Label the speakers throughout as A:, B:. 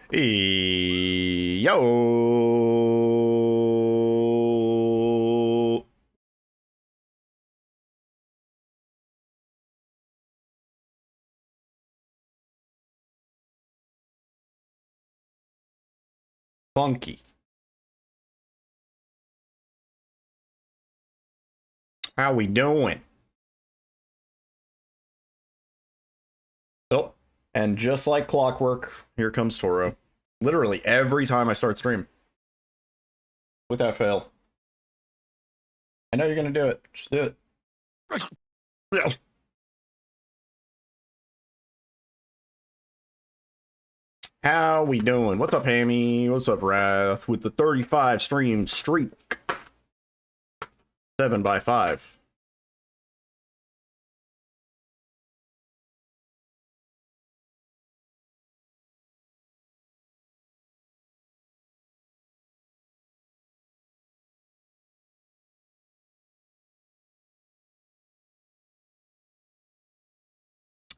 A: Yo. Funky. How we doing? Oh, and just like clockwork, here comes Toro. Literally every time I start stream. Without fail. I know you're gonna do it. Just do it. How we doing? What's up, Hammy? What's up, Wrath? With the 35 stream streak. 7x5.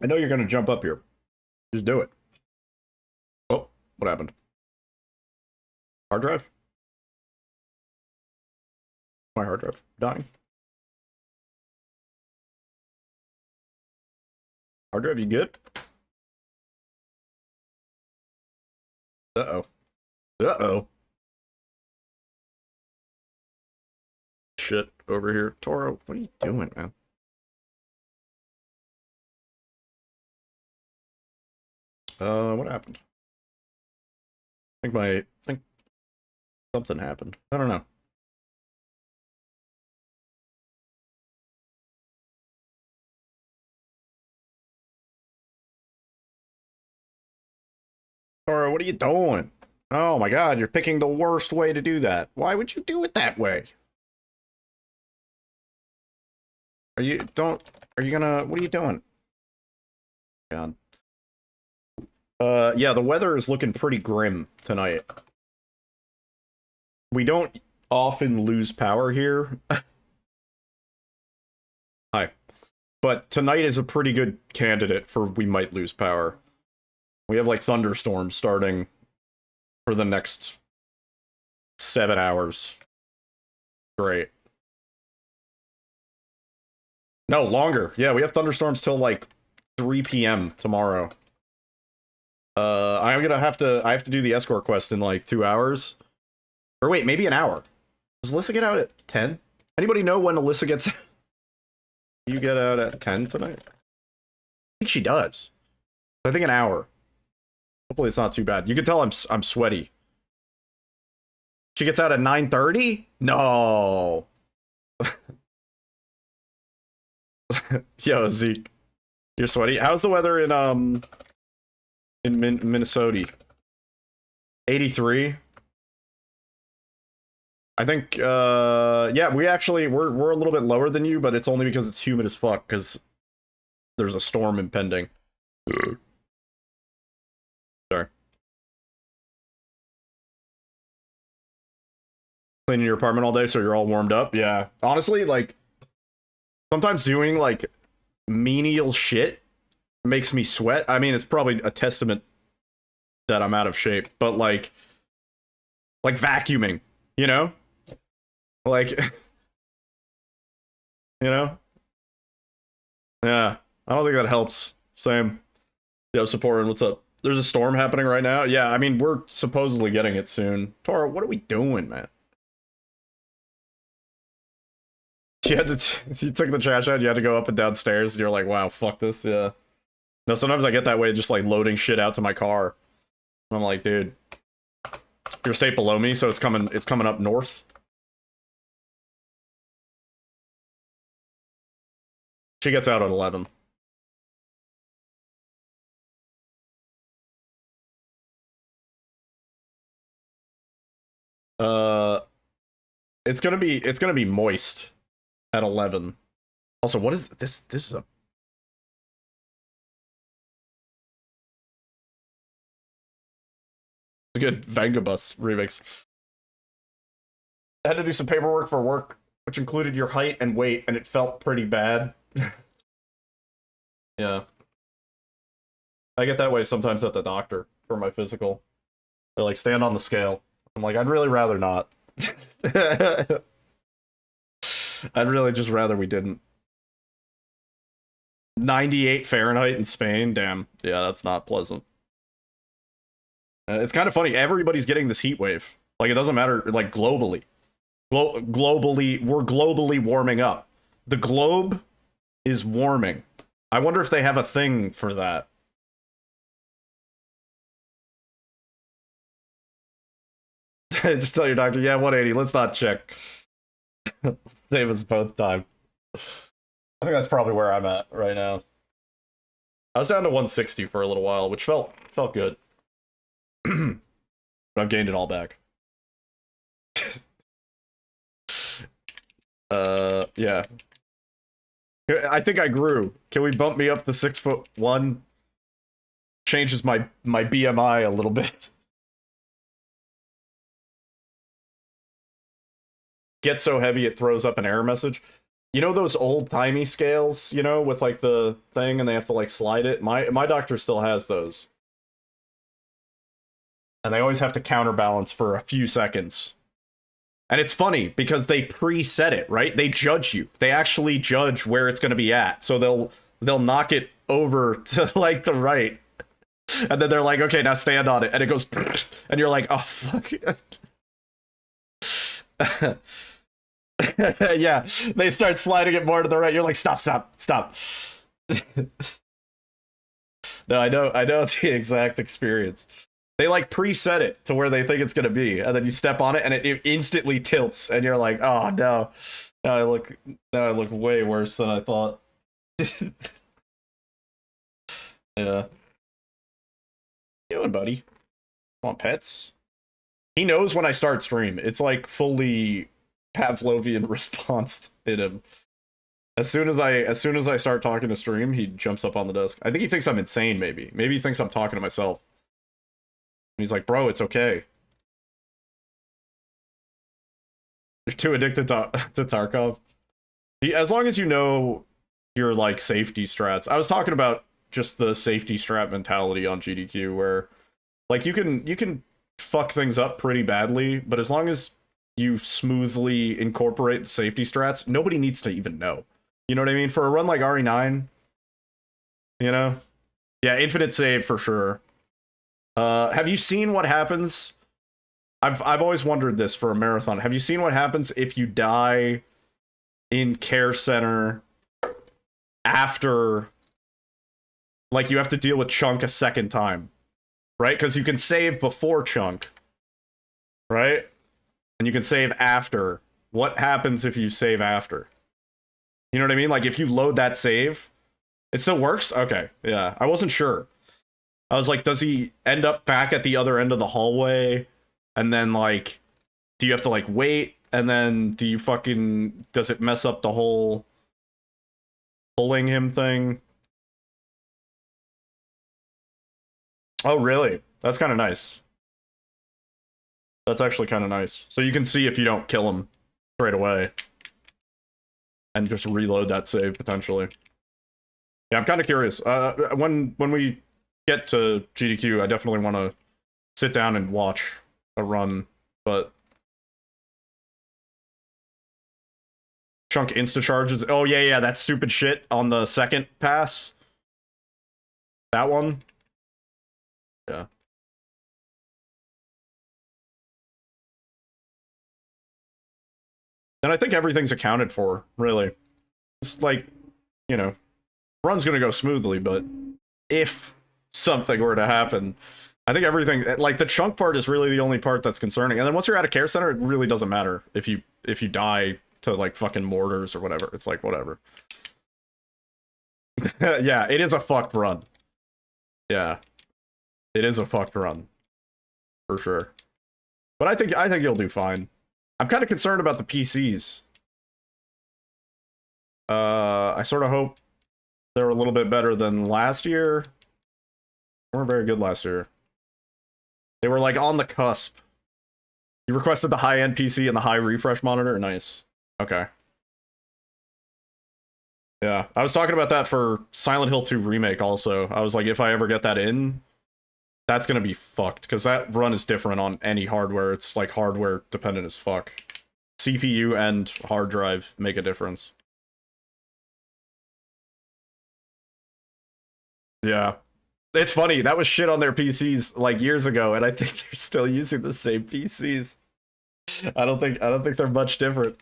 A: I know you're gonna jump up here. Just do it. Oh, what happened? Hard drive? My hard drive dying. Hard drive, you good? Uh-oh. Uh-oh. Shit over here. Toro, what are you doing, man? What happened? I think something happened. I don't know. Toro, what are you doing? Oh my god, you're picking the worst way to do that. Why would you do it that way? Are you gonna, what are you doing? God. Yeah, the weather is looking pretty grim tonight. We don't often lose power here. Hi. But tonight is a pretty good candidate for we might lose power. We have, like, thunderstorms starting for the next 7 hours. Great. No, longer. Yeah, we have thunderstorms till, like, 3 p.m. tomorrow. I have to do the escort quest in, like, 2 hours. Or wait, maybe an hour. Does Alyssa get out at 10? Anybody know when Alyssa gets... You get out at 10 tonight? I think she does. I think an hour. Hopefully it's not too bad. You can tell I'm sweaty. She gets out at 9:30? No. Yo, Zeke. You're sweaty. How's the weather in Minnesota? 83? I think yeah, we're a little bit lower than you, but it's only because it's humid as fuck because there's a storm impending. Sorry. Cleaning your apartment all day so you're all warmed up? Yeah. Honestly, like, sometimes doing, like, menial shit makes me sweat. I mean, it's probably a testament that I'm out of shape, but, like vacuuming, you know? Like, you know? Yeah. I don't think that helps. Same. Yo, supporting, what's up? There's a storm happening right now? Yeah, I mean, we're supposedly getting it soon. Tara, what are we doing, man? You took the trash out, you had to go up and downstairs, and you're like, wow, fuck this, yeah. No, sometimes I get that way, just like loading shit out to my car. And I'm like, dude, your state below me, so it's coming up north. She gets out at 11. It's gonna be moist at 11. Also, what is this? This is a good Vangabus remix. I had to do some paperwork for work, which included your height and weight, and it felt pretty bad. Yeah. I get that way sometimes at the doctor for my physical. They're like, stand on the scale. I'm like, I'd really rather not. I'd really just rather we didn't. 98 Fahrenheit in Spain? Damn. Yeah, that's not pleasant. It's kind of funny. Everybody's getting this heat wave. Like, it doesn't matter, like, globally. Globally, we're globally warming up. The globe is warming. I wonder if they have a thing for that. Just tell your doctor, yeah, 180, let's not check. Save us both time. I think that's probably where I'm at right now. I was down to 160 for a little while, which felt good. But I've gained it all back. Yeah. I think I grew. Can we bump me up to 6'1"? Changes my BMI a little bit. Get so heavy it throws up an error message. You know those old-timey scales, you know, with like the thing and they have to like slide it? My doctor still has those. And they always have to counterbalance for a few seconds. And it's funny because they preset it, right? They judge you. They actually judge where it's going to be at. So they'll knock it over to like the right. And then they're like, okay, now stand on it. And it goes, and you're like, oh, fuck. Yeah, they start sliding it more to the right. You're like, stop. No, I know the exact experience. They like preset it to where they think it's gonna be, and then you step on it, and it instantly tilts, and you're like, "Oh no!" Now I look way worse than I thought. Yeah. Doing, buddy? Want pets? He knows when I start stream. It's like fully Pavlovian response in him. As soon as I start talking to stream, he jumps up on the desk. I think he thinks I'm insane. Maybe he thinks I'm talking to myself. And he's like, bro, it's okay. You're too addicted to Tarkov. As long as you know your like safety strats. I was talking about just the safety strat mentality on GDQ, where like you can fuck things up pretty badly, but as long as you smoothly incorporate the safety strats, nobody needs to even know. You know what I mean? For a run like RE9, you know? Yeah, infinite save for sure. Have you seen what happens? I've always wondered this for a marathon. Have you seen what happens if you die in care center after, like, you have to deal with Chunk a second time, right? Because you can save before Chunk, right? And you can save after. What happens if you save after? You know what I mean? Like, if you load that save, it still works? Okay, yeah. I wasn't sure. I was like, does he end up back at the other end of the hallway? And then, like, do you have to, like, wait? And then do you fucking... Does it mess up the whole pulling him thing? Oh, really? That's kind of nice. That's actually kind of nice. So you can see if you don't kill him straight away. And just reload that save, potentially. Yeah, I'm kind of curious. When we get to GDQ, I definitely want to sit down and watch a run, but... Chunk insta-charges. Oh, yeah, that stupid shit on the second pass. That one. Yeah. And I think everything's accounted for, really. It's like, you know, run's gonna go smoothly, but if something were to happen, I think everything, like, the Chunk part is really the only part that's concerning. And then once you're at a care center, it really doesn't matter if you die to, like, fucking mortars or whatever. It's like, whatever. Yeah, it is a fucked run. Yeah. It is a fucked run. For sure. But I think you'll do fine. I'm kind of concerned about the PCs. I sort of hope they're a little bit better than last year. They weren't very good last year. They were, like, on the cusp. You requested the high-end PC and the high refresh monitor? Nice. Okay. Yeah, I was talking about that for Silent Hill 2 Remake also. I was like, if I ever get that in, That's gonna be fucked, because that run is different on any hardware. It's like hardware dependent as fuck. CPU and hard drive make a difference. Yeah. It's funny, that was shit on their PCs like years ago, and I think they're still using the same PCs. I don't think they're much different.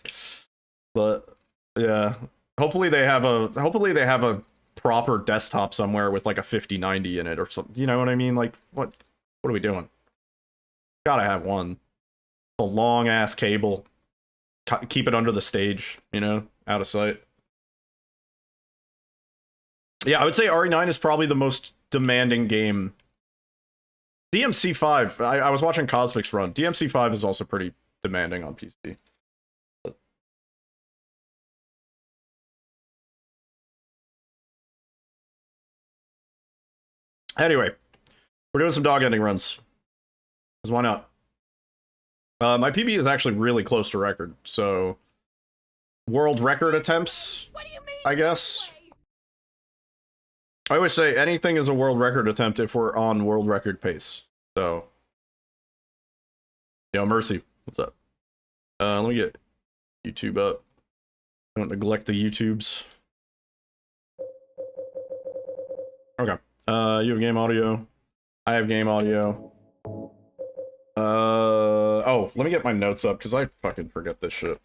A: But yeah. Hopefully they have a proper desktop somewhere with like a 5090 in it or something. You know what I mean? Like what are we doing? Gotta have one. A long ass cable. Keep it under the stage, you know, out of sight. Yeah, I would say RE9 is probably the most demanding game. DMC5, I was watching Cosmic's run. DMC5 is also pretty demanding on PC. But... Anyway, we're doing some dog ending runs. Because why not? My PB is actually really close to record, so... World record attempts, I guess. I always say anything is a world record attempt if we're on world record pace. So, yo, Mercy, what's up? Let me get YouTube up. Don't neglect the YouTubes. Okay. You have game audio. I have game audio. Oh, let me get my notes up because I fucking forget this shit.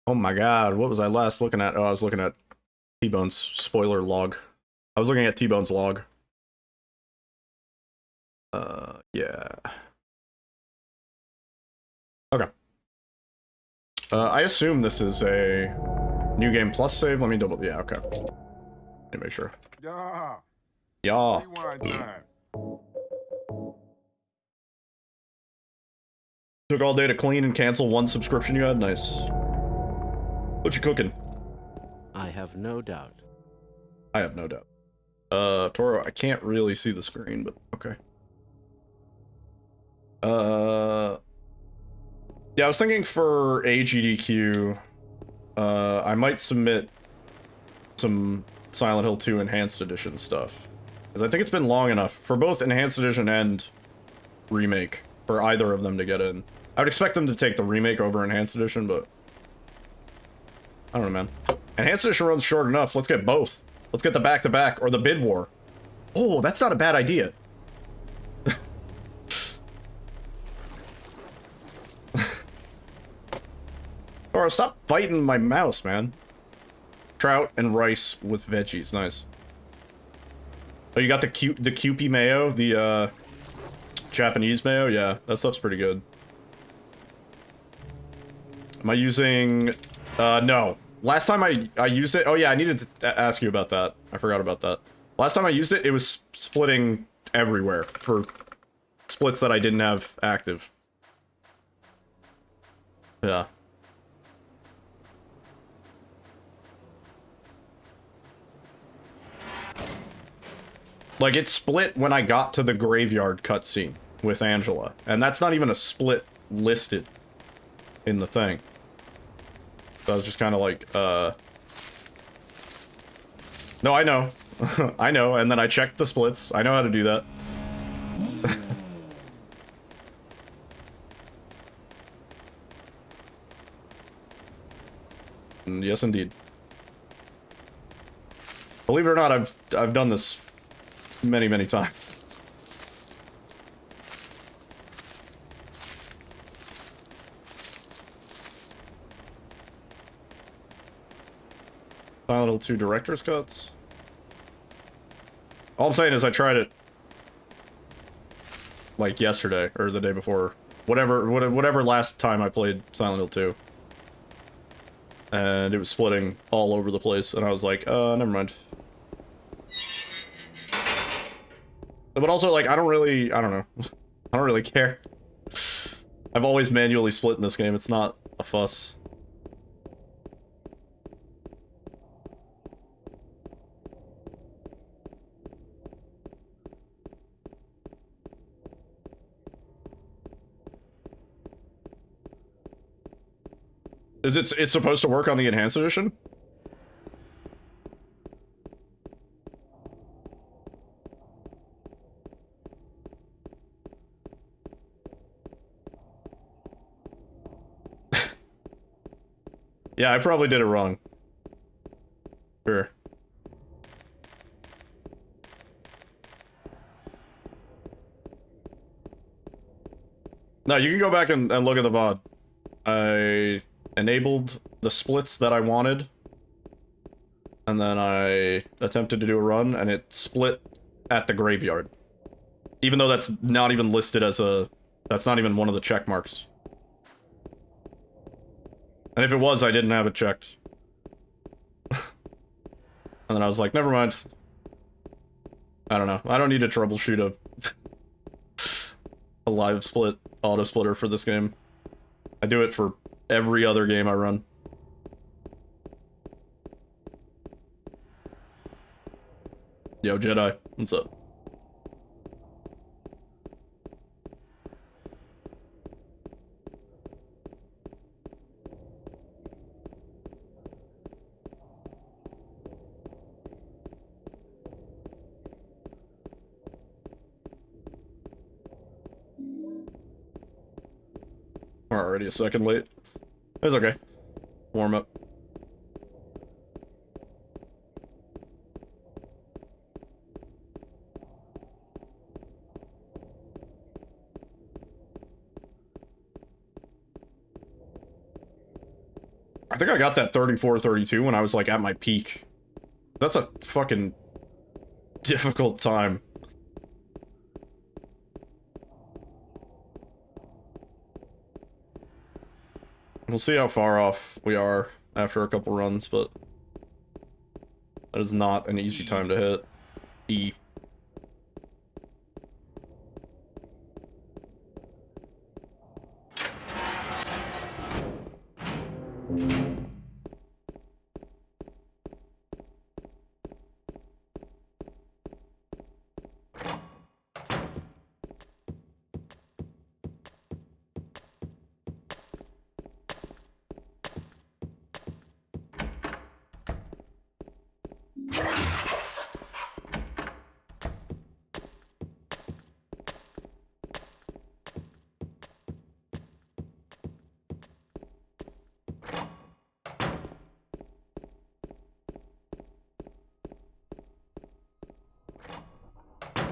A: Oh my god, what was I last looking at? Oh, I was looking at T-Bone's spoiler log. I was looking at T-Bone's log. Yeah. Okay. I assume this is a new game plus save. Let me double. Yeah, okay. Let me make sure.
B: Yeah.
A: Yeah. Took all day to clean and cancel one subscription you had? Nice. What you cooking?
C: I have no doubt.
A: I have no doubt. Toro, I can't really see the screen, but okay. Yeah, I was thinking for AGDQ, I might submit some Silent Hill 2 Enhanced Edition stuff. Because I think it's been long enough for both Enhanced Edition and Remake for either of them to get in. I would expect them to take the Remake over Enhanced Edition, but... I don't know, man. Enhanced Edition runs short enough. Let's get both. Let's get the back-to-back, or the bid war. Oh, that's not a bad idea. Or stop biting my mouse, man. Trout and rice with veggies. Nice. Oh, you got the Kewpie mayo? The, Japanese mayo? Yeah, that stuff's pretty good. Am I using... no. Last time I used it... Oh, yeah, I needed to ask you about that. I forgot about that. Last time I used it, it was splitting everywhere for splits that I didn't have active. Yeah. Like, it split when I got to the graveyard cutscene with Angela. And that's not even a split listed in the thing. So I was just kind of like, No, I know. I know, and then I checked the splits. I know how to do that. Yes, indeed. Believe it or not, I've done this many, many times. Silent Hill 2 director's cuts. All I'm saying is I tried it like yesterday or the day before, whatever last time I played Silent Hill 2. And it was splitting all over the place, and I was like, never mind. But also, like, I don't know. I don't really care. I've always manually split in this game, it's not a fuss. It's supposed to work on the Enhanced Edition? Yeah, I probably did it wrong. Sure. No, you can go back and look at the VOD. I enabled the splits that I wanted. And then I attempted to do a run, and it split at the graveyard. Even though that's not even listed as a... That's not even one of the check marks. And if it was, I didn't have it checked. And then I was like, never mind. I don't know. I don't need to troubleshoot a live split auto splitter for this game. I do it for every other game I run. Yo, Jedi, what's up? We're already a second late. It's okay. Warm up. I think I got that 34-32 when I was like at my peak. That's a fucking difficult time. We'll see how far off we are after a couple runs, but that is not an easy time to hit. E.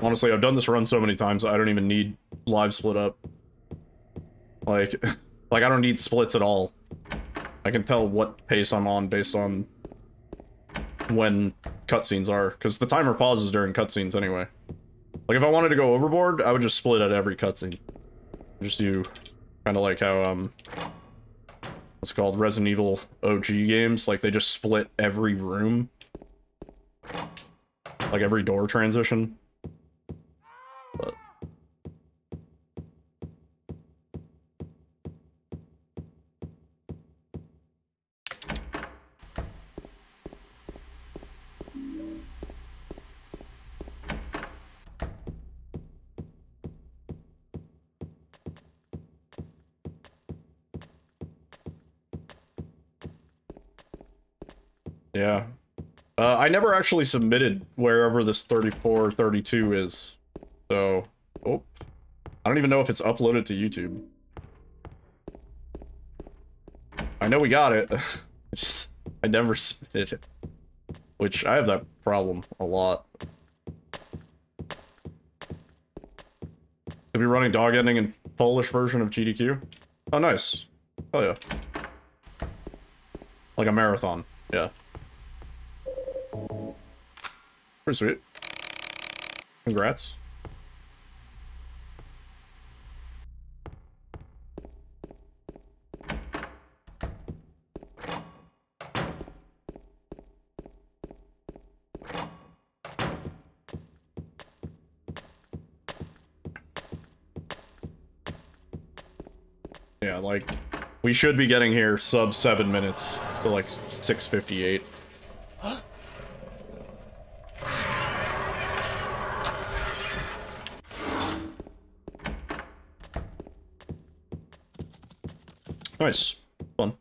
A: Honestly, I've done this run so many times, I don't even need live split up. Like, like I don't need splits at all. I can tell what pace I'm on based on when cutscenes are, because the timer pauses during cutscenes anyway. Like, if I wanted to go overboard, I would just split at every cutscene. Just do kind of like how, what's it called, Resident Evil OG games, like they just split every room. Like every door transition. But yeah. I never actually submitted wherever this 34-32 is. So, oh. I don't even know if it's uploaded to YouTube. I know we got it. I never submitted it. Which, I have that problem a lot. Could be running dog ending in Polish version of GDQ. Oh, nice. Oh, yeah. Like a marathon. Yeah. Pretty sweet. Congrats. Yeah, like, we should be getting here sub 7 minutes to like 6:58. Nice. Fun.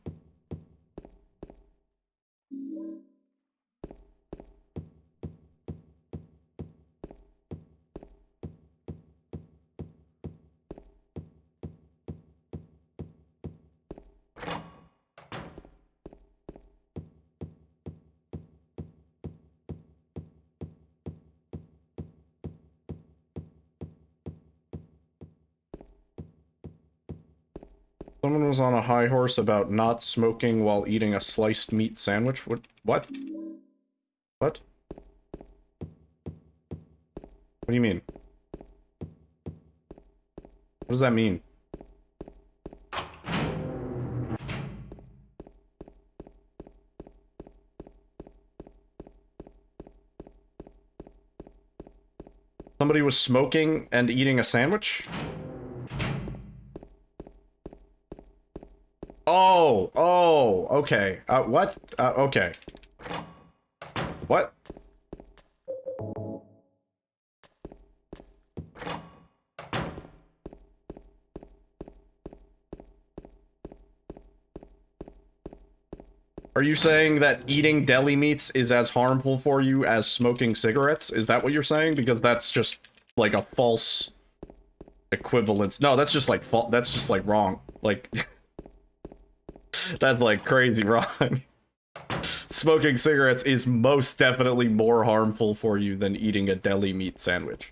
A: Someone was on a high horse about not smoking while eating a sliced meat sandwich. What? What? What? What do you mean? What does that mean? Somebody was smoking and eating a sandwich? Oh, okay. What? Okay. What? Are you saying that eating deli meats is as harmful for you as smoking cigarettes? Is that what you're saying? Because that's just like a false equivalence. No, that's just like that's just like wrong. Like that's like crazy wrong. Smoking cigarettes is most definitely more harmful for you than eating a deli meat sandwich.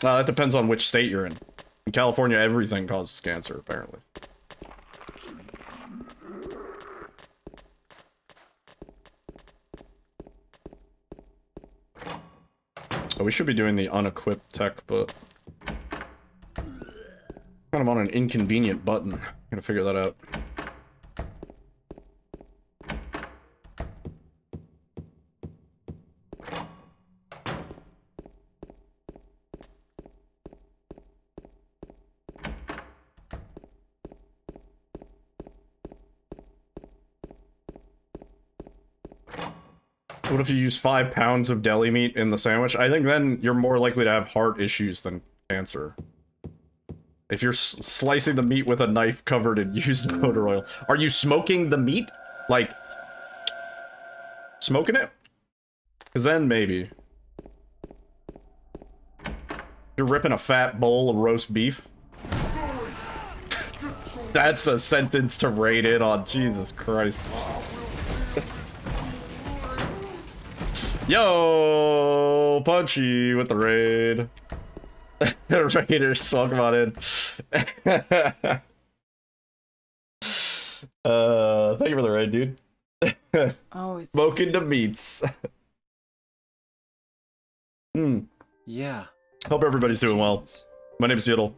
A: That depends on which state you're in. In California, everything causes cancer, apparently. Oh, we should be doing the unequipped tech, but kind of on an inconvenient button. Gotta figure that out. What if you use 5 pounds of deli meat in the sandwich? I think then you're more likely to have heart issues than cancer. If you're slicing the meat with a knife covered in used motor oil. Are you smoking the meat? Like, smoking it? Because then maybe. You're ripping a fat bowl of roast beef? That's a sentence to rate in on. Jesus Christ. Yo, Punchy with the raid. Raiders, welcome on in. Thank you for the raid, dude.
B: Oh, it's
A: smoking the meats.
D: Yeah.
A: Hope everybody's doing well. My name's Yiddle.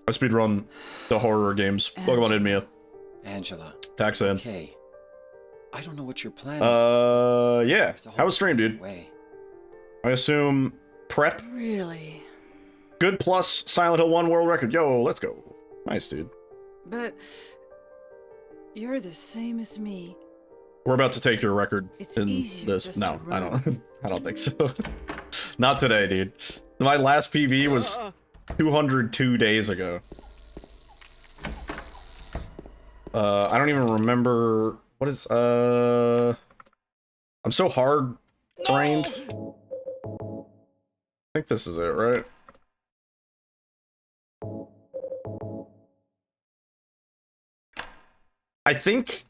A: I speedrun the horror games. Welcome on in, Mia.
D: Angela.
A: Taxan.
D: Okay. I don't know what you're planning.
A: Yeah. How was stream, dude?
D: Way.
A: I assume prep.
B: really.
A: Good plus Silent Hill 1 world record. Yo, let's go. Nice, dude.
B: But you're the same as me.
A: We're about to take your record
B: It's
A: in
B: easier
A: this.
B: just
A: No,
B: to
A: I
B: run.
A: don't. I don't think so. Not today, dude. My last PB was 202 days ago. I don't even remember what is. I'm so hard-brained. I think this is it, right? I think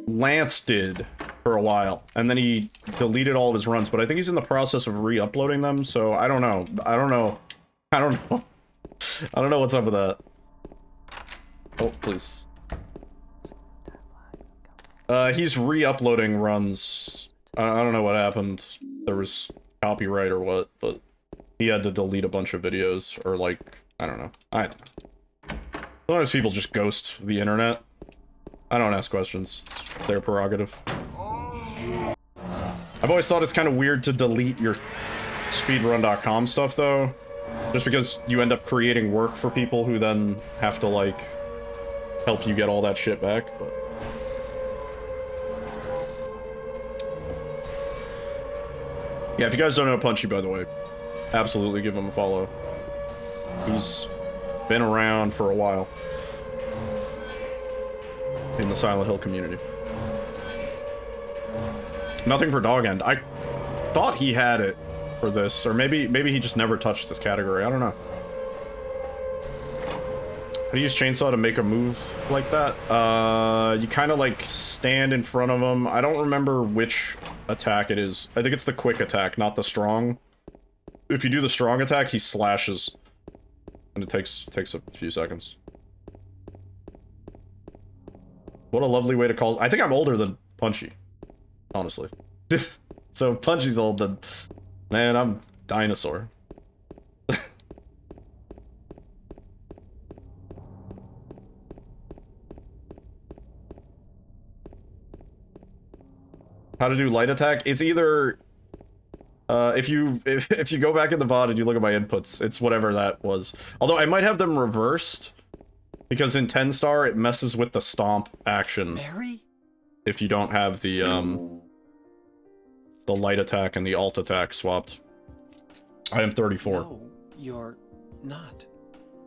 A: Lance did for a while, and then he deleted all of his runs, but I think he's in the process of re-uploading them, so I don't know. I don't know what's up with that. Oh, please. He's re-uploading runs. I don't know what happened. There was copyright or what, but he had to delete a bunch of videos, or like, I don't know. Sometimes people just ghost the internet. I don't ask questions. It's their prerogative. I've always thought it's kind of weird to delete your speedrun.com stuff, though. Just because you end up creating work for people who then have to, like, help you get all that shit back, but... Yeah, if you guys don't know Punchy, by the way, absolutely give him a follow. He's been around for a while in the Silent Hill community. Nothing for Dog End. I thought he had it for this, or maybe he just never touched this category. I don't know. How do you use chainsaw to make a move like that? You kind of like stand in front of him. I don't remember which attack it is. I think it's the quick attack, not the strong. if you do the strong attack, he slashes. And it takes a few seconds. What a lovely way to call... I think I'm older than Punchy. Honestly. So Punchy's old, then... Man, I'm dinosaur. How to do light attack? It's either... if you go back in the VOD and you look at my inputs, it's whatever that was. Although I might have them reversed, because in 10 star it messes with the stomp action.
D: Mary?
A: If you don't have the light attack and the alt attack swapped. I am 34.
D: No, you're not.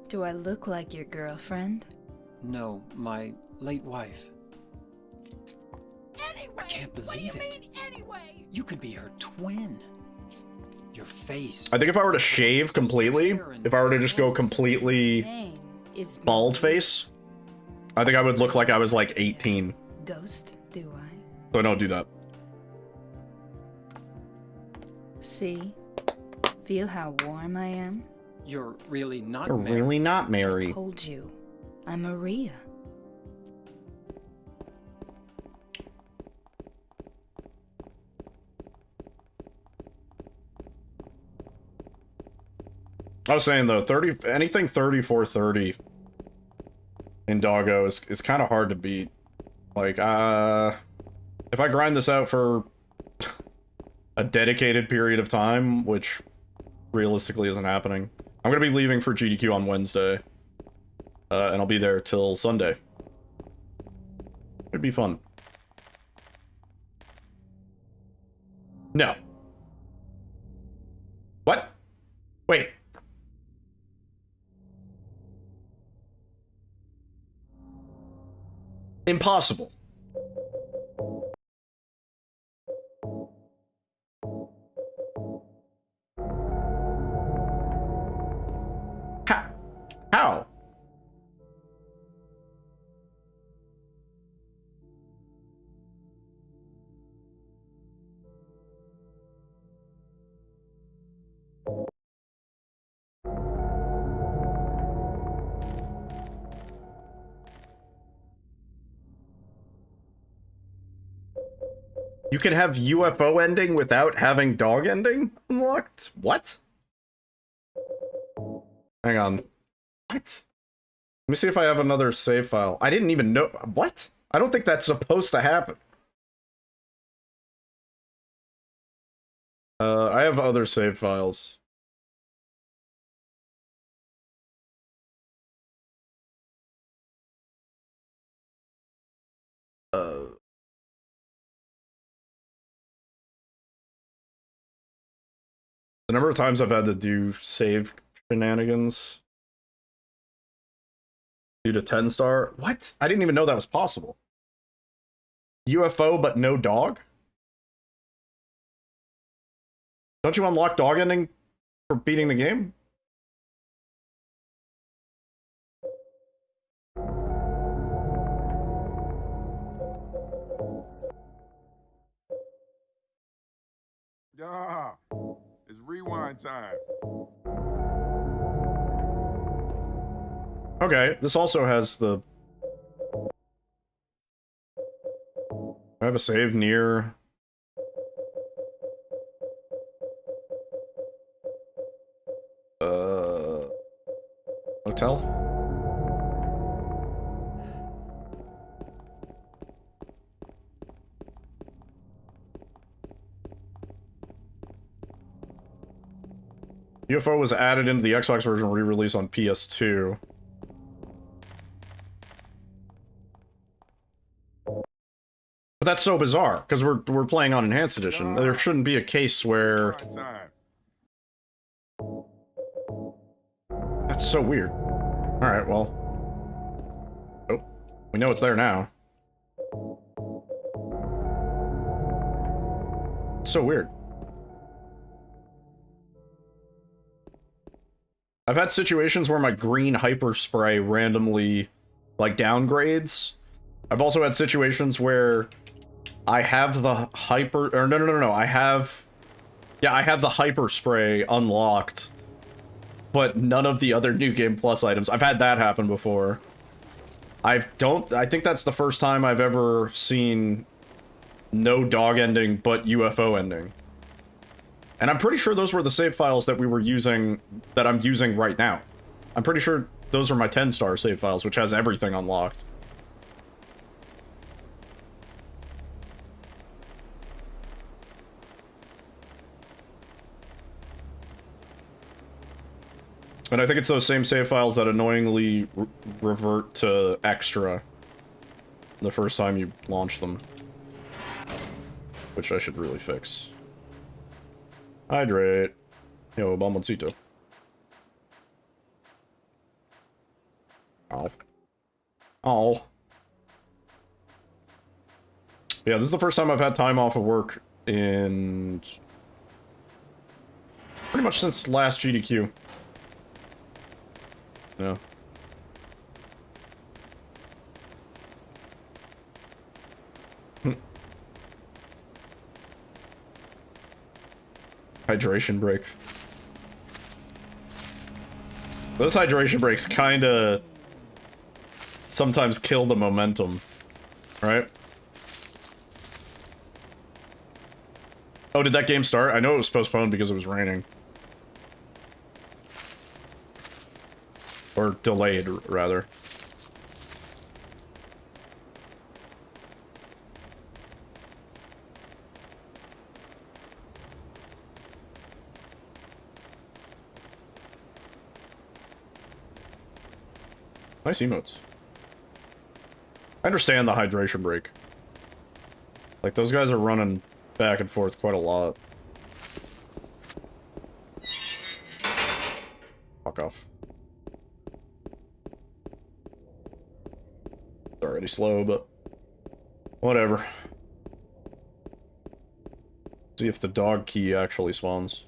E: Do I look like your girlfriend?
D: No, my late wife.
F: Anyway,
D: I can't believe
F: what do you
D: it.
F: mean, anyway?
D: You could be her twin. Your face.
A: I think if I were to shave completely, if I were to just go completely
E: Name is
A: bald face, I think I would look like I was like 18.
E: Ghost, do I?
A: So don't do that.
E: See? Feel how warm I am?
D: You're really not
A: You're
D: Mary.
A: really not Mary.
E: Told you. I'm Maria.
A: I was saying though, anything 3430 in Doggo is kind of hard to beat. Like, if I grind this out for a dedicated period of time, which realistically isn't happening, I'm gonna be leaving for GDQ on Wednesday, and I'll be there till Sunday. It'd be fun. No. What? Wait. Impossible. How? You can have UFO ending without having dog ending unlocked? What? Hang on. What? Let me see if I have another save file. I didn't even know. What? I don't think that's supposed to happen. I have other save files. The number of times I've had to do save shenanigans due to 10 star. What? I didn't even know that was possible. UFO but no dog? Don't you unlock dog ending for beating the game?
G: Yeah, it's rewind time.
A: Okay, this also has the... I have a save near... Hotel? UFO was added into the Xbox version re-release on PS2. But that's so bizarre, because we're playing on Enhanced Edition. There shouldn't be a case where...
G: Rewind time.
A: That's so weird. Alright, well... Oh, we know it's there now. It's so weird. I've had situations where my green hyper spray randomly, like, downgrades. I've also had situations where I have the hyper... Or no, I have Yeah, I have the hyper spray unlocked, but none of the other New Game Plus items. I've had that happen before. I think that's the first time I've ever seen no dog ending, but UFO ending. And I'm pretty sure those were the save files that we were using, that I'm using right now. I'm pretty sure those are my 10-star save files, which has everything unlocked. And I think it's those same save files that annoyingly revert to extra the first time you launch them. Which I should really fix. Hydrate. Yo, bomboncito. Ow. Oh. Yeah, this is the first time I've had time off of work in... pretty much since last GDQ. Yeah. Hydration break. Those hydration breaks kinda sometimes kill the momentum, right? Oh, did that game start? I know it was postponed because it was raining. Or delayed, rather. Nice emotes. I understand the hydration break. Like, those guys are running back and forth quite a lot. Fuck off. It's already slow, but... whatever. See if the dog key actually spawns.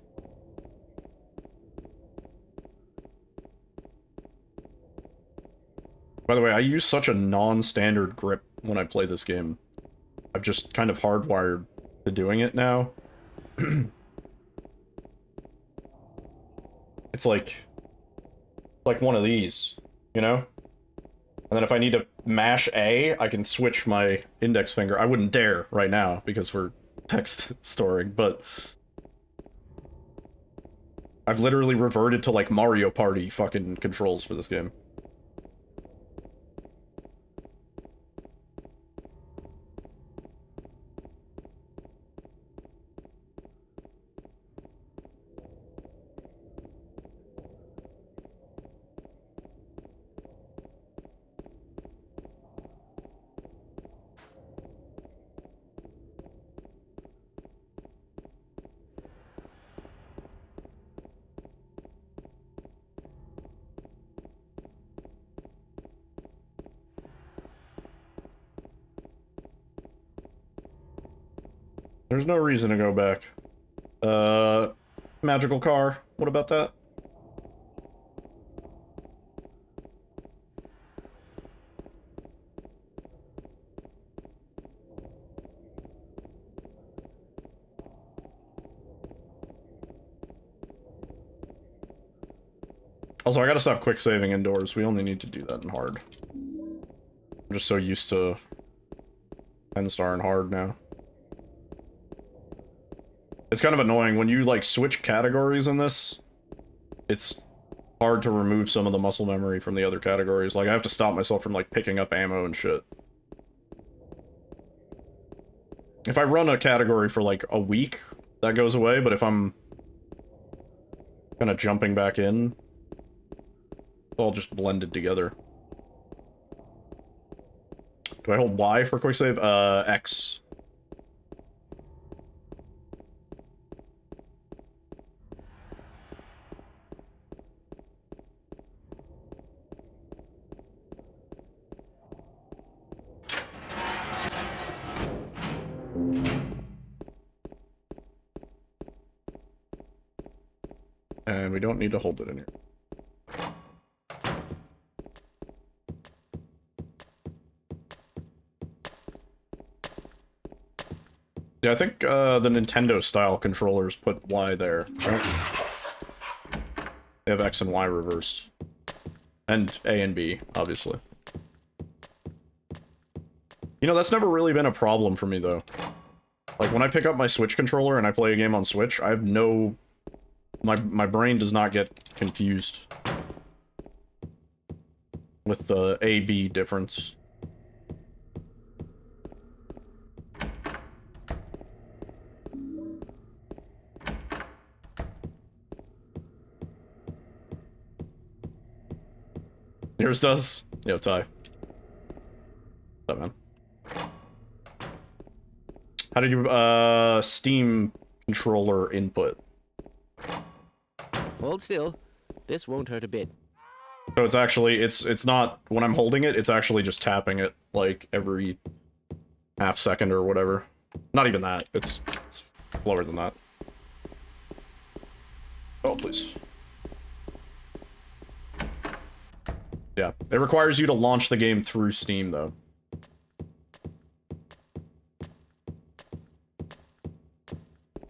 A: By the way, I use such a non-standard grip when I play this game. I've just kind of hardwired to doing it now. It's like one of these, you know? And then if I need to mash A, I can switch my index finger. I wouldn't dare right now because we're text storing, but I've literally reverted to like Mario Party fucking controls for this game. There's no reason to go back. Magical car. What about that? Also, I gotta stop quick saving indoors. We only need to do that in hard. I'm just so used to 10-star and hard now. It's kind of annoying when you like switch categories in this. It's hard to remove some of the muscle memory from the other categories. Like I have to stop myself from like picking up ammo and shit. If I run a category for like a week, that goes away, but if I'm kind of jumping back in, it's all just blended together. Do I hold Y for quick save? X. And we don't need to hold it in here. Yeah, I think the Nintendo style controllers put Y there. They have X and Y reversed. And A and B, obviously. You know, that's never really been a problem for me, though. Like, when I pick up my Switch controller and I play a game on Switch, I have no... My brain does not get confused with the A-B difference. Yours does? Yo, Ty. What's up, man? How did you, Steam controller input?
C: Hold still. This won't hurt a bit.
A: So it's actually, it's not, when I'm holding it, it's actually just tapping it, like, every half second or whatever. Not even that, it's slower than that. Oh, please. Yeah, it requires you to launch the game through Steam, though.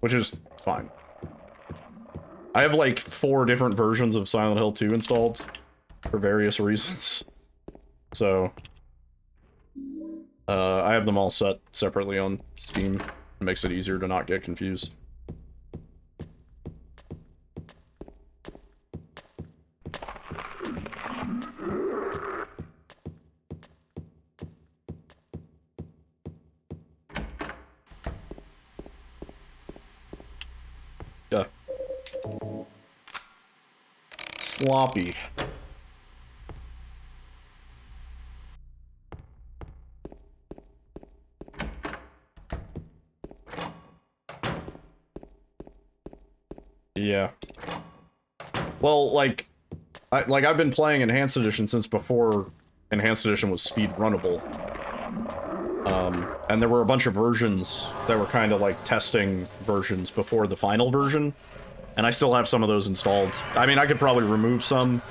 A: Which is fine. I have, like, 4 different versions of Silent Hill 2 installed for various reasons. So, I have them all set separately on Steam. It makes it easier to not get confused. Yeah. Sloppy. Yeah. Well, like, I've been playing Enhanced Edition since before Enhanced Edition was speedrunnable. And there were a bunch of versions that were kind of like testing versions before the final version. And I still have some of those installed. I mean, I could probably remove some,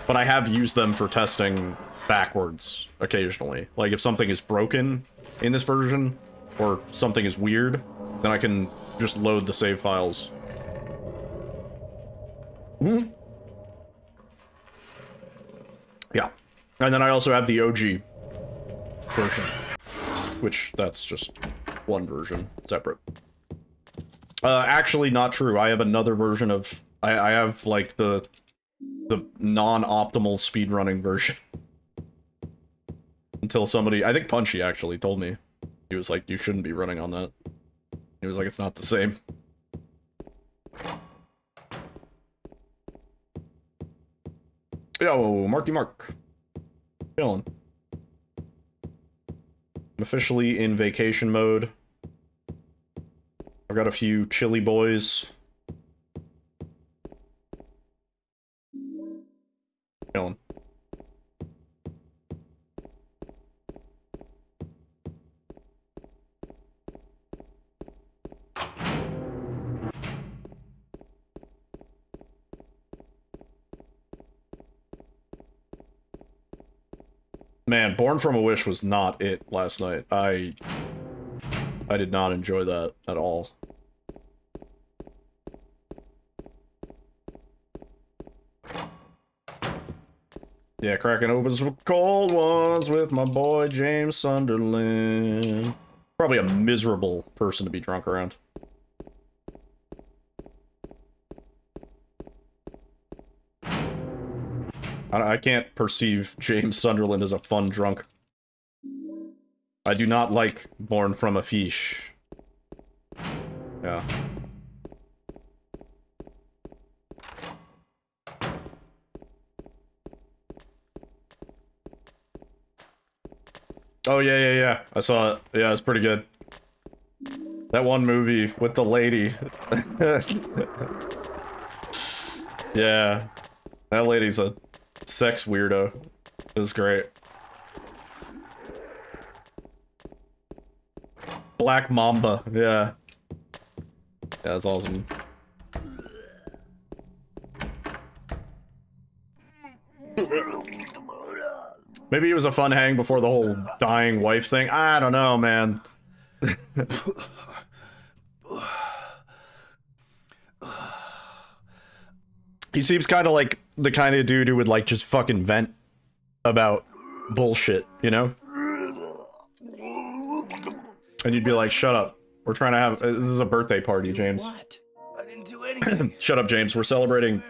A: but I have used them for testing backwards occasionally. Like, if something is broken in this version, or something is weird, then I can just load the save files. Hmm? Yeah. And then I also have the OG version, which that's just one version, separate. Actually not true. I have another version of... I have, like, the non-optimal speedrunning version. Until somebody... I think Punchy actually told me. He was like, you shouldn't be running on that. He was like, it's not the same. Yo, Marky Mark. Chillin'. I'm officially in vacation mode. I've got a few chili boys. Chillin'. Man, Born from a Wish was not it last night. I did not enjoy that at all. Yeah, cracking open some cold ones with my boy James Sunderland. Probably a miserable person to be drunk around. I can't perceive James Sunderland as a fun drunk. I do not like Born from a Fish. Yeah. Oh, yeah. I saw it. Yeah, it's pretty good. That one movie with the lady. Yeah. That lady's a sex weirdo. It was great. Black Mamba, yeah. Yeah, that's awesome. Maybe it was a fun hang before the whole dying wife thing. I don't know, man. He seems kind of like the kind of dude who would like just fucking vent about bullshit, you know? And you'd be like, shut up. We're trying to have, this is a birthday party, James.
D: What? I didn't do anything.
A: Shut up, James. We're celebrating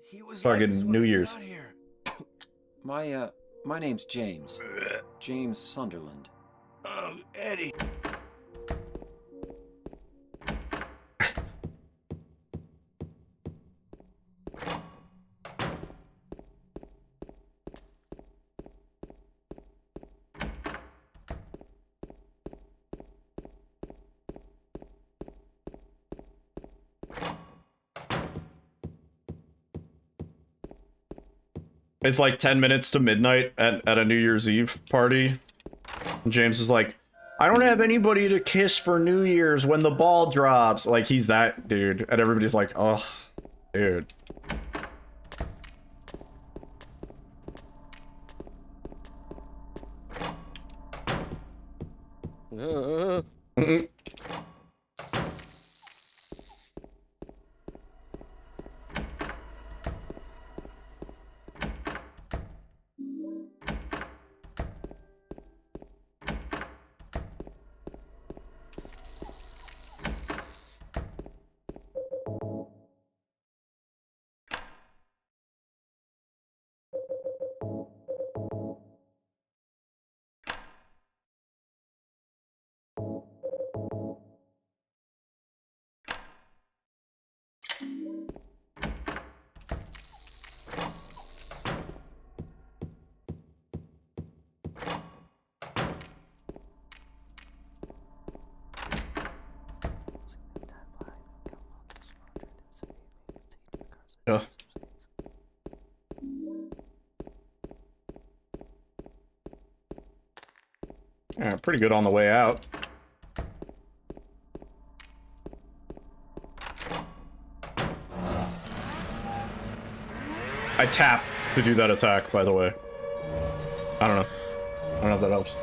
D: He was
A: fucking
D: this when
A: New
D: I
A: Year's.
D: got here. My name's James. James Sunderland. Oh, Eddie.
A: It's like 10 minutes to midnight at a New Year's Eve party. And James is like, I don't have anybody to kiss for New Year's when the ball drops. Like, he's that dude. And everybody's like, oh, dude. Ugh. Yeah, pretty good on the way out. I tap to do that attack, by the way. I don't know. I don't know if that helps.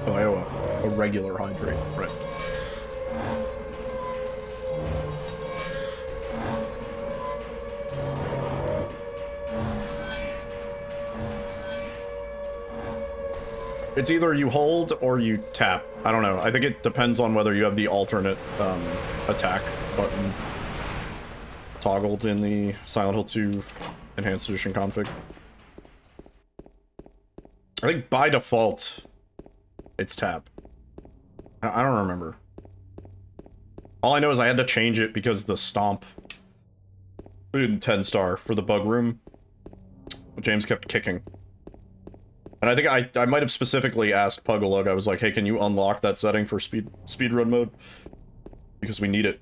A: Oh, I owe a regular hydrate, right. It's either you hold or you tap. I don't know. I think it depends on whether you have the alternate attack button toggled in the Silent Hill 2 Enhanced Edition config. I think by default, it's tap. I don't remember. All I know is I had to change it because the stomp in 10 star for the bug room, James kept kicking. And I think I might have specifically asked Pugalug, I was like, hey, can you unlock that setting for speedrun mode? Because we need it.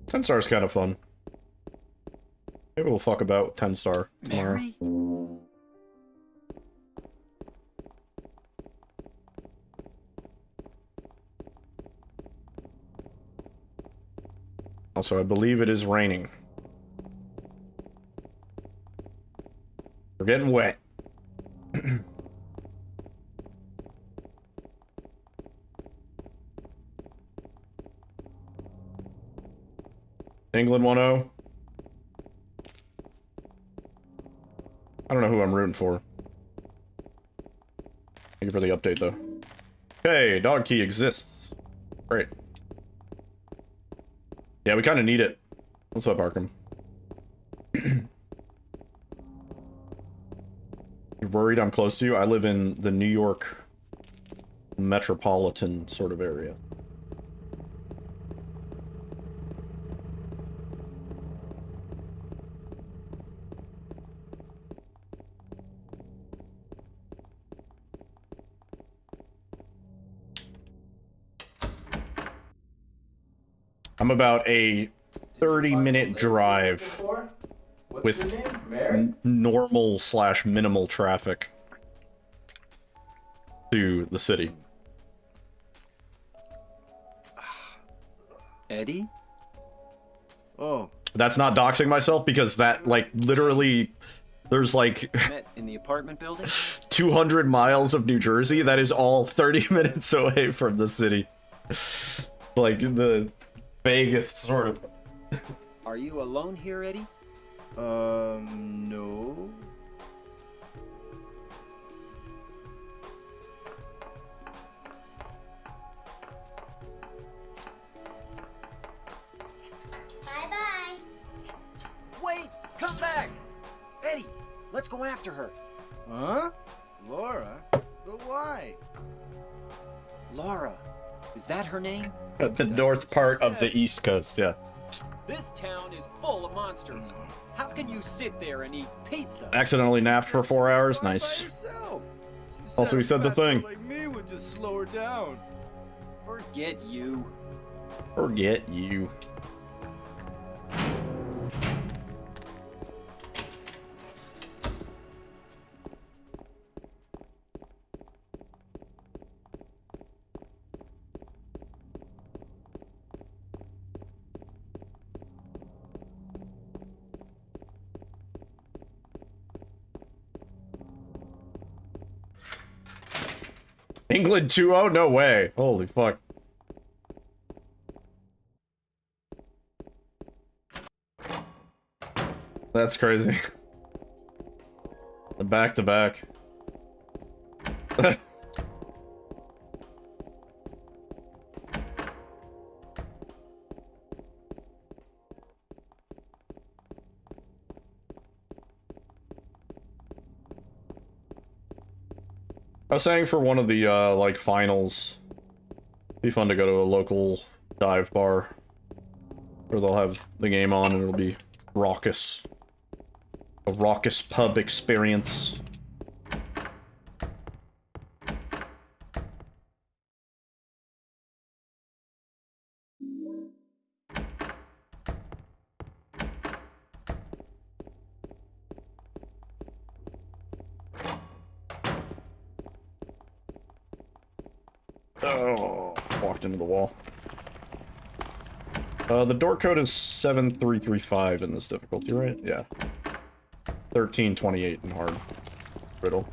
A: Ten star is kind of fun. Maybe we'll fuck about with 10 star tomorrow.
D: Mary?
A: Also, I believe it is raining. We're getting wet. England 1-0. I don't know who I'm rooting for. Thank you for the update, though. Okay, dog key exists. Great. Yeah, we kind of need it. What's up, Arkham? You're worried I'm close to you? I live in the New York metropolitan sort of area. I'm about a 30-minute drive with normal/minimal traffic. to the city.
D: Eddie? Oh,
A: That's not doxing myself because that, like, literally, there's like
D: met in the apartment building?
A: 200 miles of New Jersey. That is all 30 minutes away from the city. Like the vaguest sort of.
D: Are you alone here, Eddie?
F: No.
H: Bye-bye.
D: Wait! Come back! Eddie, let's go after her.
F: Huh? Laura? But why?
D: Laura. Is that her name?
A: The north part of the East Coast, yeah.
D: This town is full of monsters. How can you sit there and eat pizza?
A: Accidentally napped for 4 hours.
F: By
A: Nice.
F: herself. She
A: Also, he said the
F: a fat
A: thing.
F: girl like me would just slow her down.
D: Forget you.
A: Forget you. England 2-0? No way. Holy fuck. That's crazy. The back-to-back. I was saying for one of the, like, finals, it'd be fun to go to a local dive bar, where they'll have the game on and it'll be raucous. A raucous pub experience. Oh, walked into the wall. The door code is 7335 in this difficulty, right? Yeah. 1328 in hard. Riddle.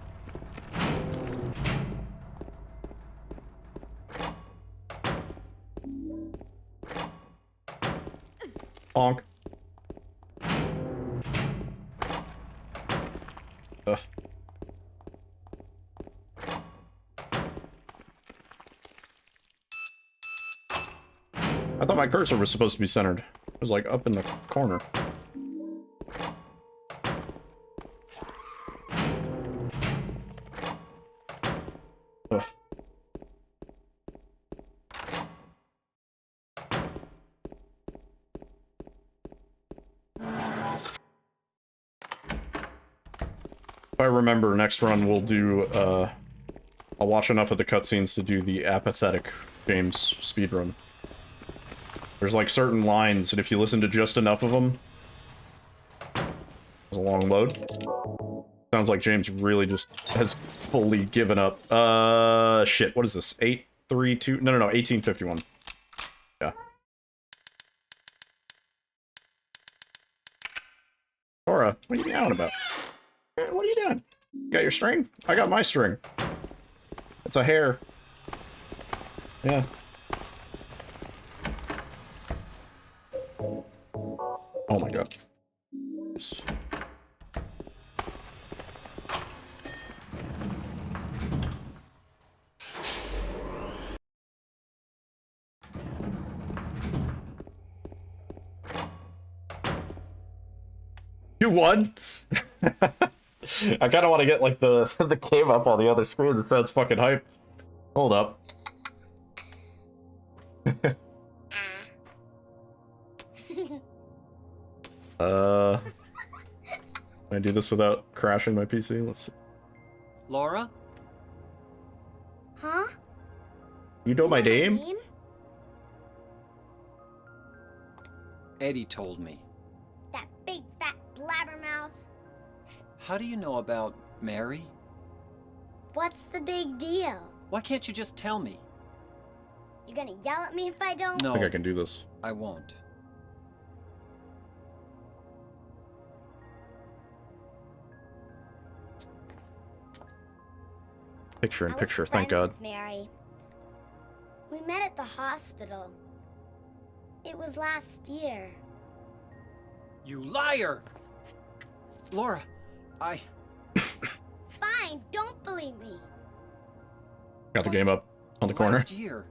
A: Honk. Ugh. I thought my cursor was supposed to be centered. It was like up in the corner. Ugh. If I remember, next run we'll do, I'll watch enough of the cutscenes to do the apathetic James speedrun. There's like certain lines, and if you listen to just enough of them, there's a long load. Sounds like James really just has fully given up. Shit, what is this? 832? No, 1851. Yeah. Cora, what are you yelling about? What are you doing? You got your string? I got my string. It's a hair. Yeah. Oh my god. You won? I kind of want to get like the game up on the other screen. That sounds fucking hype. Hold up. Can I do this without crashing my PC? Let's see.
D: Laura?
H: Huh?
A: You know my name?
D: Eddie told me.
H: That big fat blabbermouth.
D: How do you know about Mary?
H: What's the big deal?
D: Why can't you just tell me?
H: You gonna yell at me if I don't?
D: No,
A: I think I can do this.
D: I won't.
A: Picture in
H: I was
A: picture, thank
H: friends
A: God.
H: with Mary. We met at the hospital. It was last year.
D: You liar! Laura, I...
H: Fine, don't believe me.
A: Got the game up on the corner.
D: Last year,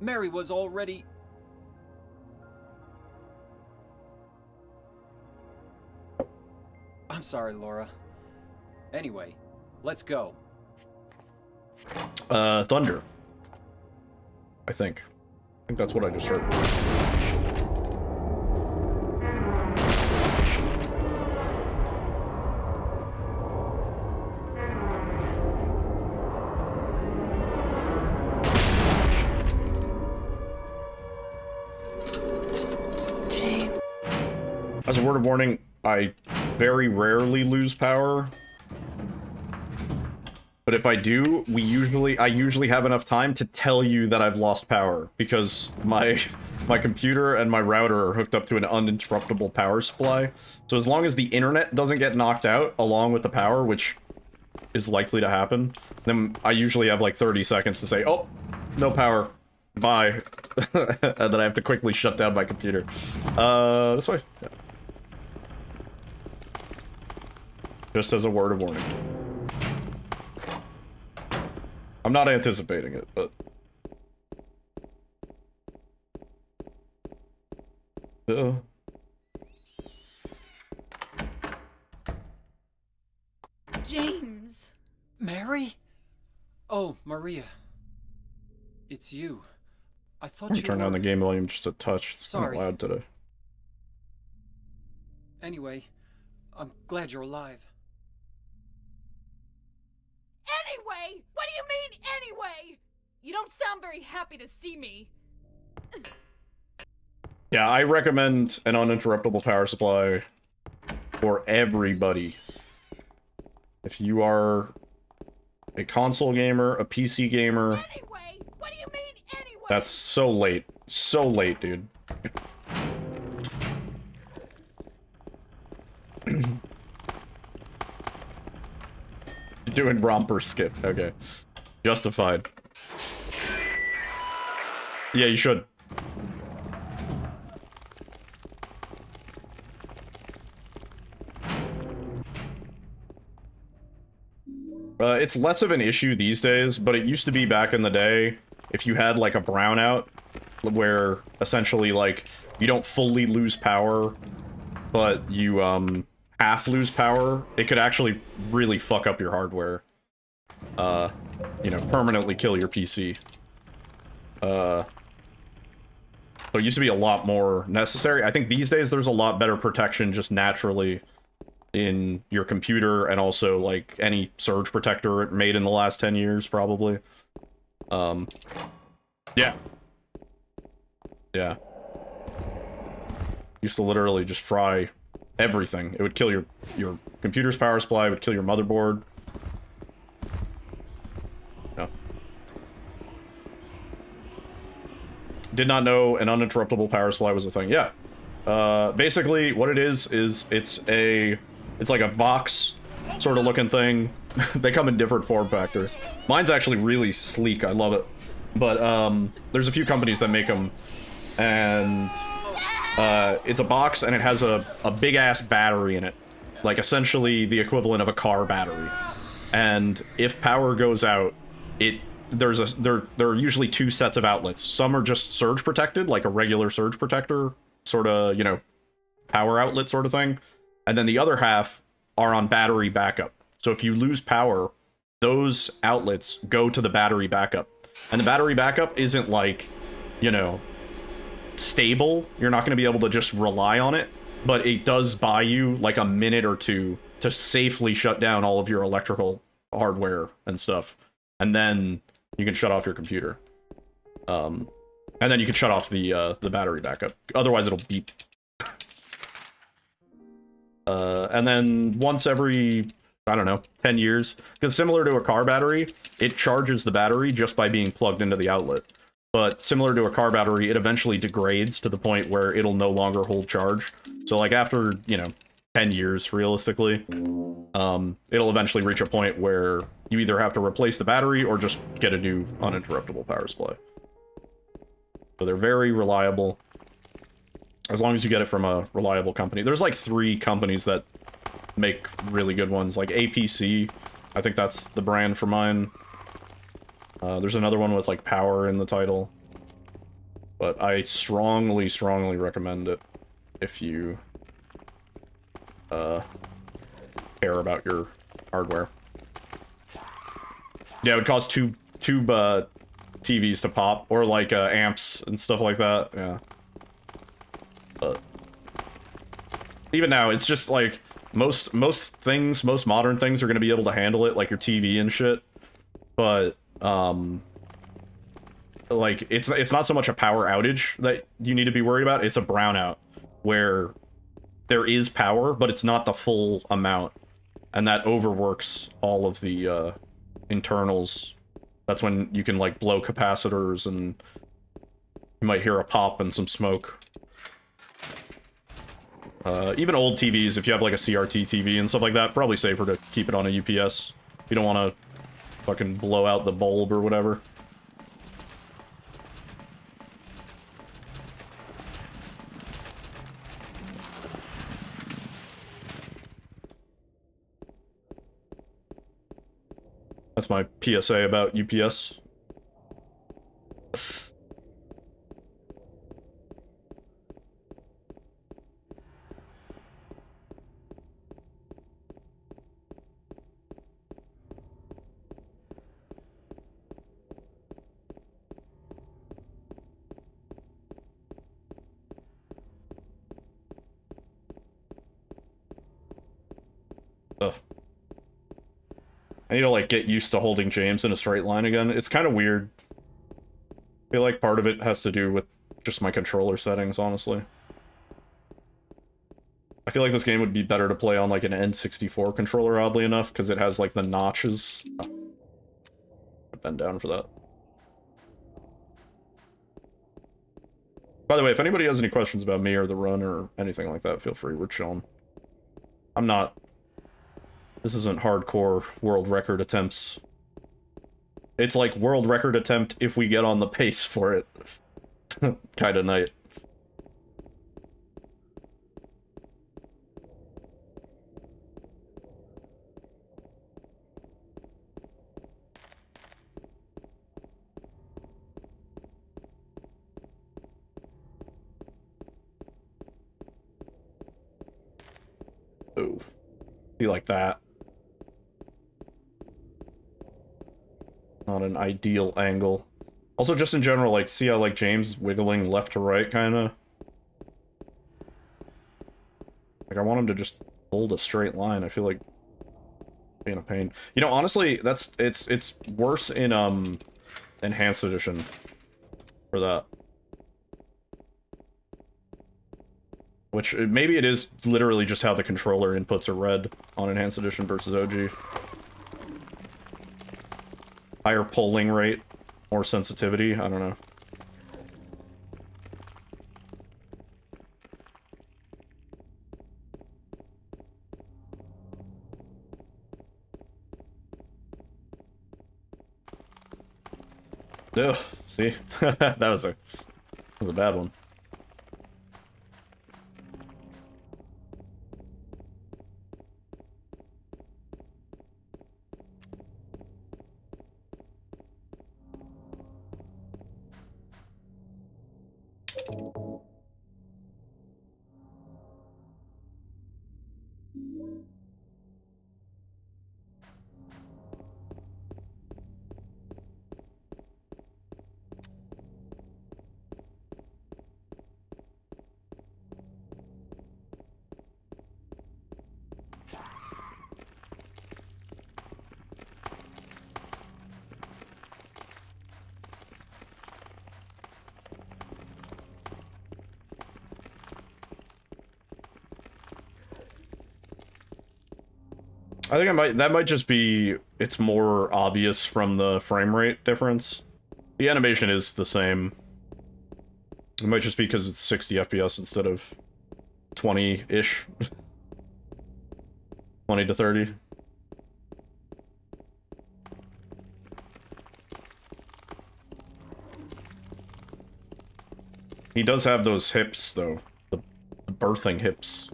D: Mary was already... I'm sorry, Laura. Anyway, let's go.
A: Thunder. I think that's what I just heard. As a word of warning, I very rarely lose power. But if I do, I usually have enough time to tell you that I've lost power, because my computer and my router are hooked up to an uninterruptible power supply. So as long as the internet doesn't get knocked out along with the power, which is likely to happen, then I usually have like 30 seconds to say, oh, no power, bye. And then I have to quickly shut down my computer. This way. Yeah. Just as a word of warning. I'm not anticipating it, but...
B: James!
D: Mary? Oh, Maria. It's you. I thought
A: Let me
D: you
A: turn
D: were...
A: down the game volume just a touch. It's kind
D: Sorry.
A: of loud today.
D: Anyway, I'm glad you're alive.
B: Anyway! What do you mean, anyway? You don't sound very happy to see me.
A: Yeah, I recommend an uninterruptible power supply for everybody. If you are a console gamer, a PC gamer...
B: Anyway! What do you mean, anyway?
A: That's so late. So late, dude. Doing romper skip. Okay. Justified. Yeah, you should. It's less of an issue these days, but it used to be back in the day, if you had like a brownout, where essentially like you don't fully lose power, but you half lose power, it could actually really fuck up your hardware. You know, permanently kill your PC. So it used to be a lot more necessary. I think these days there's a lot better protection just naturally in your computer, and also like any surge protector made in the last 10 years probably. Yeah. Used to literally just fry everything. It would kill your computer's power supply, it would kill your motherboard. Yeah. Did not know an uninterruptible power supply was a thing. Yeah. Basically what it is it's like a box sort of looking thing. They come in different form factors. Mine's actually really sleek. I love it. But there's a few companies that make them, and it's a box and it has a big ass battery in it, like essentially the equivalent of a car battery. And if power goes out, there are usually two sets of outlets. Some are just surge protected, like a regular surge protector sort of, you know, power outlet sort of thing. And then the other half are on battery backup. So if you lose power, those outlets go to the battery backup. And the battery backup isn't like, you know, stable. You're not going to be able to just rely on it, but it does buy you like a minute or two to safely shut down all of your electrical hardware and stuff. And then you can shut off your computer. And then you can shut off the battery backup. Otherwise it'll beep. And then once every, I don't know, 10 years. Because similar to a car battery, it charges the battery just by being plugged into the outlet. But similar to a car battery, it eventually degrades to the point where it'll no longer hold charge. So like after, you know, 10 years, realistically, it'll eventually reach a point where you either have to replace the battery or just get a new uninterruptible power supply. So they're very reliable, as long as you get it from a reliable company. There's like 3 companies that make really good ones, like APC, I think that's the brand for mine. There's another one with like power in the title, but I strongly recommend it if you care about your hardware. Yeah, it would cost tube TVs to pop, or like amps and stuff like that. Yeah, but even now, it's just like most modern things are going to be able to handle it, like your TV and shit. But like it's not so much a power outage that you need to be worried about. It's a brownout where there is power, but it's not the full amount, and that overworks all of the internals. That's when you can like blow capacitors, and you might hear a pop and some smoke. Even old TVs, if you have like a CRT TV and stuff like that, probably safer to keep it on a UPS. You don't want to fucking blow out the bulb or whatever. That's my PSA about UPS. Ugh. I need to, like, get used to holding James in a straight line again. It's kind of weird. I feel like part of it has to do with just my controller settings, honestly. I feel like this game would be better to play on, like, an N64 controller, oddly enough, because it has, like, the notches. Oh. I've been down for that. By the way, if anybody has any questions about me or the run or anything like that, feel free. We're chilling. I'm not... This isn't hardcore world record attempts. It's like world record attempt if we get on the pace for it. Kind of night. Oh. See, like that. Not an ideal angle. Also, just in general, like, see how, like, James wiggling left to right, kind of? Like, I want him to just hold a straight line. I feel like being a pain. You know, honestly, it's worse in, Enhanced Edition for that. Which, maybe it is literally just how the controller inputs are read on Enhanced Edition versus OG. Higher polling rate, more sensitivity, I don't know. Ugh, see? that was a bad one. I think that might just be, it's more obvious from the frame rate difference. The animation is the same. It might just be because it's 60 FPS instead of 20-ish. 20 to 30. He does have those hips, though. The birthing hips.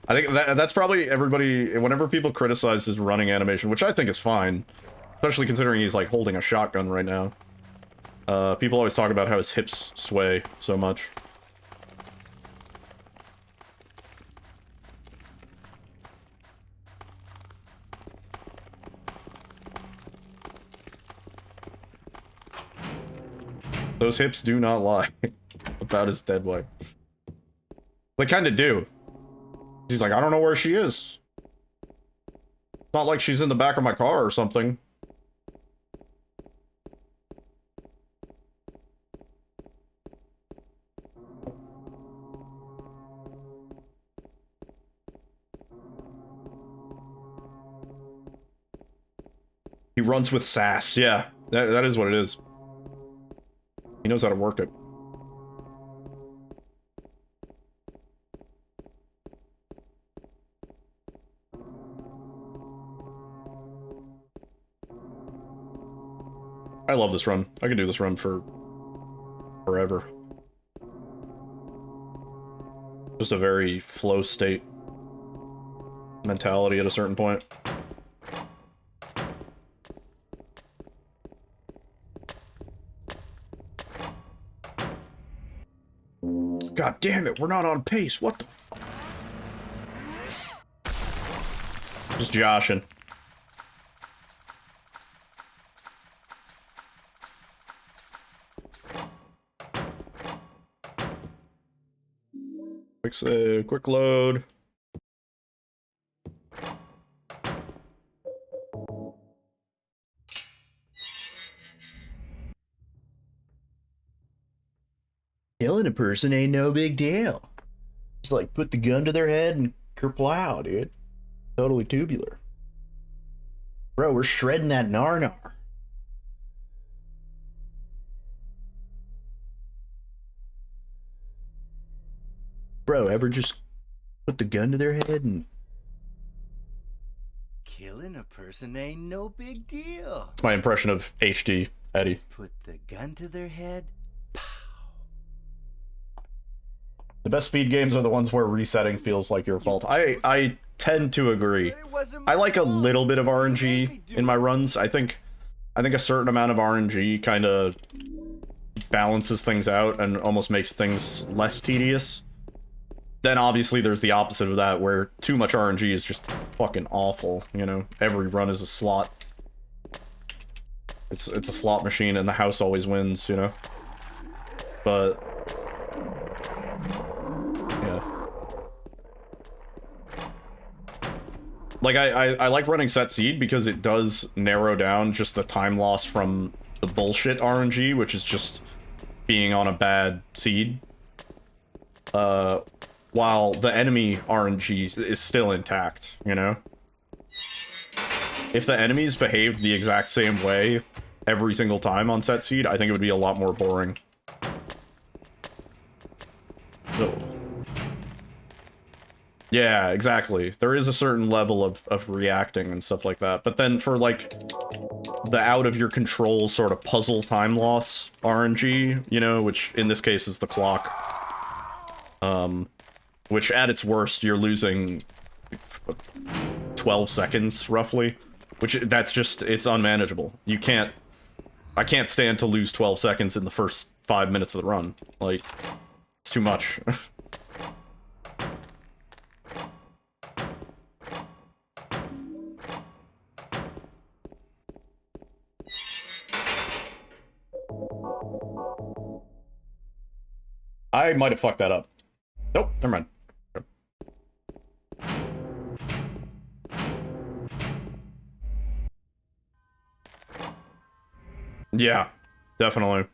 A: I think that's probably everybody, whenever people criticize his running animation, which I think is fine, especially considering he's like holding a shotgun right now. People always talk about how his hips sway so much. Those hips do not lie about his dead wife. They kind of do. He's like, I don't know where she is. It's not like she's in the back of my car or something. He runs with sass. Yeah, that is what it is. He knows how to work it. I love this run. I could do this run for forever. Just a very flow state mentality at a certain point. God damn it, we're not on pace. What the fuck? Just joshing. Quick save, quick load. Killing a person ain't no big deal. Just like put the gun to their head and kerplow, dude. Totally tubular. Bro, we're shredding that nar. Bro, ever just put the gun to their head and...
F: Killing a person ain't no big deal.
A: It's my impression of HD Eddie.
F: Put the gun to their head.
A: The best speed games are the ones where resetting feels like your fault. I tend to agree. I like a little bit of RNG in my runs. I think a certain amount of RNG kind of balances things out and almost makes things less tedious. Then obviously there's the opposite of that, where too much RNG is just fucking awful, you know? Every run is a slot. It's a slot machine and the house always wins, you know? But... yeah. Like, I like running set seed because it does narrow down just the time loss from the bullshit RNG, which is just being on a bad seed. While the enemy RNG is still intact, you know? If the enemies behaved the exact same way every single time on set seed, I think it would be a lot more boring. So... yeah, exactly. There is a certain level of reacting and stuff like that. But then for, like, the out-of-your-control sort of puzzle time loss RNG, you know, which in this case is the clock, which at its worst, you're losing 12 seconds, roughly. Which, that's just, it's unmanageable. You can't... I can't stand to lose 12 seconds in the first 5 minutes of the run. Like, it's too much. I might have fucked that up. Nope, never mind. Yeah, definitely.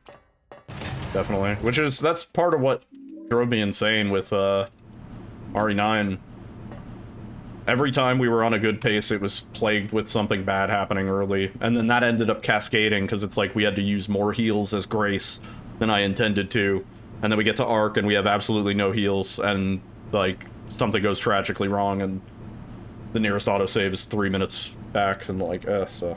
A: Definitely. Which is, that's part of what drove me insane with RE9 Every time we were on a good pace, it was plagued with something bad happening early, and then that ended up cascading, because it's like we had to use more heals as grace than I intended to, and then we get to Arc, and we have absolutely no heals, and, like, something goes tragically wrong, and the nearest autosave is 3 minutes back, and, like, so...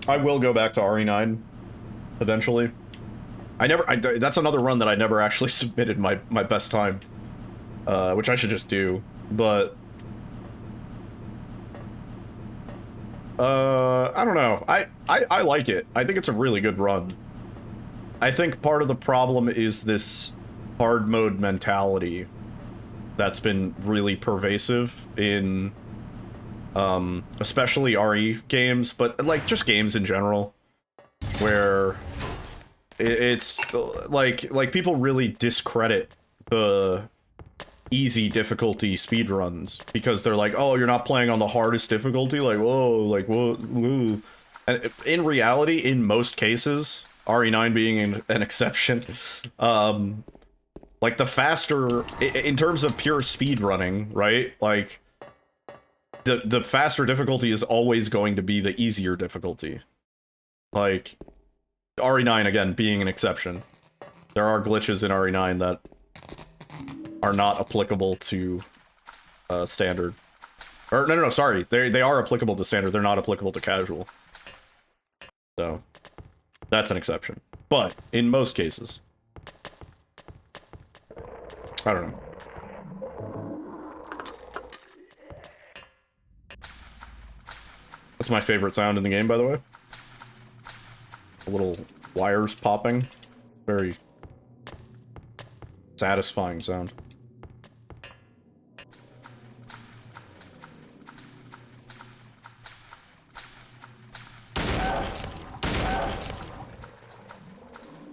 A: I will go back to RE9 eventually. That's another run that I never actually submitted my best time, which I should just do, but I don't know. I like it. I think it's a really good run. I think part of the problem is this hard mode mentality that's been really pervasive in especially RE games, but like just games in general, where it's like people really discredit the easy difficulty speedruns because they're like, oh, you're not playing on the hardest difficulty, like, whoa, like, whoa. And in reality, in most cases, RE9 being an exception, like the faster, in terms of pure speedrunning, right, like the faster difficulty is always going to be the easier difficulty. Like, RE9, again, being an exception. There are glitches in RE9 that are not applicable to standard. Or, no, sorry. They are applicable to standard. They're not applicable to casual. So, that's an exception. But, in most cases... I don't know. That's my favorite sound in the game, by the way. A little wires popping. Very satisfying sound.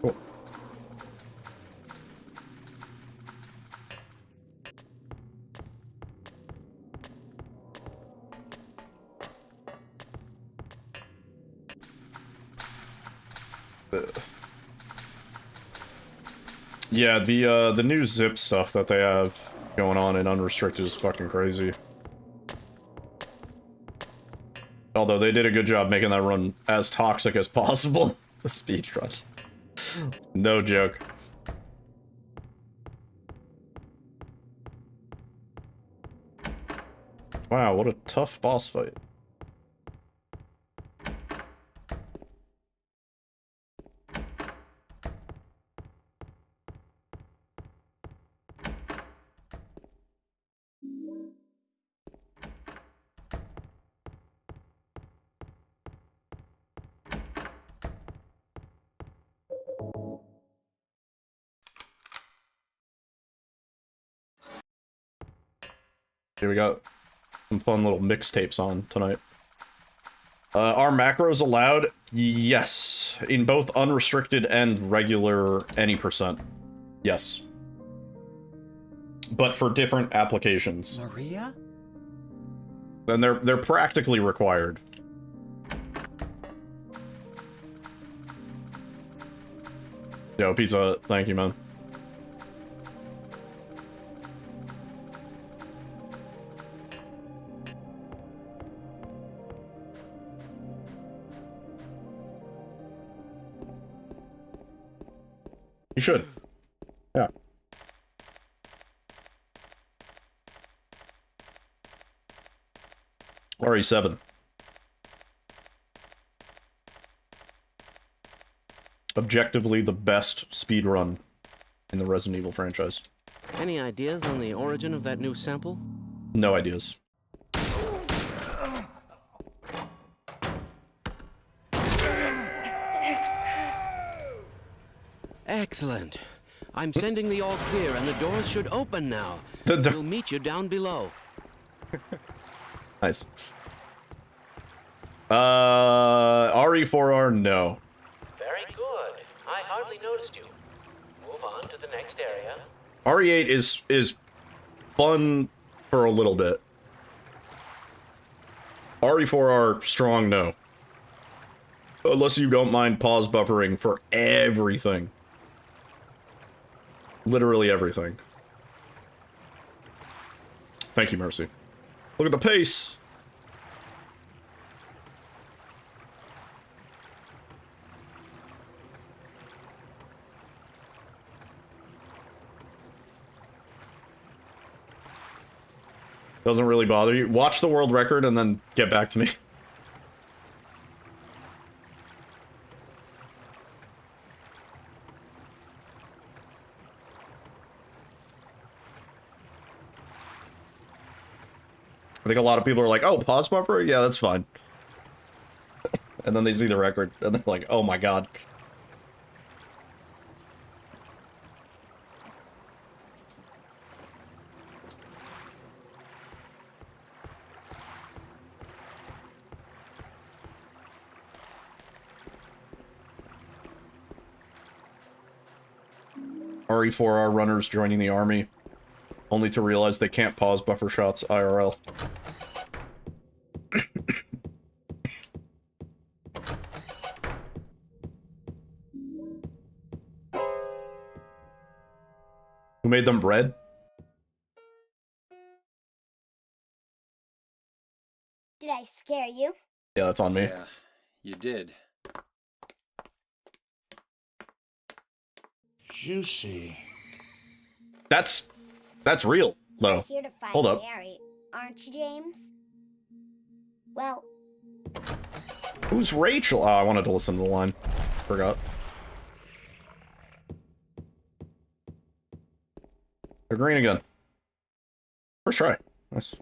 A: Cool. Yeah, the new zip stuff that they have going on in Unrestricted is fucking crazy. Although they did a good job making that run as toxic as possible. The speedrun. No joke. Wow, what a tough boss fight. Here we got some fun little mixtapes on tonight. Are macros allowed? Yes. In both unrestricted and regular any percent. Yes. But for different applications.
F: Maria?
A: And they're practically required. Yo, pizza, thank you, man. You should. Yeah. RE7. Objectively the best speedrun in the Resident Evil franchise.
C: Any ideas on the origin of that new sample?
A: No ideas.
C: Excellent. I'm sending the all clear and the doors should open now. We'll meet you down below.
A: Nice. RE4R, no.
C: Very good. I hardly noticed you. Move on to the next area.
A: RE8 is fun for a little bit. RE4R, strong no. Unless you don't mind pause buffering for everything. Literally everything. Thank you, Mercy. Look at the pace! Doesn't really bother you. Watch the world record and then get back to me. I think a lot of people are like, oh, pause buffer? Yeah, that's fine. And then they see the record, and they're like, oh my god. RE4R runners joining the army, only to realize they can't pause buffer shots IRL. Who made them red?
H: Did I scare you?
A: Yeah, that's on me.
D: Yeah, you did.
F: Juicy.
A: That's real, though.
H: You're here to find
A: Hold up.
H: Mary, aren't you, James? Well,
A: Who's Rachel? Oh, I wanted to listen to the line. Forgot. They're green again. First try. Nice.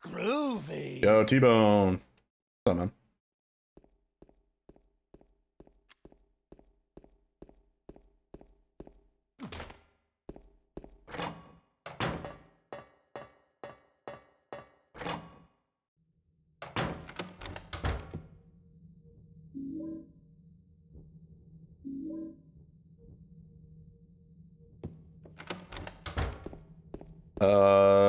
F: Groovy.
A: Yo, T-Bone. What's up, man?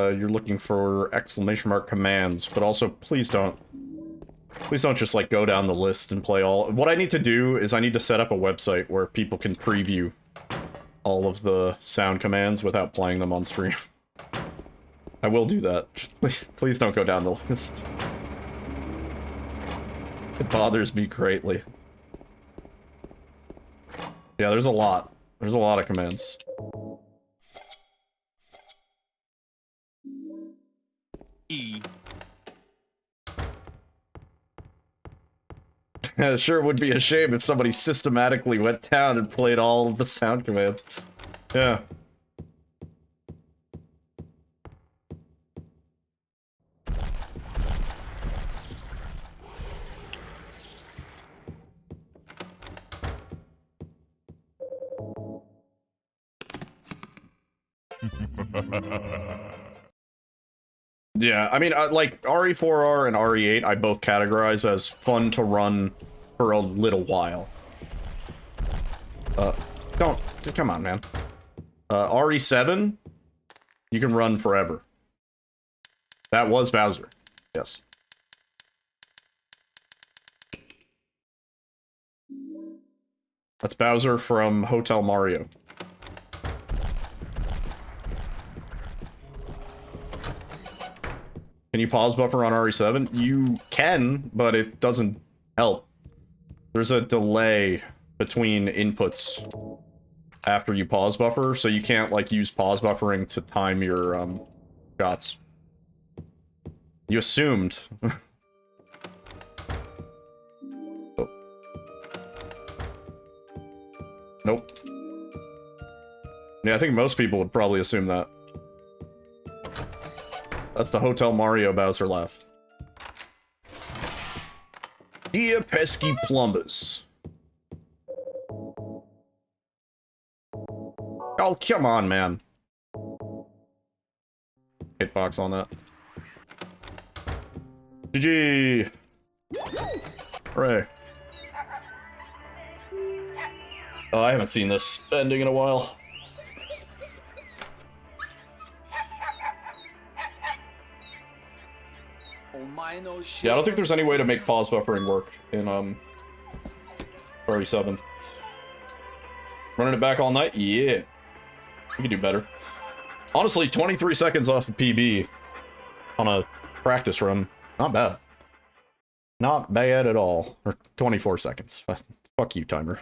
A: You're looking for exclamation mark commands, but also please don't just like go down the list and play all. What I need to do is I need to set up a website where people can preview all of the sound commands without playing them on stream. I will do that. Please don't go down the list. It bothers me greatly. Yeah, there's a lot. There's a lot of commands.
D: E.
A: It sure would be a shame if somebody systematically went down and played all of the sound commands. Yeah. Yeah, I mean, like, RE4R and RE8 I both categorize as fun to run for a little while. Come on, man. RE7, you can run forever. That was Bowser. Yes. That's Bowser from Hotel Mario. Can you pause buffer on RE7? You can, but it doesn't help. There's a delay between inputs after you pause buffer, so you can't, like, use pause buffering to time your, shots. You assumed. Oh. Nope. Yeah, I think most people would probably assume that. That's the Hotel Mario Bowser laugh. Dear pesky plumbers. Oh, come on, man. Hitbox on that. GG. Hooray. Oh, I haven't seen this ending in a while. Yeah, I don't think there's any way to make pause buffering work in 37. Running it back all night? Yeah. We can do better. Honestly, 23 seconds off of PB on a practice run. Not bad. Not bad at all. Or 24 seconds. Fuck you, timer.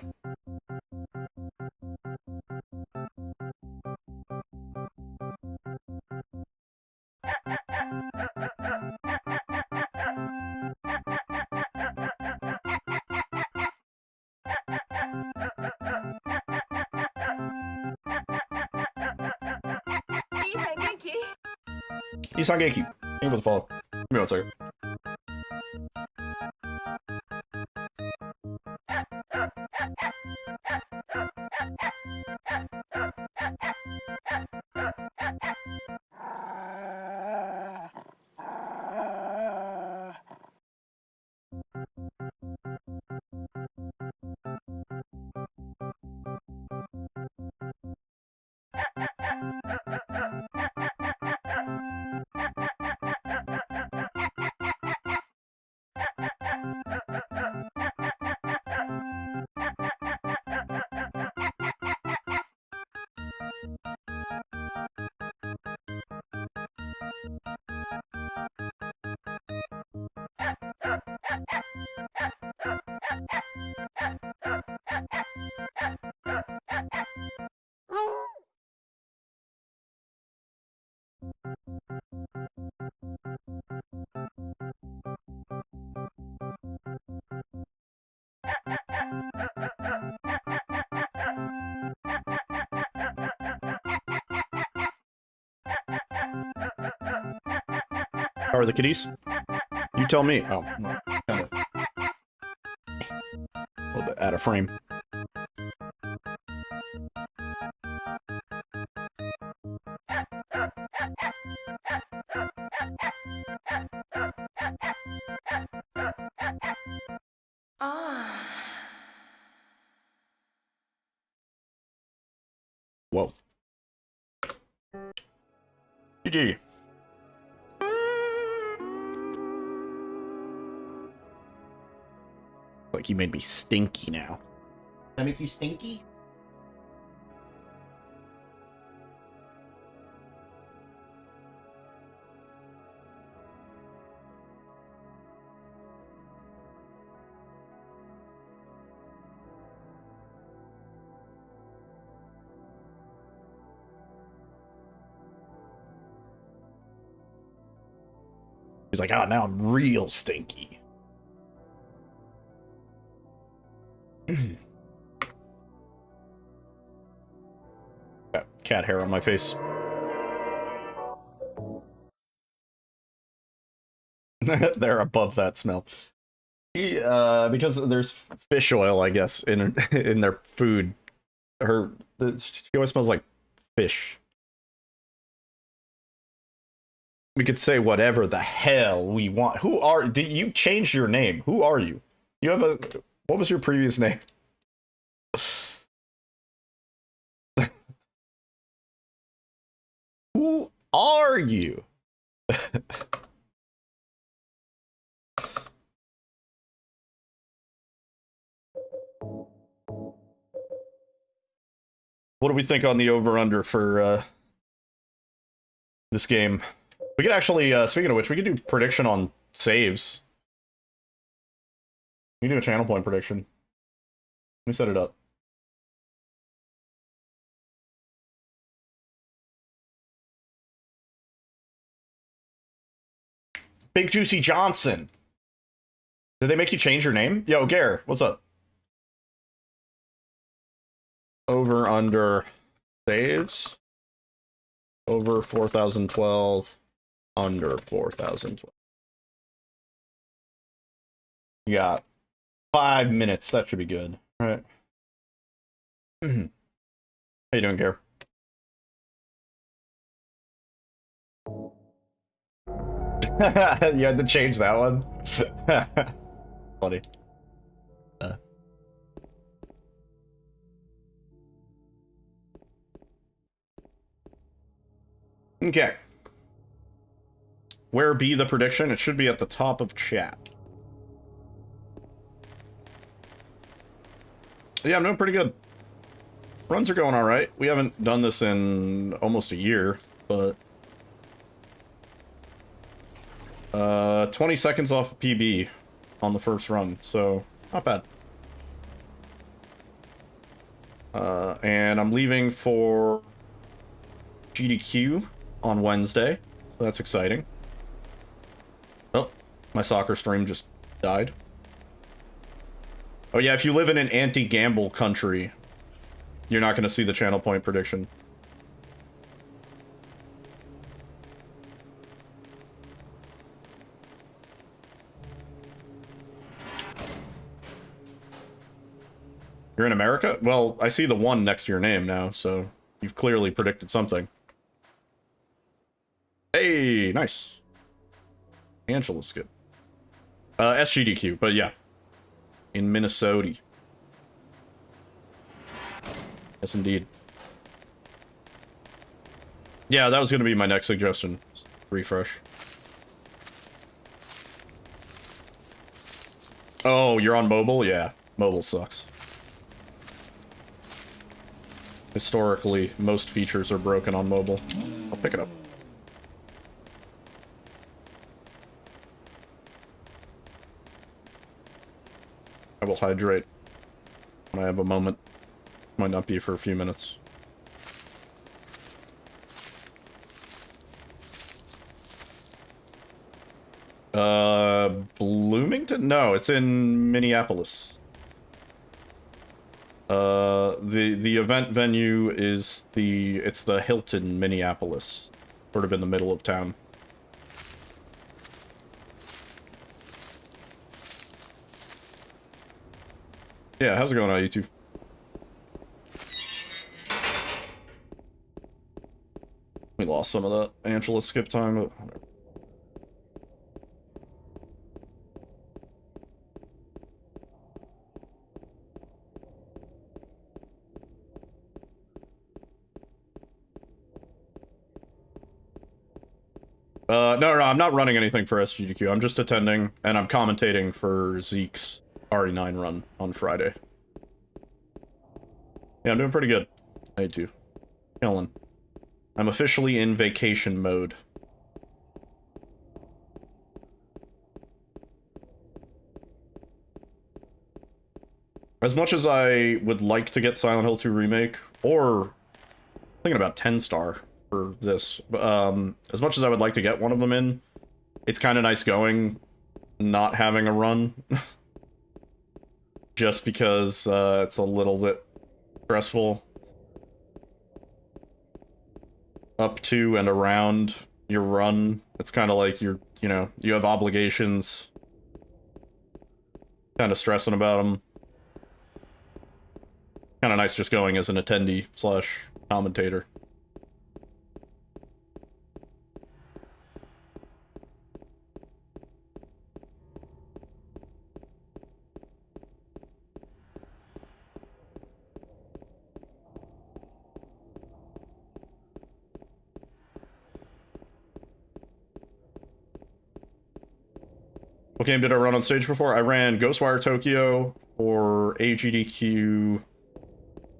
A: Isan Genki. Thank you for the follow. Give me one second. How are the kitties? You tell me. Oh, well, kind of. A little bit out of frame. Whoa. GG. Like you made me stinky now. Did I make you stinky? He's like, oh, now I'm real stinky. Got cat hair on my face. They're above that smell. Because there's fish oil, I guess, in in their food. She always smells like fish. We could say whatever the hell we want. Did you change your name? Who are you? You have a, what was your previous name? Who are you? What do we think on the over-under for this game? We could actually, speaking of which, we could do prediction on saves. We can do a channel point prediction. Let me set it up. Big Juicy Johnson. Did they make you change your name? Yo, Gare, what's up? Over, under, saves. Over 4012. Under 4012. You got 5 minutes. That should be good. All right. How you doing, Gare? You had to change that one. Funny. Okay. where be the prediction? It should be at the top of chat. Yeah, I'm doing pretty good. Runs are going alright. We haven't done this in almost a year, but... 20 seconds off of PB on the first run, so not bad. And I'm leaving for GDQ on Wednesday, so that's exciting. Oh, my soccer stream just died. Oh yeah, if you live in an anti-gamble country, you're not going to see the channel point prediction. You're in America? Well, I see the 1 next to your name now, so you've clearly predicted something. Hey, nice. Angela's good. SGDQ, but yeah. In Minnesota. Yes, indeed. Yeah, that was going to be my next suggestion. Refresh. Oh, you're on mobile? Yeah, mobile sucks. Historically, most features are broken on mobile. I'll pick it up. I will hydrate when I have a moment. Might not be for a few minutes. Bloomington? No, it's in Minneapolis. The event venue is it's the Hilton, Minneapolis. Sort of in the middle of town. Yeah, how's it going on YouTube? We lost some of that Angela skip time, but whatever. No, I'm not running anything for SGDQ. I'm just attending, and I'm commentating for Zeke's RE9 run on Friday. Yeah, I'm doing pretty good. I do. Chillin'. I'm officially in vacation mode. As much as I would like to get Silent Hill 2 Remake, or thinking about 10 star for this, as much as I would like to get one of them in, it's kind of nice going, not having a run. Just because it's a little bit stressful. Up to and around your run. It's kind of like you have obligations. Kind of stressing about them. Kind of nice just going as an attendee / commentator. What game did I run on stage before? I ran Ghostwire Tokyo for AGDQ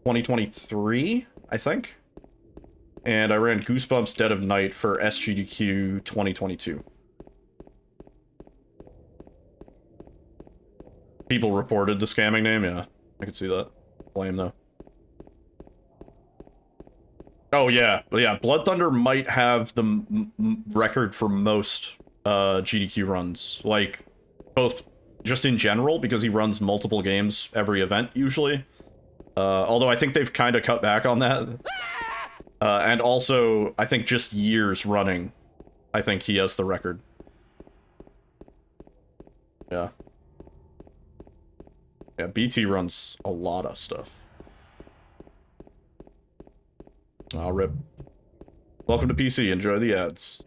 A: 2023, I think. And I ran Goosebumps Dead of Night for SGDQ 2022. People reported the scamming name, yeah. I could see that. Lame, though. Oh, yeah. Yeah, Blood Thunder might have the record for most GDQ runs. Like, both just in general, because he runs multiple games every event, usually. Although I think they've kind of cut back on that. And also, I think just years running, I think he has the record. Yeah. Yeah, BT runs a lot of stuff. I'll rip. Welcome to PC, enjoy the ads.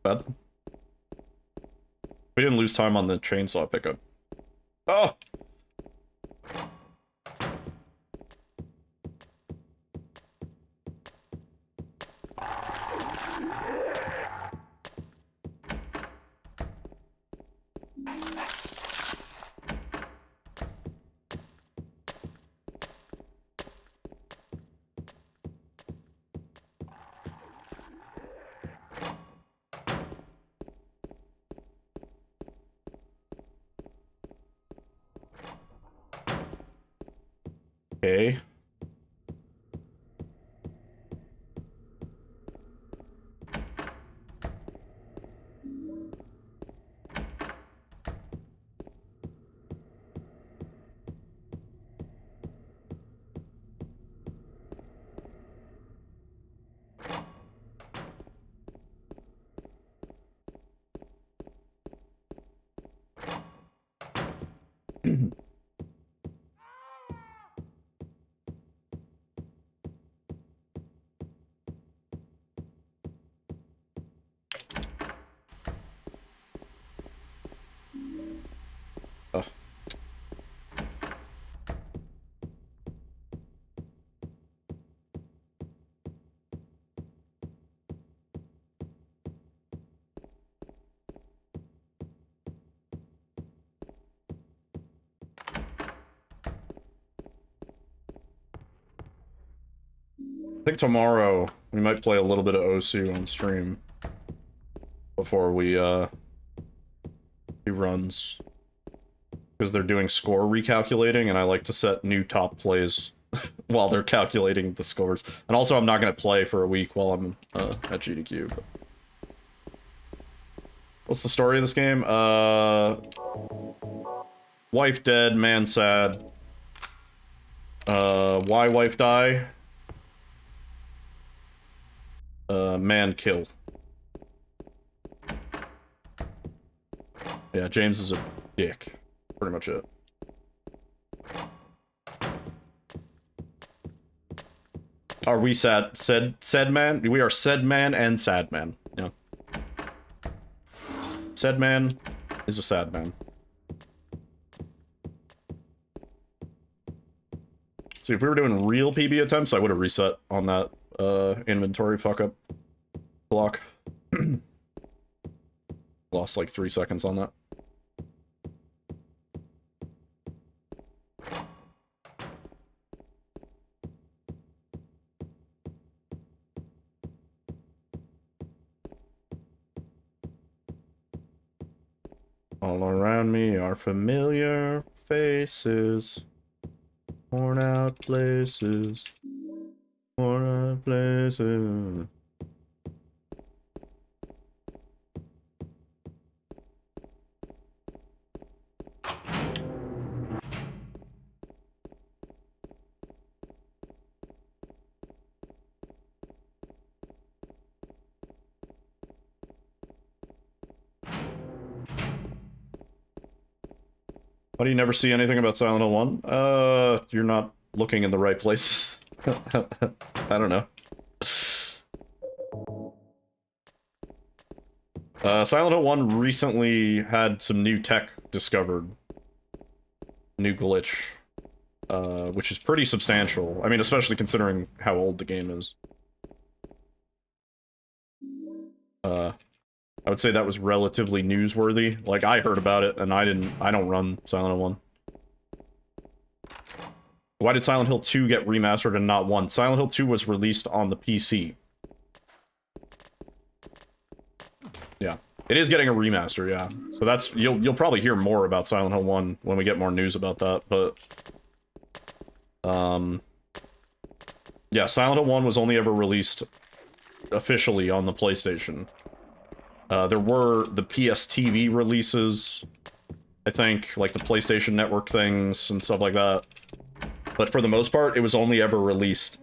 A: Bad. We didn't lose time on the chainsaw pickup. Oh! Okay. Ugh. I think tomorrow we might play a little bit of OSU on stream before we do runs, because they're doing score recalculating, and I like to set new top plays while they're calculating the scores. And also, I'm not going to play for a week while I'm at GDQ. But... What's the story of this game? Wife dead, man sad. Why wife die? Man kill. Yeah, James is a dick. Pretty much it. Are we sad man? We are said man and sad man. Yeah. Said man is a sad man. See, if we were doing real PB attempts, I would have reset on that inventory fuck up block. Lost like 3 seconds on that. All around me are familiar faces, worn out places, worn out places. Why do you never see anything about Silent Hill 1? You're not looking in the right places. I don't know. Silent Hill 1 recently had some new tech discovered. New glitch. Which is pretty substantial. I mean, especially considering how old the game is. I would say that was relatively newsworthy. Like, I heard about it, and I don't run Silent Hill 1. Why did Silent Hill 2 get remastered and not 1? Silent Hill 2 was released on the PC. Yeah. It is getting a remaster, yeah. So that's, you'll probably hear more about Silent Hill 1 when we get more news about that, but... yeah, Silent Hill 1 was only ever released officially on the PlayStation. There were the PS TV releases, I think, like the PlayStation Network things and stuff like that. But for the most part, it was only ever released.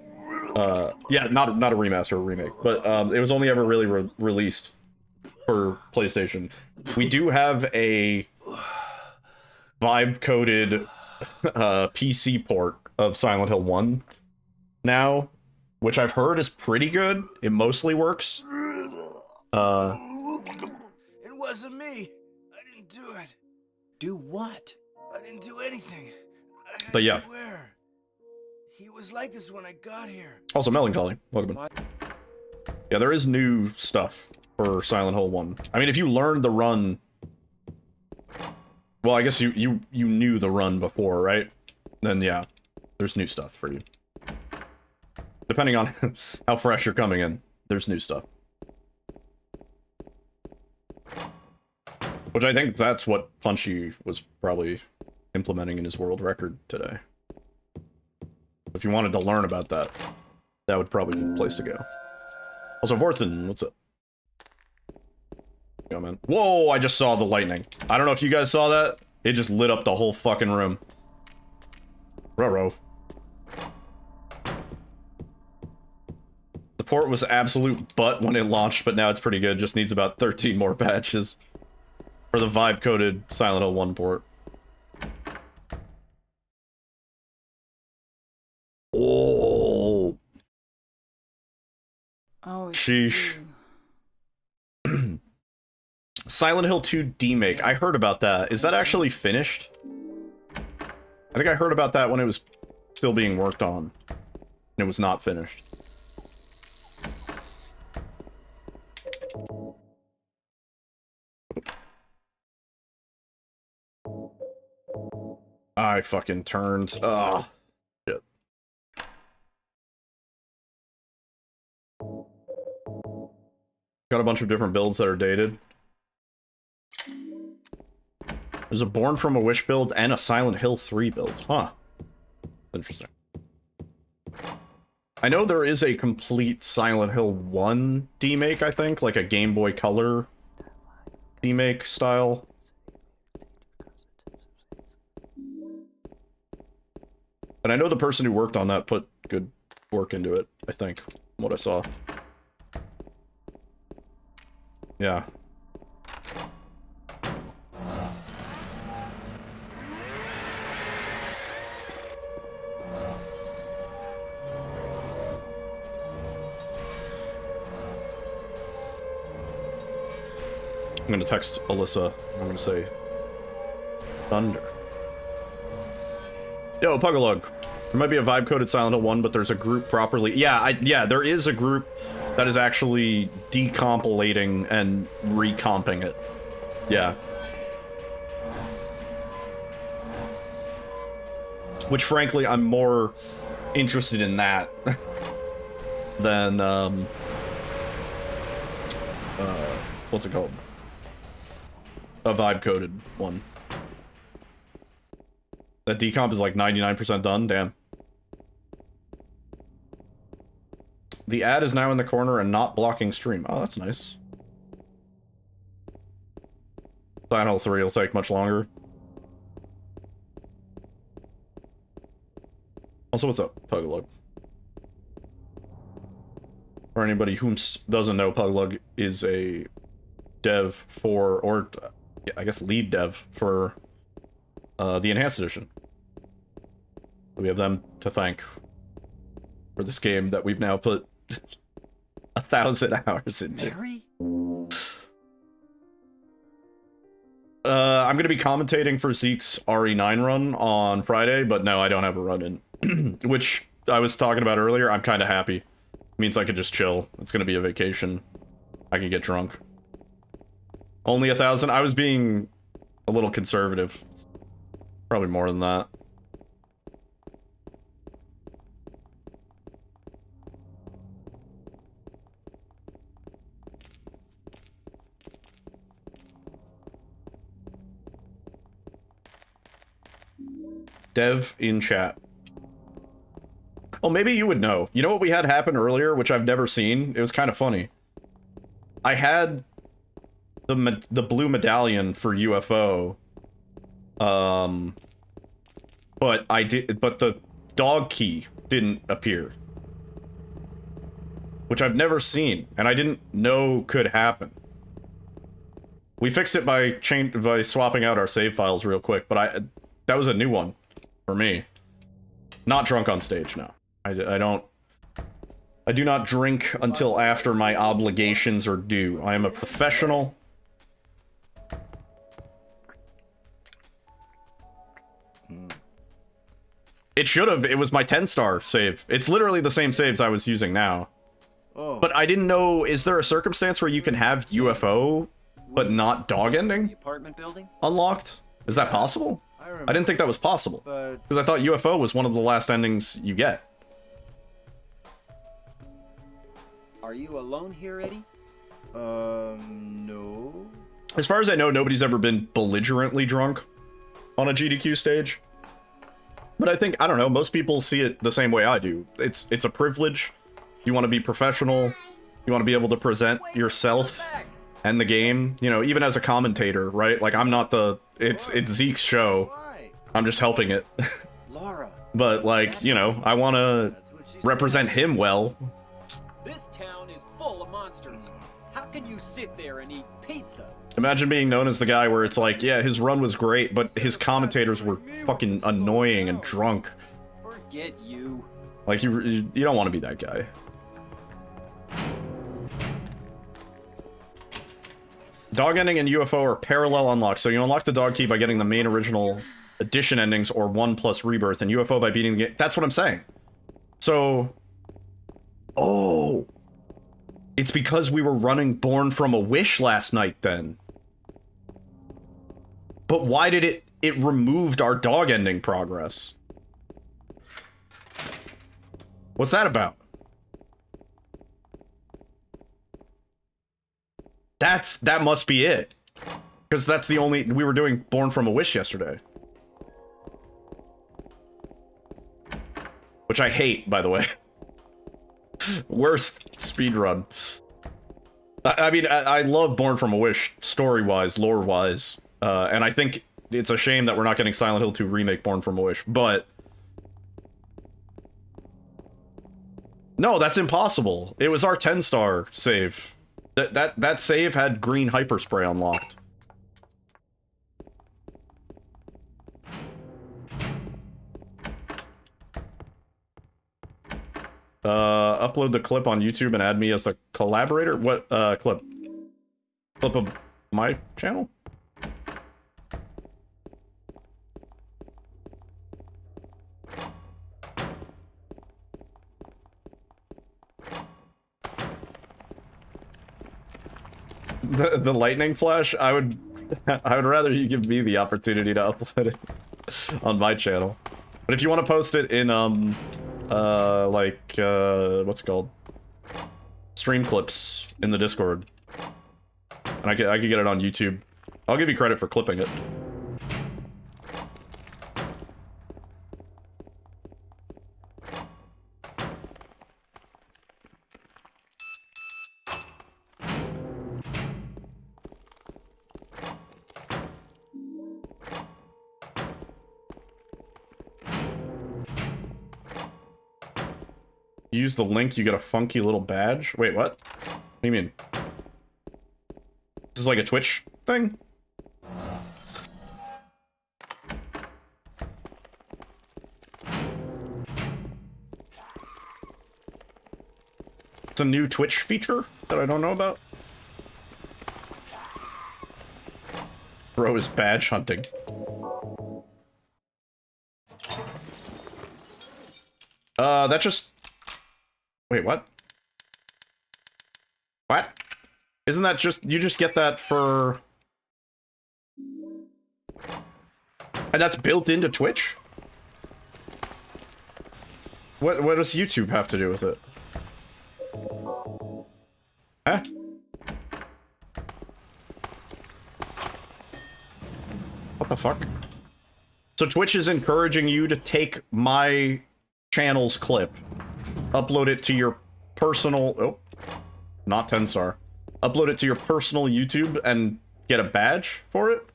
A: Yeah, not a remaster or remake, but it was only ever really released for PlayStation. We do have a vibe-coded PC port of Silent Hill 1 now, which I've heard is pretty good. It mostly works.
F: It wasn't me. I didn't do it. Do what? I didn't do anything.
A: But yeah.
F: Swear. He was like this when I got here.
A: Also, Melancholy. Welcome in. Yeah, there is new stuff for Silent Hill 1. I mean, if you learned the run... Well, I guess you knew the run before, right? Then, yeah, there's new stuff for you. Depending on how fresh you're coming in, there's new stuff. Which I think that's what Punchy was probably implementing in his world record today. If you wanted to learn about that, that would probably be the place to go. Also, Vorthen, what's up? Yo, man. Whoa, I just saw the lightning. I don't know if you guys saw that. It just lit up the whole fucking room. Ruh-roh. The port was absolute butt when it launched, but now it's pretty good. Just needs about 13 more patches for the vibe-coded Silent Hill 1 port. Oh.
E: Oh, it's
A: Sheesh.
E: you.
A: Silent Hill 2 demake. I heard about that. Is that actually finished? I think I heard about that when it was still being worked on. And it was not finished. I fucking turned. Ah, shit. Got a bunch of different builds that are dated. There's a Born from a Wish build and a Silent Hill 3 build. Huh. Interesting. I know there is a complete Silent Hill 1 demake, I think. Like a Game Boy Color demake style. And I know the person who worked on that put good work into it, I think, from what I saw. Yeah. I'm gonna text Alyssa. I'm gonna say thunder. Yo, Pugalug. There might be a vibe-coded Silent Hill 1, but there's a group properly... Yeah, there is a group that is actually decompilating and recomping it. Yeah. Which, frankly, I'm more interested in that than, what's it called? A vibe-coded one. That decomp is like 99% done? Damn. The ad is now in the corner and not blocking stream. Oh, that's nice. Silent Hill 3 will take much longer. Also, what's up, Pugalug? For anybody who doesn't know, Pugalug is a dev for, or I guess lead dev for the Enhanced Edition. We have them to thank for this game that we've now put 1,000 hours into.
F: Mary?
A: I'm going to be commentating for Zeke's RE9 run on Friday, but no, I don't have a run in. Which I was talking about earlier. I'm kind of happy. It means I could just chill. It's going to be a vacation. I can get drunk. Only 1,000? I was being a little conservative. Probably more than that. Dev in chat. Oh, maybe you would know. You know what we had happen earlier, which I've never seen? It was kind of funny. I had the blue medallion for UFO. But the dog key didn't appear. Which I've never seen, and I didn't know could happen. We fixed it by swapping out our save files real quick, but that was a new one for me. Not drunk on stage, no. I do not drink until after my obligations are due. I am a professional. It should have. It was my 10-star save. It's literally the same saves I was using now.
F: Oh.
A: But I didn't know, is there a circumstance where you can have UFO, but not dog
D: The
A: ending
D: apartment building?
A: unlocked? Is that possible? I didn't think that was possible.
F: But
A: Because I thought UFO was one of the last endings you get.
D: Are you alone here, Eddie?
F: no.
A: As far as I know, nobody's ever been belligerently drunk on a GDQ stage. But I think, I don't know, most people see it the same way I do. It's a privilege. You want to be professional. You want to be able to present yourself and the game, you know, even as a commentator, right? Like, I'm not the... It's Zeke's show.
F: Why?
A: I'm just helping it.
D: Laura,
A: But, like, you know, I want to
F: That's what she
A: represent him well.
D: this town is full of monsters. How can you sit there and eat pizza?
A: Imagine being known as the guy where it's like, yeah, his run was great, but his commentators were fucking annoying and drunk.
D: Forget you.
A: Like, you don't want to be that guy. Dog ending and UFO are parallel unlocks, so you unlock the dog key by getting the main original edition endings or 1 plus rebirth, and UFO by beating the game. That's what I'm saying. So... Oh! It's because we were running Born from a Wish last night, then. But why did it removed our dog ending progress? What's that about? That must be it. Because that's the only... We were doing Born from a Wish yesterday. Which I hate, by the way. Worst speedrun. I mean, I love Born from a Wish, story-wise, lore-wise. And I think it's a shame that we're not getting Silent Hill 2 Remake Born from a Wish, but... No, that's impossible. It was our 10-star save. That save had green hyperspray unlocked. Upload the clip on YouTube and add me as the collaborator? What, clip? Clip of my channel? The lightning flash? I would rather you give me the opportunity to upload it on my channel. But if you want to post it in what's it called? Stream clips in the Discord. And I could get it on YouTube. I'll give you credit for clipping it. Use the link, you get a funky little badge. Wait, what? What do you mean? This is like a Twitch thing? It's a new Twitch feature that I don't know about. Bro is badge hunting. That just... Wait, what? What? Isn't that just... You just get that for... And that's built into Twitch? What does YouTube have to do with it? Huh? What the fuck? So Twitch is encouraging you to take my channel's clip, upload it to your personal... Oh, not 10-star. Upload it to your personal YouTube and get a badge for it?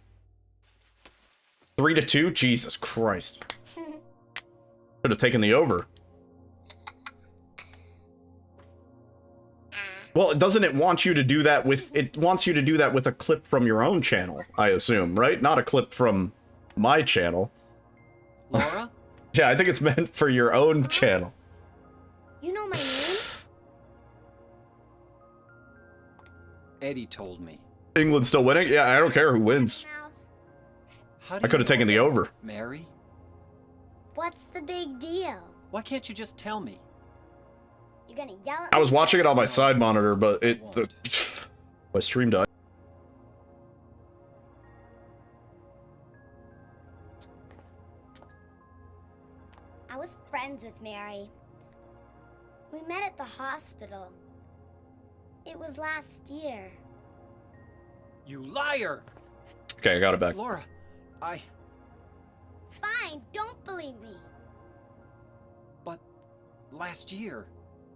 A: 3-2? Jesus Christ. Should have taken the over. Well, doesn't it want you to do that with... It wants you to do that with a clip from your own channel, I assume, right? Not a clip from my channel.
D: Laura?
A: Yeah, I think it's meant for your own channel.
H: You know my name?
D: Eddie told me.
A: England's still winning? Yeah, I don't care who wins.
D: How do
A: I could have
D: you know
A: taken the
D: that,
A: over.
D: Mary?
H: What's the big deal?
D: Why can't you just tell me?
H: You're gonna yell at
A: I
H: me?
A: was watching it on my side monitor, but my stream died.
H: I was friends with Mary. We met at the hospital. It was last year.
D: You liar!
A: Okay, I got it back.
D: Laura,
H: Fine, don't believe me.
D: But last year...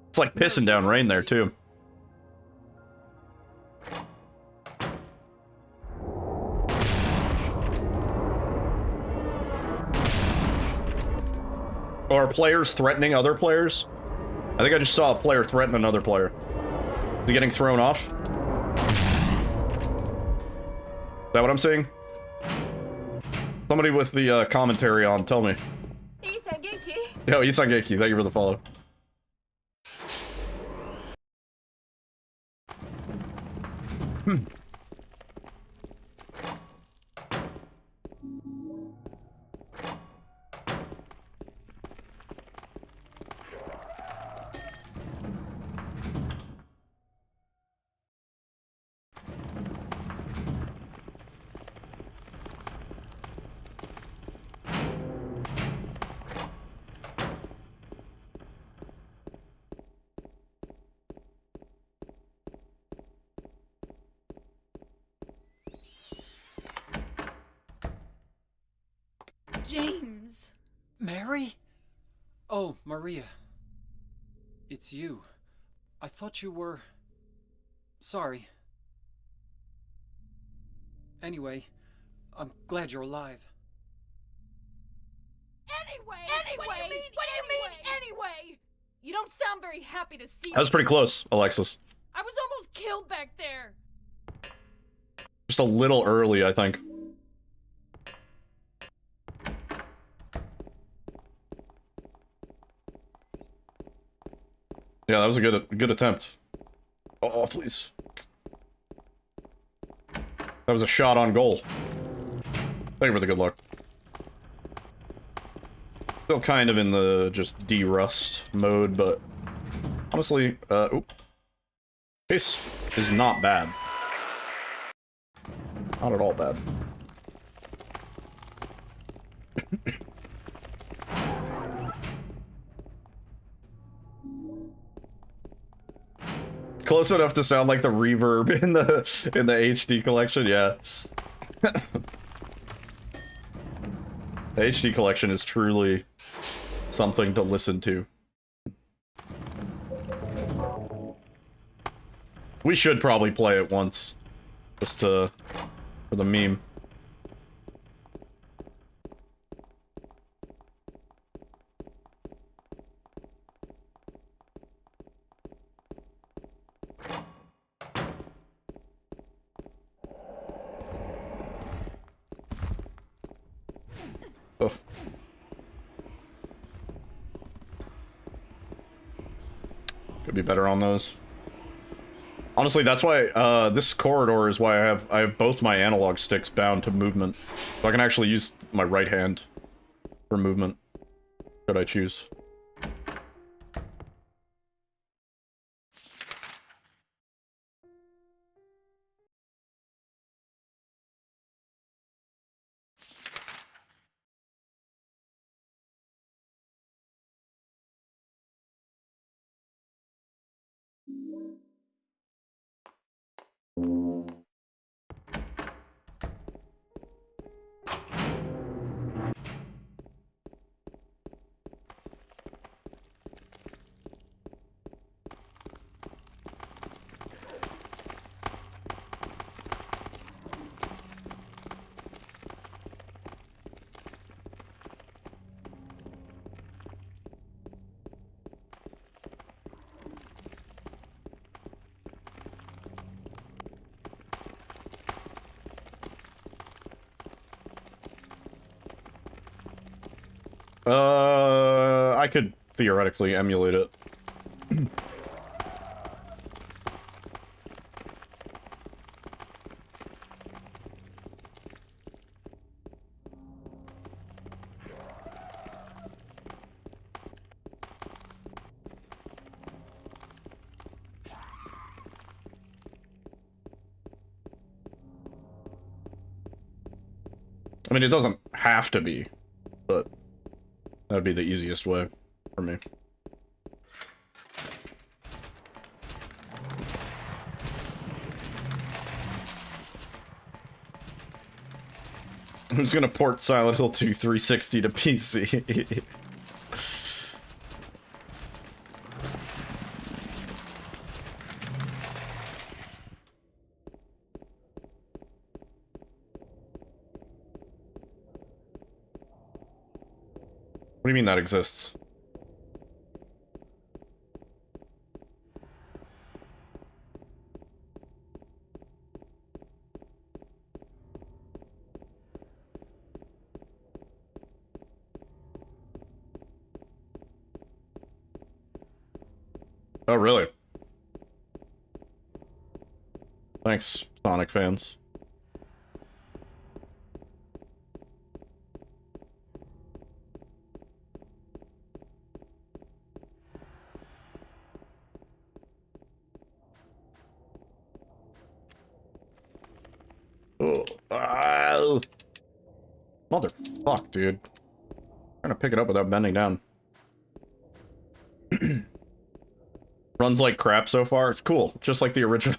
A: It's like pissing down rain there, too. Or players threatening other players? I think I just saw a player threaten another player. Is he getting thrown off? Is that what I'm seeing? Somebody with the commentary on, tell me. Yo, Isangeki, thank you for the follow.
B: James.
D: Mary? Oh, Maria. It's you. I thought you were... Sorry. Anyway, I'm glad you're alive.
B: Anyway! What do you mean anyway? You don't sound very happy to see me.
A: That was pretty close, Alexis.
B: I was almost killed back there.
A: Just a little early, I think. Yeah, that was a good attempt. Oh, please. That was a shot on goal. Thank you for the good luck. Still kind of in the just de-rust mode, but honestly, oop. Pace is not bad. Not at all bad. Close enough to sound like the reverb in the HD collection, yeah. The HD collection is truly something to listen to. We should probably play it once, just for the meme. Oh. Could be better on those. Honestly, that's why this corridor is why I have both my analog sticks bound to movement, so I can actually use my right hand for movement, should I choose. I could theoretically emulate it. I mean, it doesn't have to be, but that'd be the easiest way for me. Who's gonna port Silent Hill 2 360 to PC? What do you mean that exists? Oh, really? Thanks, Sonic fans. Oh, motherfuck, dude. Trying to pick it up without bending down. Runs like crap so far. It's cool, just like the original.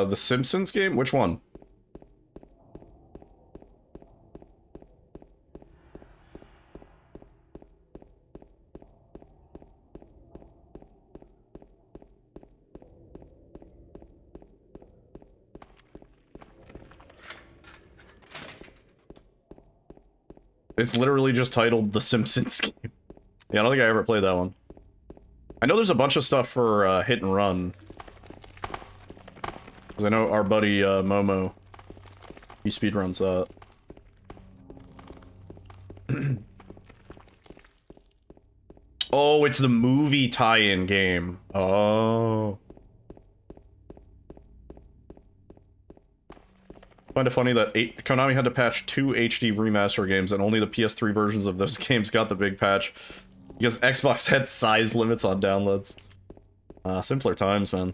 A: The Simpsons game? Which one? It's literally just titled The Simpsons game. Yeah, I don't think I ever played that one. I know there's a bunch of stuff for Hit and Run. I know our buddy Momo, he speedruns that. Oh, it's the movie tie-in game. Oh. Find it funny that Konami had to patch 2 HD remaster games and only the PS3 versions of those games got the big patch because Xbox had size limits on downloads. Simpler times, man.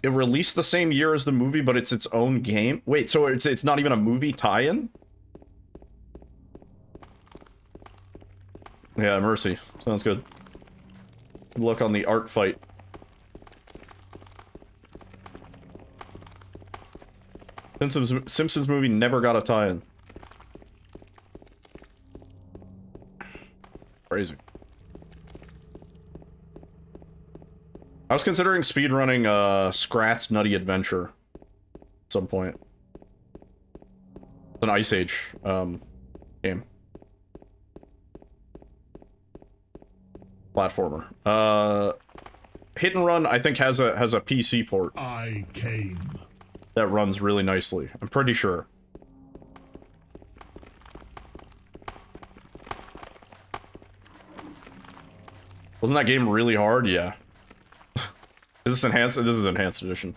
A: It released the same year as the movie, but it's its own game? Wait, so it's not even a movie tie-in? Yeah, mercy. Sounds good. Good luck on the art fight. Simpsons movie never got a tie-in. Crazy. I was considering speedrunning Scrat's Nutty Adventure at some point. It's an Ice Age game. Platformer. Hit and Run, I think, has a PC port.
I: I came.
A: That runs really nicely. I'm pretty sure. Wasn't that game really hard? Yeah. Is this enhanced? This is enhanced edition.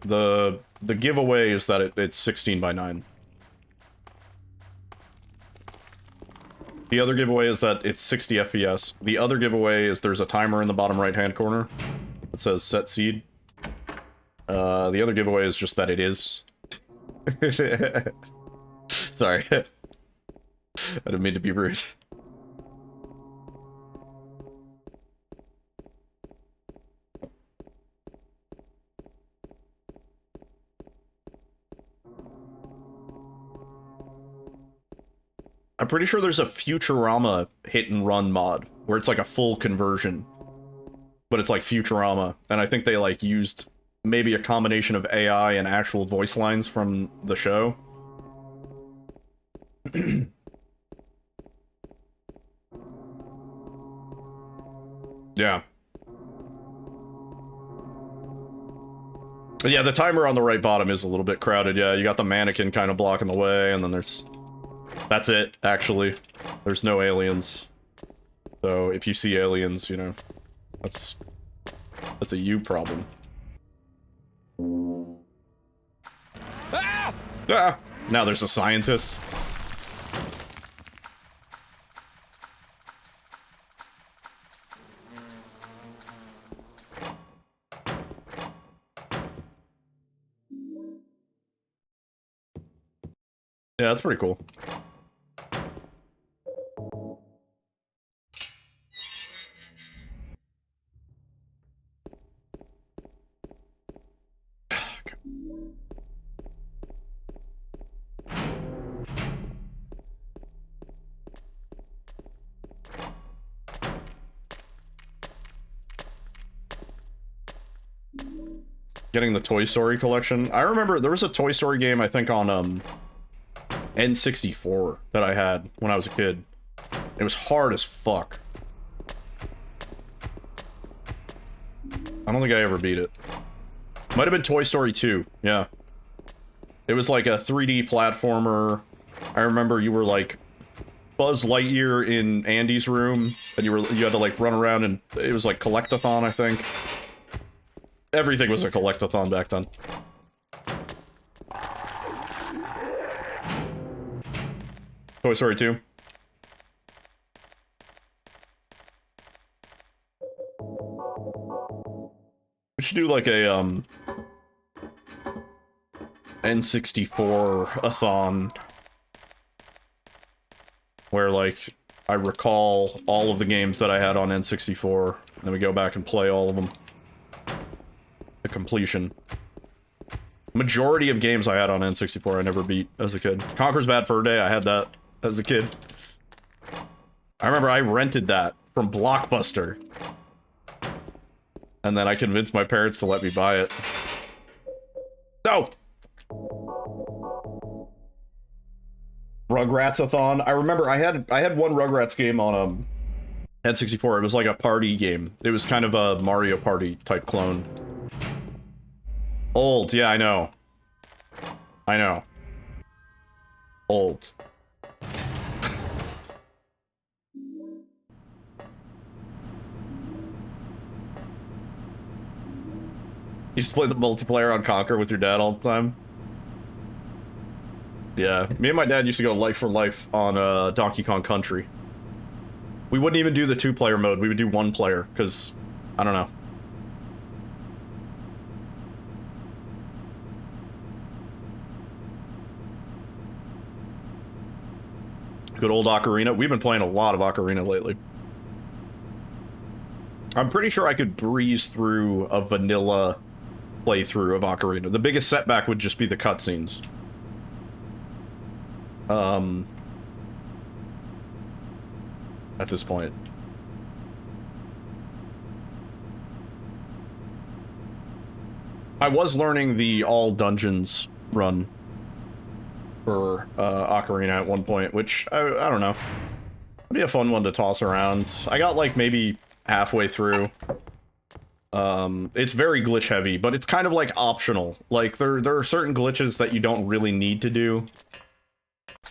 A: The giveaway is that it's 16 by 9. The other giveaway is that it's 60 FPS. The other giveaway is there's a timer in the bottom right-hand corner that says set seed. The other giveaway is just that it is. Sorry. I didn't mean to be rude. I'm pretty sure there's a Futurama hit and run mod where it's like a full conversion, but it's like Futurama, and I think they like used maybe a combination of AI and actual voice lines from the show. Yeah. Yeah, the timer on the right bottom is a little bit crowded. Yeah, you got the mannequin kind of blocking the way, and then there's... That's it, actually. There's no aliens. So if you see aliens, you know, that's a you problem. Ah! Ah! Now there's a scientist. Yeah, that's pretty cool. Getting the Toy Story collection. I remember there was a Toy Story game, I think, on N64 that I had when I was a kid. It was hard as fuck. I don't think I ever beat it. Might have been Toy Story 2, yeah. It was like a 3D platformer. I remember you were like Buzz Lightyear in Andy's room, and you had to like run around, and it was like Collectathon, I think. Everything was a Collectathon back then. Toy Story 2. We should do like a N64-a-thon where like I recall all of the games that I had on N64, and then we go back and play all of them. The completion. Majority of games I had on N64 I never beat as a kid. Conker's Bad Fur Day, I had that as a kid. I remember I rented that from Blockbuster. And then I convinced my parents to let me buy it. No! Rugrats-a-thon. I remember I had one Rugrats game on N64. It was like a party game. It was kind of a Mario Party type clone. Old, yeah, I know. I know. Old. You used to play the multiplayer on Conker with your dad all the time? Yeah, me and my dad used to go life for life on Donkey Kong Country. We wouldn't even do the two-player mode, we would do one player, because, I don't know. Good old Ocarina. We've been playing a lot of Ocarina lately. I'm pretty sure I could breeze through a vanilla playthrough of Ocarina. The biggest setback would just be the cutscenes. At this point. I was learning the all dungeons run for Ocarina at one point, which I don't know. It'd be a fun one to toss around. I got like maybe halfway through. It's very glitch heavy, but it's kind of like optional. Like there are certain glitches that you don't really need to do.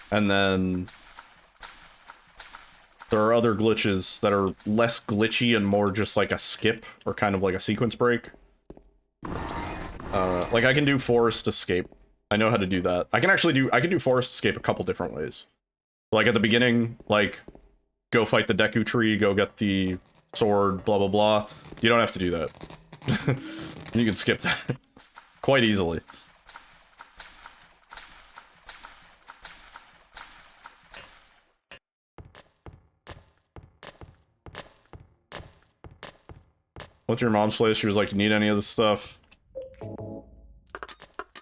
A: And then there are other glitches that are less glitchy and more just like a skip or kind of like a sequence break. Like I can do Forest Escape. I know how to do that. I can do Forest Escape a couple different ways. Like at the beginning, like go fight the Deku Tree, go get the sword, blah blah blah. You don't have to do that. You can skip that quite easily. What's your mom's place? She was like, you need any of this stuff?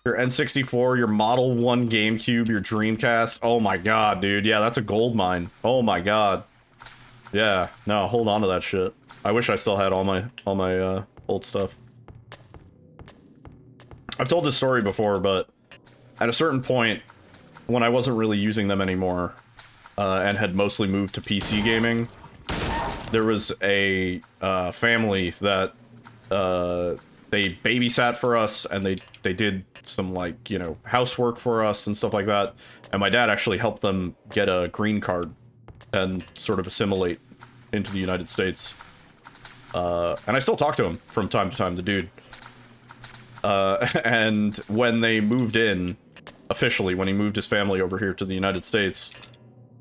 A: Your N64, your Model 1 GameCube, your Dreamcast. Oh my god, dude. Yeah, that's a gold mine. Oh my god. Yeah, no, hold on to that shit. I wish I still had all my old stuff. I've told this story before, but at a certain point, when I wasn't really using them anymore, and had mostly moved to PC gaming, there was a family that they babysat for us, and they did some, like, you know, housework for us and stuff like that. And my dad actually helped them get a green card and sort of assimilate into the United States. And I still talk to him from time to time, the dude. And when they moved in, officially, when he moved his family over here to the United States,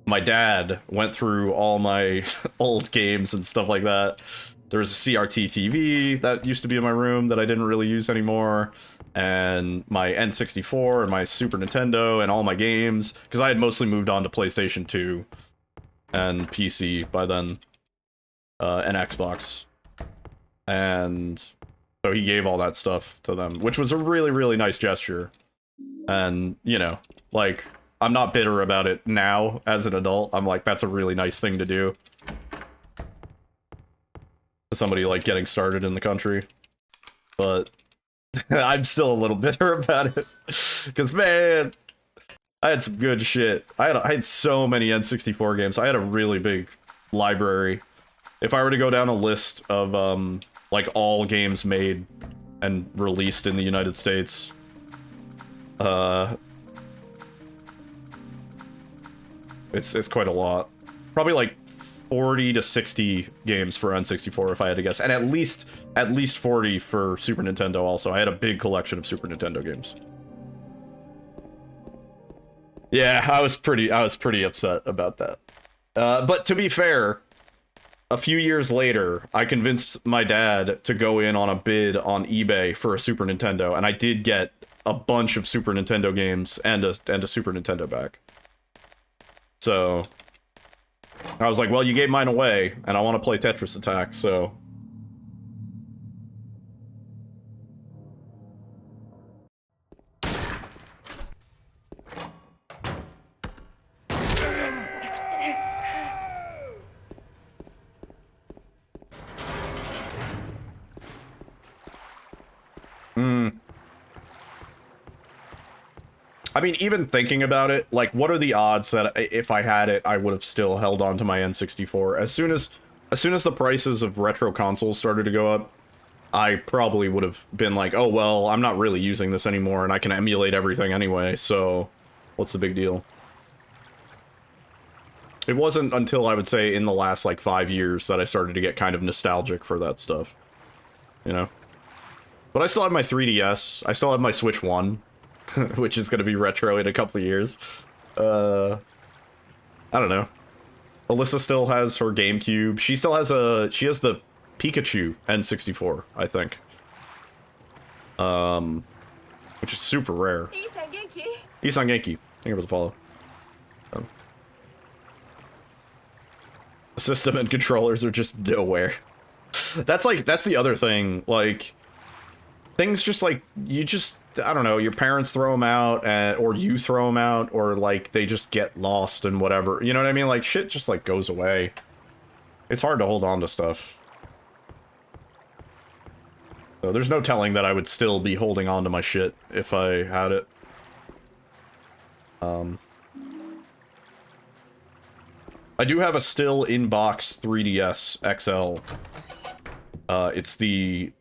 A: my dad went through all my old games and stuff like that. There was a CRT TV that used to be in my room that I didn't really use anymore, and my N64 and my Super Nintendo and all my games, because I had mostly moved on to PlayStation 2 and PC by then, and Xbox. And so he gave all that stuff to them, which was a really, really nice gesture. And, you know, like, I'm not bitter about it now as an adult. I'm like, that's a really nice thing to do. Somebody, like, getting started in the country. But I'm still a little bitter about it. Because, man, I had some good shit. I had so many N64 games. I had a really big library. If I were to go down a list of, like, all games made and released in the United States, it's quite a lot. Probably like 40 to 60 games for N64 if I had to guess, and at least 40 for Super Nintendo also. I had a big collection of Super Nintendo games. Yeah, I was pretty upset about that. But to be fair, a few years later, I convinced my dad to go in on a bid on eBay for a Super Nintendo, and I did get a bunch of Super Nintendo games and a Super Nintendo back. So I was like, well, you gave mine away, and I want to play Tetris Attack, so... I mean, even thinking about it, like, what are the odds that if I had it, I would have still held on to my N64? As soon as the prices of retro consoles started to go up, I probably would have been like, oh, well, I'm not really using this anymore, and I can emulate everything anyway, so what's the big deal? It wasn't until, I would say, in the last, like, 5 years that I started to get kind of nostalgic for that stuff. You know? But I still have my 3DS. I still have my Switch 1. Which is going to be retro in a couple of years. I don't know. Alyssa still has her GameCube. She still has she has the Pikachu N64, I think. Which is super rare. Isan Genki. Thank you for the follow. The system and controllers are just nowhere. That's the other thing, like, things just, like, you just, I don't know, your parents throw them out, or you throw them out, or, like, they just get lost and whatever. You know what I mean? Like, shit just, like, goes away. It's hard to hold on to stuff. So there's no telling that I would still be holding on to my shit if I had it. I do have a still in-box 3DS XL. It's the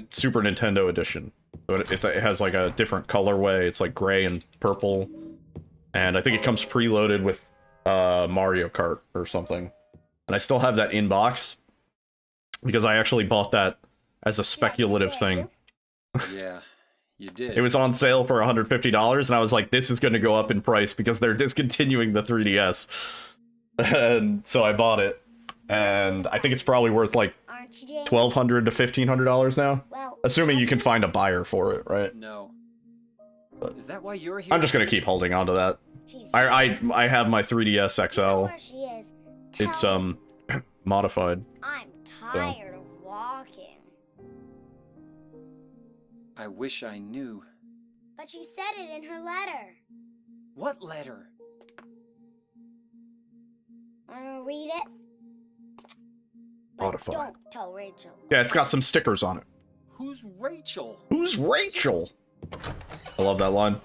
A: Super Nintendo edition. But it has like a different colorway. It's like gray and purple. And I think it comes preloaded with Mario Kart or something. And I still have that in box because I actually bought that as a speculative thing.
D: Yeah, you did.
A: It was on sale for $150, and I was like, this is going to go up in price because they're discontinuing the 3DS. And so I bought it. And I think it's probably worth like $1,200 to $1,500 now. Well, assuming you can find a buyer for it, right?
D: No.
A: But
D: is that why you're here?
A: I'm just gonna keep holding on to that. I have my 3DS XL. It's modified.
H: I'm tired of walking.
D: I wish I knew.
H: but she said it in her letter.
D: What letter?
H: Wanna read it? But
A: Modify.
H: don't tell Rachel.
A: Yeah, it's got some stickers on it.
D: Who's Rachel?
A: Who's Rachel? I love that line.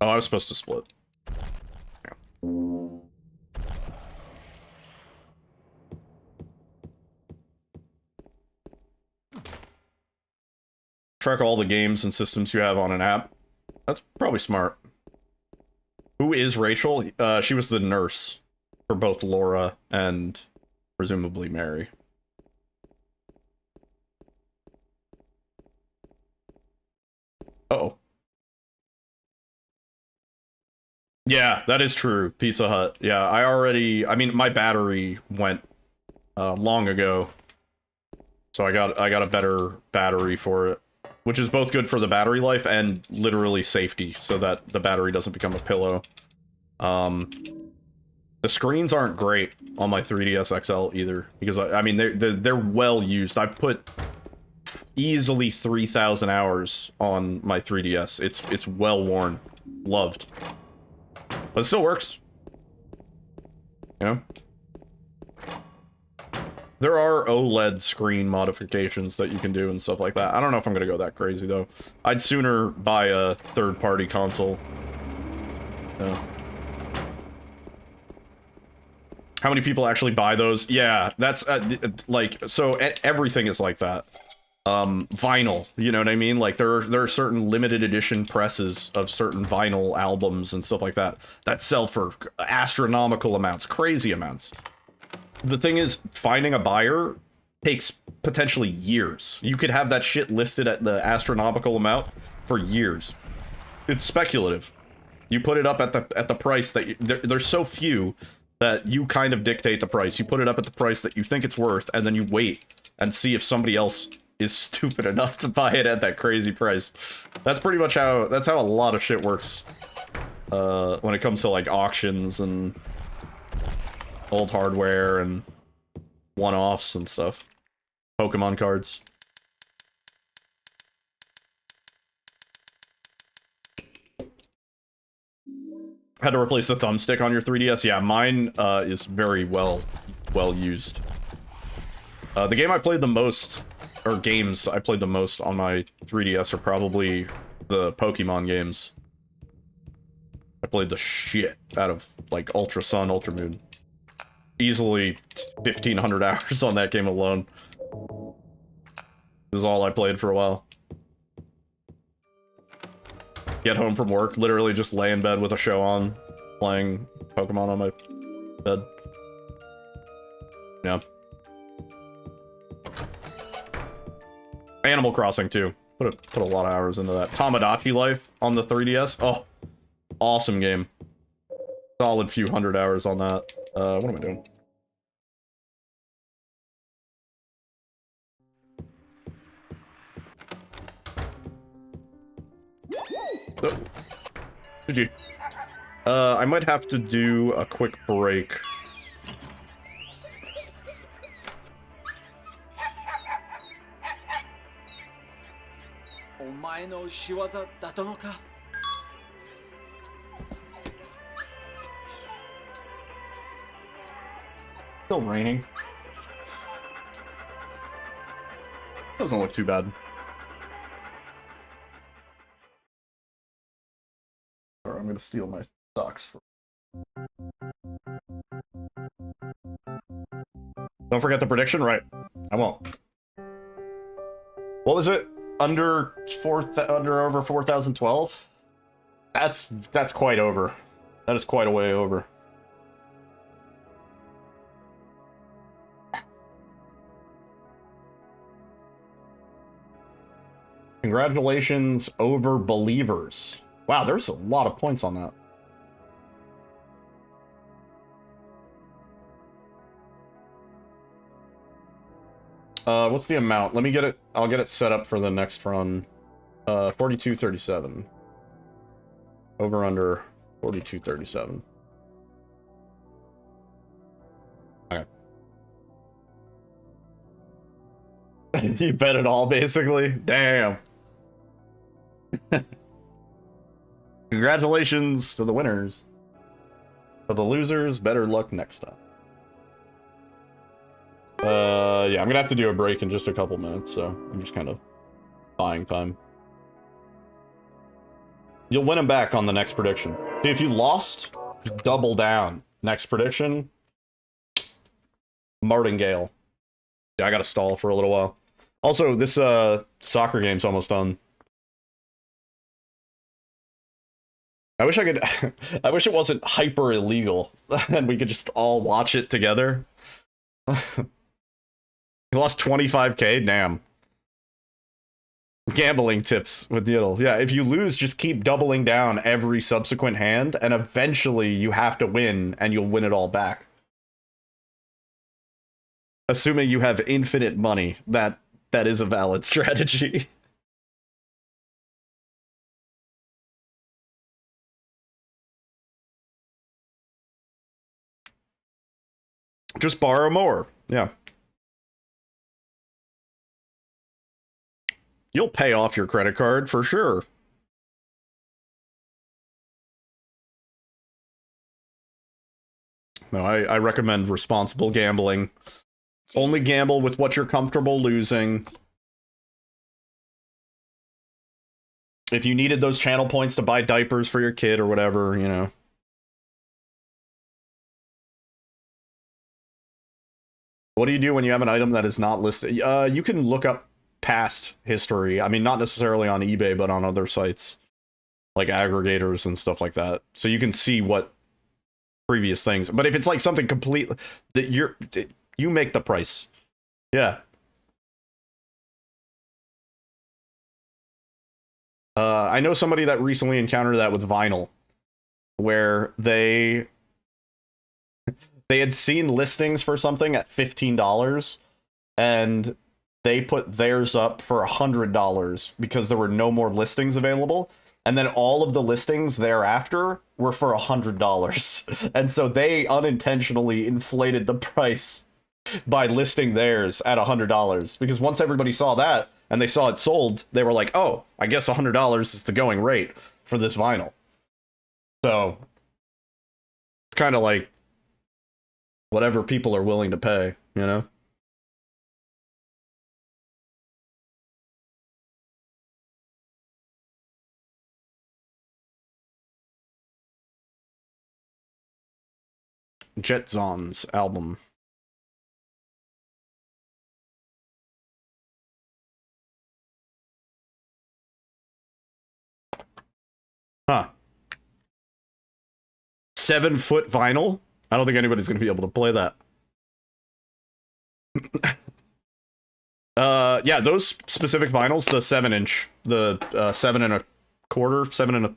A: Oh, I was supposed to split. Yeah. Track all the games and systems you have on an app. That's probably smart. Who is Rachel? She was the nurse for both Laura and presumably Mary. Uh-oh. Yeah, that is true. Pizza Hut. Yeah, I mean, my battery went long ago. So I got a better battery for it, which is both good for the battery life and literally safety, so that the battery doesn't become a pillow. The screens aren't great on my 3DS XL either, because I mean they're well used. I've put easily 3,000 hours on my 3DS. It's well worn, loved, but it still works. You know, there are OLED screen modifications that you can do and stuff like that. I don't know if I'm gonna go that crazy though. I'd sooner buy a third-party console. How many people actually buy those? Yeah, that's like, so everything is like that. Vinyl, you know what I mean? Like there are certain limited edition presses of certain vinyl albums and stuff like that that sell for astronomical amounts, crazy amounts. The thing is, finding a buyer takes potentially years. You could have that shit listed at the astronomical amount for years. It's speculative. You put it up at the price that there's so few that you kind of dictate the price. You put it up at the price that you think it's worth, and then you wait and see if somebody else is stupid enough to buy it at that crazy price. That's pretty much how a lot of shit works when it comes to like auctions and old hardware and one-offs and stuff. Pokemon cards. Had to replace the thumbstick on your 3DS? Yeah, mine is very well used. The game I played the most, or games I played the most on my 3DS are probably the Pokemon games. I played the shit out of like Ultra Sun, Ultra Moon. Easily 1,500 hours on that game alone. This is all I played for a while. Get home from work, literally just lay in bed with a show on, playing Pokemon on my bed. Yeah. Animal Crossing too. Put a lot of hours into that. Tamagotchi Life on the 3DS. Oh, awesome game. Solid few hundred hours on that. What am I doing? Oh. GG. I might have to do a quick break. Still raining. Doesn't look too bad. Alright, I'm gonna steal my socks. Don't forget the prediction, right? I won't. What was it? Under over 4,012? That's quite over. That is quite a way over. Congratulations, over believers. Wow, there's a lot of points on that. What's the amount? Let me get it. I'll get it set up for the next run. 4237. Over under 4237. Okay. You bet it all, basically. Damn. Congratulations to the winners. For the losers, better luck next time. Yeah, I'm gonna have to do a break in just a couple minutes, so I'm just kind of buying time. You'll win them back on the next prediction. See, if you lost, just double down. Next prediction, Martingale. Yeah, I gotta stall for a little while. Also, this soccer game's almost done. I wish I could. I wish it wasn't hyper illegal, and we could just all watch it together. You lost 25k. Damn. Gambling tips with Yiddle. Yeah, if you lose, just keep doubling down every subsequent hand, and eventually you have to win, and you'll win it all back. Assuming you have infinite money, that is a valid strategy. Just borrow more. Yeah. You'll pay off your credit card for sure. No, I recommend responsible gambling. Only gamble with what you're comfortable losing. If you needed those channel points to buy diapers for your kid or whatever, you know. What do you do when you have an item that is not listed? You can look up past history. I mean, not necessarily on eBay, but on other sites. Like aggregators and stuff like that. So you can see what previous things. But if it's like something completely... that you make the price. Yeah. I know somebody that recently encountered that with vinyl. Where they had seen listings for something at $15 and they put theirs up for $100 because there were no more listings available, and then all of the listings thereafter were for $100. And so they unintentionally inflated the price by listing theirs at $100, because once everybody saw that and they saw it sold, they were like, oh, I guess $100 is the going rate for this vinyl. So it's kind of like whatever people are willing to pay, you know? Jetzon's album. Huh. 7-foot vinyl? I don't think anybody's going to be able to play that. Yeah, those specific vinyls, the 7-inch, the 7 1/4, 7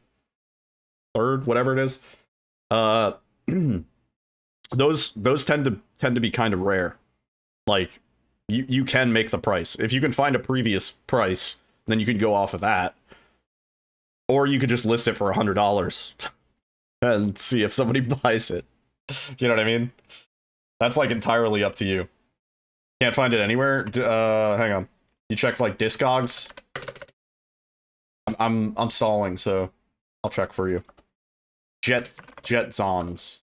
A: 1/3, whatever it is. Those tend to be kind of rare. Like, you can make the price. If you can find a previous price, then you can go off of that. Or you could just list it for $100 and see if somebody buys it. You know what I mean? That's like entirely up to you. Can't find it anywhere. Hang on. You checked like Discogs? I'm stalling, so I'll check for you. Jetzons.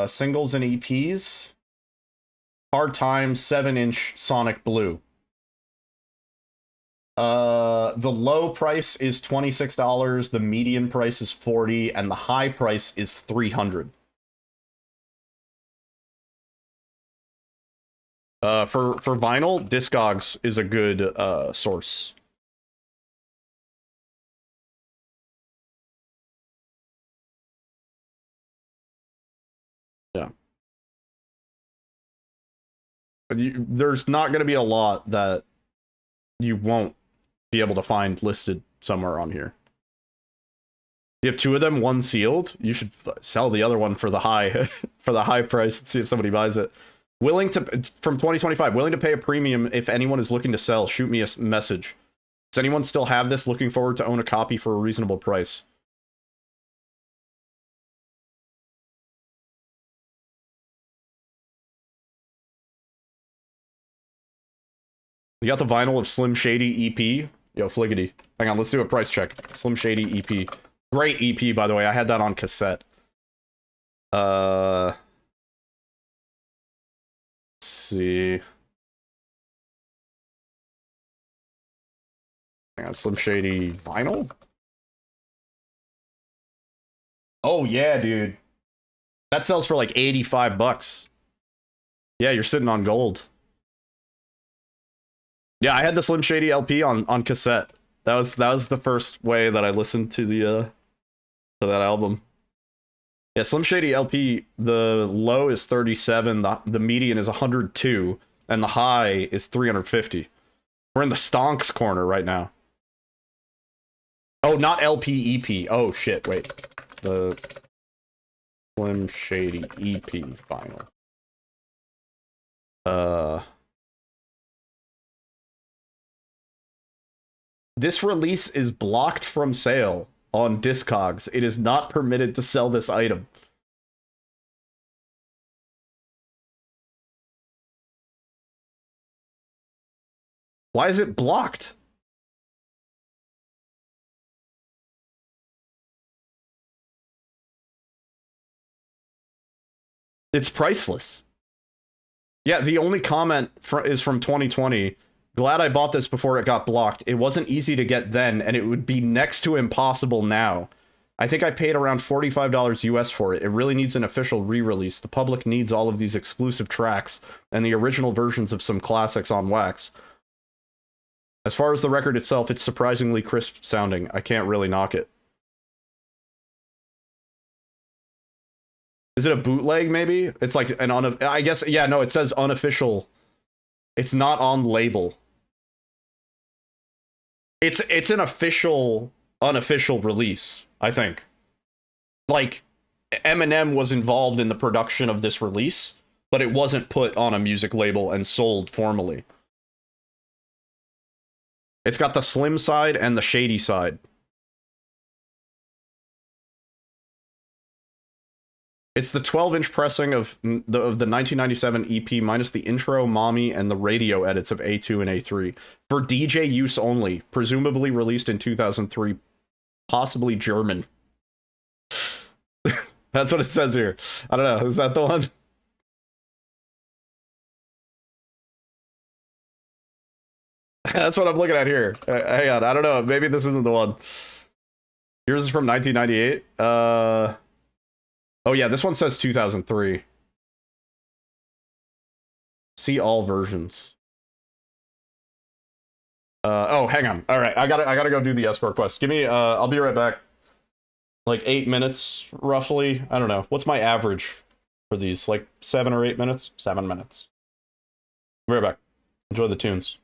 A: Singles and EPs. Hard Time 7-inch Sonic Blue. The low price is $26, the median price is $40, and the high price is $300. For vinyl, Discogs is a good source. Yeah. But there's not going to be a lot that you won't be able to find listed somewhere on here. You have 2 of them, one sealed. You should sell the other one for the high for the high price and see if somebody buys it. Willing to, from 2025, willing to pay a premium if anyone is looking to sell. Shoot me a message. Does anyone still have this? Looking forward to own a copy for a reasonable price. You got the vinyl of Slim Shady EP? Yo, Fliggity. Hang on, let's do a price check. Slim Shady EP. Great EP, by the way. I had that on cassette. Let's see. Hang on, Slim Shady vinyl? Oh, yeah, dude. That sells for like 85 bucks. Yeah, you're sitting on gold. Yeah, I had the Slim Shady LP on cassette. That was the first way that I listened to the to that album. Yeah, Slim Shady LP, the low is 37, the median is 102, and the high is 350. We're in the stonks corner right now. Oh, not LP, EP. Oh, shit, wait. The Slim Shady EP vinyl. This release is blocked from sale on Discogs. It is not permitted to sell this item. Why is it blocked? It's priceless. Yeah, the only comment is from 2020. Glad I bought this before it got blocked. It wasn't easy to get then, and it would be next to impossible now. I think I paid around $45 US for it. It really needs an official re-release. The public needs all of these exclusive tracks, and the original versions of some classics on wax. As far as the record itself, it's surprisingly crisp sounding. I can't really knock it. Is it a bootleg, maybe? It's like an I guess, yeah, no, it says unofficial. It's not on label. It's an official, unofficial release, I think. Like, Eminem was involved in the production of this release, but it wasn't put on a music label and sold formally. It's got the slim side and the shady side. It's the 12-inch pressing of the 1997 EP minus the intro, mommy, and the radio edits of A2 and A3. For DJ use only. Presumably released in 2003. Possibly German. That's what it says here. I don't know. Is that the one? That's what I'm looking at here. Hang on. I don't know. Maybe this isn't the one. Yours is from 1998. Oh yeah, this one says 2003. See all versions. Oh, hang on. All right, I gotta go do the escort quest. Give me. I'll be right back. Like 8 minutes, roughly. I don't know. What's my average for these? Like 7 or 8 minutes? 7 minutes. Be right back. Enjoy the tunes.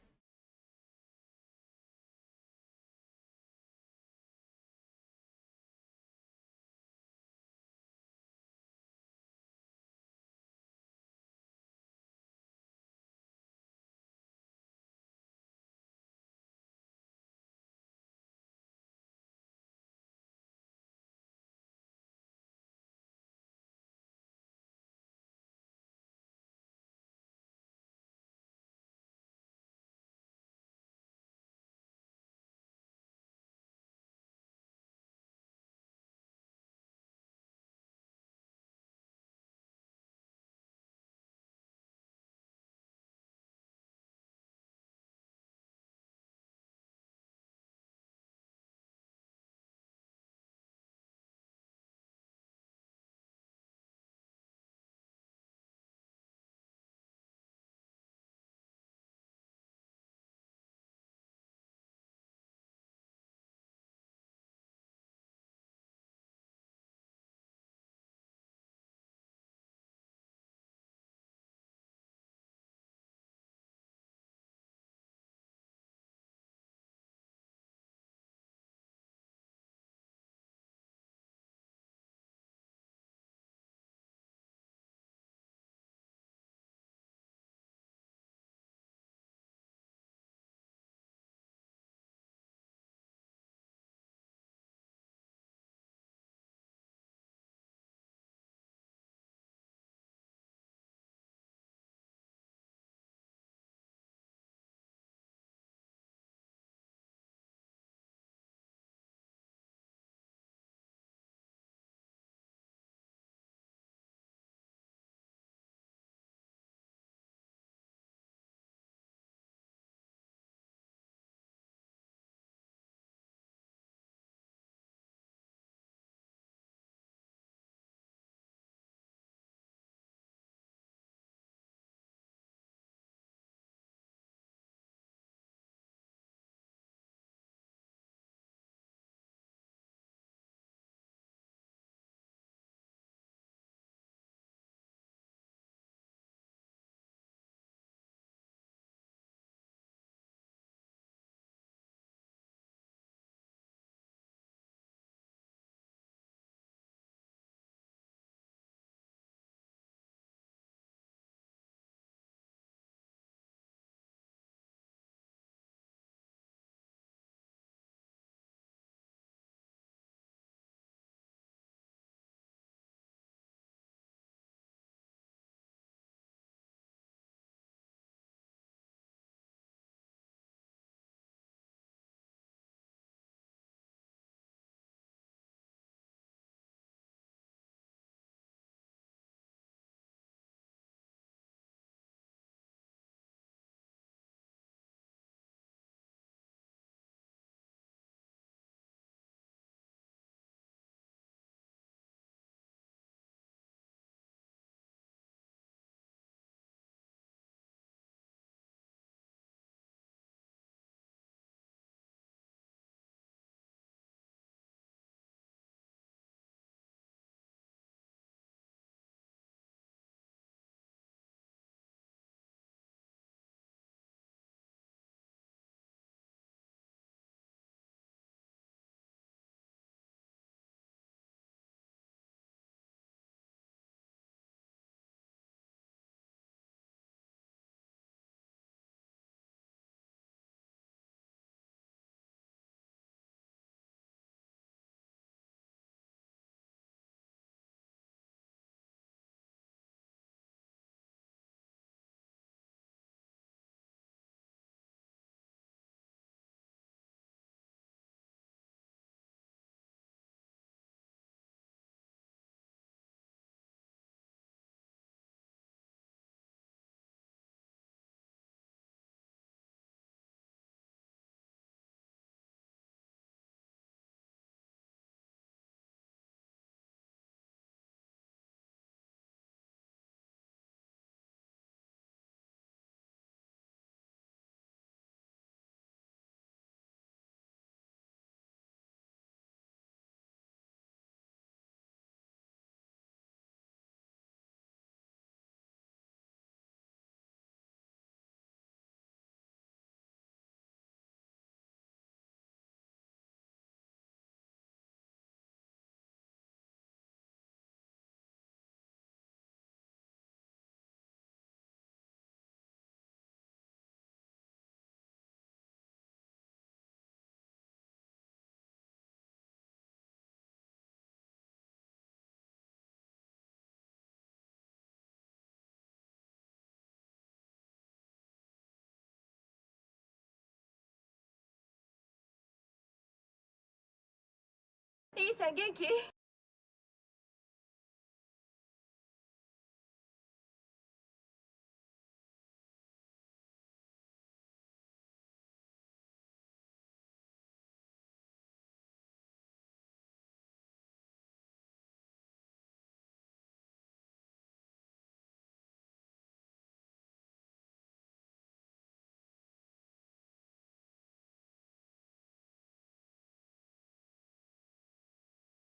B: いいさん元気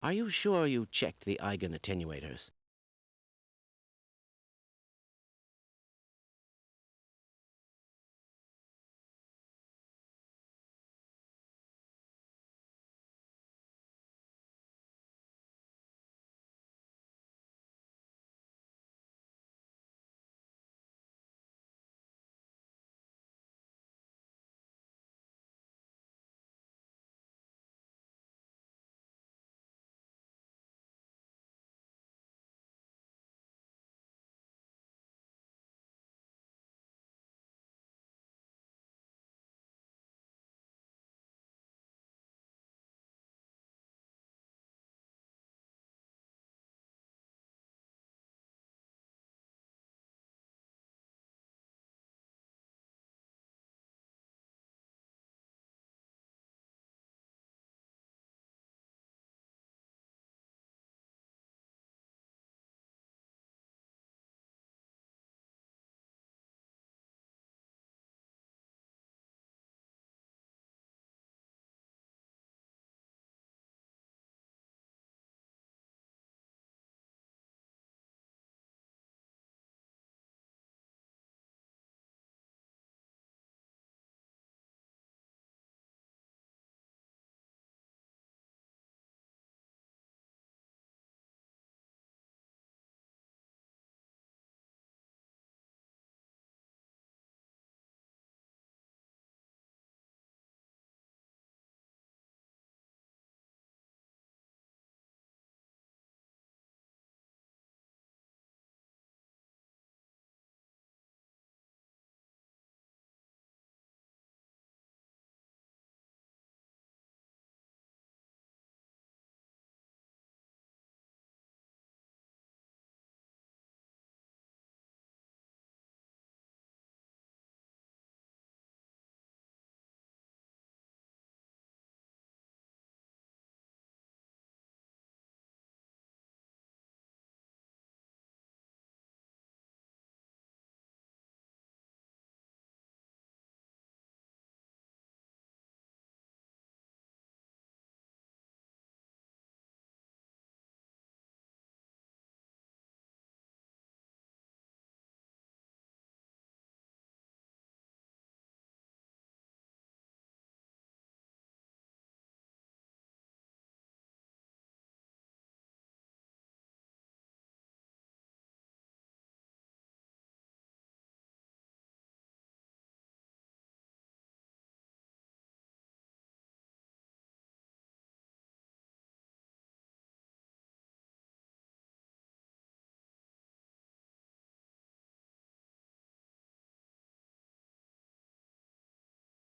C: Are you sure you checked the Eigen attenuators?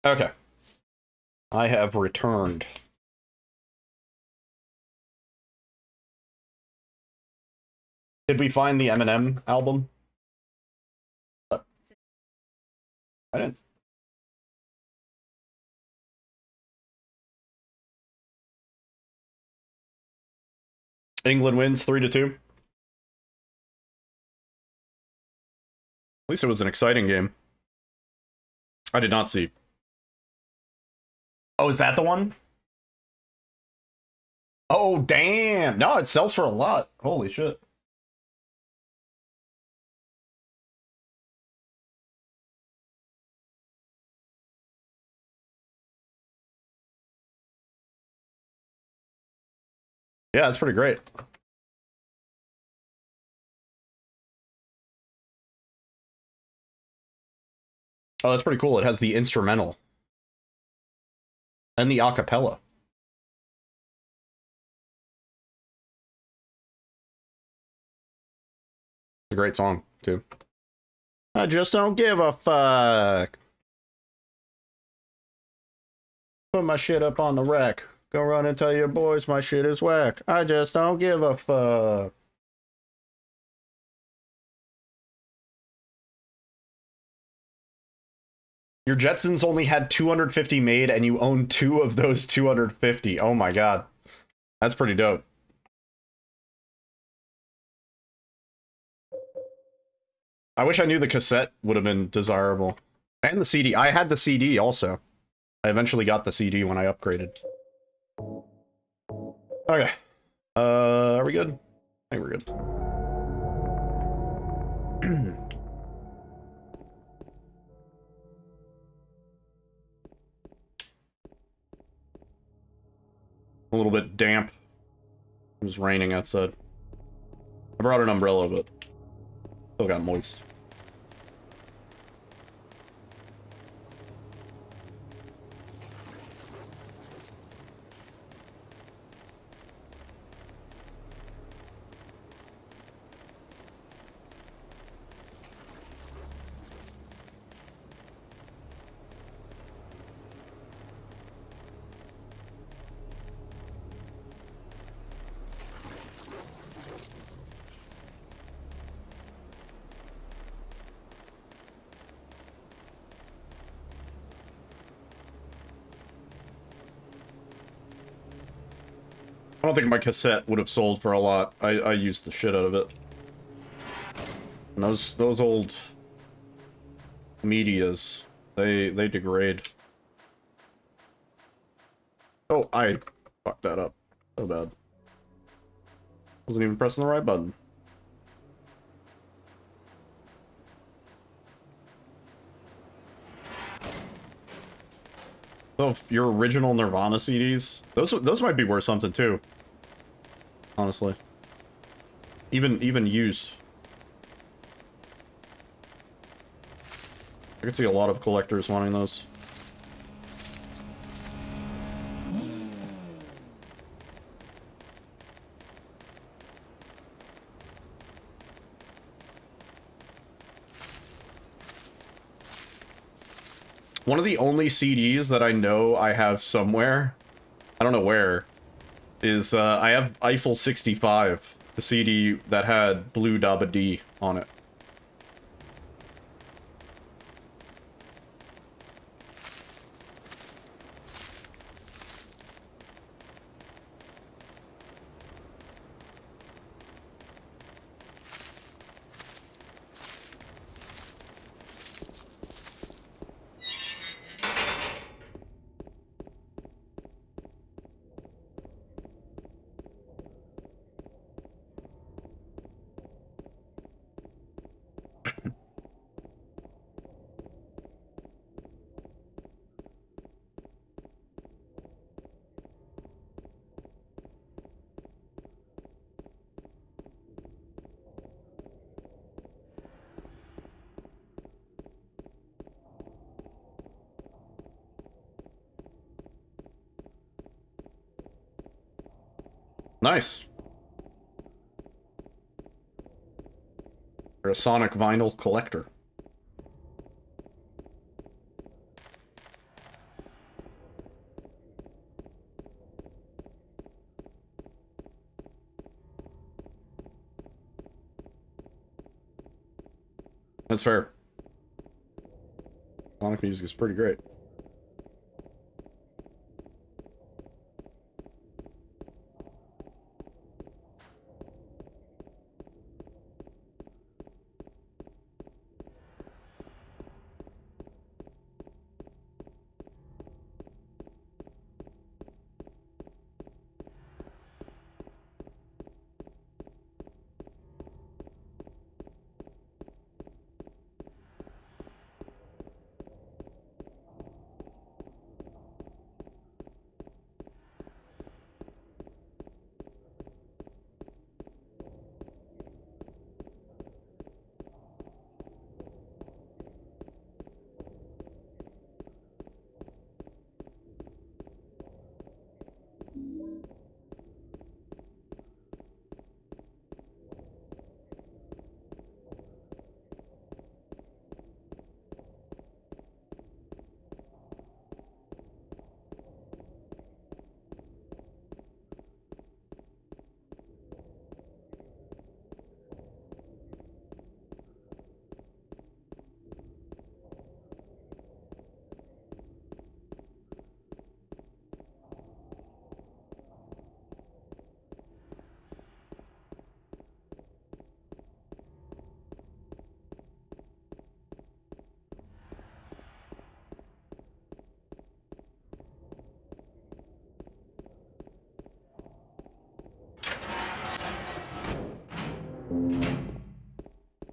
A: Okay. I have returned. Did we find the Eminem album? I didn't. England wins 3-2. At least it was an exciting game. I did not see. Oh, is that the one? Oh, damn. No, it sells for a lot. Holy shit. Yeah, that's pretty great. Oh, that's pretty cool. It has the instrumental. And the acapella. It's a great song, too. I just don't give a fuck. Put my shit up on the rack. Go run and tell your boys my shit is whack. I just don't give a fuck. Your Jetsons only had 250 made and you own 2 of those 250. Oh my god. That's pretty dope. I wish I knew the cassette would have been desirable. And the CD. I had the CD also. I eventually got the CD when I upgraded. Okay. Are we good? I think we're good. A little bit damp. It was raining outside. I brought an umbrella, but still got moist. I don't think my cassette would have sold for a lot. I used the shit out of it. And those old medias, they degrade. Oh, I fucked that up. So bad. Wasn't even pressing the right button. So your original Nirvana CDs, those might be worth something too. Honestly. Even used. I could see a lot of collectors wanting those. One of the only CDs that I know I have somewhere, I don't know where, is I have Eiffel 65, the CD that had Blue Dabba D on it. Nice. You're a Sonic vinyl collector. That's fair. Sonic music is pretty great.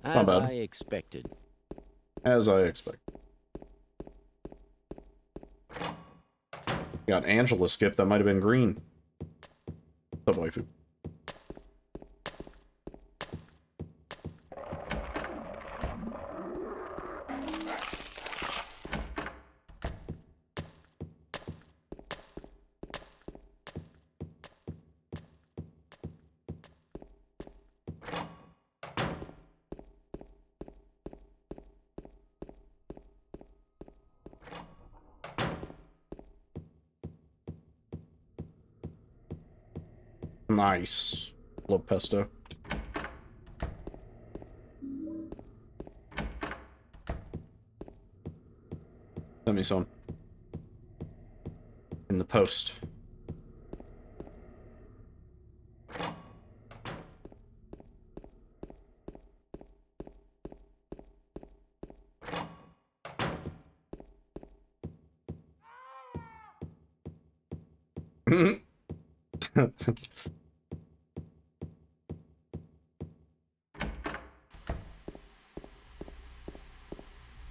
C: As
A: bad.
C: I expected.
A: As I expect. Got Angela skip, that might have been green. What's up, waifu? Nice. Love pesto. Send me some. In the post.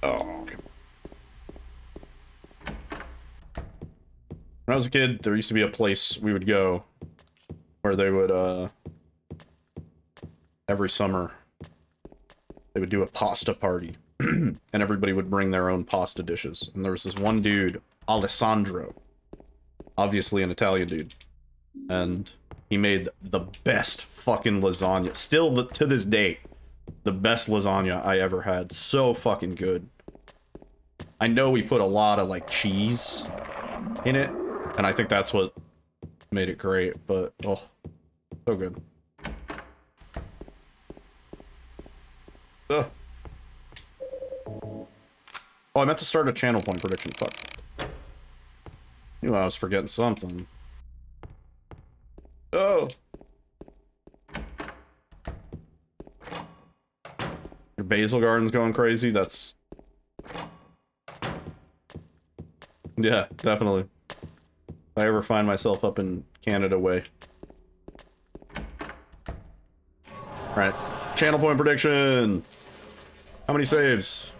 A: Oh. When I was a kid, there used to be a place we would go where they would, every summer, they would do a pasta party. And everybody would bring their own pasta dishes. And there was this one dude, Alessandro. Obviously an Italian dude. And he made the best fucking lasagna. Still, to this date, the best lasagna I ever had. So fucking good. I know we put a lot of, like, cheese in it. And I think that's what made it great. But, oh, so good. Ugh. Oh, I meant to start a channel point prediction. Fuck. Knew I was forgetting something. Oh! Your basil garden's going crazy? That's... Yeah, definitely. If I ever find myself up in Canada way. Alright. Channel point prediction! How many saves?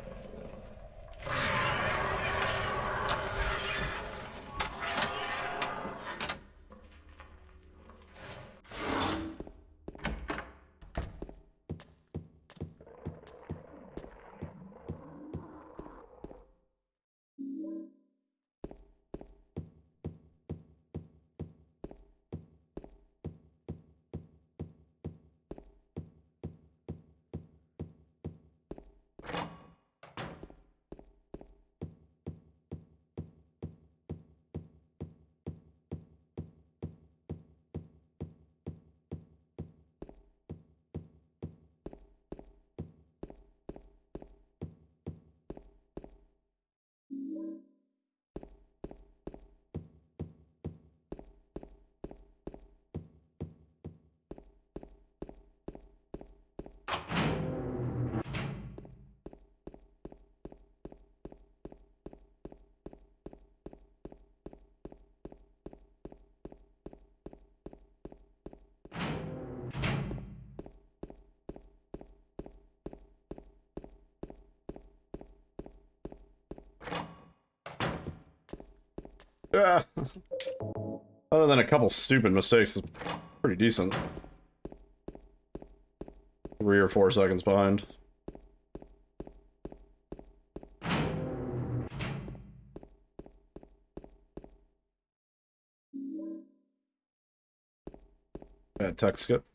A: Other than a couple stupid mistakes, it's pretty decent. 3 or 4 seconds behind. Bad tech skip.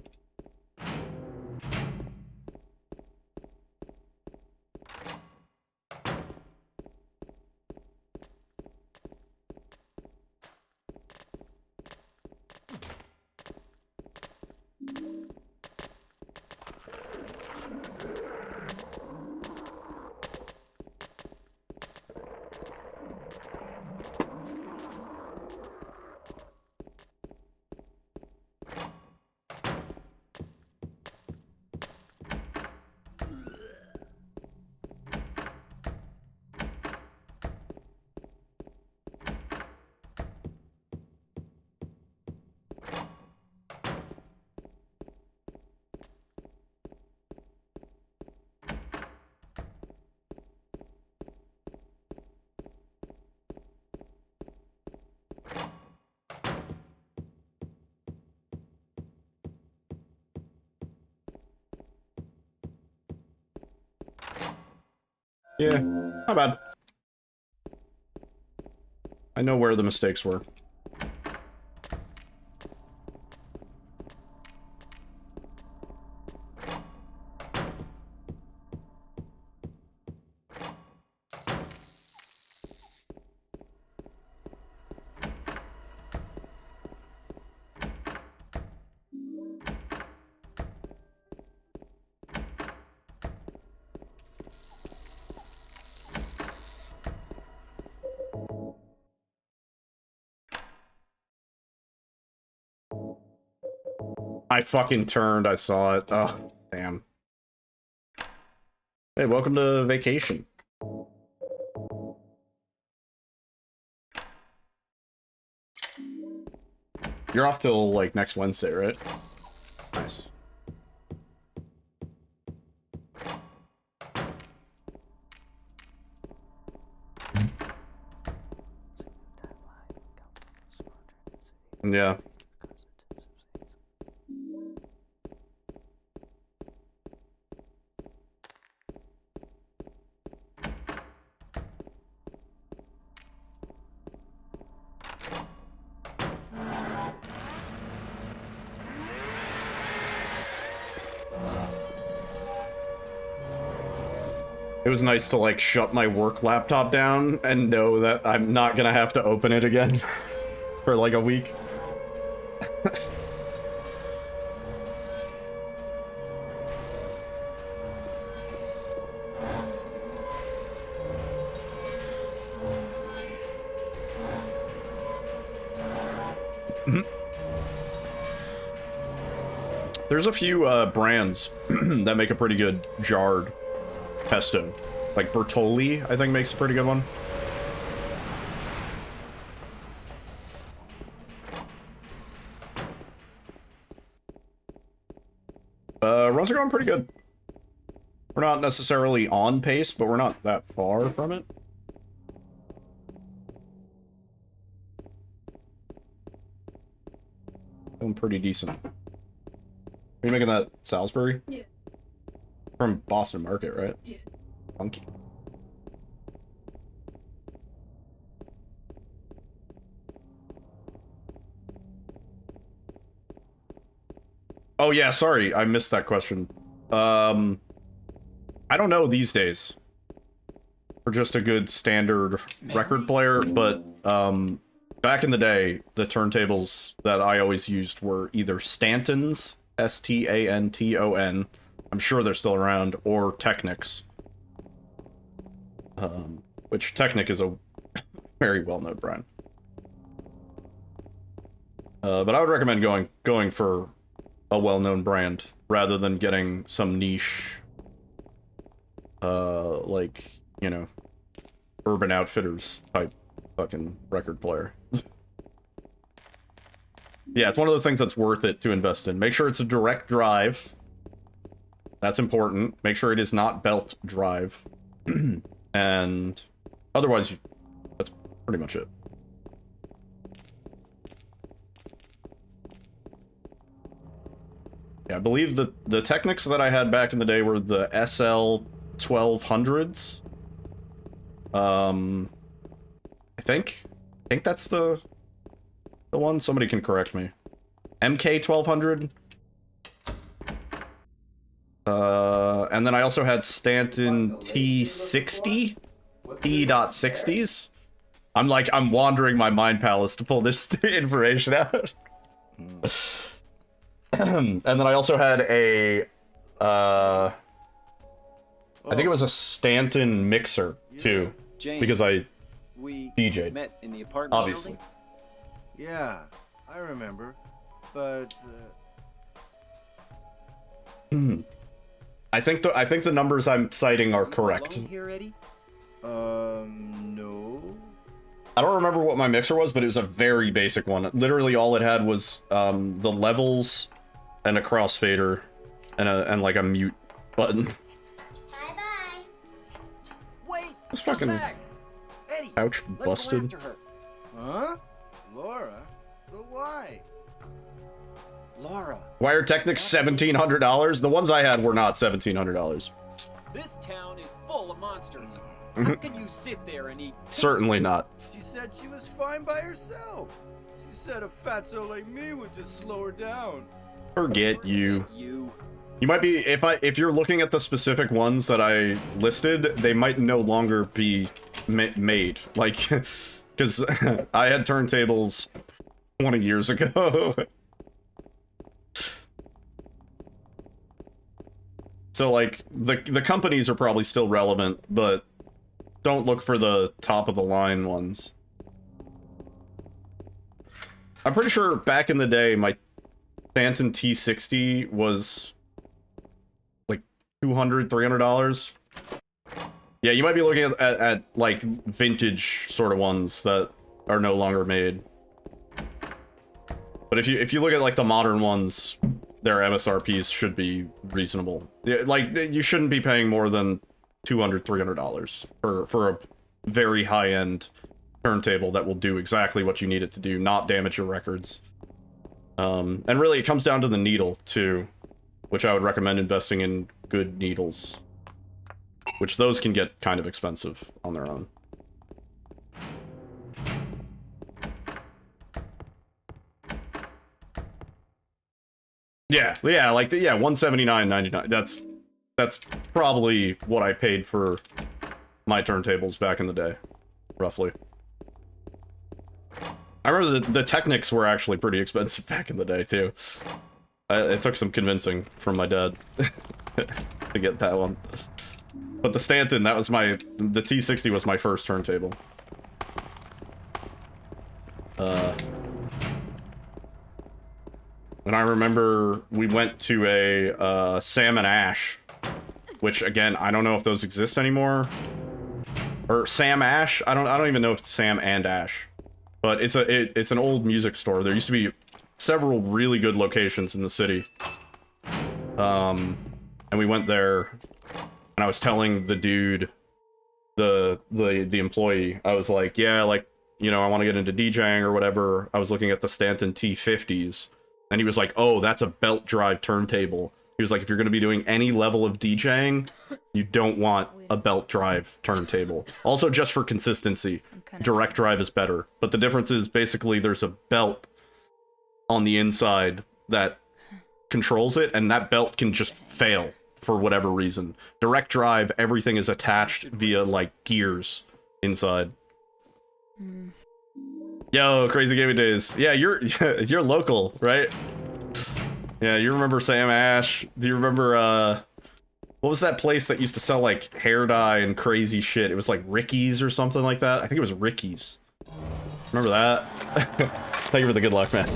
A: Yeah, not bad. I know where the mistakes were. I fucking turned, I saw it. Oh, damn. Hey, welcome to vacation. You're off till, like, next Wednesday, right? Nice. Yeah. It was nice to, like, shut my work laptop down and know that I'm not gonna have to open it again for, like, a week. There's a few brands that make a pretty good jarred pesto. Like Bertolli, I think, makes a pretty good one. Runs are going pretty good. We're not necessarily on pace, but we're not that far from it. Doing pretty decent. Are you making that Salisbury?
B: Yeah.
A: From Boston Market, right?
B: Yeah.
A: Funky. Oh yeah, sorry, I missed that question. I don't know these days. We're just a good standard record player, but back in the day, the turntables that I always used were either Stanton's, S-T-A-N-T-O-N. I'm sure they're still around, or Technics. Which Technic is a very well-known brand. But I would recommend going for a well-known brand rather than getting some niche, like, you know, Urban Outfitters type fucking record player. Yeah, it's one of those things that's worth it to invest in. Make sure it's a direct drive. That's important. Make sure it is not belt drive. And otherwise, that's pretty much it. Yeah, I believe the Technics that I had back in the day were the SL1200s. I think that's the one. Somebody can correct me. MK1200. And then I also had Stanton T60, T.60s. I'm wandering my mind palace to pull this information out. And then I also had a, I think it was a Stanton mixer too,
D: James,
A: because I
D: we
A: DJ'd,
D: met in the apartment
A: obviously.
D: building?
F: Yeah, I remember. But
A: I think the numbers I'm citing are
D: You
A: correct.
D: alone here, Eddie?
F: no.
A: I don't remember what my mixer was, but it was a very basic one. Literally all it had was the levels and a crossfader and like a mute button.
H: Bye-bye.
D: Wait!
A: This
D: come
A: fucking
D: back! Eddie,
A: couch
D: let's go
A: busted.
D: after her.
F: Huh? Laura? But why?
D: Laura.
A: Wire Technics $1,700. The ones I had were not $1,700.
D: This town is full of monsters. How can you sit there and eat pizza?
A: Certainly not.
F: She said she was fine by herself. She said a fatso like me would just slow her down.
A: Forget you.
D: You.
A: You might be, if you're looking at the specific ones that I listed, they might no longer be made. Like, because I had turntables 20 years ago. So, like, the companies are probably still relevant, but don't look for the top-of-the-line ones. I'm pretty sure back in the day, my Stanton T60 was like $200, $300. Yeah, you might be looking at like vintage sort of ones that are no longer made. But if you look at like the modern ones, their MSRPs should be reasonable. Yeah, like you shouldn't be paying more than $200, $300 for a very high-end turntable that will do exactly what you need it to do, not damage your records. And really, it comes down to the needle, too, which I would recommend investing in good needles, which those can get kind of expensive on their own. Yeah, like, yeah, $179.99. That's probably what I paid for my turntables back in the day, roughly. I remember the Technics were actually pretty expensive back in the day, too. It took some convincing from my dad to get that one. But the Stanton, the T60 was my first turntable. And I remember we went to a Sam and Ash, which, again, I don't know if those exist anymore. Or Sam Ash? I don't even know if it's Sam and Ash. But it's an old music store. There used to be several really good locations in the city. And we went there, and I was telling the dude, the employee, I was like, yeah, like, you know, I want to get into DJing or whatever. I was looking at the Stanton T50s, and he was like, oh, that's a belt drive turntable. He was like, if you're going to be doing any level of DJing, you don't want a belt drive turntable. Also, just for consistency, direct drive is better. But the difference is basically there's a belt on the inside that controls it, and that belt can just fail for whatever reason. Direct drive, everything is attached via, like, gears inside. Yo, Crazy Gaming Days. Yeah, you're local, right? Yeah, you remember Sam Ash? Do you remember, what was that place that used to sell, like, hair dye and crazy shit? It was, like, Ricky's or something like that? I think it was Ricky's. Remember that? Thank you for the good luck, man.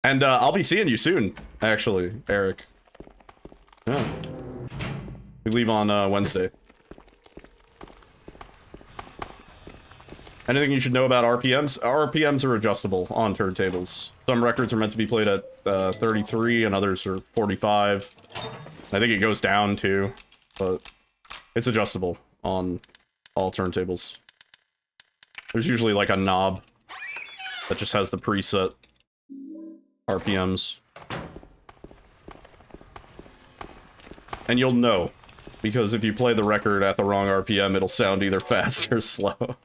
A: And, I'll be seeing you soon, actually, Eric. Yeah. We leave on, Wednesday. Anything you should know about RPMs? RPMs are adjustable on turntables. Some records are meant to be played at 33 and others are 45. I think it goes down too, but it's adjustable on all turntables. There's usually like a knob that just has the preset RPMs. And you'll know, because if you play the record at the wrong RPM, it'll sound either fast or slow.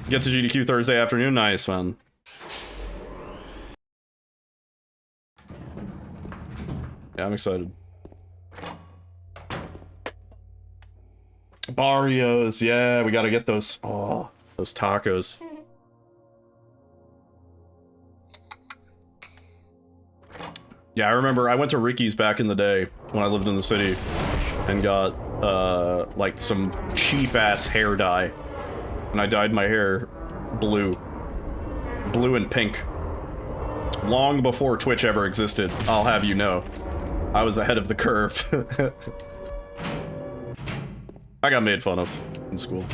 A: Get to GDQ Thursday afternoon? Nice, man. Yeah, I'm excited. Barrios, yeah, we gotta get those. Oh, those tacos. Yeah, I remember I went to Ricky's back in the day when I lived in the city and got, like, some cheap-ass hair dye. And I dyed my hair blue. Blue and pink. Long before Twitch ever existed, I'll have you know. I was ahead of the curve. I got made fun of in school.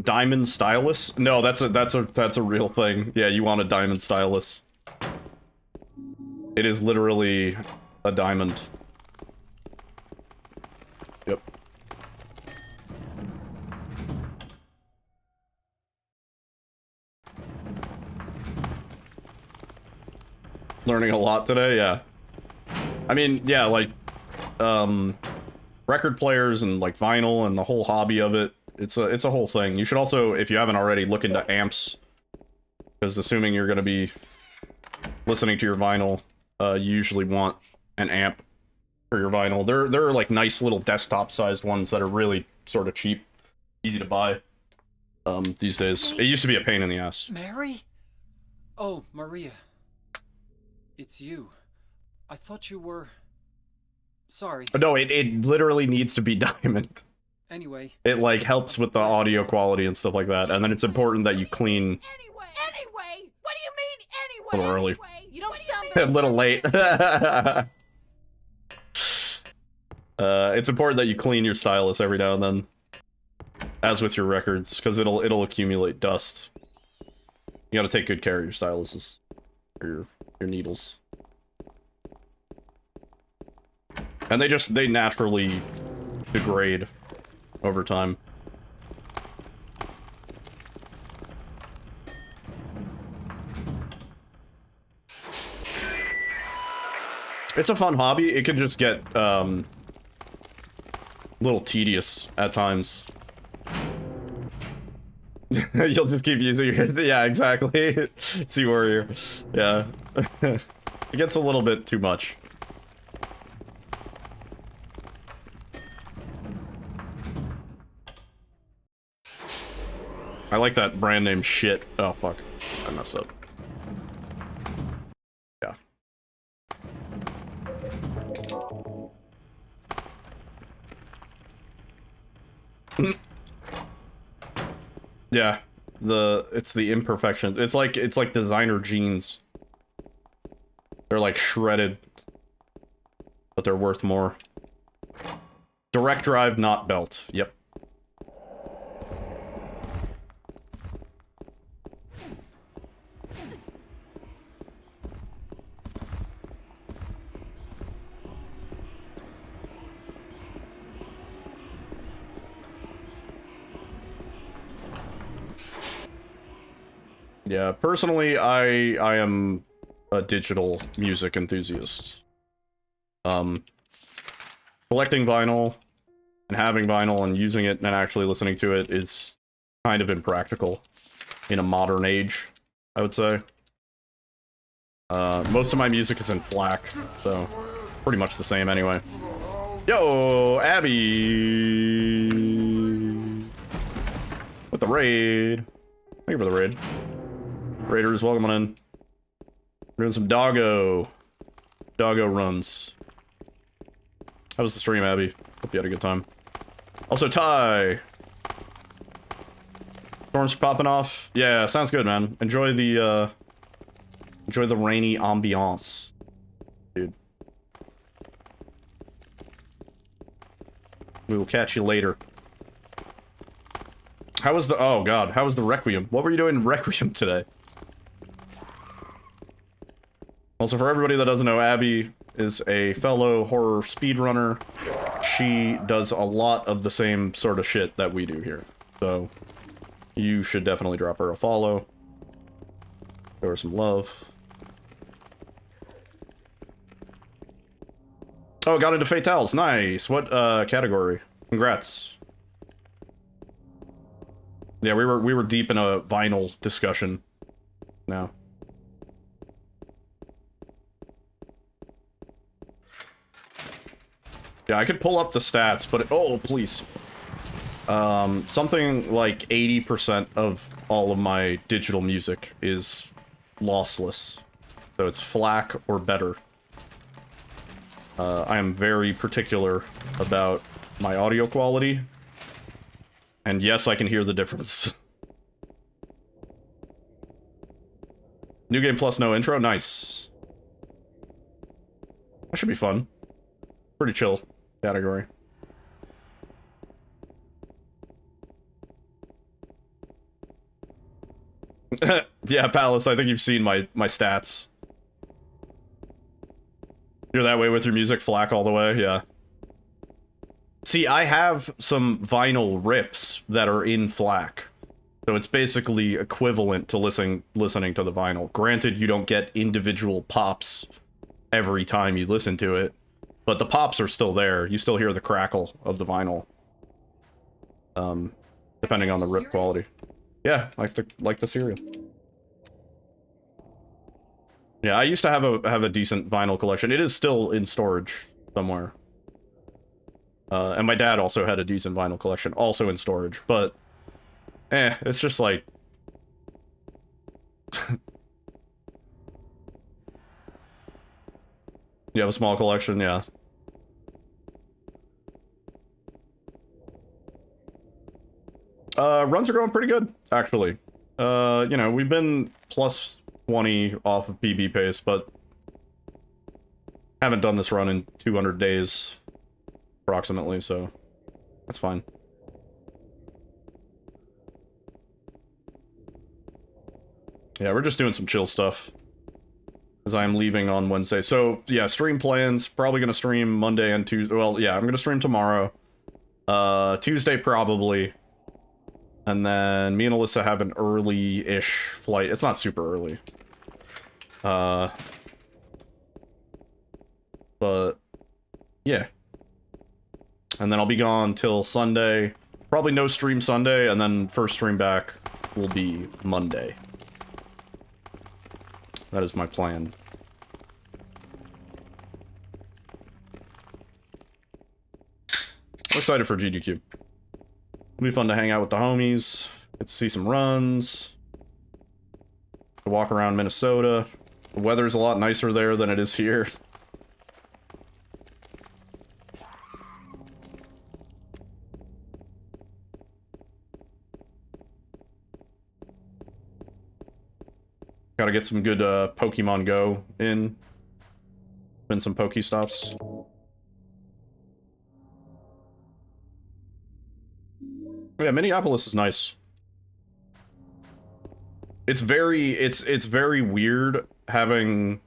A: Diamond stylus? No, that's a real thing. Yeah, you want a diamond stylus. It is literally a diamond. Yep. Learning a lot today, yeah. I mean, yeah, like, record players and like vinyl and the whole hobby of it. It's a whole thing. You should also, if you haven't already, look into amps, because assuming you're going to be listening to your vinyl, you usually want an amp for your vinyl. There are like nice little desktop-sized ones that are really sort of cheap, easy to buy. These days, it used to be a pain in the ass.
D: Mary? Oh, Maria. It's you. I thought you were... Sorry.
A: No, it literally needs to be diamond.
D: Anyway.
A: It, like, helps with the audio quality and stuff like that, and then it's important that you clean...
B: Anyway? What do you mean, anyway?
A: A little early.
B: You don't sound
A: A
B: very
A: little late. It's important that you clean your stylus every now and then. As with your records, because it'll accumulate dust. You gotta take good care of your styluses. Or your needles. And they naturally degrade over time. It's a fun hobby. It can just get a little tedious at times. You'll just keep using your... Yeah, exactly. Sea Warrior. Yeah. It gets a little bit too much. I like that brand name shit. Oh, fuck. I messed up. Yeah. Yeah. It's the imperfections. It's like designer jeans. They're like shredded, but they're worth more. Direct drive, not belt. Yep. Yeah, personally, I am a digital music enthusiast. Collecting vinyl and having vinyl and using it and actually listening to it is kind of impractical in a modern age, I would say. Most of my music is in FLAC, so pretty much the same anyway. Yo, Abby! With the raid. Thank you for the raid. Raiders, welcome on in. We're doing some doggo runs. How was the stream, Abby? Hope you had a good time. Also, Ty. Storms popping off. Yeah, sounds good, man. Enjoy the rainy ambiance, dude. We will catch you later. How was the... Oh, God. How was the Requiem? What were you doing in Requiem today? Also, for everybody that doesn't know, Abby is a fellow horror speedrunner. She does a lot of the same sort of shit that we do here. So, you should definitely drop her a follow. Show her some love. Oh, got into Fatales. Nice. What category? Congrats. Yeah, we were deep in a vinyl discussion now. Yeah, I could pull up the stats, but oh, please. Something like 80% of all of my digital music is lossless. So it's FLAC or better. I am very particular about my audio quality. And yes, I can hear the difference. New game plus no intro? Nice. That should be fun. Pretty chill category. Yeah, Palace, I think you've seen my stats. You're that way with your music, FLAC all the way, yeah. See, I have some vinyl rips that are in FLAC. So it's basically equivalent to listening to the vinyl. Granted, you don't get individual pops every time you listen to it, but the pops are still there. You still hear the crackle of the vinyl. Depending on the rip quality. Yeah, like the cereal. Yeah, I used to have a decent vinyl collection. It is still in storage somewhere. And my dad also had a decent vinyl collection, also in storage, but it's just like you have a small collection, yeah. Runs are going pretty good, actually. You know, we've been plus 20 off of PB pace, but haven't done this run in 200 days, approximately, so that's fine. Yeah, we're just doing some chill stuff, as I'm leaving on Wednesday. So, yeah, stream plans, probably gonna stream Monday and Tuesday. Well, yeah, I'm gonna stream tomorrow. Tuesday, probably. And then me and Alyssa have an early-ish flight. It's not super early. But, yeah. And then I'll be gone till Sunday. Probably no stream Sunday, and then first stream back will be Monday. That is my plan. I'm excited for GDQ. It'll be fun to hang out with the homies, get to see some runs, to walk around Minnesota. The weather's a lot nicer there than it is here. Gotta get some good Pokemon Go in. Been some Pokestops. Yeah, Minneapolis is nice. It's very weird having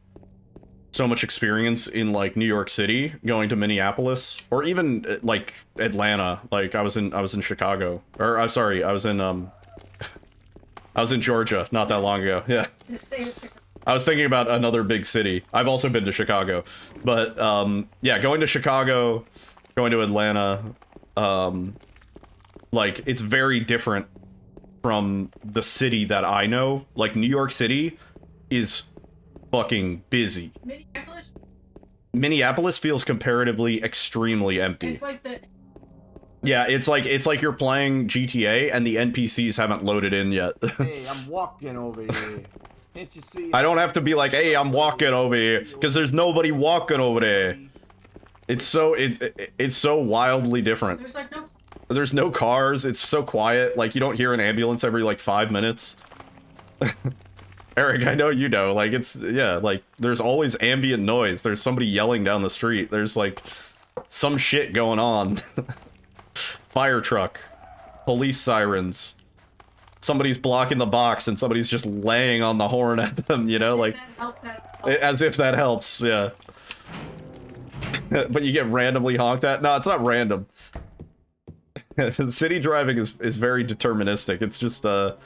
A: so much experience in like New York City going to Minneapolis, or even like Atlanta. Like I was in Chicago, or sorry, I was in Georgia not that long ago. Yeah. I was thinking about another big city. I've also been to Chicago, but yeah, going to Chicago, going to Atlanta, like it's very different from the city that I know. Like New York City is fucking busy. Minneapolis feels comparatively extremely empty.
B: It's like the...
A: Yeah, it's like you're playing GTA and the NPCs haven't loaded in yet.
F: Hey, I'm walking over here. Can't you see?
A: I don't have to be like, hey, I'm walking over here, because there's nobody walking over there. It's so wildly different.
B: There's like no...
A: There's no cars. It's so quiet. Like you don't hear an ambulance every like 5 minutes. Eric, I know you know. Like it's yeah. Like there's always ambient noise. There's somebody yelling down the street. There's like some shit going on. Fire truck, police sirens. Somebody's blocking the box and somebody's just laying on the horn at them. You know, like as if that helps. Yeah. But you get randomly honked at. No, it's not random. City driving is very deterministic. It's just a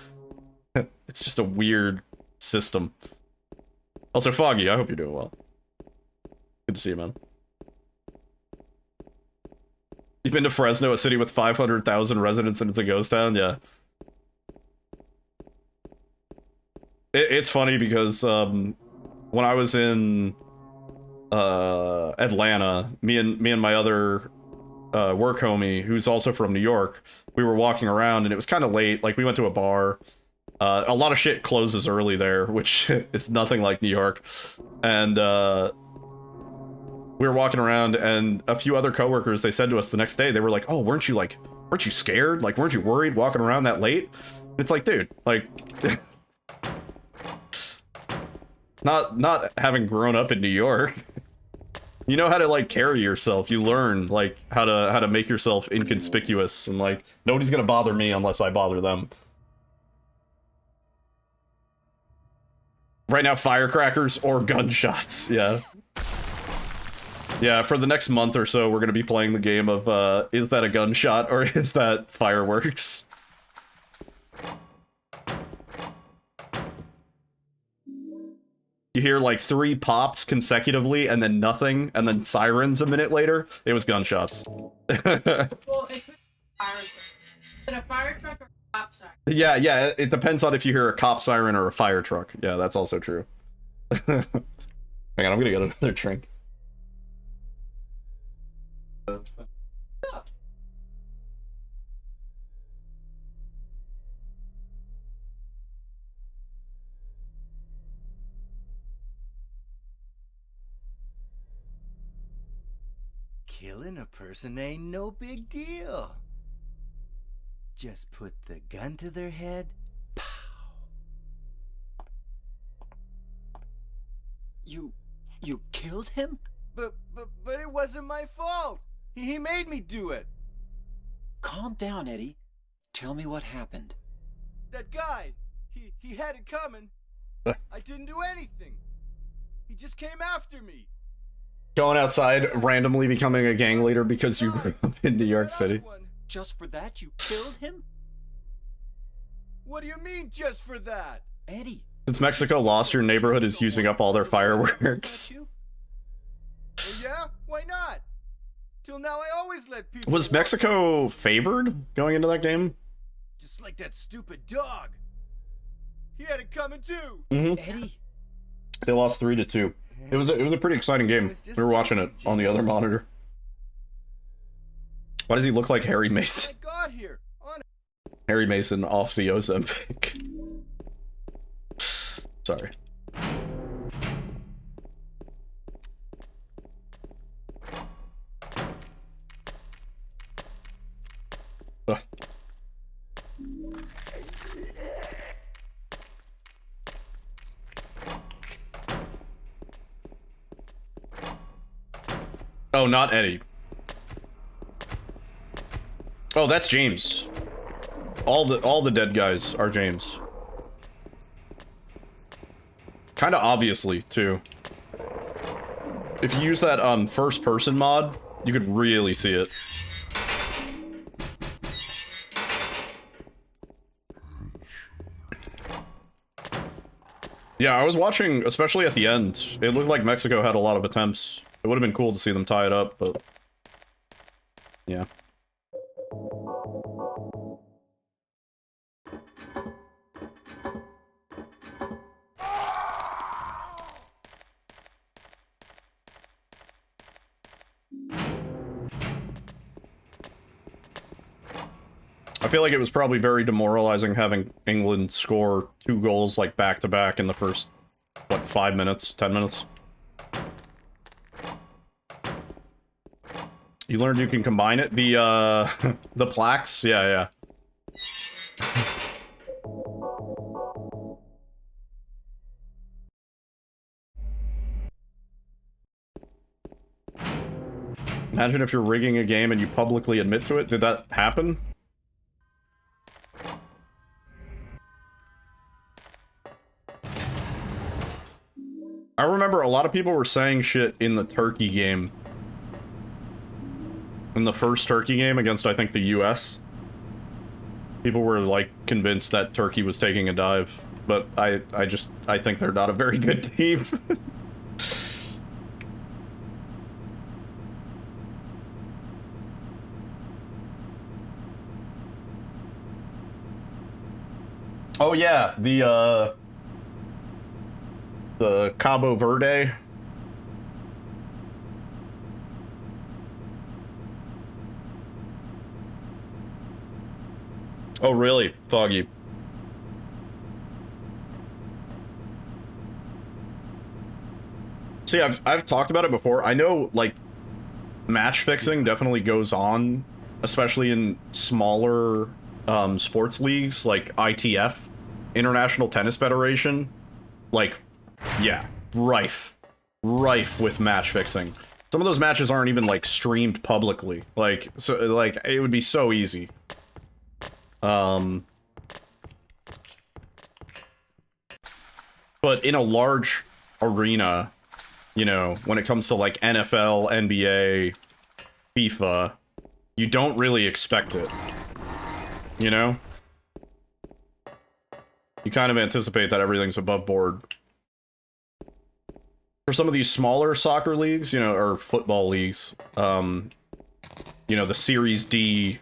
A: weird system. Also, Foggy, I hope you're doing well. Good to see you, man. You've been to Fresno, a city with 500,000 residents, and it's a ghost town? Yeah. It's funny because when I was in Atlanta, me and my other work homie, who's also from New York, we were walking around and it was kind of late. Like we went to a bar. A lot of shit closes early there, which is nothing like New York. And we were walking around and a few other coworkers, they said to us the next day, they were like, oh, weren't you scared? Like, weren't you worried walking around that late? It's like, dude, like not having grown up in New York. You know how to like carry yourself. You learn like how to make yourself inconspicuous, and like nobody's gonna bother me unless I bother them. Right now, firecrackers or gunshots. Yeah. Yeah, for the next month or so, we're gonna be playing the game of is that a gunshot or is that fireworks? you hear like 3 pops consecutively and then nothing, and then sirens a minute later. It was gunshots.
I: Well, it could be a fire truck. Is it a fire truck or a cop siren?
A: Yeah, it depends on if you hear a cop siren or a fire truck. Yeah, that's also true. Hang on, I'm gonna get another drink.
F: Killing a person ain't no big deal. Just put the gun to their head. Pow. You killed him? But it wasn't my fault. He made me do it.
D: Calm down, Eddie. Tell me what happened.
F: That guy, he had it coming. I didn't do anything. He just came after me.
A: Going outside, randomly becoming a gang leader because you grew up in New York City.
D: Just for that, you killed him?
F: What do you mean, just for that?
D: Eddie.
A: Since Mexico lost, your neighborhood is using up all their fireworks.
F: Well, yeah? Why not? Till now, I always let people.
A: Was Mexico favored going into that game?
F: Just like that stupid dog. He had it coming too.
D: Eddie.
A: They lost 3-2. It was a pretty exciting game. We were watching it on the other monitor. Why does he look like Harry Mason?
F: I got here.
A: Harry Mason off the Ozempic. Sorry. Ugh. Oh, not Eddie. Oh, that's James. All the dead guys are James. Kind of obviously, too. If you use that first person mod, you could really see it. Yeah, I was watching, especially at the end. It looked like Mexico had a lot of attempts. It would have been cool to see them tie it up, but yeah. I feel like it was probably very demoralizing having England score 2 goals like back to back in the first, what, 5 minutes, 10 minutes? You learned you can combine it? The the plaques? Yeah. Imagine if you're rigging a game and you publicly admit to it. Did that happen? I remember a lot of people were saying shit in the Turkey game. In the first Turkey game against, I think, the US. People were, like, convinced that Turkey was taking a dive. But I think they're not a very good team. Oh yeah, the Cabo Verde. Oh really, Foggy? See, I've talked about it before. I know, like, match fixing definitely goes on, especially in smaller sports leagues like ITF, International Tennis Federation. Like, yeah, rife with match fixing. Some of those matches aren't even, like, streamed publicly. Like, so, like, it would be so easy. But in a large arena, you know, when it comes to, like, NFL, NBA, FIFA, you don't really expect it. You know? You kind of anticipate that everything's above board. for some of these smaller soccer leagues, you know, or football leagues, you know, the Series D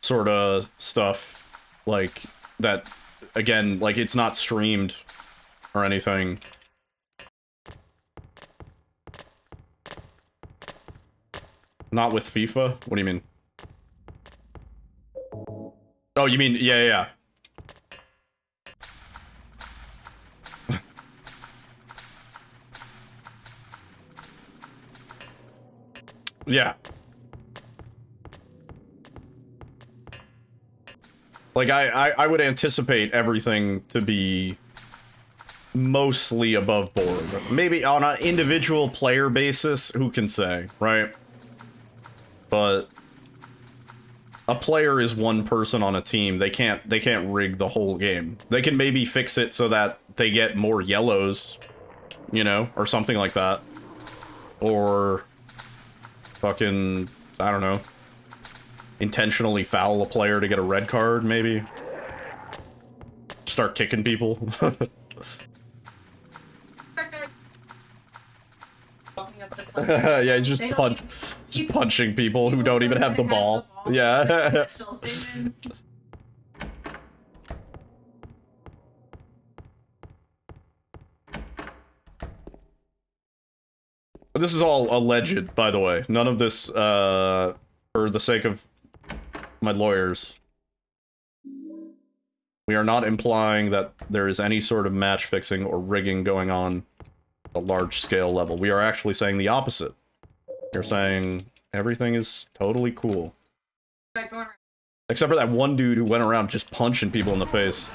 A: sort of stuff, like, that, again, like, it's not streamed or anything. Not with FIFA? What do you mean? Oh, you mean, yeah. Yeah. Like, I would anticipate everything to be mostly above board. Maybe on an individual player basis, who can say, right? But a player is one person on a team. They can't rig the whole game. They can maybe fix it so that they get more yellows, you know, or something like that. Or fucking, I don't know, intentionally foul a player to get a red card, maybe. Start kicking people. Yeah, he's just punching people who don't even have the ball. Yeah. This is all alleged, by the way. None of this, for the sake of my lawyers. We are not implying that there is any sort of match fixing or rigging going on at a large scale level. We are actually saying the opposite. We're saying everything is totally cool. Except for that one dude who went around just punching people in the face.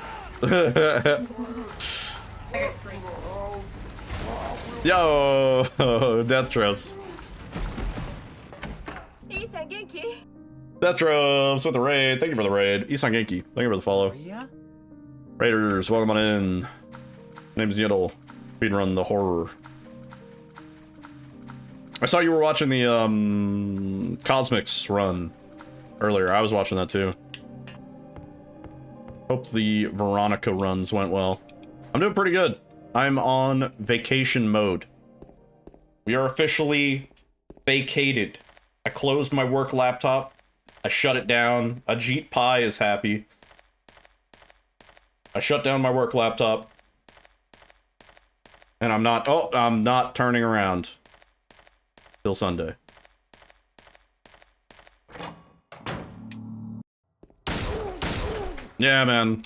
A: Yo, death traps. Death traps with the raid. Thank you for the raid. Isan Genki, thank you for the follow. Raiders, welcome on in. Name's Yiddle. Speedrun the horror. I saw you were watching the Cosmics run earlier. I was watching that too. Hope the Veronica runs went well. I'm doing pretty good. I'm on vacation mode. We are officially vacated. I closed my work laptop. I shut it down. Ajit Pai is happy. I shut down my work laptop. And I'm not turning around till Sunday. Yeah, man.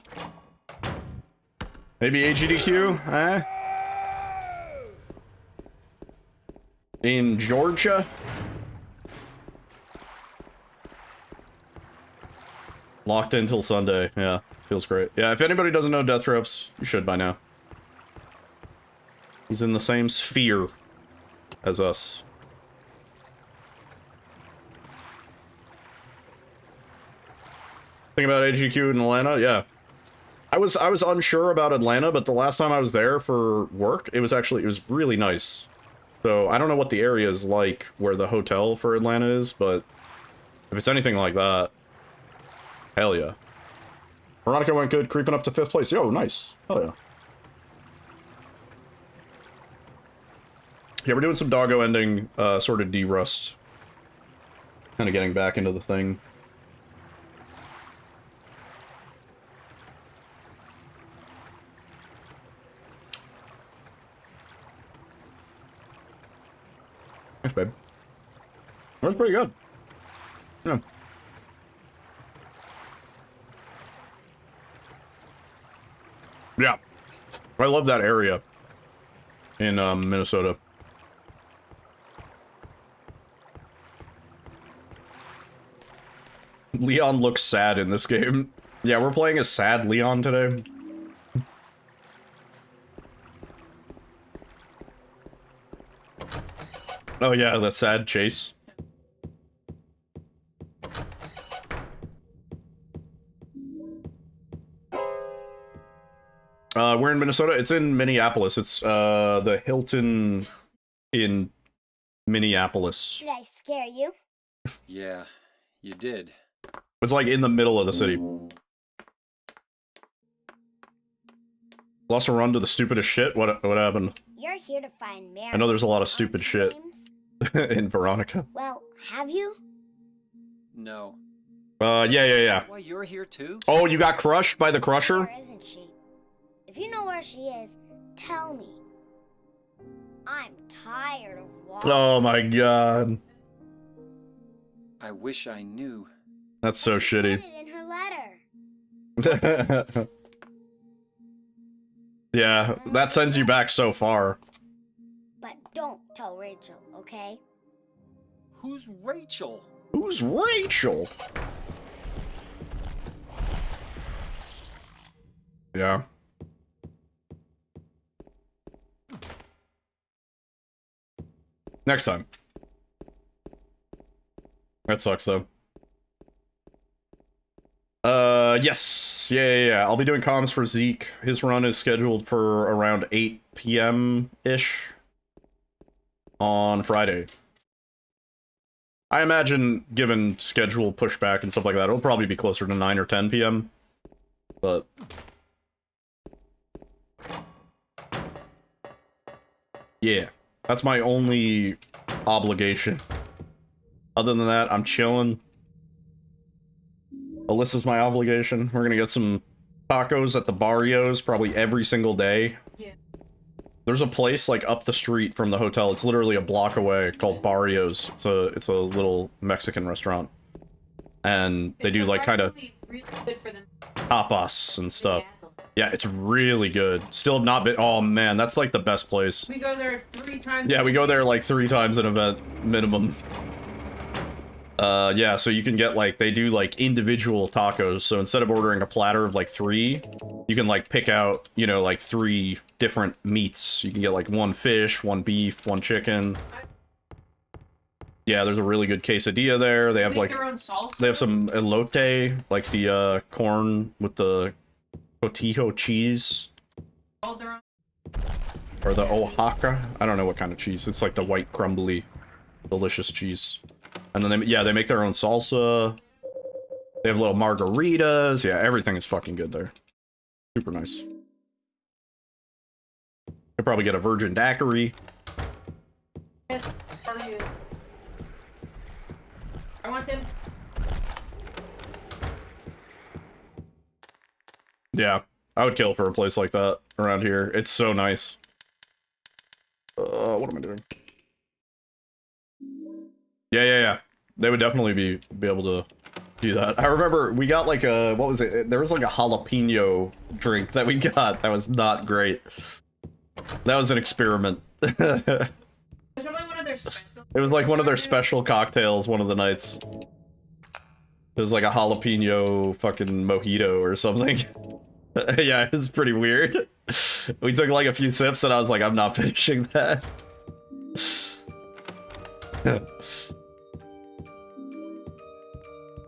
A: Maybe AGDQ, huh? In Georgia? Locked in till Sunday, yeah. Feels great. Yeah, if anybody doesn't know Death Ropes, you should by now. He's in the same sphere as us. Think about AGQ in Atlanta? Yeah. I was unsure about Atlanta, but the last time I was there for work, it was really nice. So I don't know what the area is like where the hotel for Atlanta is, but if it's anything like that, hell yeah. Veronica went good, creeping up to 5th place. Yo, nice. Hell yeah. Yeah, we're doing some doggo ending, sort of de-rust. Kind of getting back into the thing. Thanks, babe. That was pretty good. Yeah. Yeah. I love that area in Minnesota. Leon looks sad in this game. Yeah, we're playing a sad Leon today. Oh yeah, that's sad Chase. We're in Minnesota. It's in Minneapolis. It's the Hilton in Minneapolis.
H: Did I scare you?
D: Yeah, you did.
A: It's like in the middle of the city. Lost a run to the stupidest shit? What happened?
H: You're here to find Mary.
A: I know there's a lot of
H: aren't
A: stupid
H: you,
A: shit
H: James?
A: in Veronica.
H: Well, have you?
D: No.
A: Yeah.
D: Why, you're here too?
A: Oh, you got crushed by the Crusher?
H: Where isn't she? If you know where she is, tell me. I'm tired of walking.
A: Oh my god.
D: I wish I knew.
A: That's so
H: She said
A: shitty.
H: it in her letter.
A: Yeah, that sends you back so far.
H: But don't tell Rachel, okay?
D: Who's Rachel?
A: Who's Rachel? Yeah. Next time. That sucks though. Yes. Yeah. I'll be doing comms for Zeke. His run is scheduled for around 8 p.m.-ish on Friday. I imagine, given schedule pushback and stuff like that, it'll probably be closer to 9 or 10 p.m. But... yeah. That's my only obligation. Other than that, I'm chilling. Alyssa's my obligation. We're gonna get some tacos at the Barrios probably every single day.
I: Yeah.
A: There's a place like up the street from the hotel. It's literally a block away called Barrios. It's a little Mexican restaurant. And they do like kind of
I: really good for them.
A: tapas and stuff. Yeah, it's really good. Still have not been. Oh man, that's like the best place.
I: We go there 3 times.
A: Yeah, we go there like 3 times an event minimum. Yeah, so you can get like, they do like individual tacos. So instead of ordering a platter of like 3, you can like pick out, you know, like 3 different meats. You can get like 1 fish, 1 beef, 1 chicken. Yeah, there's a really good quesadilla there. They have like,
I: their own salsa.
A: they have some elote, like the corn with the cotija cheese.
I: All their own.
A: Or the Oaxaca. I don't know what kind of cheese. It's like the white, crumbly, delicious cheese. And then they make their own salsa. They have little margaritas. Yeah, everything is fucking good there. Super nice. Could probably get a virgin daiquiri.
I: How are you? I want them.
A: Yeah, I would kill for a place like that around here. It's so nice. What am I doing? Yeah. They would definitely be able to do that. I remember we got like a, what was it? There was like a jalapeno drink that we got that was not great. That was an experiment.
I: It's probably one of their special.
A: It was like one of their special cocktails one of the nights. It was like a jalapeno fucking mojito or something. Yeah, it was pretty weird. We took like a few sips and I was like, I'm not finishing that.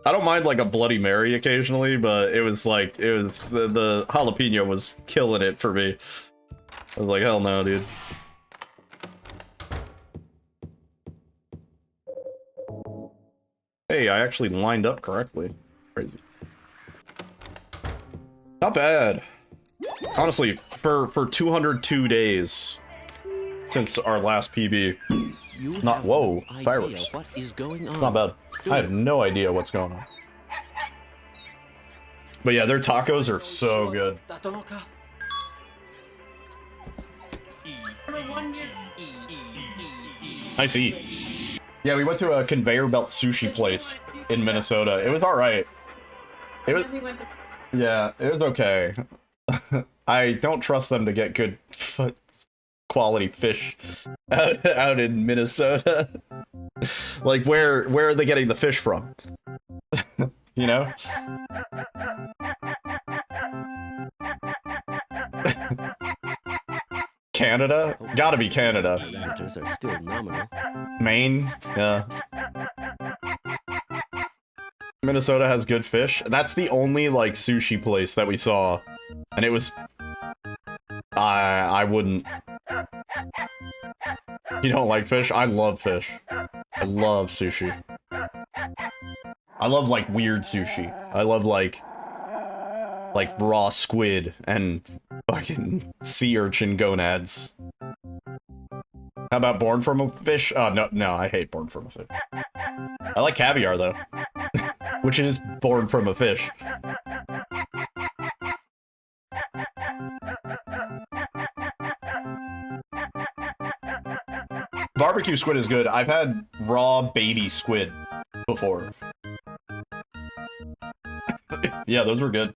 A: I don't mind like a Bloody Mary occasionally, but it was like, the jalapeno was killing it for me. I was like, hell no, dude. Hey, I actually lined up correctly. Crazy. Not bad. Honestly, for 202 days since our last PB. Not, whoa, fireworks.
C: What is going on?
A: Not bad. I have no idea what's going on. But yeah, their tacos are so good. I see. Yeah, we went to a conveyor belt sushi place in Minnesota. It was alright. It was, yeah, it was okay. I don't trust them to get good quality fish out in Minnesota. Like, where are they getting the fish from? You know? Canada? Gotta be Canada.
C: Parameters are still nominal.
A: Maine? Yeah. Minnesota has good fish. That's the only, like, sushi place that we saw. And it was... I wouldn't. You don't like fish? I love fish. I love sushi. I love, like, weird sushi. I love, like raw squid and Fucking sea urchin gonads. How about Born from a Fish? Oh, no, I hate Born from a Fish. I like Caviar, though. Which is Born from a Fish. Barbecue squid is good. I've had raw baby squid before. Yeah, those were good.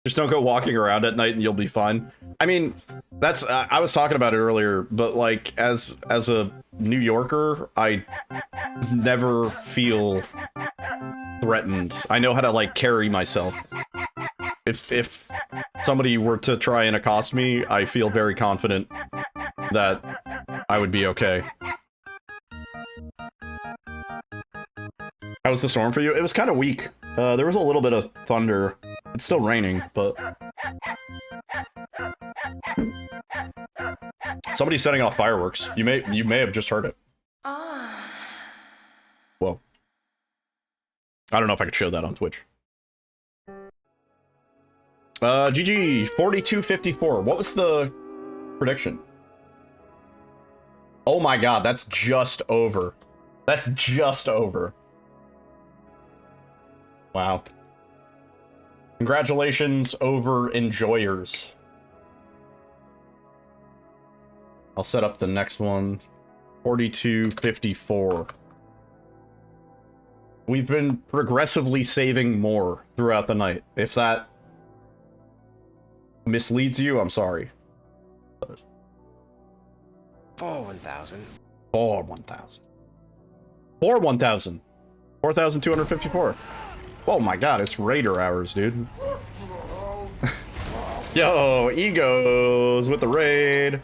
A: Just don't go walking around at night and you'll be fine. I mean, that's I was talking about it earlier, but like as a New Yorker, I never feel threatened. I know how to like carry myself. If somebody were to try and accost me, I feel very confident that I would be okay. How was the storm for you? It was kind of weak. There was a little bit of thunder. It's still raining, but... Somebody's setting off fireworks. You may have just heard it. Whoa. I don't know if I could show that on Twitch. GG, 4254. What was the prediction? Oh my god, that's just over. That's just over. Wow. Congratulations over enjoyers. I'll set up the next one. 4254. We've been progressively saving more throughout the night. If that misleads you, I'm sorry.
C: For 1,000.
A: For 1,000. For 1,000. 4,254. Oh my god, it's Raider hours, dude. Yo, Egos with the raid.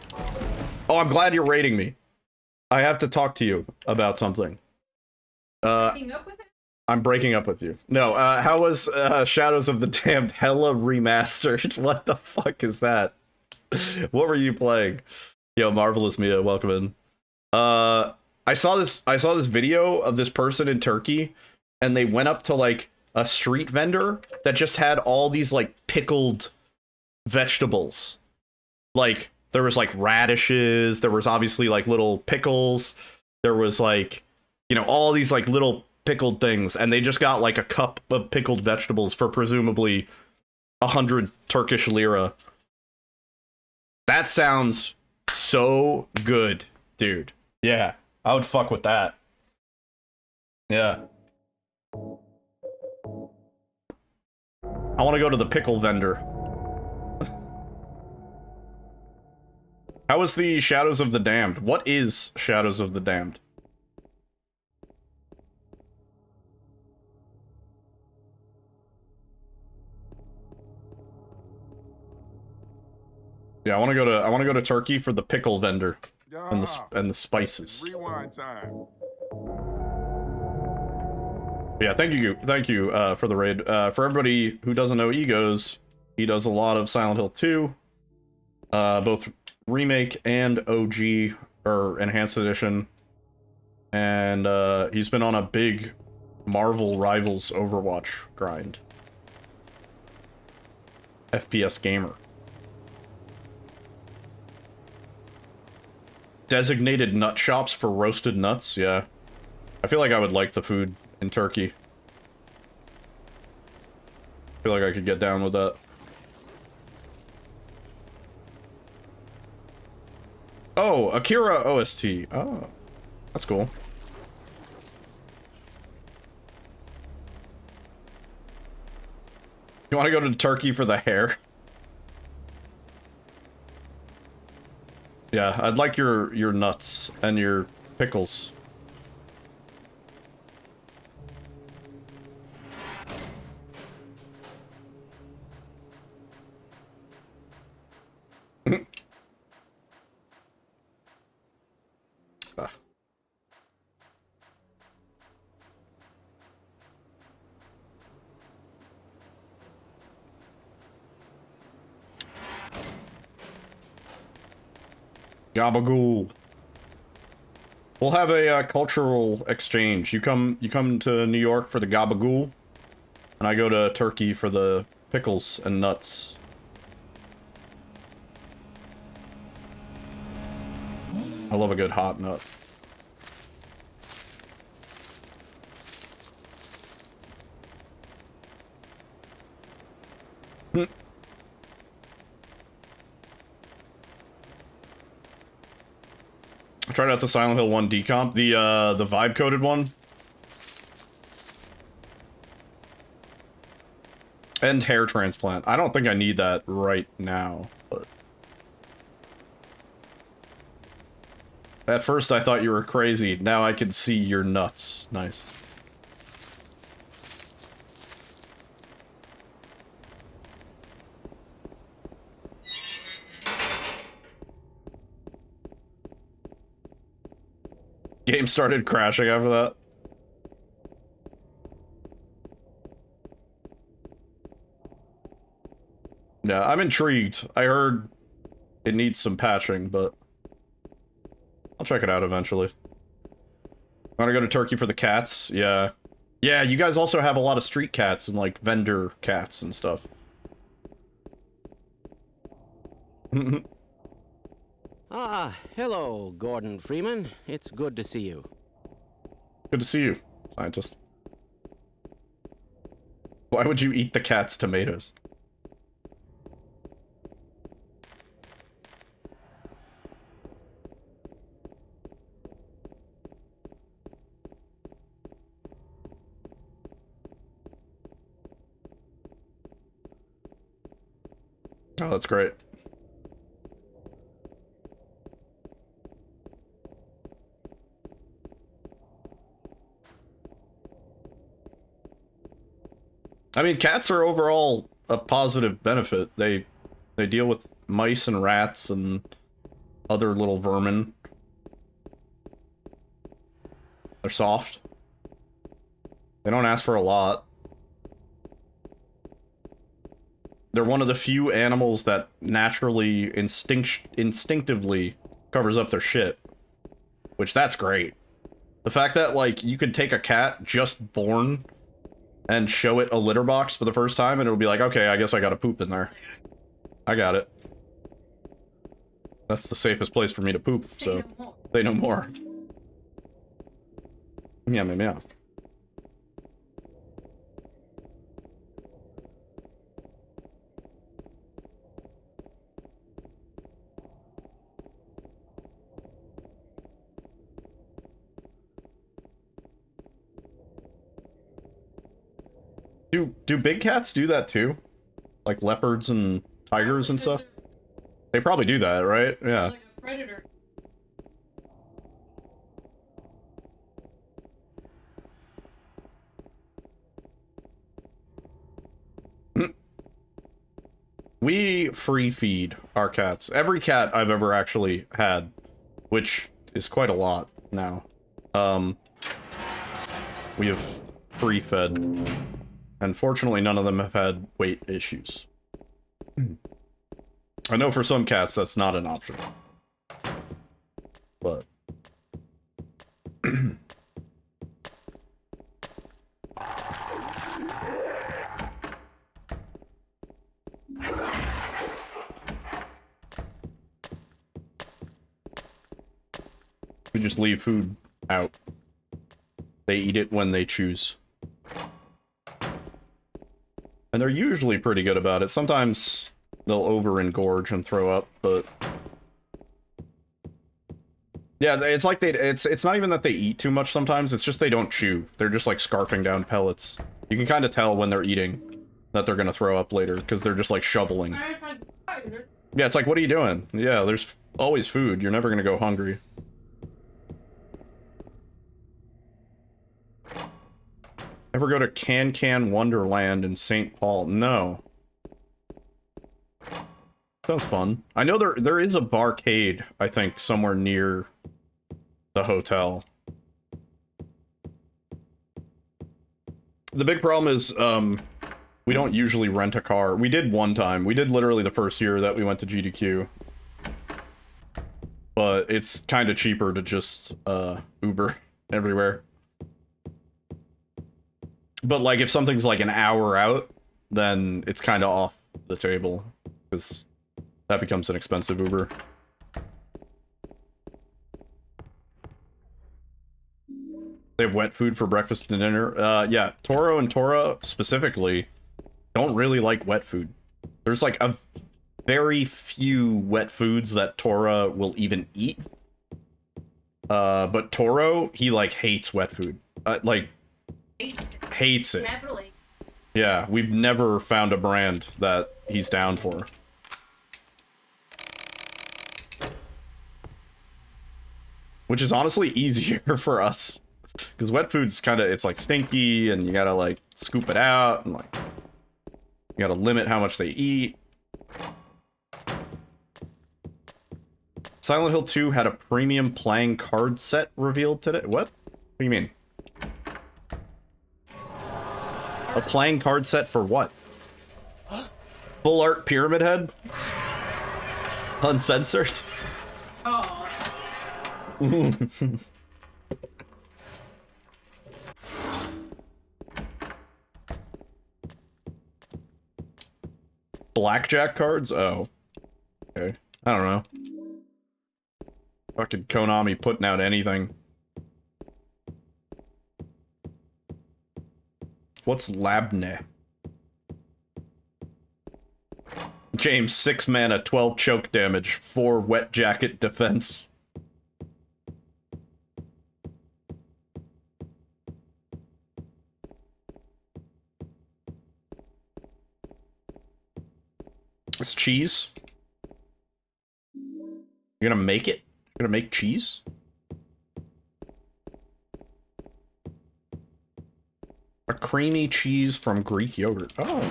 A: Oh, I'm glad you're raiding me. I have to talk to you about something.
I: Breaking up with it?
A: I'm breaking up with you. No, how was Shadows of the Damned Hella Remastered? What the fuck is that? What were you playing? Yo, Marvelous Mia, welcome in. I saw this video of this person in Turkey, and they went up to like a street vendor that just had all these like pickled vegetables. Like there was like radishes, there was obviously like little pickles, there was like, you know, all these like little pickled things, and they just got like a cup of pickled vegetables for presumably 100 Turkish lira. That sounds so good, dude. Yeah, I would fuck with that. Yeah. I want to go to the pickle vendor. How was the Shadows of the Damned? What is Shadows of the Damned? Yeah, I want to go to Turkey for the pickle vendor and the spices.
G: Rewind time.
A: Yeah, thank you for the raid. For everybody who doesn't know Egos, he does a lot of Silent Hill 2, both remake and OG or enhanced edition, and he's been on a big Marvel Rivals Overwatch grind. FPS gamer. Designated nut shops for roasted nuts, yeah. I feel like I would like the food in Turkey. I feel like I could get down with that. Oh, Akira OST. Oh, that's cool. You want to go to Turkey for the hair? Yeah, I'd like your nuts and your pickles. Gabagool. We'll have a cultural exchange. You come to New York for the gabagool, and I go to Turkey for the pickles and nuts. I love a good hot nut. I tried out the Silent Hill 1 decomp, the vibe coded one. And hair transplant. I don't think I need that right now, but at first I thought you were crazy. Now I can see your nuts. Nice. Game started crashing after that. Yeah, I'm intrigued. I heard it needs some patching, but I'll check it out eventually. Wanna go to Turkey for the cats? Yeah. Yeah, you guys also have a lot of street cats and, like, vendor cats and stuff.
C: Ah, hello, Gordon Freeman. It's good to see you.
A: Good to see you, scientist. Why would you eat the cat's tomatoes? Oh, that's great. I mean, cats are overall a positive benefit. They deal with mice and rats and other little vermin. They're soft. They don't ask for a lot. They're one of the few animals that naturally, instinctively covers up their shit. Which, that's great. The fact that, like, you could take a cat just born and show it a litter box for the first time, and it'll be like, okay, I guess I gotta poop in there. I got it. That's the safest place for me to poop, so say no more. Meow, meow, meow. Do big cats do that too? Like leopards and tigers and stuff? They probably do that, right? Yeah.
I: Like a predator.
A: We free feed our cats. Every cat I've ever actually had, which is quite a lot now. We have free fed. And fortunately, none of them have had weight issues. I know for some cats that's not an option. But... we just leave food out. They eat it when they choose. And they're usually pretty good about it. Sometimes they'll over-engorge and throw up, but... yeah, it's like it's not even that they eat too much sometimes, it's just they don't chew. They're just like scarfing down pellets. You can kind of tell when they're eating that they're gonna throw up later, because they're just like shoveling. Yeah, it's like, what are you doing? Yeah, there's always food. You're never gonna go hungry. Ever go to Can Wonderland in St. Paul? No. Sounds fun. I know there is a barcade, I think, somewhere near the hotel. The big problem is, we don't usually rent a car. We did one time. We did literally the first year that we went to GDQ. but it's kind of cheaper to just Uber everywhere. But like if something's like an hour out, then it's kind of off the table because that becomes an expensive Uber. They have wet food for breakfast and dinner. Yeah, Toro and Tora specifically don't really like wet food. There's like a very few wet foods that Tora will even eat. But Toro, he like hates wet food. Like hates it.
I: Heavily.
A: Yeah, we've never found a brand that he's down for. Which is honestly easier for us. Because wet food's kind of, it's like stinky, and you gotta like scoop it out, and like, you gotta limit how much they eat. Silent Hill 2 had a premium playing card set revealed today. What? What do you mean? A playing card set for what? Full art Pyramid Head? Uncensored?
I: Oh.
A: Blackjack cards? Oh. Okay. I don't know. Fucking Konami putting out anything. What's Labne? James, 6 mana, 12 choke damage, 4 wet jacket defense. It's cheese. You're gonna make it? You're gonna make cheese? A creamy cheese from Greek yogurt. Oh.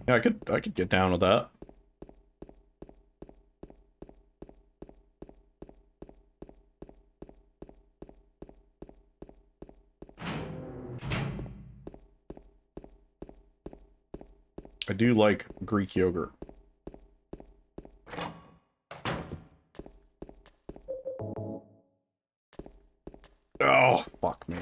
A: Yeah, I could get down with that. I do like Greek yogurt. Oh, fuck me.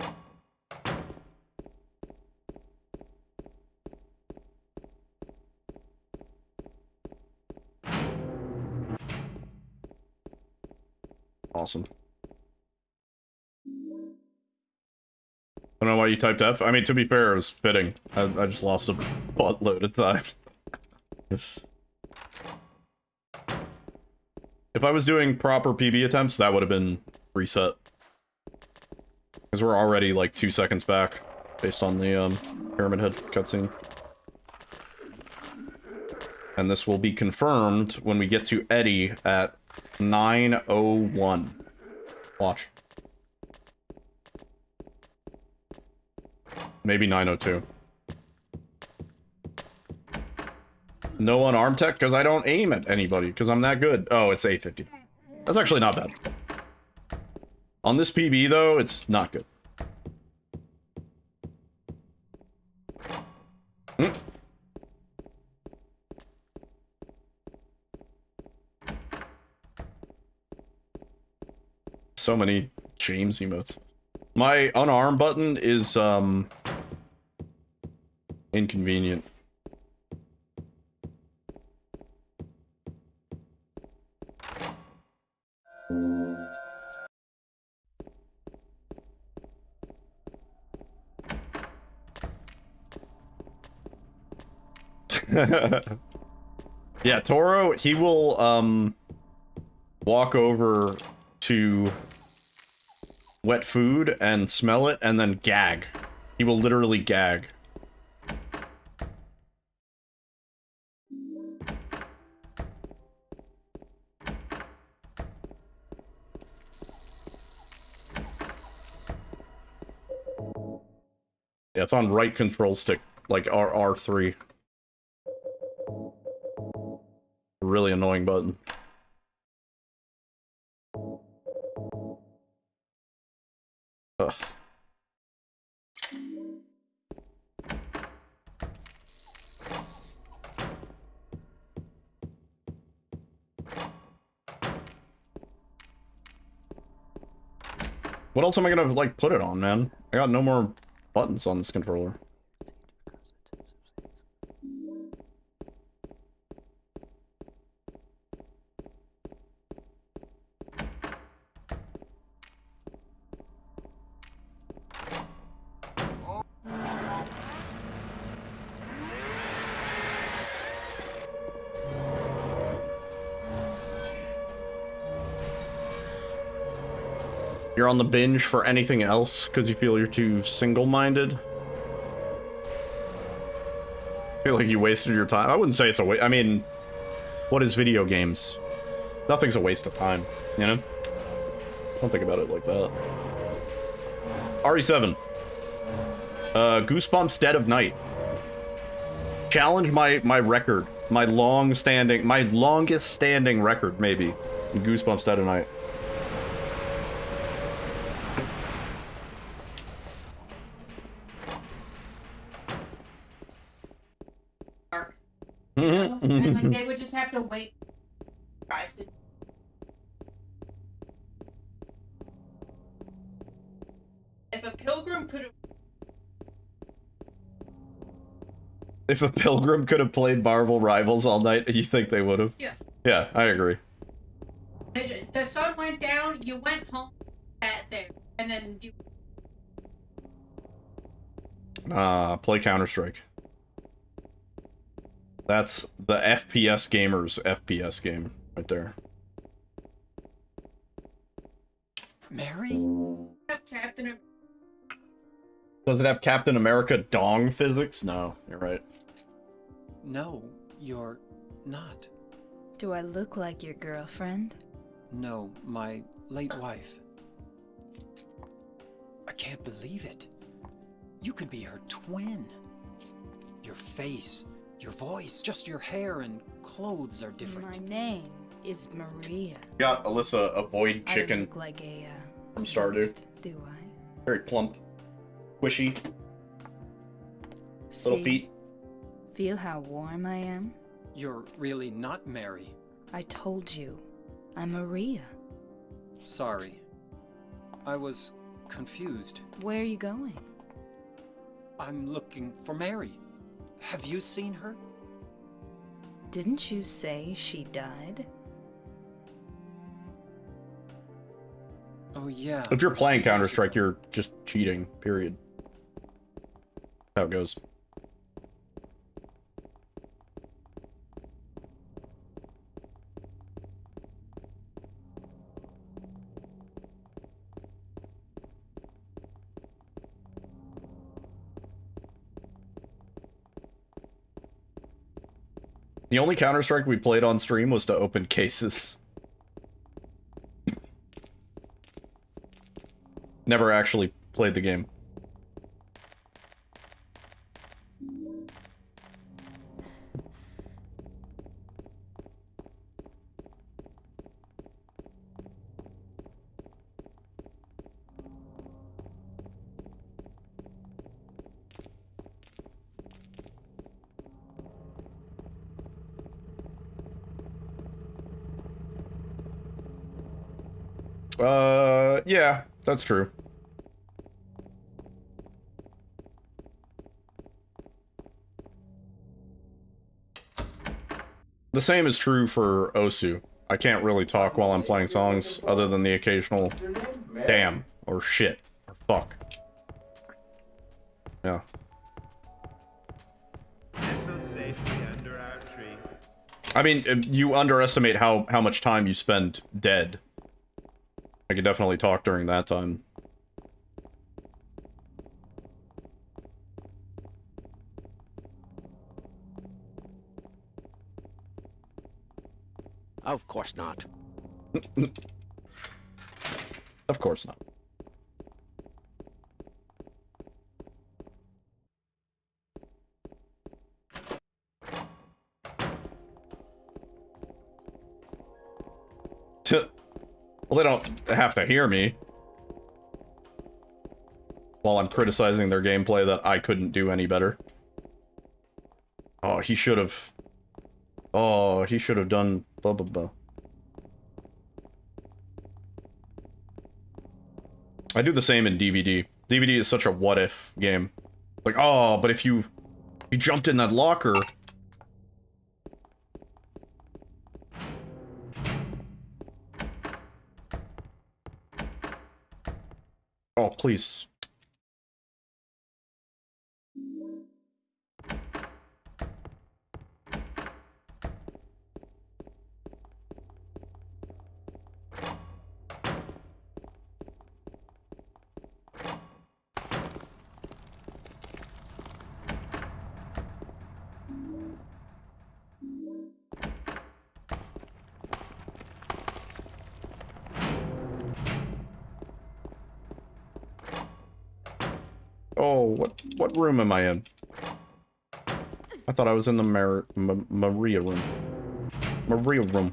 A: Awesome. I don't know why you typed F. I mean, to be fair, it was fitting. I just lost a buttload of time. If I was doing proper PB attempts, that would have been reset. Because we're already like 2 seconds back, based on the Pyramid Head cutscene. And this will be confirmed when we get to Eddie at 9:01. Watch. Maybe 9:02. No unarmed tech, because I don't aim at anybody, because I'm that good. Oh, it's 8:50. That's actually not bad. On this PB, though, it's not good. So many James emotes. My unarmed button is, inconvenient. Yeah, Toro, he will, walk over to wet food and smell it and then gag. He will literally gag. Yeah, it's on right control stick, like R3. Really annoying button. Ugh. What else am I gonna, like, put it on, man? I got no more buttons on this controller. You're on the binge for anything else because you feel you're too single-minded? I feel like you wasted your time. I wouldn't say it's a waste. I mean, what is video games? Nothing's a waste of time, you know? Don't think about it like that. RE7. Goosebumps Dead of Night. Challenge my record. My longest standing record, maybe. In Goosebumps Dead of Night.
I: And like they would just have to wait. If a pilgrim could have.
A: If a pilgrim could have played Marvel Rivals all night, you think they would have?
I: Yeah.
A: Yeah, I agree.
I: The sun went down, you went home, sat there, and then you.
A: Play Counter-Strike. That's the FPS gamer's FPS game right there.
D: Mary?
I: Captain.
A: Does it have Captain America dong physics? No, you're right.
D: No, you're not.
E: Do I look like your girlfriend?
D: No, my late wife. I can't believe it. You could be her twin. Your face, your voice, just your hair and clothes are different.
E: My name is Maria.
A: Got Alyssa avoid chicken.
E: I look like a
A: from Stardew.
E: ghost, do I?
A: Very plump, squishy, little
E: See?
A: feet.
E: Feel how warm I am?
D: You're really not Mary.
E: I told you, I'm Maria.
D: Sorry. I was confused.
E: Where are you going?
D: I'm looking for Mary. Have you seen her?
E: Didn't you say she died?
D: Oh yeah.
A: If you're playing Counter-Strike, you're just cheating, period. That's how it goes. The only Counter-Strike we played on stream was to open cases. Never actually played the game. Yeah, that's true. The same is true for Osu. I can't really talk while I'm playing songs, other than the occasional damn, or shit, or fuck. Yeah. I mean, you underestimate how much time you spend dead. I could definitely talk during that time.
C: Of course not.
A: Of course not. Well, they don't have to hear me while I'm criticizing their gameplay that I couldn't do any better. Oh, he should have. Oh, he should have done blah blah blah. I do the same in DVD. DVD is such a what-if game. Like, oh, but if you jumped in that locker... Oh, please. Oh, what room am I in? I thought I was in the Maria room. Maria room.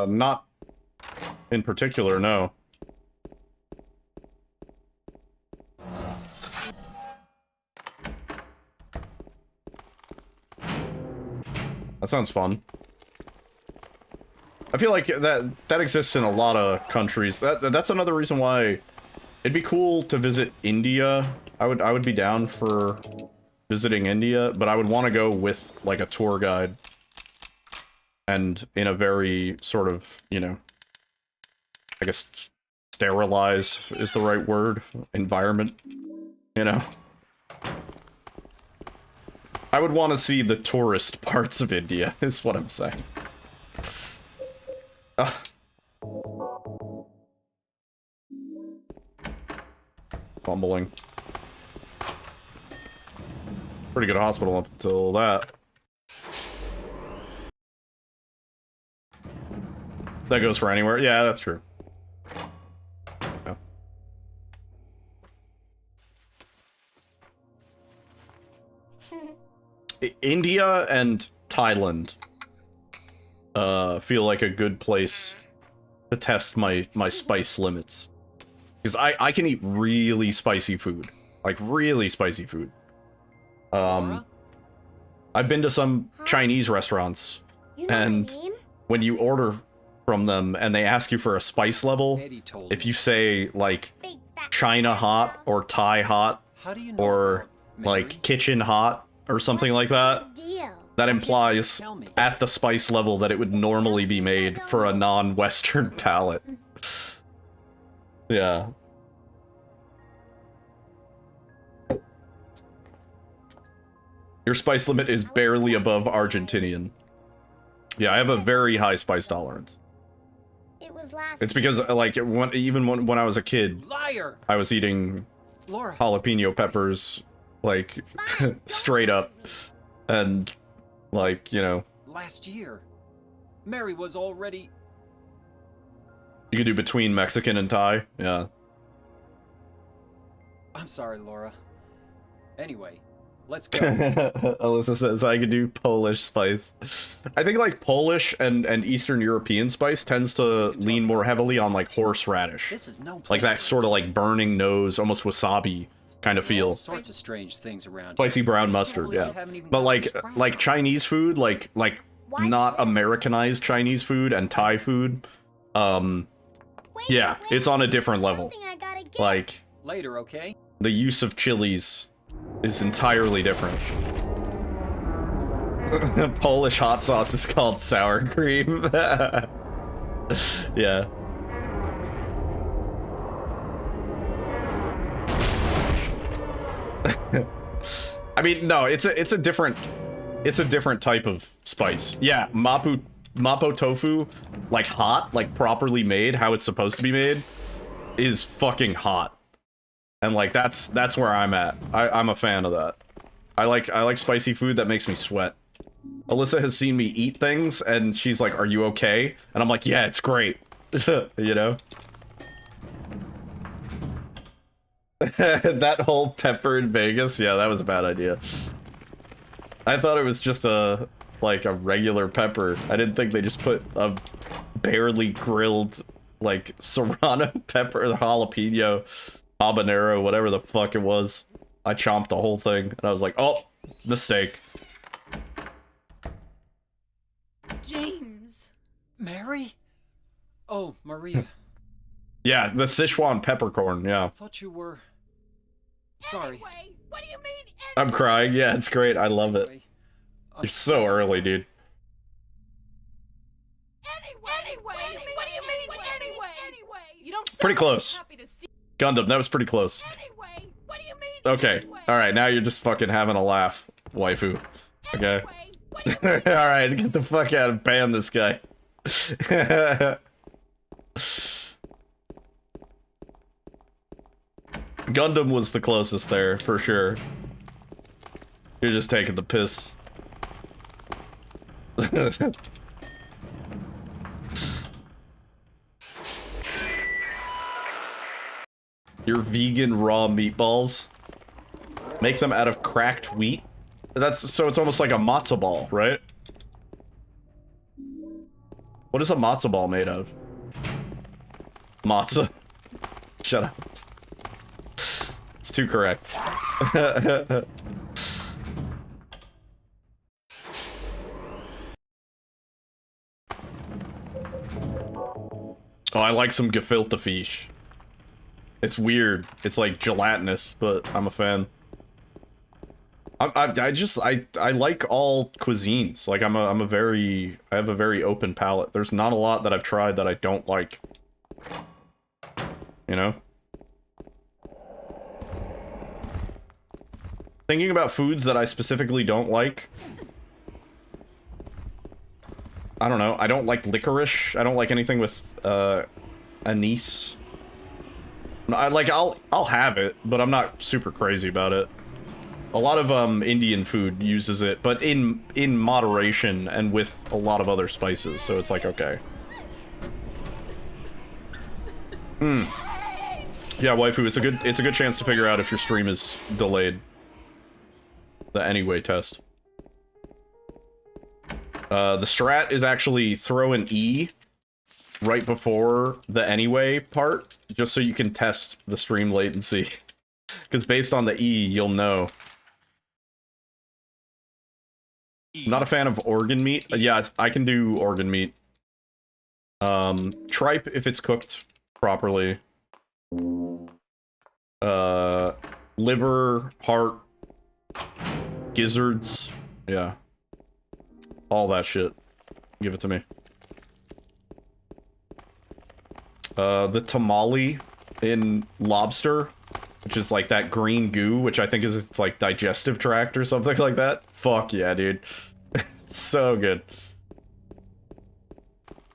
A: Not in particular, no. That sounds fun. I feel like that exists in a lot of countries. That's another reason why it'd be cool to visit India. I would be down for visiting India, but I would want to go with like a tour guide and in a very sort of, you know, I guess sterilized is the right word, environment, you know. I would want to see the tourist parts of India, is what I'm saying. Fumbling. Pretty good hospital up until that. That goes for anywhere. Yeah, that's true. Yeah. India and Thailand feel like a good place to test my spice limits. Because I can eat really spicy food. Like, really spicy food. I've been to some Chinese restaurants, and when you order from them and they ask you for a spice level, if you say, like, China hot or Thai hot or, like, kitchen hot or something like that, that implies at the spice level that it would normally be made for a non-Western palate. Yeah. Your spice limit is barely above Argentinian. Yeah, I have a very high spice tolerance. It's because, like, even when I was a kid, I was eating jalapeno peppers, like, straight up. And, like, you know.
D: Last year, Mary was already...
A: You could do between Mexican and Thai, yeah.
D: I'm sorry, Laura. Anyway, let's go.
A: Alyssa says I could do Polish spice. I think like Polish and Eastern European spice tends to lean more heavily on like horseradish.
D: This is no
A: like that sort of like burning nose, almost wasabi kind of feel.
D: All sorts of strange things around.
A: Spicy brown mustard, yeah. But like Chinese food, like not Americanized Chinese food and Thai food, yeah, it's on a different level. Like
D: later, okay?
A: The use of chilies is entirely different. Polish hot sauce is called sour cream. Yeah. I mean, no, it's a different type of spice. Yeah, mapo tofu, like hot, like properly made, how it's supposed to be made, is fucking hot. And like that's where I'm at. I'm a fan of that. I like spicy food that makes me sweat. Alyssa has seen me eat things and she's like, "Are you okay?" And I'm like, "Yeah, it's great." You know? That whole pepper in Vegas, yeah, that was a bad idea. I thought it was just a like a regular pepper. I didn't think they just put a barely grilled like serrano pepper, the jalapeno, habanero, whatever the fuck it was. I chomped the whole thing and I was like, oh, mistake.
B: James.
D: Mary? Oh, Maria.
A: Yeah, the Sichuan peppercorn, yeah.
D: I thought you were... Sorry.
B: Anyway, what do you mean anyway?
A: I'm crying, yeah, it's great, I love it.
D: Anyway,
A: You're so early, dude.
B: Anyway, what do you mean anyway? You don't sound
A: Pretty close.
B: happy to see.
A: Gundam, that was pretty close.
B: Anyway, what do you mean
A: Okay,
B: anyway?
A: alright, now you're just fucking having a laugh, waifu. Okay?
B: Anyway, what do you mean?
A: Alright, get the fuck out and ban this guy. Gundam was the closest there, for sure. You're just taking the piss. Your vegan raw meatballs. Make them out of cracked wheat. That's so it's almost like a matzo ball, right? What is a matzo ball made of? Matzo. Shut up. It's too correct. Oh, I like some gefilte fish. It's weird. It's like gelatinous, but I'm a fan. I like all cuisines. Like I have a very open palate. There's not a lot that I've tried that I don't like. You know? Thinking about foods that I specifically don't like. I don't know. I don't like licorice. I don't like anything with anise. I'll have it, but I'm not super crazy about it. A lot of Indian food uses it, but in moderation and with a lot of other spices, so it's like okay. Yeah, waifu, it's a good chance to figure out if your stream is delayed. The anyway test. The strat is actually throw an E right before the anyway part, just so you can test the stream latency. Because based on the E, you'll know. I'm not a fan of organ meat. Yeah, I can do organ meat. Tripe if it's cooked properly. Liver, heart, gizzards. Yeah. All that shit. Give it to me. The tamale in lobster, which is like that green goo, which I think is its like digestive tract or something like that. Fuck yeah, dude. So good.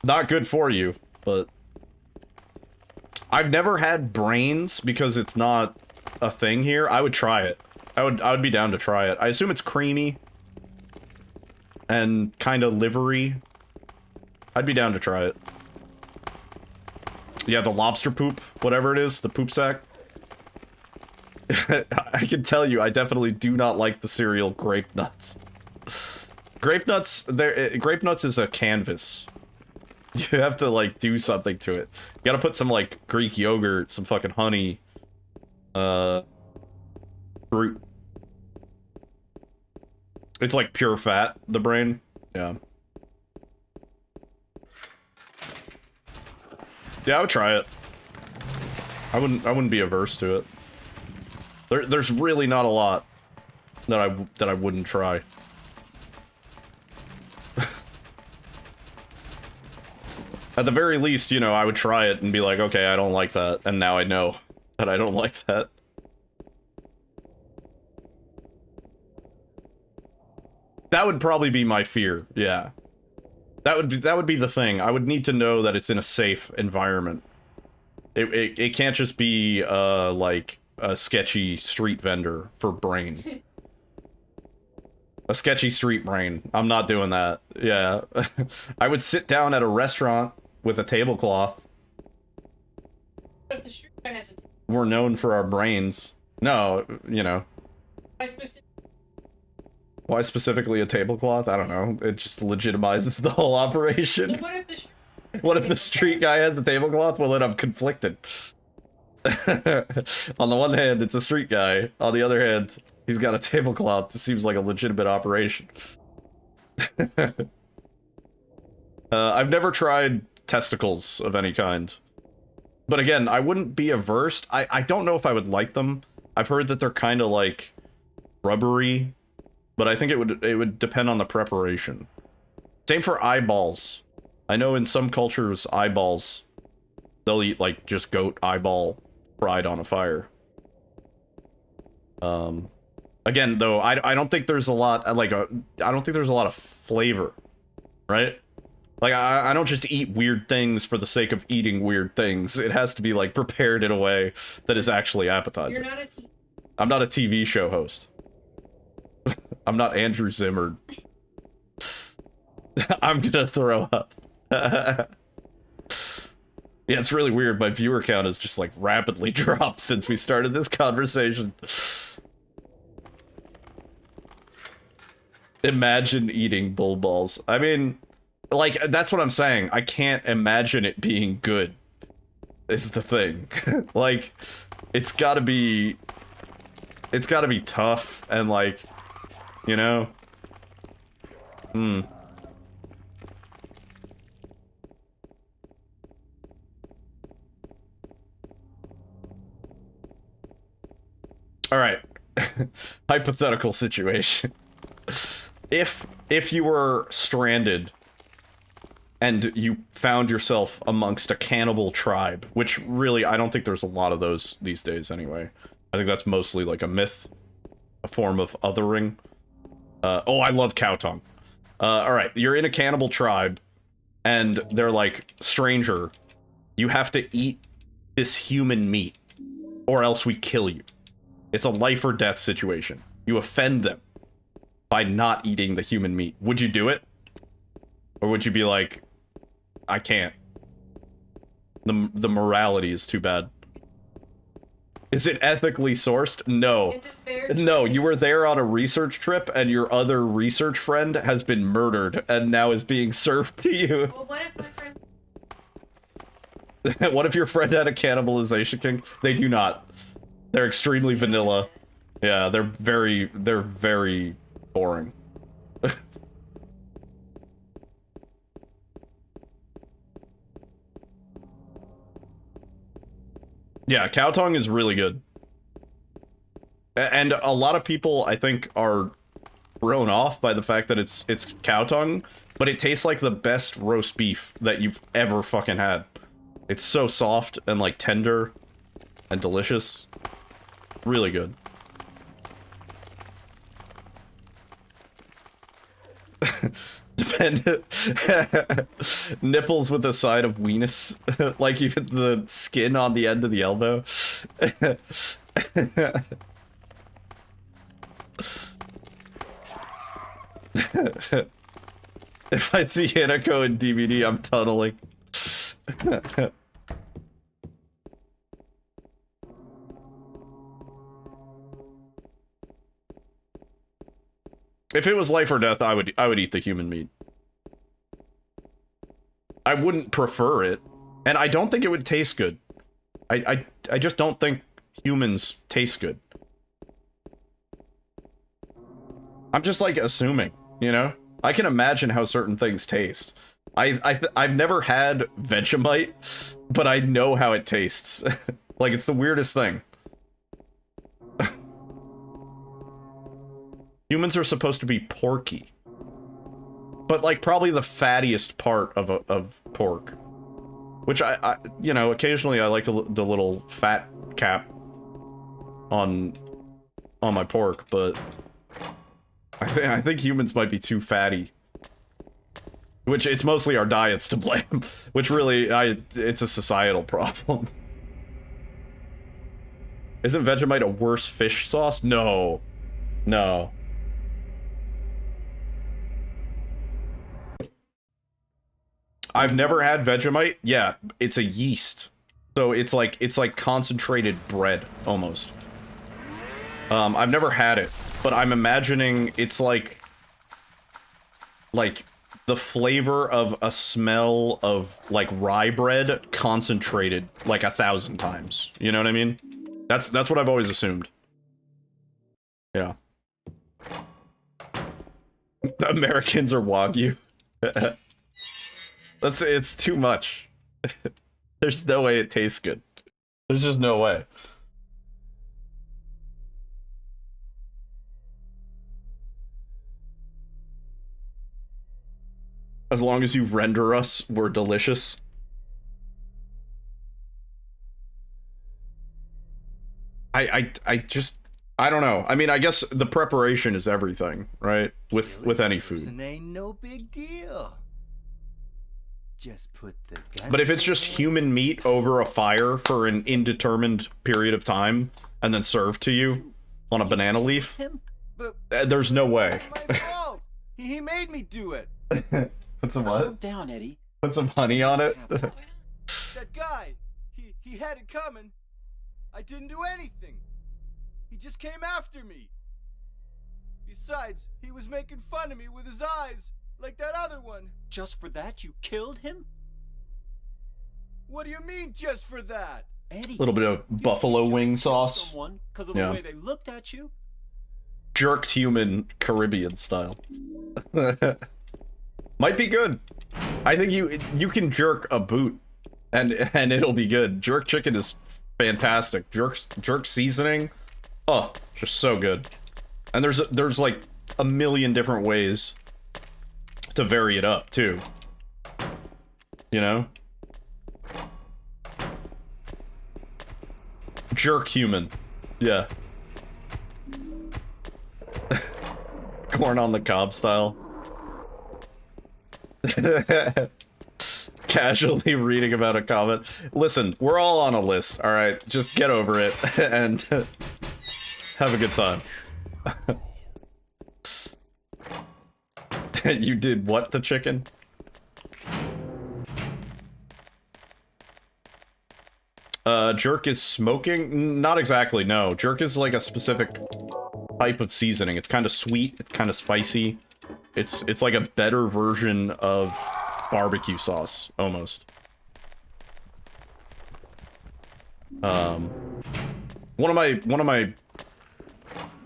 A: Not good for you, but I've never had brains because it's not a thing here. I would try it. I would be down to try it. I assume it's creamy and kind of livery. I'd be down to try it. Yeah, the lobster poop, whatever it is, the poop sack. I can tell you, I definitely do not like the cereal Grape Nuts. Grape Nuts, Grape Nuts is a canvas. You have to, like, do something to it. You gotta put some, like, Greek yogurt, some fucking honey, fruit. It's, like, pure fat, the brain. Yeah. Yeah, I would try it. I wouldn't be averse to it. There's really not a lot that I wouldn't try. At the very least, you know, I would try it and be like, okay, I don't like that, and now I know that I don't like that. That would probably be my fear, yeah. That would be the thing. I would need to know that it's in a safe environment. It can't just be like a sketchy street vendor for brain. A sketchy street brain. I'm not doing that. Yeah. I would sit down at a restaurant with a tablecloth.
I: But if the street guy has a
A: We're known for our brains. No, you know.
I: I specific
A: Why specifically a tablecloth? I don't know. It just legitimizes the whole operation.
I: So
A: What if the street guy has a tablecloth? Well, then I'm conflicted. On the one hand, it's a street guy. On the other hand, he's got a tablecloth. This seems like a legitimate operation. I've never tried testicles of any kind. But again, I wouldn't be averse. I don't know if I would like them. I've heard that they're kind of like rubbery, but I think it would depend on the preparation. Same for eyeballs. I know in some cultures, eyeballs, they'll eat like just goat eyeball fried on a fire. Again, though, I don't think there's a lot, I don't think there's a lot of flavor, right? Like, I don't just eat weird things for the sake of eating weird things. It has to be, like, prepared in a way that is actually appetizing.
I: You're not
A: I'm not a TV show host. I'm not Andrew Zimmern. I'm gonna throw up. Yeah, it's really weird. My viewer count has just, like, rapidly dropped since we started this conversation. Imagine eating bull balls. I mean, like, that's what I'm saying. I can't imagine it being good. Is the thing. Like, it's gotta be tough and, like, you know? Alright. Hypothetical situation. If you were stranded and you found yourself amongst a cannibal tribe, which really, I don't think there's a lot of those these days anyway. I think that's mostly like a myth, a form of othering. Oh, I love cow tongue. Alright, you're in a cannibal tribe, and they're like, stranger, you have to eat this human meat, or else we kill you. It's a life or death situation. You offend them by not eating the human meat. Would you do it? Or would you be like, I can't. The morality is too bad. Is it ethically sourced? No.
I: Is it fair?
A: No, you were there on a research trip and your other research friend has been murdered and now is being served to you.
I: Well, what if my friend...
A: What if your friend had a cannibalization kink? They do not. They're extremely vanilla. Yeah, they're very boring. Yeah, cow tongue is really good. And a lot of people, I think, are thrown off by the fact that it's cow tongue, but it tastes like the best roast beef that you've ever fucking had. It's so soft and, like, tender and delicious. Really good. Nipples with a side of weenus. Like even the skin on the end of the elbow. If I see Hinako in DVD, I'm tunneling. If it was life or death, I would eat the human meat. I wouldn't prefer it, and I don't think it would taste good. I just don't think humans taste good. I'm just like assuming, you know? I can imagine how certain things taste. I've never had Vegemite, but I know how it tastes. Like, it's the weirdest thing. Humans are supposed to be porky. But, like, probably the fattiest part of pork. Which I you know, occasionally I like the little fat cap on my pork, but I think humans might be too fatty. Which, it's mostly our diets to blame. Which really, it's a societal problem. Isn't Vegemite a worse fish sauce? No. No. I've never had Vegemite. Yeah, it's a yeast. So it's like concentrated bread, almost. I've never had it. but I'm imagining it's like the flavor of a smell of like rye bread concentrated like 1,000 times. You know what I mean? That's what I've always assumed. Yeah. The Americans are Wagyu. It's too much. There's no way it tastes good. There's just no way. As long as you render us, we're delicious. I don't know. I mean, I guess the preparation is everything, right? With any food.
F: Ain't no big deal. Just put the gun.
A: But if it's just human meat over a fire for an indeterminate period of time and then served to you on a banana leaf, there's no way.
F: My fault. He made me do it.
A: Put some
D: Calm
A: what?
D: down, Eddie.
A: Put some honey on it.
F: That guy, he had it coming. I didn't do anything. He just came after me. Besides, he was making fun of me with his eyes, like that other one.
D: Just for that, you killed him?
F: What do you mean, just for that?
D: Eddie.
A: A little bit of buffalo wing sauce.
D: Someone because of the way they looked at you?
A: Jerked human Caribbean style. Might be good. I think you can jerk a boot and it'll be good. Jerk chicken is fantastic. Jerk seasoning. Oh, just so good. And there's like a million different ways to vary it up too. You know? Jerk human. Yeah. Corn on the cob style. Casually reading about a comment. Listen, we're all on a list, alright? Just get over it and have a good time. You did what to chicken? Jerk is smoking? Not exactly, no. Jerk is like a specific type of seasoning. It's kind of sweet, it's kind of spicy. It's like a better version of barbecue sauce, almost. One of my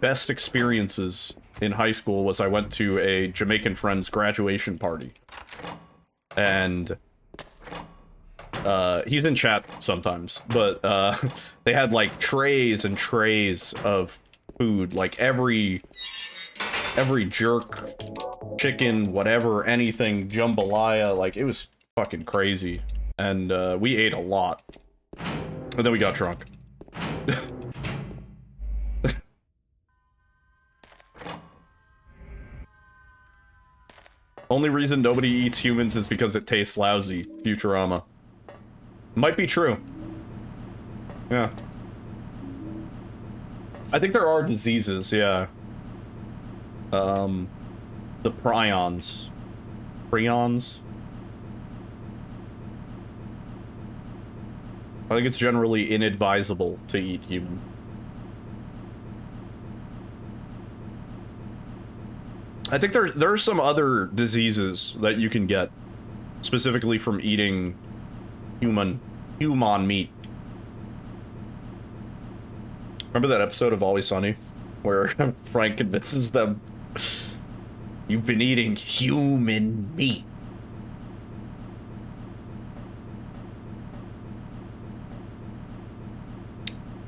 A: best experiences in high school was I went to a Jamaican friend's graduation party. And he's in chat sometimes, but they had like trays and trays of food, like every jerk, chicken, whatever, anything, jambalaya, like it was fucking crazy. And we ate a lot. And then we got drunk. Only reason nobody eats humans is because it tastes lousy. Futurama. Might be true. Yeah. I think there are diseases, yeah. The prions. Prions? I think it's generally inadvisable to eat human. I think there are some other diseases that you can get specifically from eating human meat. Remember that episode of Always Sunny where Frank convinces them you've been eating human meat?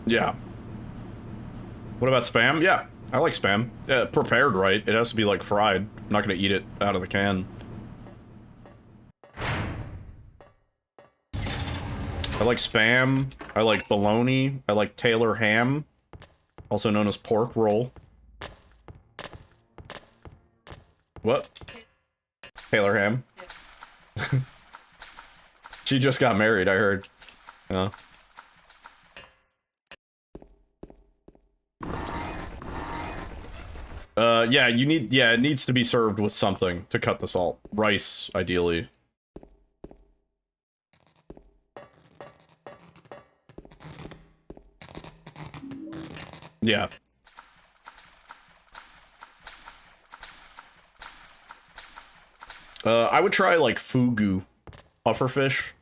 A: Yeah. What about Spam? Yeah, I like Spam. Prepared right. It has to be like fried. I'm not gonna eat it out of the can. I like Spam. I like bologna. I like Taylor ham, also known as pork roll. What? Taylor ham? She just got married, I heard. Yeah. Yeah, it needs to be served with something to cut the salt. Rice, ideally. Yeah. I would try like fugu, pufferfish.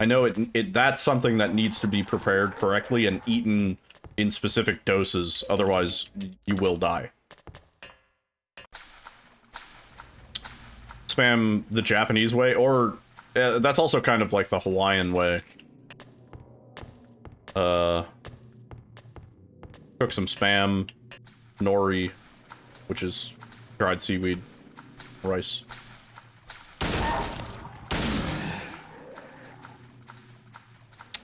A: I know that's something that needs to be prepared correctly and eaten in specific doses, otherwise you will die. Spam the Japanese way, or that's also kind of like the Hawaiian way. Cook some spam, nori, which is dried seaweed, rice.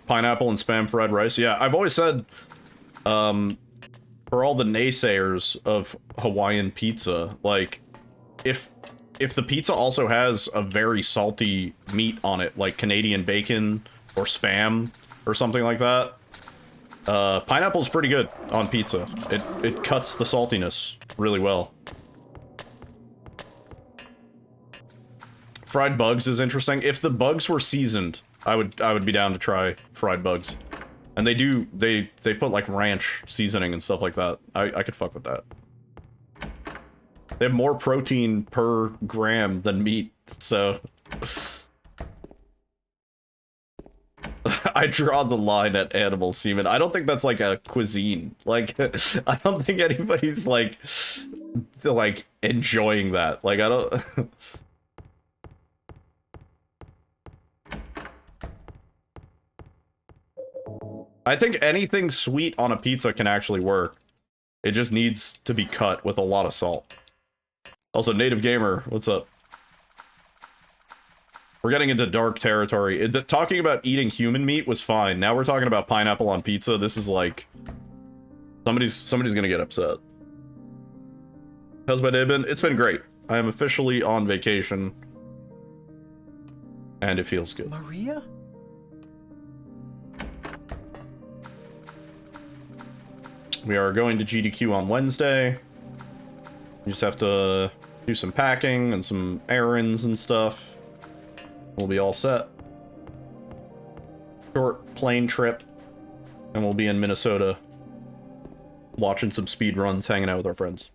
A: Pineapple and spam fried rice. Yeah, I've always said, for all the naysayers of Hawaiian pizza, like, if the pizza also has a very salty meat on it, like Canadian bacon or spam or something like that, pineapple's pretty good on pizza. It cuts the saltiness really well. Fried bugs is interesting. If the bugs were seasoned, I would be down to try fried bugs. And they put like ranch seasoning and stuff like that. I could fuck with that. They have more protein per gram than meat, so I draw the line at animal semen. I don't think that's like a cuisine. Like, I don't think anybody's like enjoying that. Like, I don't. I think anything sweet on a pizza can actually work. It just needs to be cut with a lot of salt. Also, Native Gamer, what's up? We're getting into dark territory. Talking about eating human meat was fine. Now we're talking about pineapple on pizza. This is like... Somebody's gonna get upset. How's my day been? It's been great. I am officially on vacation. And it feels good.
D: Maria?
A: We are going to GDQ on Wednesday. We just have to do some packing and some errands and stuff. We'll be all set. Short plane trip. And we'll be in Minnesota watching some speedruns, hanging out with our friends.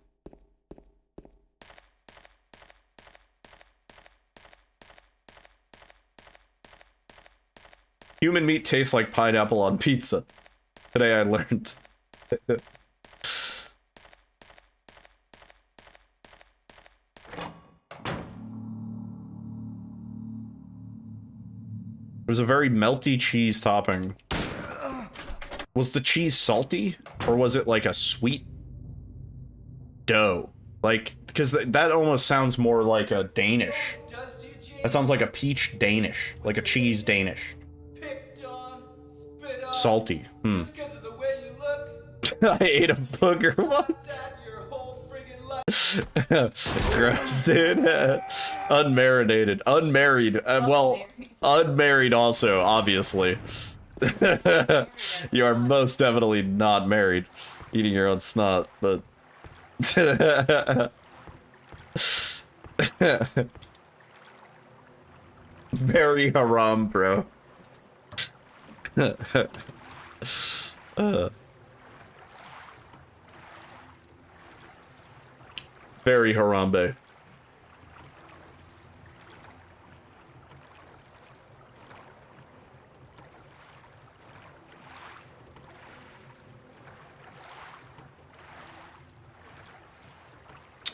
A: Human meat tastes like pineapple on pizza. Today I learned. It was a very melty cheese topping. Was the cheese salty? Or was it like a sweet dough? Like, because that almost sounds more like a Danish. That sounds like a peach Danish. Like a cheese Danish. Salty. I ate a booger once. Gross, dude. Unmarinated. Unmarried. Well, unmarried also, obviously. You are most definitely not married. Eating your own snot, but... Very haram, bro. Very Harambe.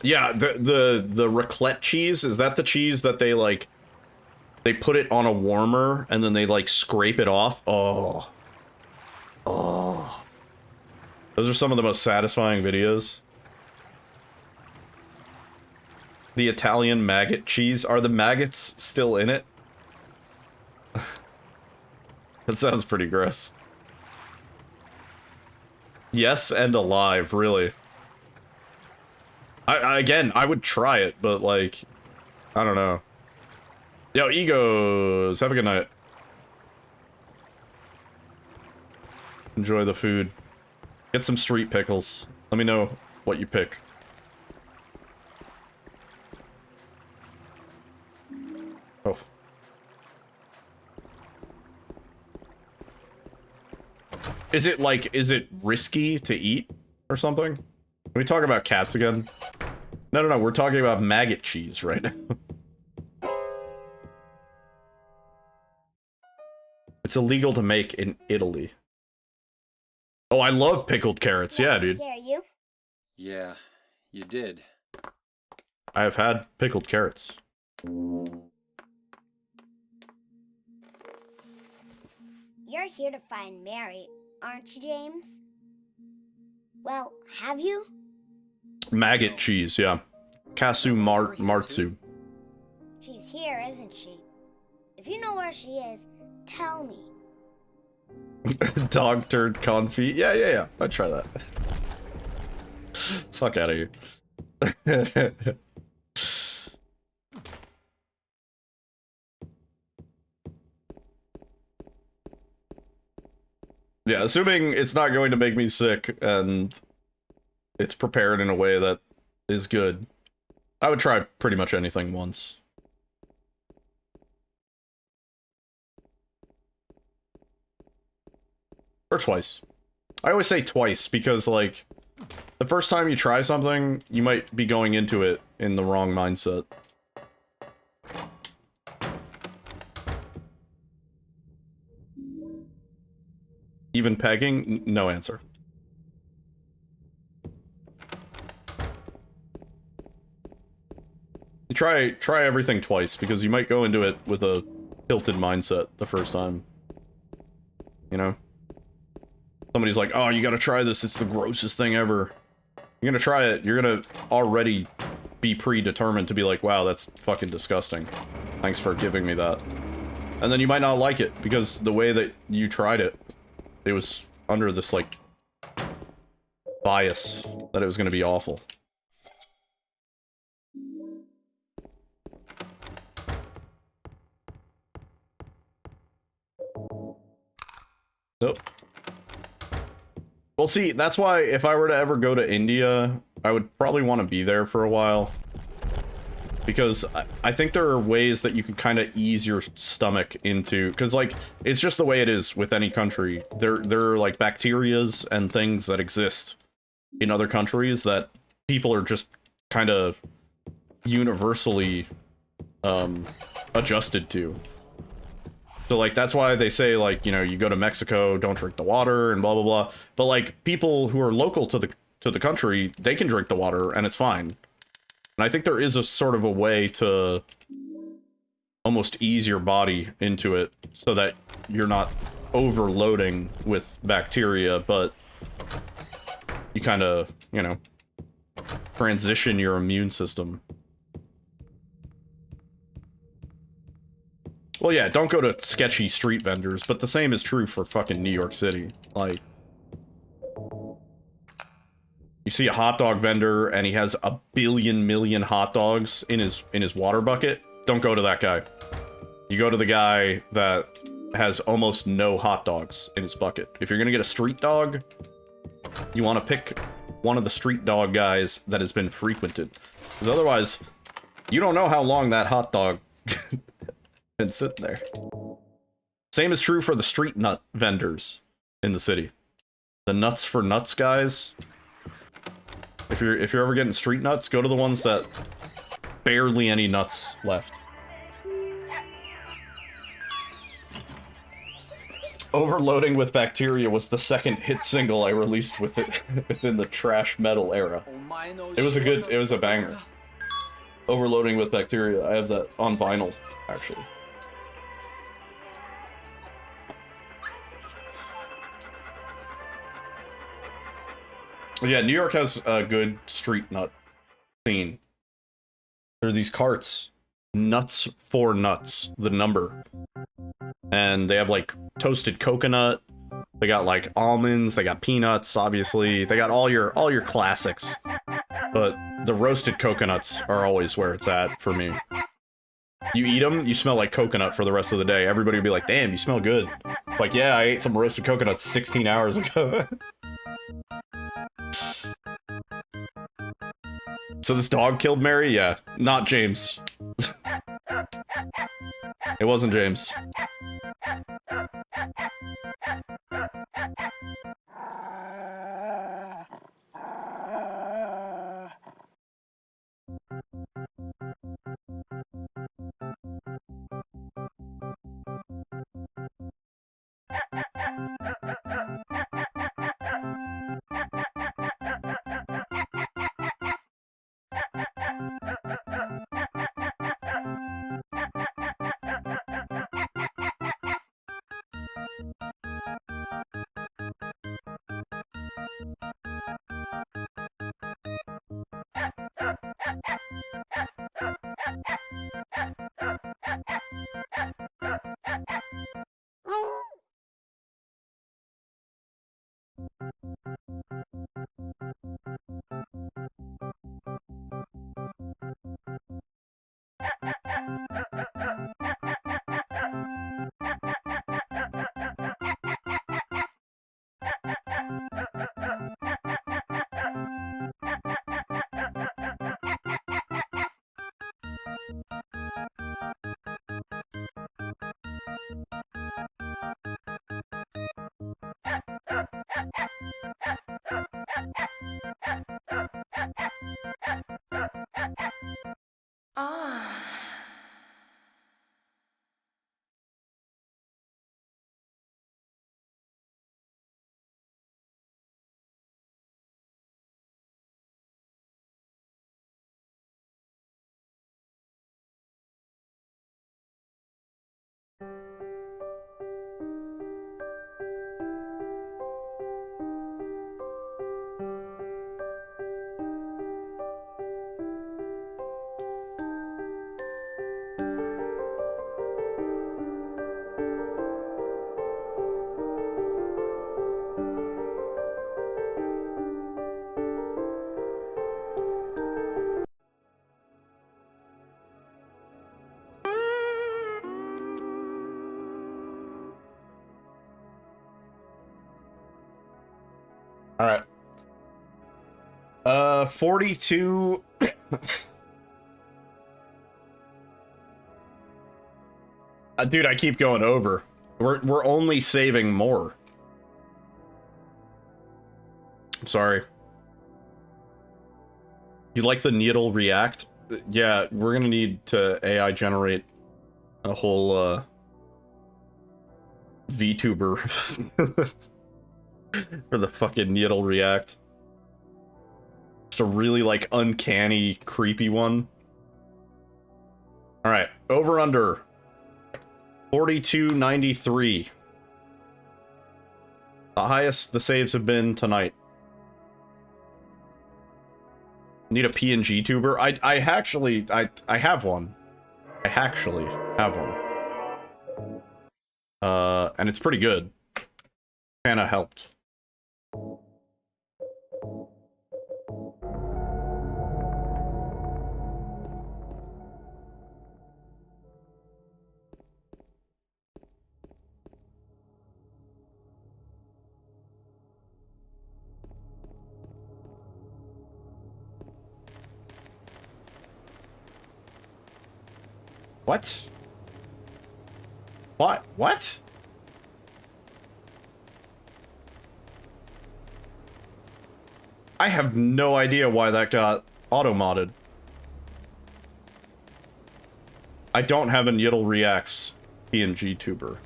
A: Yeah, the raclette cheese, is that the cheese that they like they put it on a warmer and then they like scrape it off? Oh. Oh. Those are some of the most satisfying videos. The Italian maggot cheese. Are the maggots still in it? That sounds pretty gross. Yes, and alive, really. Again, I would try it, but like, I don't know. Yo, egos, have a good night. Enjoy the food. Get some street pickles. Let me know what you pick. Oh. Is it risky to eat or something? Can we talk about cats again? No, we're talking about maggot cheese right now. It's illegal to make in Italy. Oh, I love pickled carrots. Yeah, dude.
H: Scare you?
D: Yeah, you did.
A: I have had pickled carrots.
H: You're here to find Mary, aren't you, James? Well, have you?
A: Maggot cheese, yeah. Casu martsu.
H: She's here, isn't she? If you know where she is, tell me.
A: Dog turd confit. Yeah. I'd try that. Fuck out of here. Yeah, assuming it's not going to make me sick and it's prepared in a way that is good, I would try pretty much anything once. Or twice. I always say twice because, like, the first time you try something, you might be going into it in the wrong mindset. Even pegging? No answer. You try everything twice, because you might go into it with a tilted mindset the first time. You know? Somebody's like, oh, you gotta try this, it's the grossest thing ever. You're gonna try it, you're gonna already be predetermined to be like, wow, that's fucking disgusting. Thanks for giving me that. And then you might not like it, because the way that you tried it, it was under this, like, bias that it was gonna be awful. Nope. Well, see, that's why if I were to ever go to India, I would probably want to be there for a while. Because I think there are ways that you can kind of ease your stomach into... Because, like, it's just the way it is with any country. There are, like, bacterias and things that exist in other countries that people are just kind of universally adjusted to. So, like, that's why they say, like, you know, you go to Mexico, don't drink the water, and blah, blah, blah. But, like, people who are local to the country, they can drink the water, and it's fine. And I think there is a sort of a way to almost ease your body into it so that you're not overloading with bacteria, but you kind of, you know, transition your immune system. Well, yeah, don't go to sketchy street vendors, but the same is true for fucking New York City. Like, you see a hot dog vendor and he has a million hot dogs in his water bucket, don't go to that guy. You go to the guy that has almost no hot dogs in his bucket. If you're gonna get a street dog, you want to pick one of the street dog guys that has been frequented. Because otherwise, you don't know how long that hot dog been sitting there. Same is true for the street nut vendors in the city. The nuts for nuts guys. If you're ever getting street nuts, go to the ones that barely any nuts left. Overloading with Bacteria was the second hit single I released with it within the trash metal era. It was a banger. Overloading with Bacteria. I have that on vinyl, actually. Yeah, New York has a good street nut scene. There are these carts, nuts for nuts, the number. And they have, like, toasted coconut, they got, like, almonds, they got peanuts, obviously, they got all your classics. But the roasted coconuts are always where it's at for me. You eat them, you smell like coconut for the rest of the day. Everybody will be like, damn, you smell good. It's like, yeah, I ate some roasted coconuts 16 hours ago. So this dog killed Mary? Yeah. Not James. It wasn't James. All right. 42. Dude, I keep going over. We're only saving more. I'm sorry. You like the needle react? Yeah, we're gonna need to AI generate a whole VTuber for the fucking needle react. Just a really like uncanny, creepy one. All right, over under 42.93. The highest the saves have been tonight. Need a PNG tuber? I actually have one. I actually have one. And it's pretty good. Kinda helped. What? What? What? I have no idea why that got auto-modded. I don't have a Yiddle Reacts PNG tuber.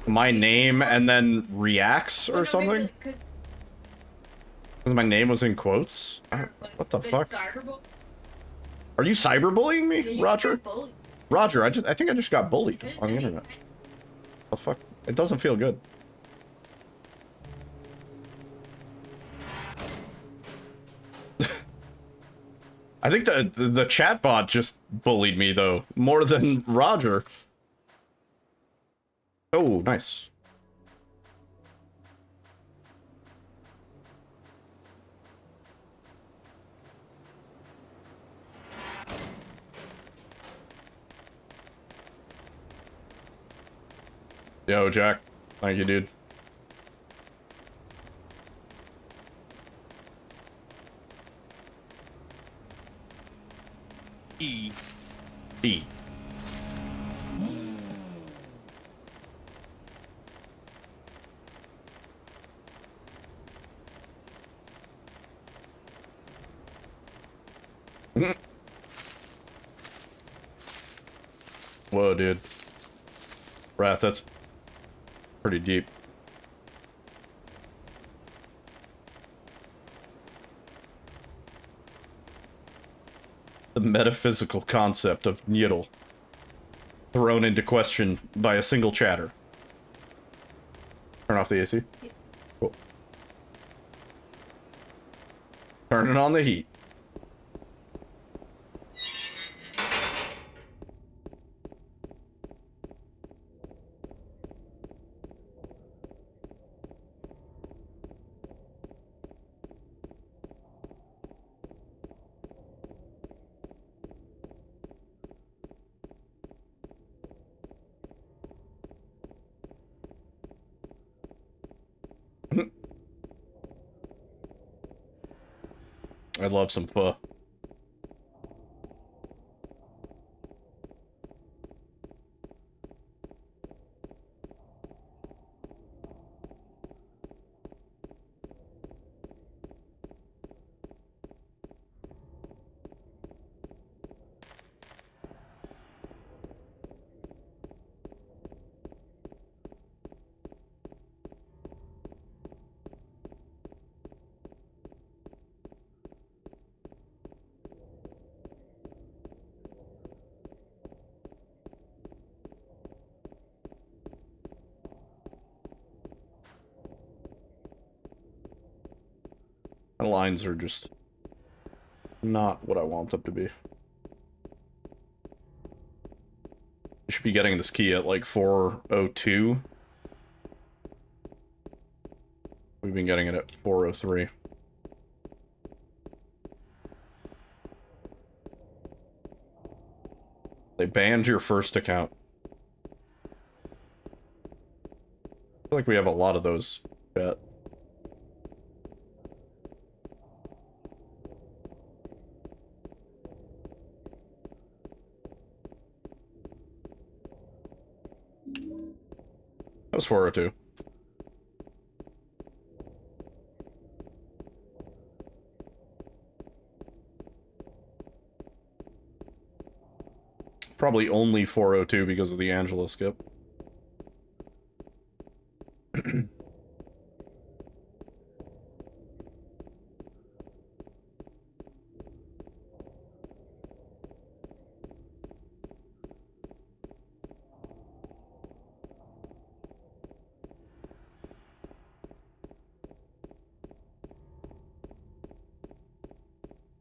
A: My name and then reacts or something? Because my name was in quotes? What the fuck? Are you cyberbullying me, Roger? Roger, I think I just got bullied on the internet. The fuck? It doesn't feel good. I think the chatbot just bullied me though, more than Roger. Oh, nice. Yo, Jack. Thank you, dude. E. E. Whoa, dude. Wrath, that's pretty deep. The metaphysical concept of Yiddle thrown into question by a single chatter. Turn off the AC. Cool. Turning on the heat. I love some pho. The lines are just not what I want them to be. I should be getting this key at like 4:02. We've been getting it at 4:03. They banned your first account. I feel like we have a lot of those, chat. That was 4:02. Probably only 4:02 because of the Angela skip.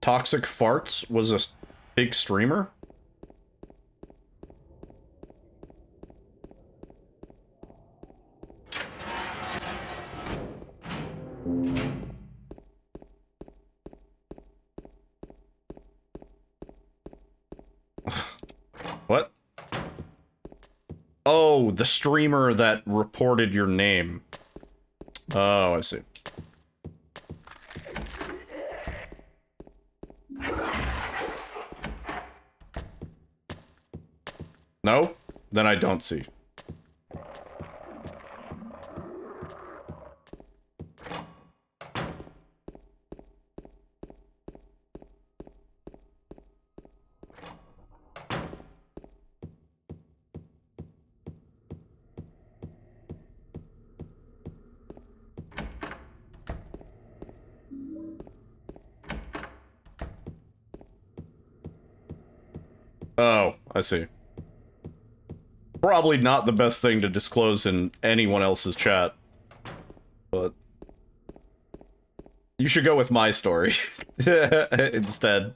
A: Toxic Farts was a big streamer? What? Oh, the streamer that reported your name. Oh, I see. No? Then I don't see. Oh, I see. Probably not the best thing to disclose in anyone else's chat. But you should go with my story instead.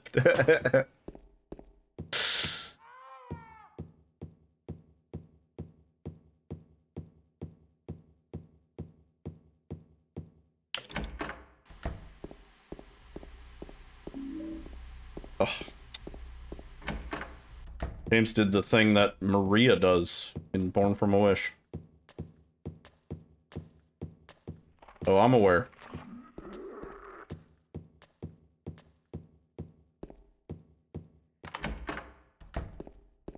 A: Oh. James did the thing that Maria does in Born from a Wish. Oh, I'm aware.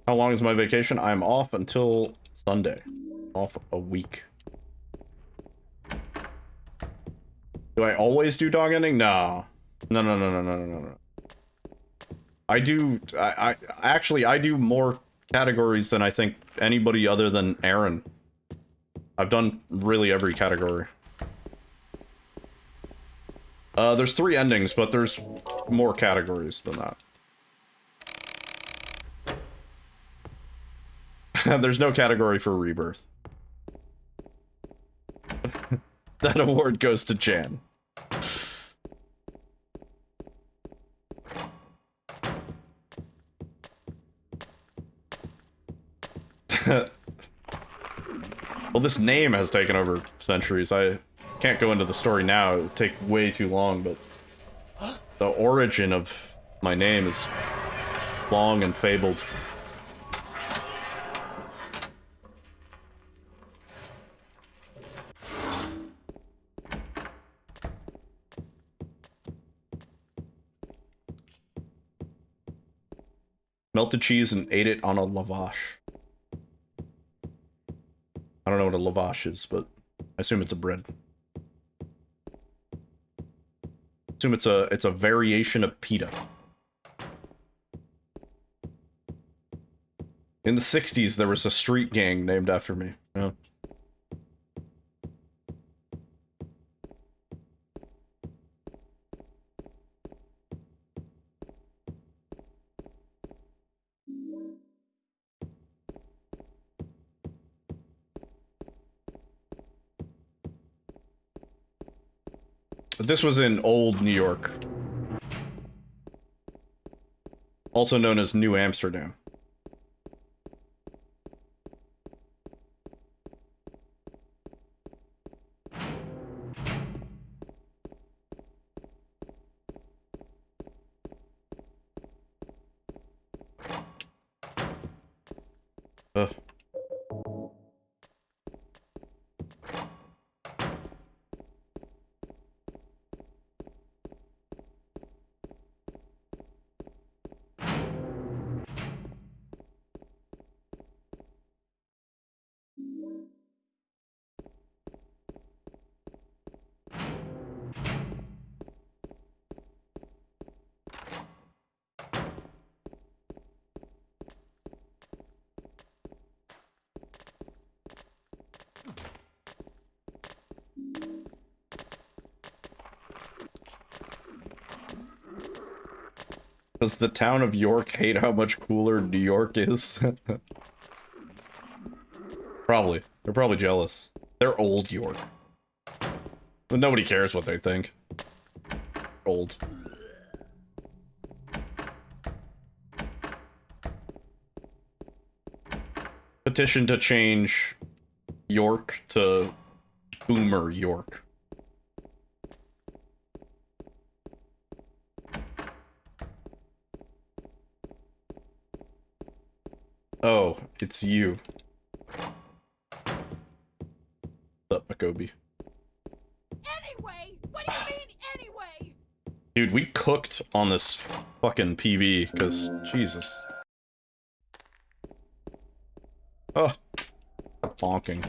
A: How long is my vacation? I'm off until Sunday. Off a week. Do I always do dog ending? No. No. I do, actually, I do more categories than I think anybody other than Aaron. I've done really every category. There's 3 endings, but there's more categories than that. There's no category for Rebirth. That award goes to Jan. Well, this name has taken over centuries. I can't go into the story now. It would take way too long, but the origin of my name is long and fabled. Melted cheese and ate it on a lavash. I don't know what a lavash is, but I assume it's a bread. I assume it's a variation of pita. In the 60s, there was a street gang named after me. Yeah. This was in Old New York. Also known as New Amsterdam. Does the town of York hate how much cooler New York is? Probably. They're probably jealous. They're old York. But nobody cares what they think. Old. Petition to change York to Boomer York. Oh, it's you. What's up, Makobi?
B: Anyway, what do you mean anyway?
A: Dude, we cooked on this fucking PB, because, Jesus. Oh. Bonking.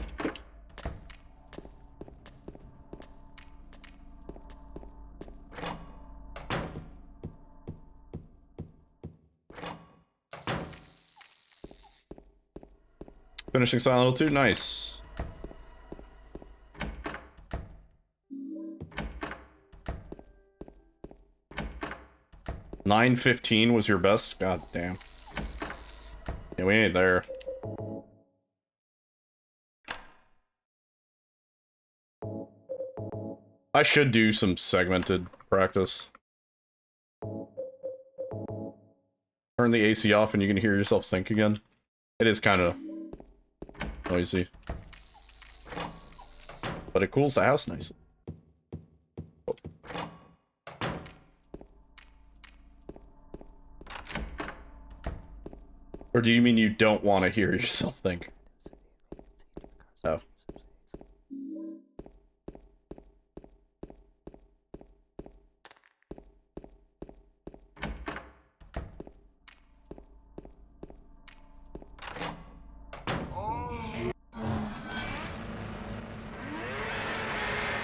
A: Finishing Silent Hill 2, nice. $9.15 was your best? God damn. Yeah, we ain't there. I should do some segmented practice. Turn the AC off and you can hear yourself think again. It is kind of noisy. But it cools the house nicely. Oh. Or do you mean you don't want to hear yourself think? Oh.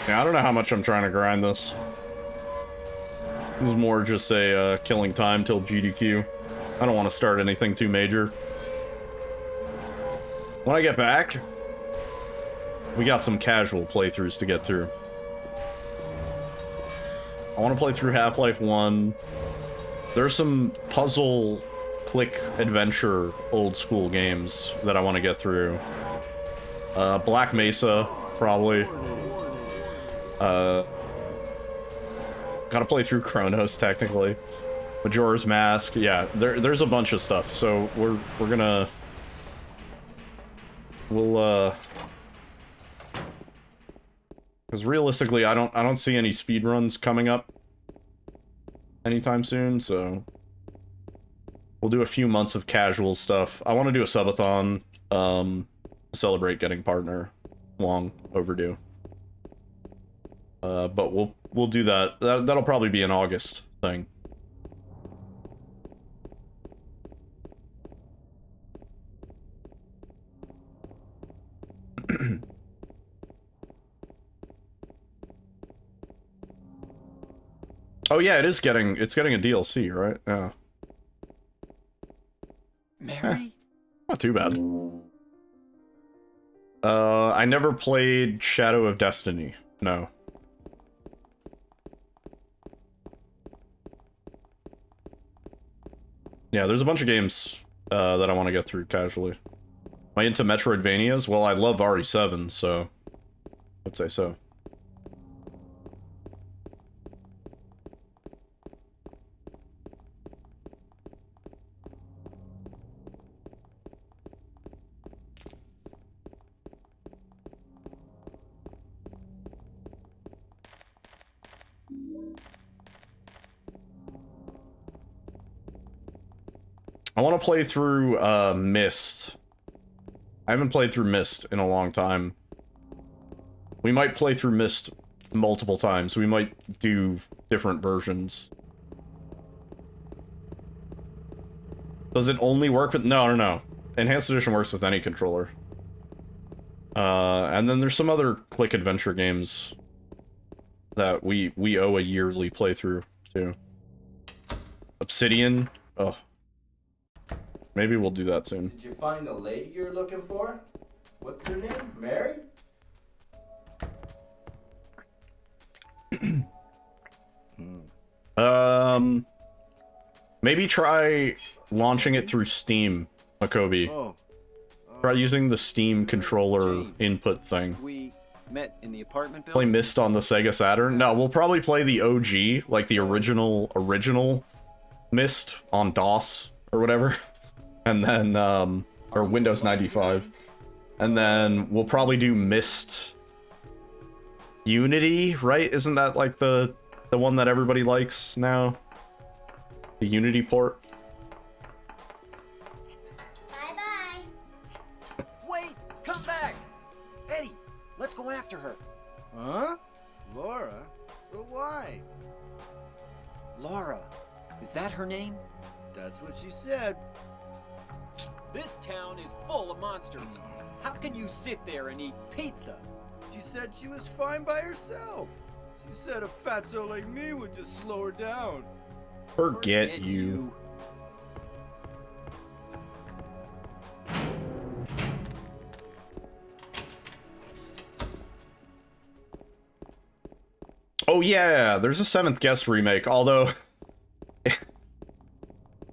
A: Yeah, I don't know how much I'm trying to grind this. This is more just a killing time till GDQ. I don't want to start anything too major. When I get back, we got some casual playthroughs to get through. I want to play through Half-Life 1. There's some puzzle, click, adventure, old school games that I want to get through. Black Mesa, probably. Gotta play through Chronos, technically. Majora's Mask, yeah, there's a bunch of stuff, so we'll because realistically I don't see any speedruns coming up anytime soon, so we'll do a few months of casual stuff. I want to do a subathon, celebrate getting partner. Long overdue. But we'll do that. That'll probably be an August thing. Oh yeah, it's getting a DLC, right? Yeah.
D: Mary?
A: Not too bad. I never played Shadow of Destiny. No. Yeah, there's a bunch of games that I want to get through casually. Am I into Metroidvanias? Well, I love RE7, so I'd say so. I want to play through Myst. I haven't played through Myst in a long time. We might play through Myst multiple times. We might do different versions. Does it only work with... No. Enhanced Edition works with any controller. And then there's some other click adventure games that we owe a yearly playthrough to. Obsidian. Oh. Maybe we'll do that soon.
F: Did you find the lady you're looking for? What's her name? Mary?
A: Maybe try launching it through Steam, Makobi.
F: Oh.
A: Try using the Steam controller input thing.
D: We met in the apartment
A: Play
D: building.
A: Myst on the Sega Saturn? No, we'll probably play the OG, like the original Myst on DOS or whatever. And then, or Windows 95. And then we'll probably do Myst Unity, right? Isn't that like the one that everybody likes now? The Unity port?
H: Bye-bye.
D: Wait! Come back! Eddie, let's go after her.
F: Huh? Laura? But why?
D: Laura. Is that her name?
F: That's what she said.
D: This town is full of monsters. How can you sit there and eat pizza?
F: She said she was fine by herself. She said a fatso like me would just slow her down.
A: Forget you. Oh yeah, there's a 7th Guest remake, although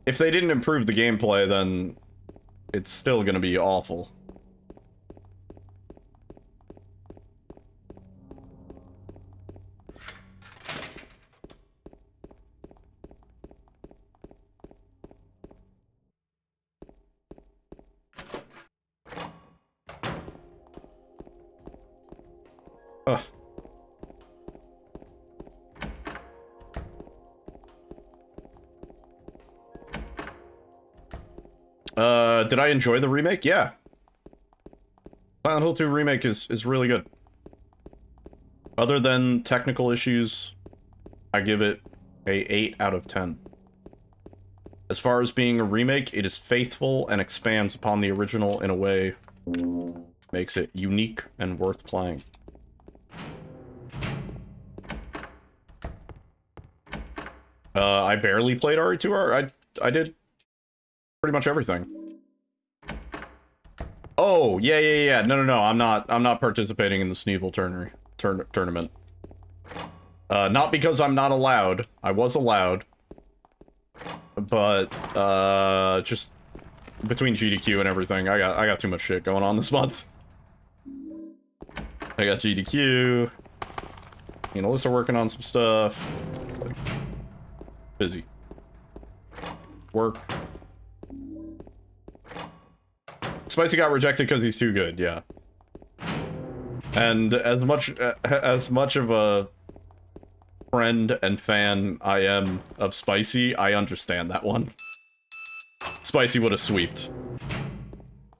A: if they didn't improve the gameplay, then it's still gonna be awful. Ugh. Did I enjoy the remake? Yeah. Silent Hill 2 remake is really good. Other than technical issues, I give it a 8 out of 10. As far as being a remake, it is faithful and expands upon the original in a way makes it unique and worth playing. I barely played RE2R. I did pretty much everything. Oh, yeah. No. I'm not participating in the Sneevil tournament. Not because I'm not allowed. I was allowed. But just between GDQ and everything, I got too much shit going on this month. I got GDQ. You and Alyssa working on some stuff. Busy. Work. Spicy got rejected because he's too good, yeah. And as much of a friend and fan I am of Spicy, I understand that one. Spicy would have sweeped.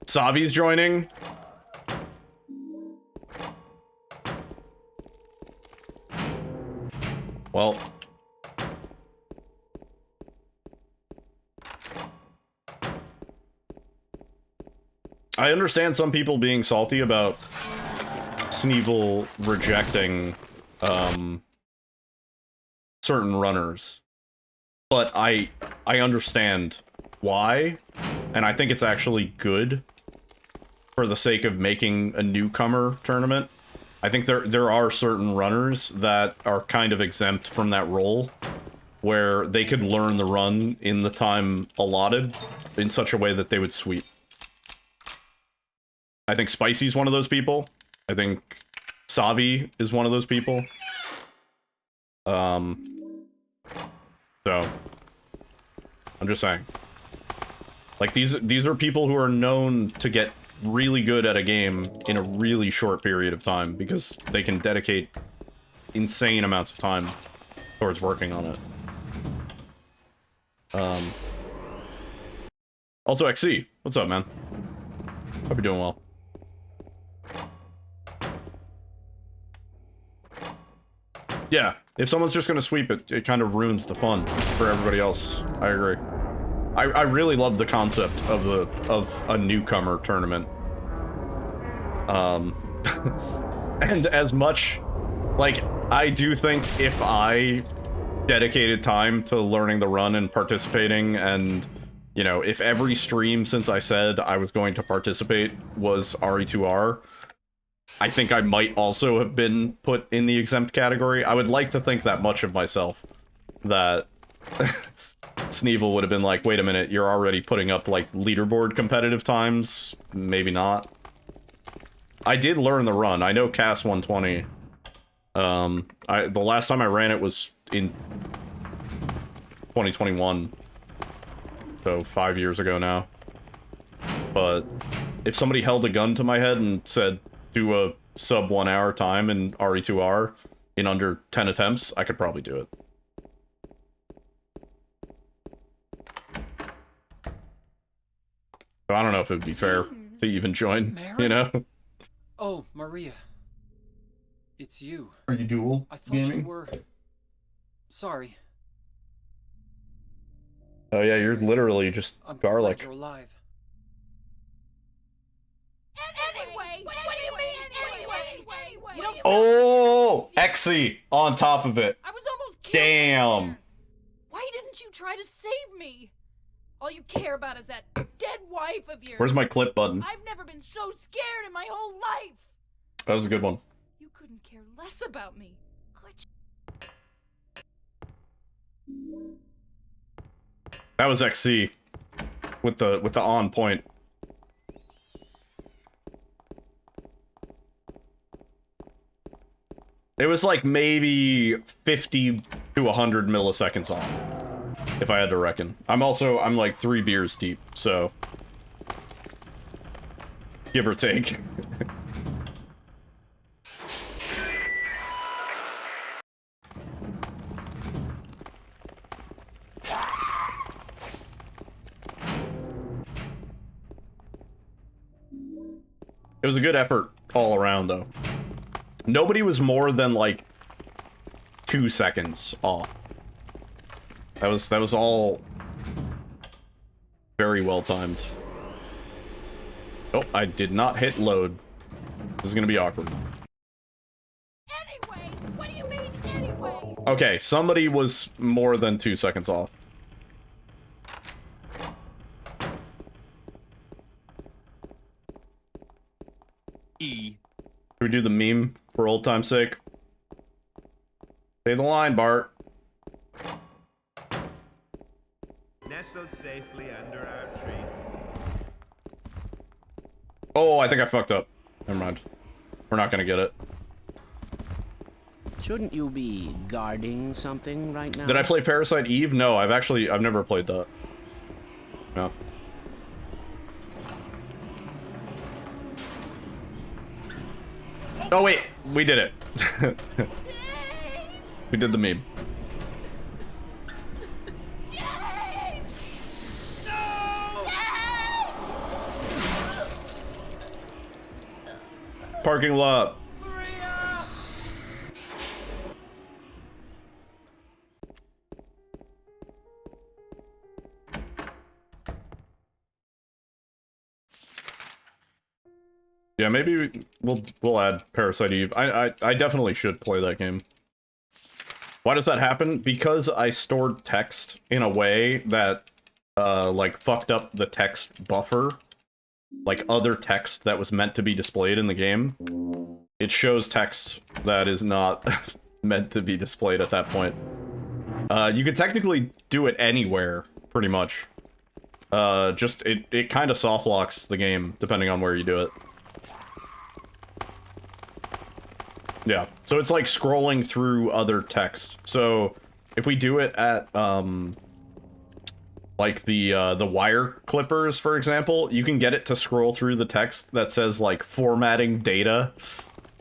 A: Savi's joining. Well. I understand some people being salty about Sneevil rejecting, certain runners, but I understand why, and I think it's actually good for the sake of making a newcomer tournament. I think there are certain runners that are kind of exempt from that role, where they could learn the run in the time allotted in such a way that they would sweep. I think Spicy's one of those people. I think Savi is one of those people. So I'm just saying. Like, these are people who are known to get really good at a game in a really short period of time because they can dedicate insane amounts of time towards working on it. Also, XC, what's up, man? Hope you're doing well. Yeah, if someone's just gonna sweep it, it kind of ruins the fun for everybody else. I agree. I really love the concept of a newcomer tournament. And as much, like, I do think if I dedicated time to learning the run and participating, and, you know, if every stream since I said I was going to participate was RE2R, I think I might also have been put in the exempt category. I would like to think that much of myself, that Sneevil would have been like, wait a minute, you're already putting up, like, leaderboard competitive times? Maybe not. I did learn the run. I know CAS 120. The last time I ran it was in 2021. So 5 years ago now. But if somebody held a gun to my head and said, do a sub 1 hour time in RE2R in under 10 attempts, I could probably do it. So I don't know if it would be fair to even join,
D: Mary?
A: you know?
D: Oh, Maria. It's you.
A: Are you dual
D: I thought
A: gaming?
D: you were... Sorry.
A: Oh yeah, you're literally just
D: I'm
A: garlic.
D: glad you're alive.
B: Anyway, what do you mean anyway? You don't
A: Oh, Exy on top of it.
B: I was almost killed.
A: Damn.
B: Why didn't you try to save me? All you care about is that dead wife of yours.
A: Where's my clip button?
B: I've never been so scared in my whole life.
A: That was a good one.
B: You couldn't care less about me, could you?
A: That was XC with the on point. It was like maybe 50 to 100 milliseconds off, if I had to reckon. I'm like 3 beers deep, so give or take. It was a good effort all around, though. Nobody was more than, like, 2 seconds off. That was all very well timed. Oh, I did not hit load. This is gonna be awkward.
B: Anyway, what do you mean anyway?
A: Okay, somebody was more than 2 seconds off.
F: E.
A: Should we do the meme for old time's sake? Say the line, Bart.
G: Nestled safely under our tree.
A: Oh, I think I fucked up. Never mind. We're not gonna get it.
C: Shouldn't you be guarding something right now?
A: Did I play Parasite Eve? No, I've never played that. No. Oh wait, we did it. We did the meme. Parking lot.
F: Maria!
A: Yeah, maybe we'll add Parasite Eve. I definitely should play that game. Why does that happen? Because I stored text in a way that, like, fucked up the text buffer. Like, other text that was meant to be displayed in the game. It shows text that is not meant to be displayed at that point. You can technically do it anywhere, pretty much. Just, it kind of soft locks the game, depending on where you do it. Yeah, so it's like scrolling through other text. So, if we do it at, like the wire clippers, for example, you can get it to scroll through the text that says, like, formatting data,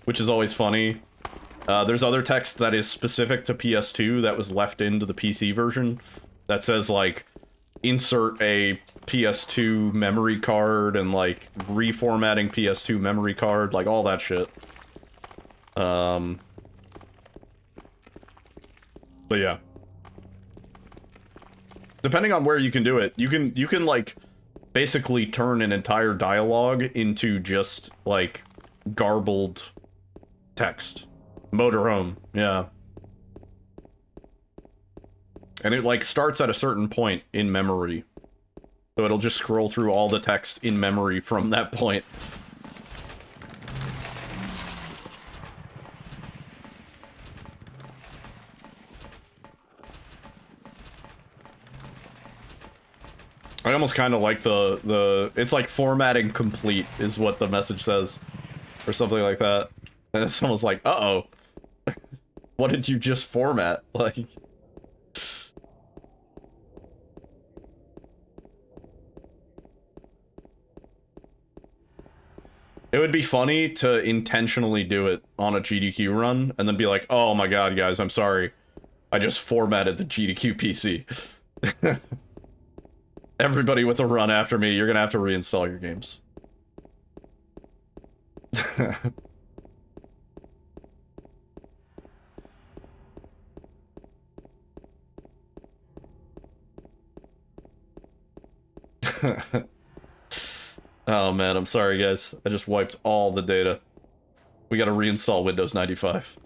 A: which is always funny. There's other text that is specific to PS2 that was left into the PC version that says, like, insert a PS2 memory card and, like, reformatting PS2 memory card, like, all that shit. But yeah. Depending on where you can do it, you can like basically turn an entire dialogue into just like garbled text. Motorhome, yeah. And it like starts at a certain point in memory. So it'll just scroll through all the text in memory from that point. I almost kind of like it's like formatting complete is what the message says. Or something like that. And it's almost like, uh-oh. What did you just format? Like... It would be funny to intentionally do it on a GDQ run, and then be like, oh my god, guys, I'm sorry. I just formatted the GDQ PC. Everybody with a run after me, you're gonna have to reinstall your games. Oh man, I'm sorry guys. I just wiped all the data. We gotta reinstall Windows 95.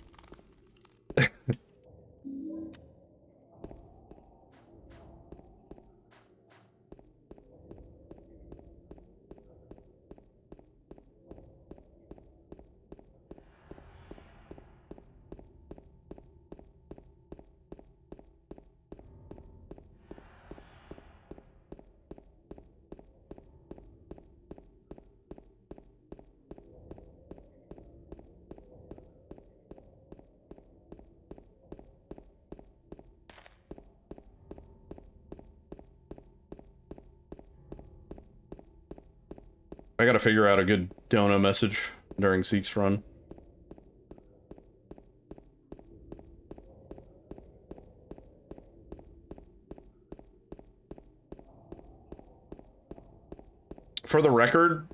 A: I gotta figure out a good dono message during Zeke's run. For the record,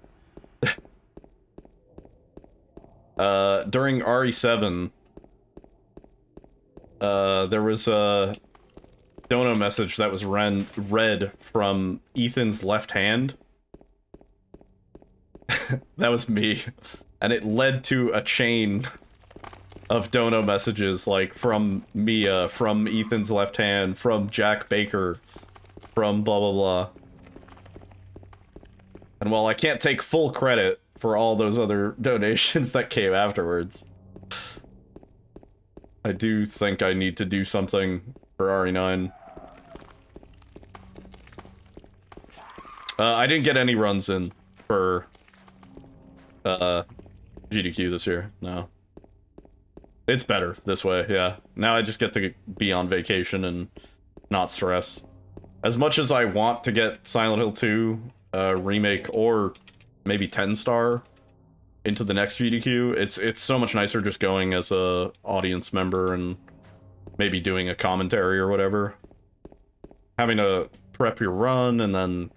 A: during RE7, there was a dono message that was read from Ethan's left hand. That was me. And it led to a chain of dono messages, like, from Mia, from Ethan's left hand, from Jack Baker, from blah blah blah. And while I can't take full credit for all those other donations that came afterwards, I do think I need to do something for RE9. I didn't get any runs in for GDQ this year, no. It's better this way, yeah. Now I just get to be on vacation and not stress. As much as I want to get Silent Hill 2 remake or maybe 10-star into the next GDQ, it's so much nicer just going as a audience member and maybe doing a commentary or whatever. Having to prep your run and then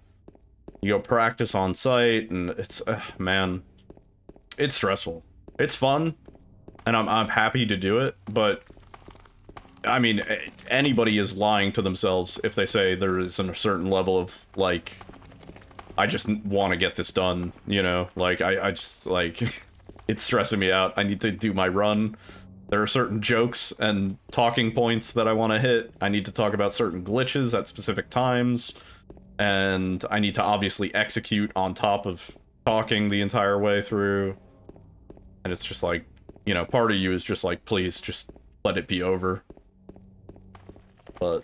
A: you go practice on site, and it's man, it's stressful. It's fun, and I'm happy to do it, but I mean, anybody is lying to themselves if they say there is a certain level of, like, I just want to get this done, you know? Like, I just, like, it's stressing me out. I need to do my run. There are certain jokes and talking points that I want to hit. I need to talk about certain glitches at specific times. And I need to obviously execute on top of talking the entire way through. And it's just like, you know, part of you is just like, please, just let it be over. But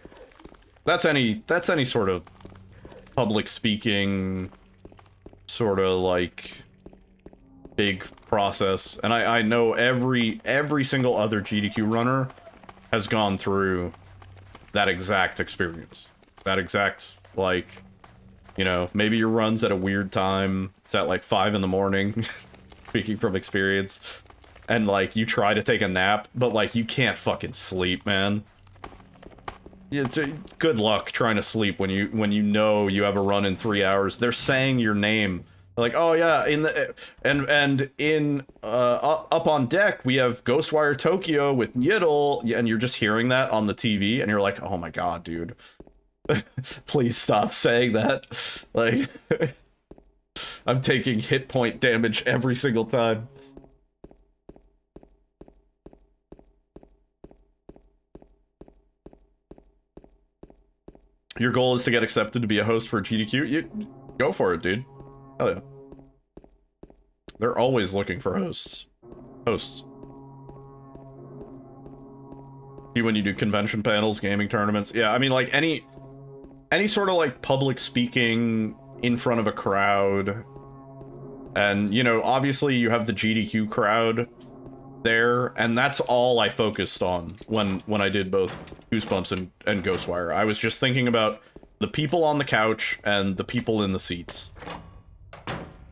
A: that's any sort of public speaking, sort of like big process. And I know every single other GDQ runner has gone through that exact experience. That exact, like, you know, maybe your run's at a weird time. It's at like 5 in the morning, speaking from experience. And like, you try to take a nap, but like, you can't fucking sleep, man. Good luck trying to sleep when you know you have a run in 3 hours. They're saying your name. They're like, oh yeah, in the up on deck we have Ghostwire Tokyo with Yiddle, and you're just hearing that on the TV, and you're like, oh my god, dude, please stop saying that. Like, I'm taking hit point damage every single time. Your goal is to get accepted to be a host for GDQ? You go for it, dude. Hell yeah. They're always looking for hosts. When you do convention panels, gaming tournaments. Yeah, I mean, like, any sort of, like, public speaking in front of a crowd. And, you know, obviously you have the GDQ crowd there, and that's all I focused on when I did both Goosebumps and Ghostwire. I was just thinking about the people on the couch and the people in the seats.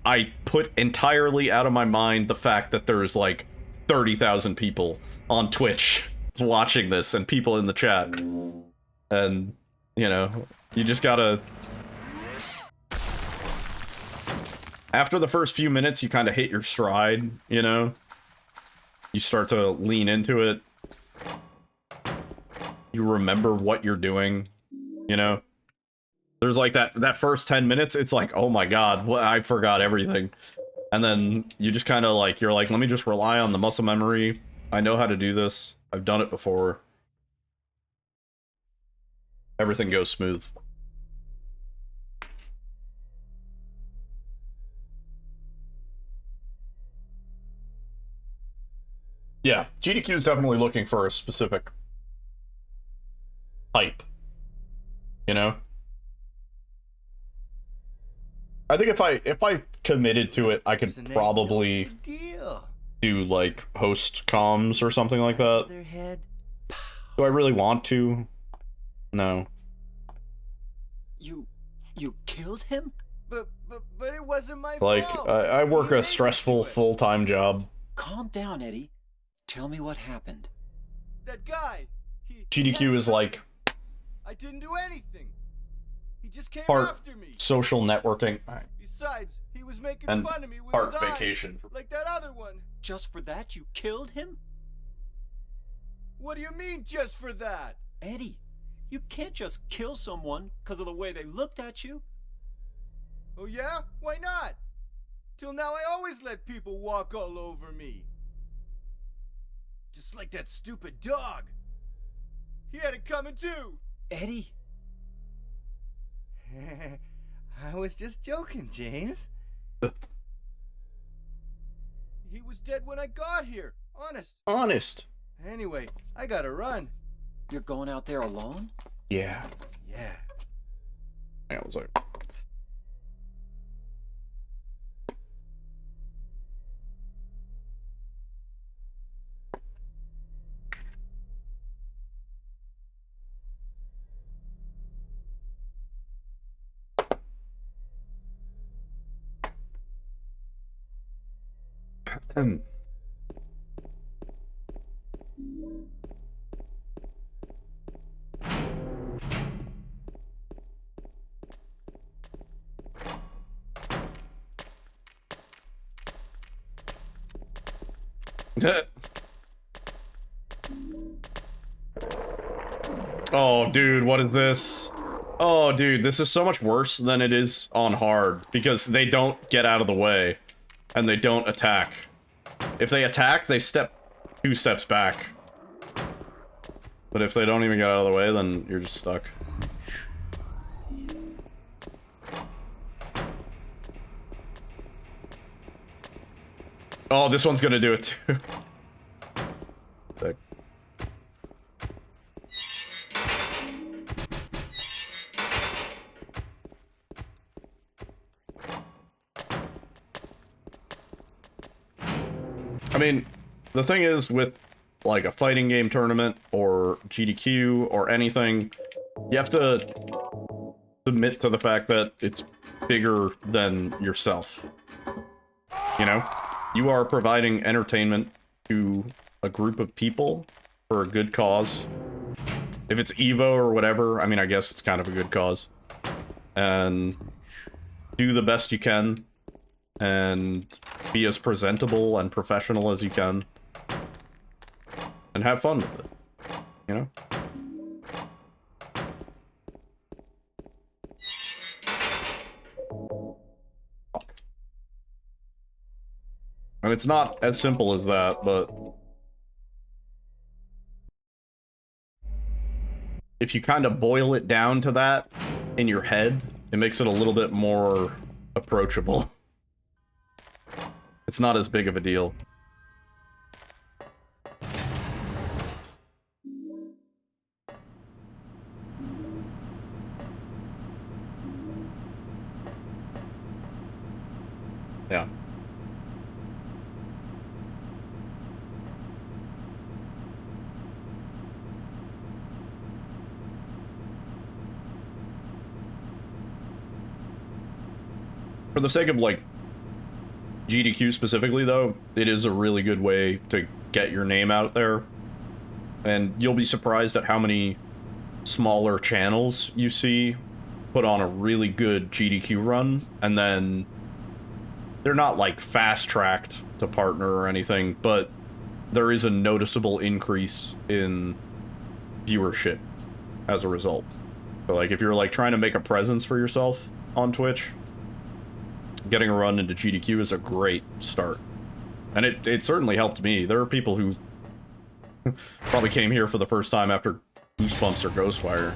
A: I put entirely out of my mind the fact that there's like 30,000 people on Twitch watching this and people in the chat. And, you know, you just gotta... After the first few minutes, you kind of hit your stride, you know? You start to lean into it. You remember what you're doing, you know? There's like that first 10 minutes, it's like, oh my god, I forgot everything. And then you just kind of like, you're like, let me just rely on the muscle memory. I know how to do this. I've done it before. Everything goes smooth. Yeah, GDQ is definitely looking for a specific type, you know? I think if I committed to it, I could probably do like host comms or something like that. Do I really want to? No.
D: You killed him?
F: But it wasn't my
A: like,
F: fault.
A: I work a stressful full-time job.
D: Calm down, Eddie. Tell me what happened.
F: That guy.
A: GDQ is like
F: I didn't do anything. He just came
A: part
F: after me.
A: social networking.
F: Besides, he was making
A: And
F: fun of me with
A: part
F: his eyes,
A: vacation.
F: like that other one.
D: Just for that, you killed him?
F: What do you mean, just for that?
D: Eddie, you can't just kill someone because of the way they looked at you.
F: Oh yeah? Why not? Till now I always let people walk all over me. Just like that stupid dog. He had it coming too.
D: Eddie.
F: I was just joking, James. He was dead when I got here. Honest. Anyway, I gotta run.
D: You're going out there alone?
A: Yeah.
F: Yeah.
A: I was like... Oh, dude, what is this? Oh, dude, this is so much worse than it is on hard, because they don't get out of the way, and they don't attack. If they attack, they step 2 steps back. But if they don't even get out of the way, then you're just stuck. Oh, this one's gonna do it too. Sick. I mean, the thing is with like a fighting game tournament or GDQ or anything, you have to submit to the fact that it's bigger than yourself. You know? You are providing entertainment to a group of people for a good cause. If it's Evo or whatever, I mean, I guess it's kind of a good cause. And do the best you can and be as presentable and professional as you can. And have fun with it, you know? And it's not as simple as that, but if you kind of boil it down to that in your head, it makes it a little bit more approachable. It's not as big of a deal. Yeah. For the sake of, like, GDQ specifically, though, it is a really good way to get your name out there. And you'll be surprised at how many smaller channels you see put on a really good GDQ run, and then they're not, like, fast-tracked to partner or anything, but there is a noticeable increase in viewership as a result. So, like, if you're, like, trying to make a presence for yourself on Twitch, getting a run into GDQ is a great start. And it certainly helped me. There are people who probably came here for the first time after Goosebumps or Ghostwire.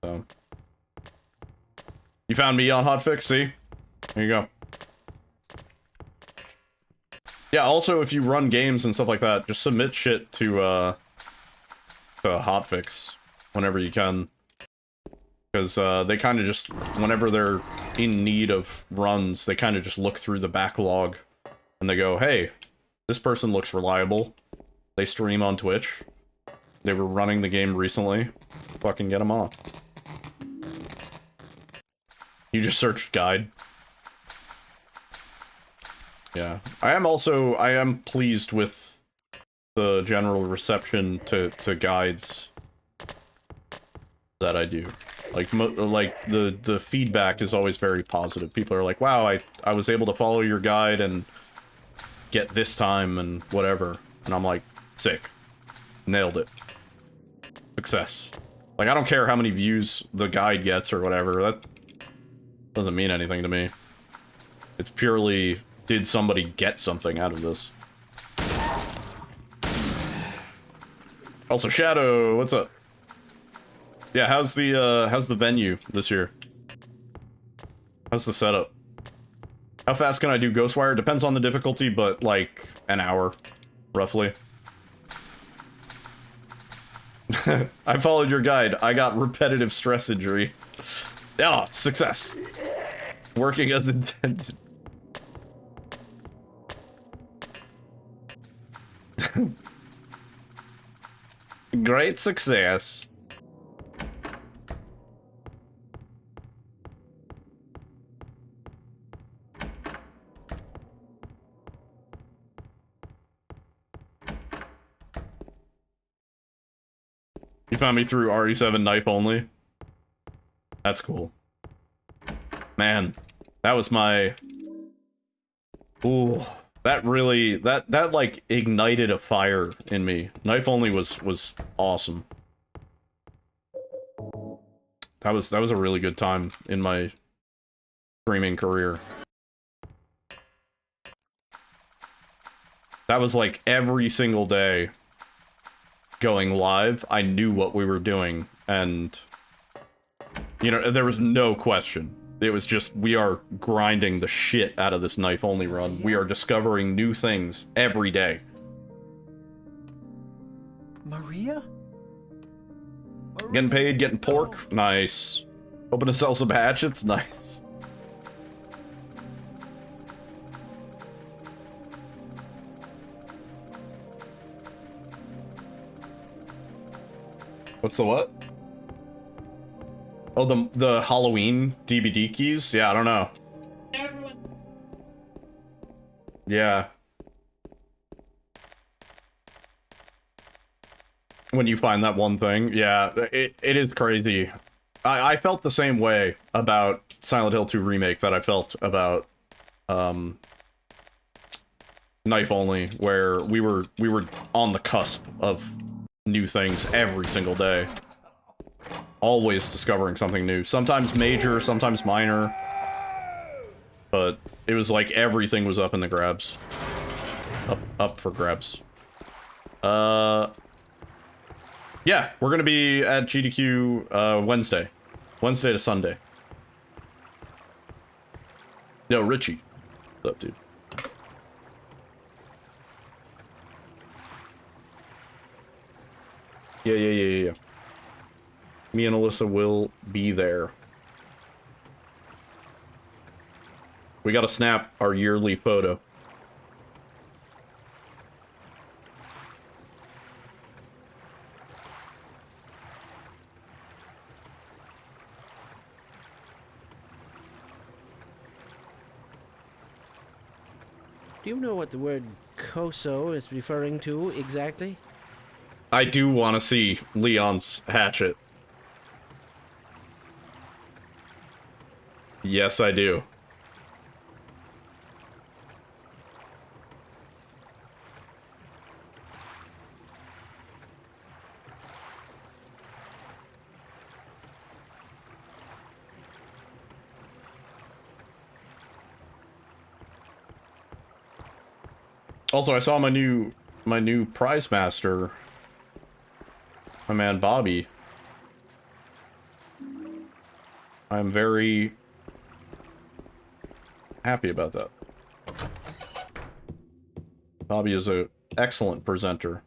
A: So. You found me on Hotfix, see? There you go. Yeah, also, if you run games and stuff like that, just submit shit to Hotfix whenever you can. Because they kind of just, whenever they're in need of runs, they kind of just look through the backlog and they go, hey, this person looks reliable. They stream on Twitch. They were running the game recently. Fucking get them on. You just searched guide. Yeah. I am pleased with the general reception to guides that I do. Like, the feedback is always very positive. People are like, wow, I was able to follow your guide and get this time and whatever. And I'm like, sick. Nailed it. Success. Like, I don't care how many views the guide gets or whatever. That doesn't mean anything to me. It's purely, did somebody get something out of this? Also, Shadow, what's up? Yeah, how's the venue this year? How's the setup? How fast can I do Ghostwire? Depends on the difficulty, but like an hour, roughly. I followed your guide. I got repetitive stress injury. Oh, success. Working as intended. Great success. You found me through RE7 knife only? That's cool. Man, that was my... Ooh, that really... That like, ignited a fire in me. Knife only was awesome. That was a really good time in my streaming career. That was like every single day going live. I knew what we were doing, and you know, there was no question. It was just, we are grinding the shit out of this knife-only run. We are discovering new things every day.
D: Maria?
A: Getting paid, getting pork, nice. Hoping to sell some hatchets, nice. What's the what? Oh, the Halloween DVD keys? Yeah, I don't know. Yeah. When you find that one thing, yeah, it is crazy. I felt the same way about Silent Hill 2 Remake that I felt about Knife Only, where we were on the cusp of new things every single day. Always discovering something new. Sometimes major, sometimes minor. But it was like everything was up in the grabs. Up for grabs. Yeah, we're gonna be at GDQ Wednesday. Wednesday to Sunday. Yo, Richie. What's up, dude? Yeah. Me and Alyssa will be there. We gotta snap our yearly photo.
C: Do you know what the word Koso is referring to exactly?
A: I do want to see Leon's hatchet. Yes, I do. Also, I saw my new prize master, my man Bobby. I'm very happy about that. Bobby is an excellent presenter.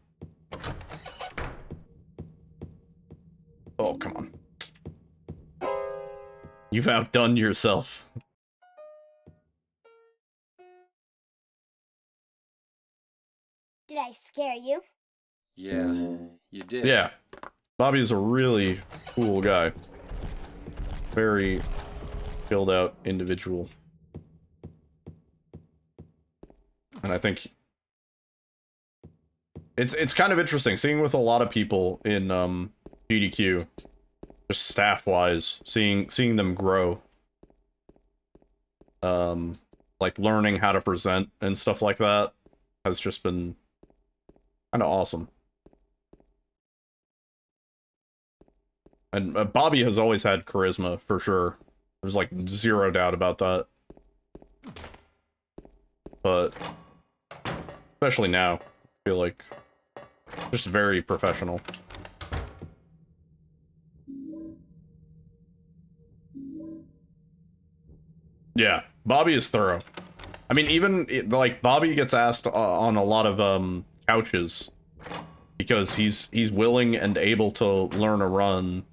A: Oh, come on. You've outdone yourself.
H: Did I scare you?
D: Yeah, you did.
A: Yeah. Bobby's a really cool guy. Very chilled out individual. And I think it's kind of interesting seeing with a lot of people in GDQ, just staff-wise, seeing them grow. Like learning how to present and stuff like that has just been kind of awesome. And Bobby has always had charisma, for sure. There's like zero doubt about that. But especially now, I feel like just very professional. Yeah, Bobby is thorough. I mean, even like Bobby gets asked on a lot of couches because he's willing and able to learn a run,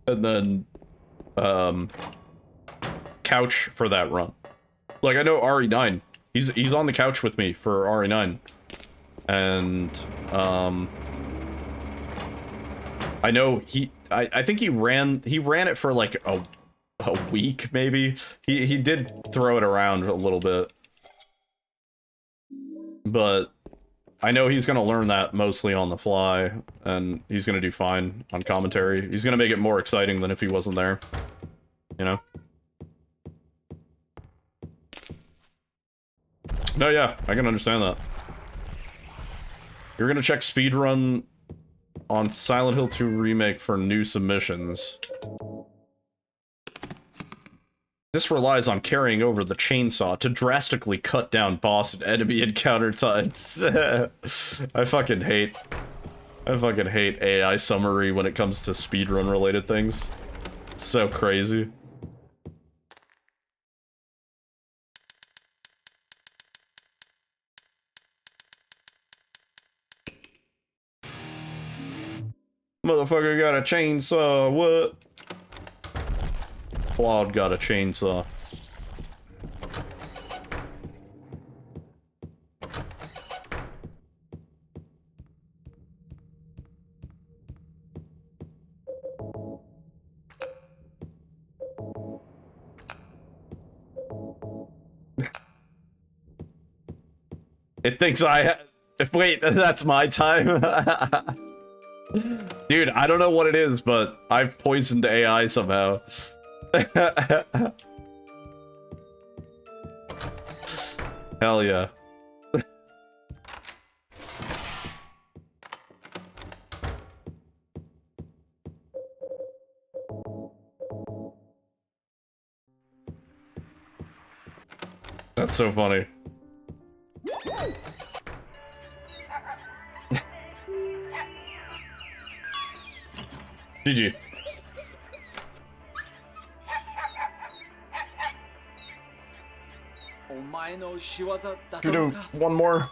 A: and then couch for that run. Like I know RE9, he's on the couch with me for RE9, and I know I think he ran it for like a week, maybe. He did throw it around a little bit, but I know he's gonna learn that mostly on the fly, and he's gonna do fine on commentary. He's gonna make it more exciting than if he wasn't there, you know? No, yeah, I can understand that. You're gonna check Speedrun on Silent Hill 2 Remake for new submissions. This relies on carrying over the chainsaw to drastically cut down boss and enemy encounter times. I fucking hate AI summary when it comes to speedrun related things. It's so crazy. Motherfucker got a chainsaw, what? Claude got a chainsaw. It thinks wait, that's my time? Dude, I don't know what it is, but I've poisoned AI somehow. Hell yeah. That's so funny. GG. Should we do one more?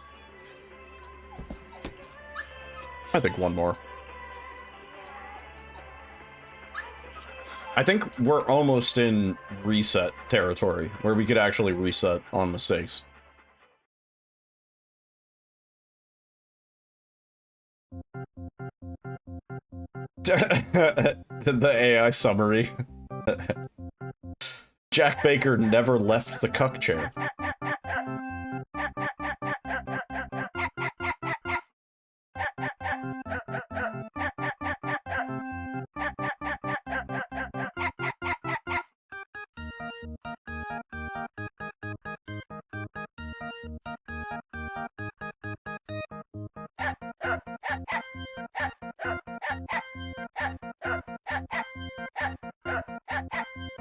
A: I think one more. I think we're almost in reset territory, where we could actually reset on mistakes. The AI summary. Jack Baker never left the cuck chair.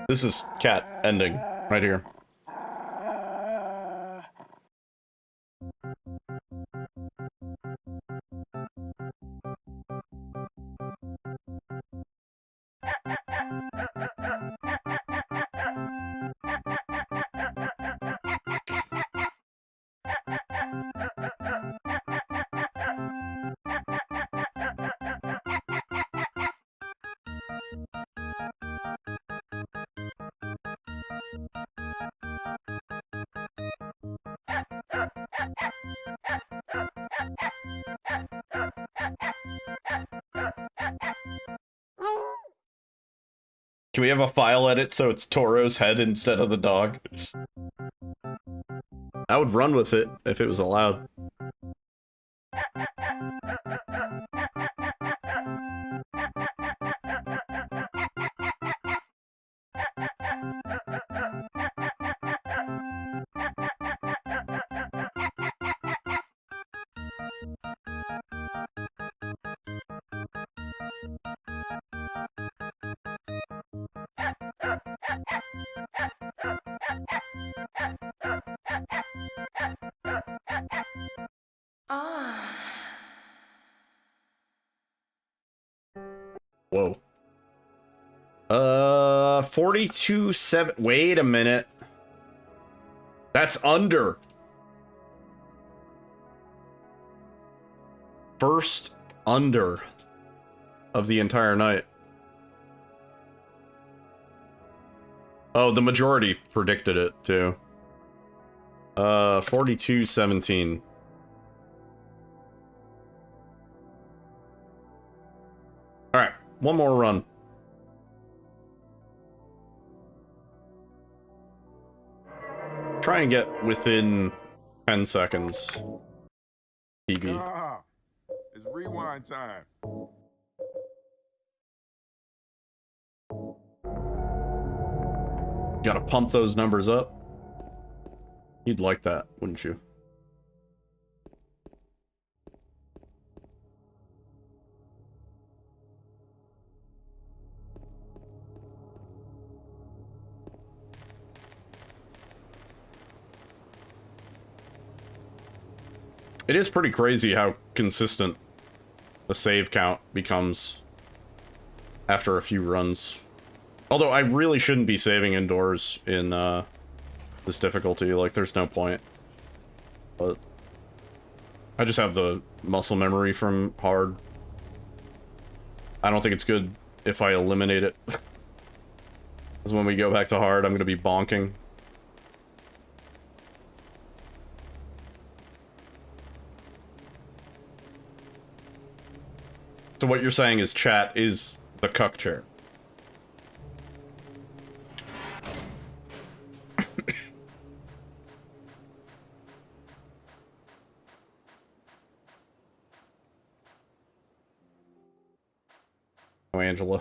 A: This is cat ending right here. Can we have a file edit so it's Toro's head instead of the dog? I would run with it if it was allowed. Whoa. 42.7. Wait a minute. That's under. First under of the entire night. Oh, the majority predicted it too. 42.17. All right, one more run. Try and get within 10 seconds. PB.
J: Ah, it's rewind time.
A: Gotta pump those numbers up. You'd like that, wouldn't you? It is pretty crazy how consistent the save count becomes after a few runs. Although I really shouldn't be saving indoors in this difficulty, like there's no point. But I just have the muscle memory from hard. I don't think it's good if I eliminate it. Because when we go back to hard, I'm going to be bonking. So what you're saying is chat is the cuck chair. Oh, Angela.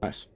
A: Nice.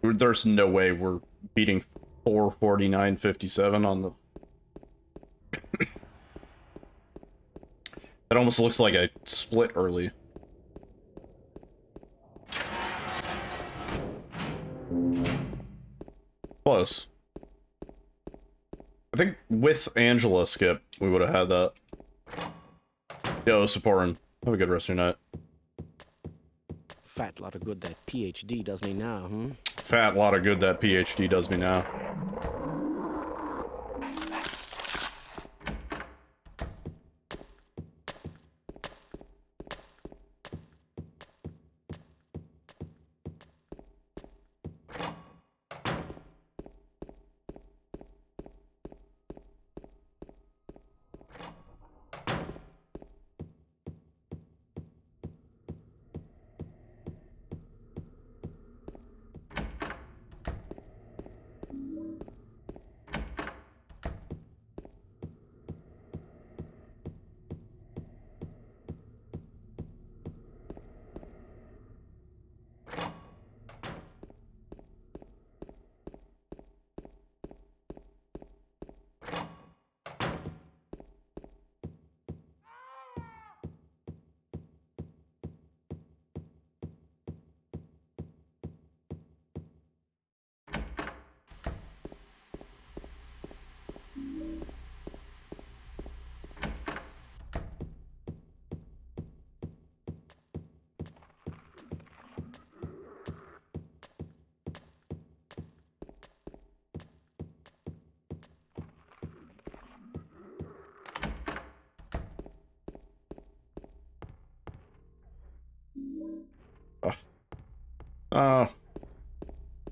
A: There's no way we're beating 449.57 on the... It almost looks like I split early. Close. I think with Angela skip, we would have had that. Yo, Supportin. Have a good rest of your night.
C: Fat lot of good that PhD does me now, hmm?
A: Fat lot of good that PhD does me now.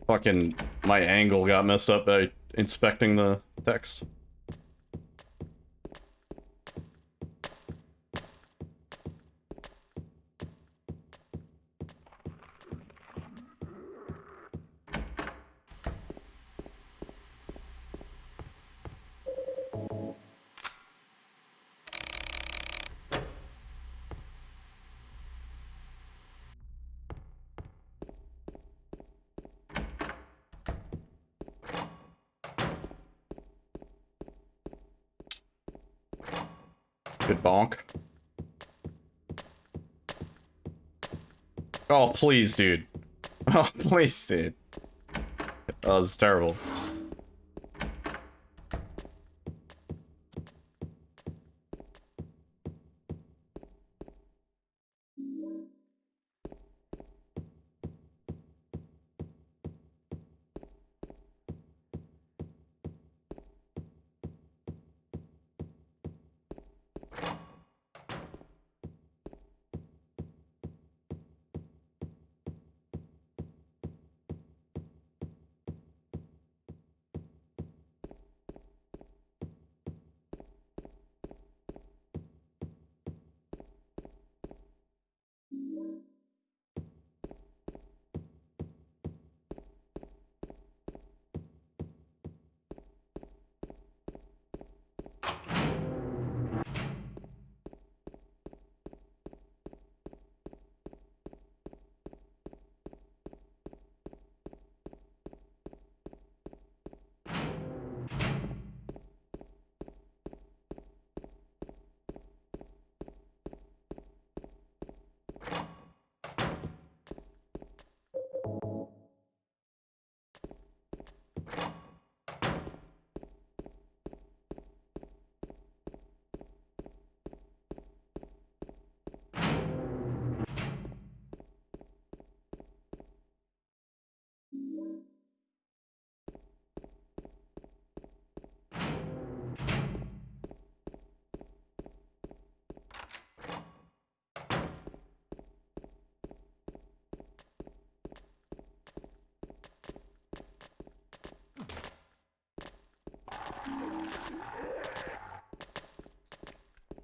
A: Fucking my angle got messed up by inspecting the text. Good bonk. Oh, please, dude. Oh, please, dude. Oh, this is terrible.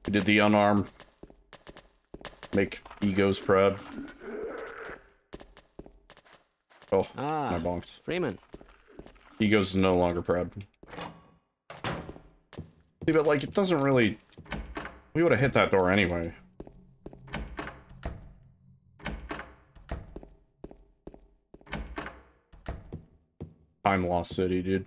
A: We did the unarm. Make egos proud. Oh, my bonked.
C: Freeman.
A: Egos is no longer proud. See, but like, it doesn't really... We would have hit that door anyway. Time Lost City, dude.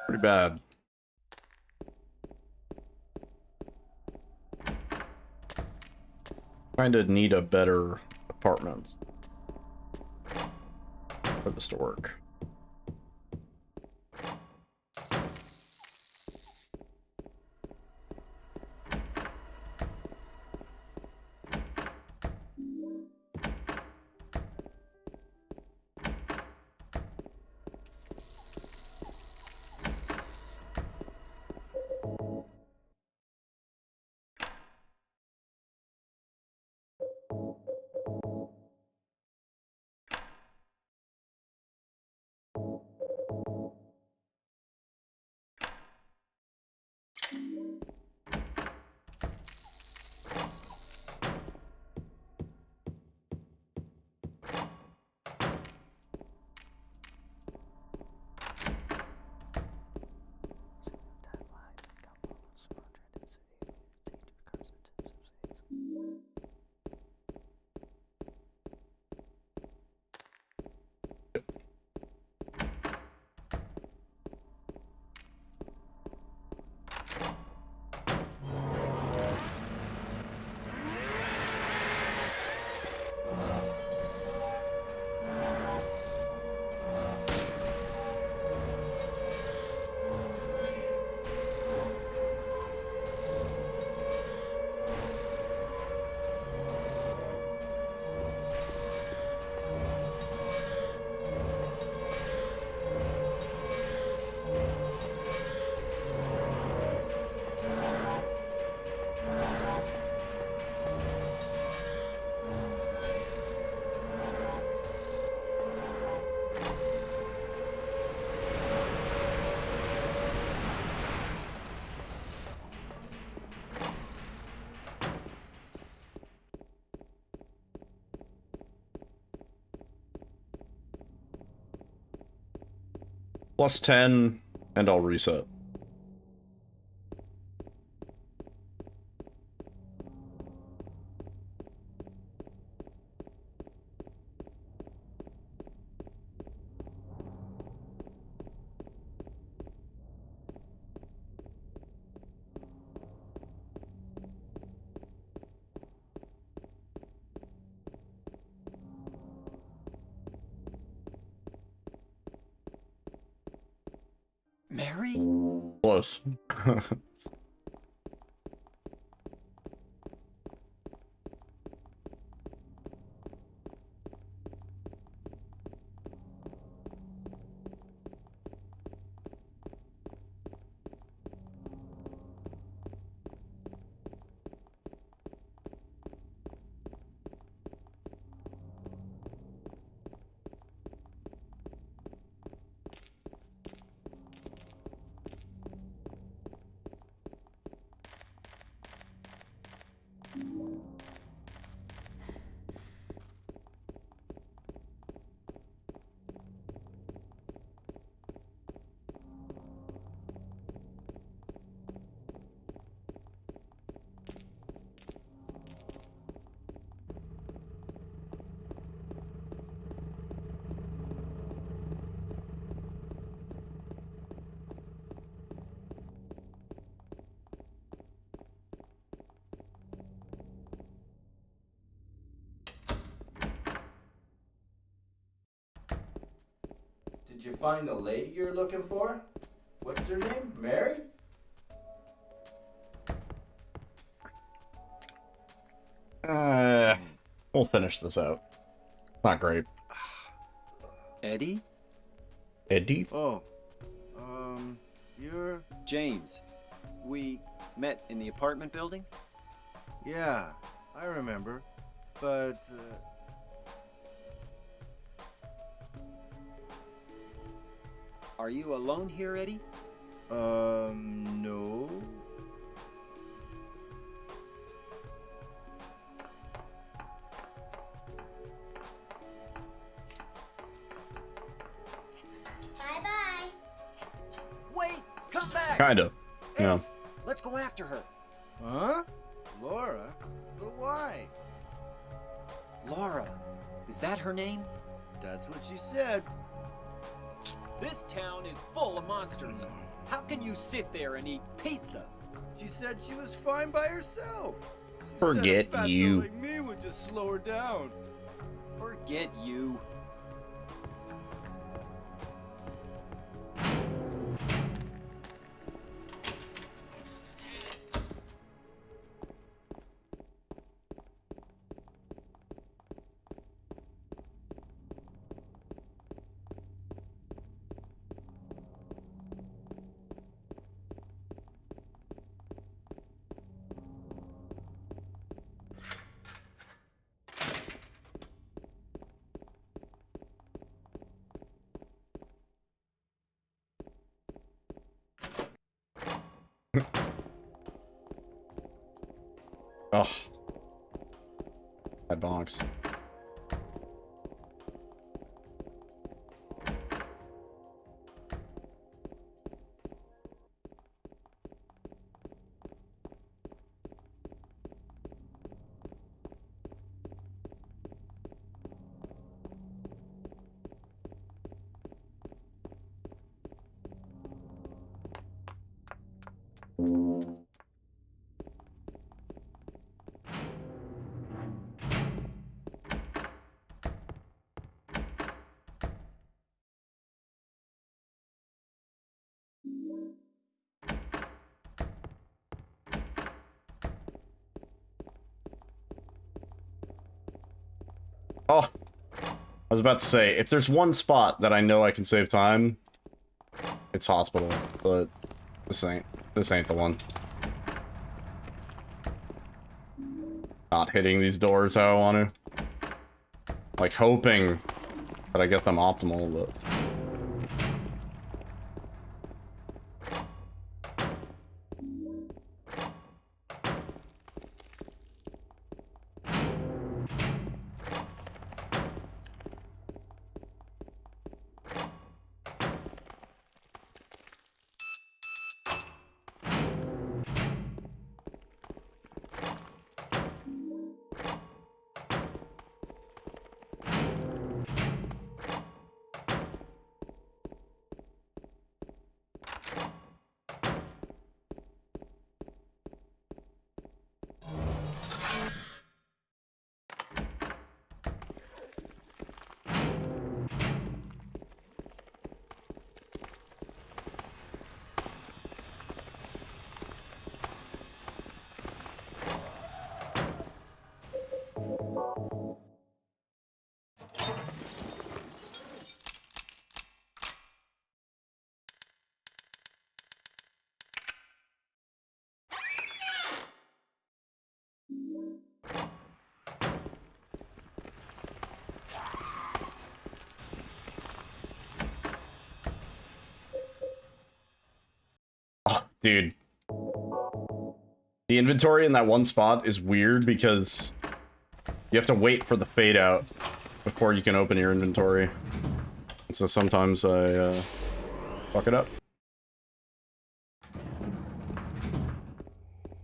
A: Pretty bad. Kinda need a better apartment for this to work. Plus 10, and I'll reset.
D: Mary?
A: Close.
F: Did you find the lady you're looking for? What's her name? Mary?
A: We'll finish this out. Not great.
D: Eddie?
A: Eddie?
F: Oh, you're...
D: James. We met in the apartment building?
F: Yeah, I remember. But,
D: Are you alone here, Eddie?
F: no.
H: Bye-bye.
D: Wait! Come back!
A: Kinda.
D: Hey,
A: Yeah.
D: let's go after her.
F: Huh? Laura? But why?
D: Laura. Is that her name?
F: That's what she said.
D: This town is full of monsters. How can you sit there and eat pizza?
F: She said she was fine by herself. She
A: Forget
F: said a fatso
A: you.
F: like me would just slow her down.
D: Forget you.
A: Oh. That bonks. Oh, I was about to say, if there's one spot that I know I can save time, it's hospital, but this ain't the one. Not hitting these doors how I want to. Like, hoping that I get them optimal, but... Dude. The inventory in that one spot is weird because you have to wait for the fade out before you can open your inventory. And so sometimes I fuck it up.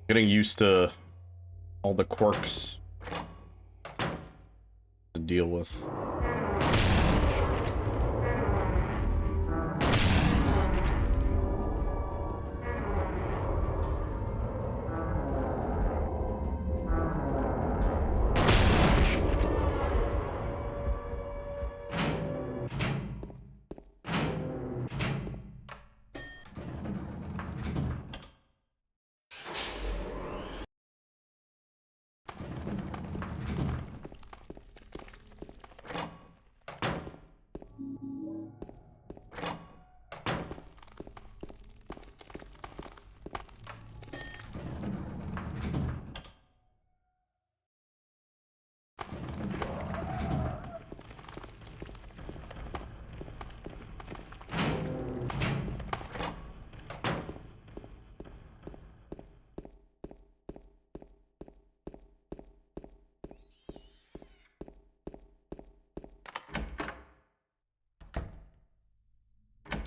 A: Getting used to all the quirks to deal with.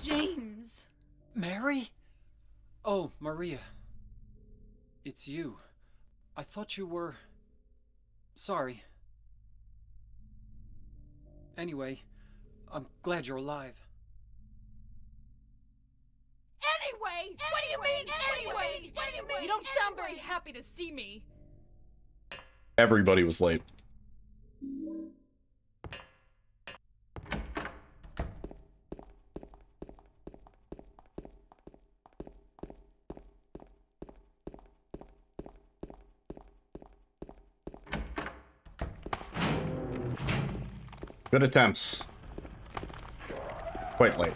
B: James.
D: Mary? Oh, Maria. It's you. I thought you were... Sorry. Anyway, I'm glad you're alive.
B: Anyway? What do you mean, anyway? What do you mean? You don't sound very happy to see me.
A: Everybody was late. Good attempts. Quite late.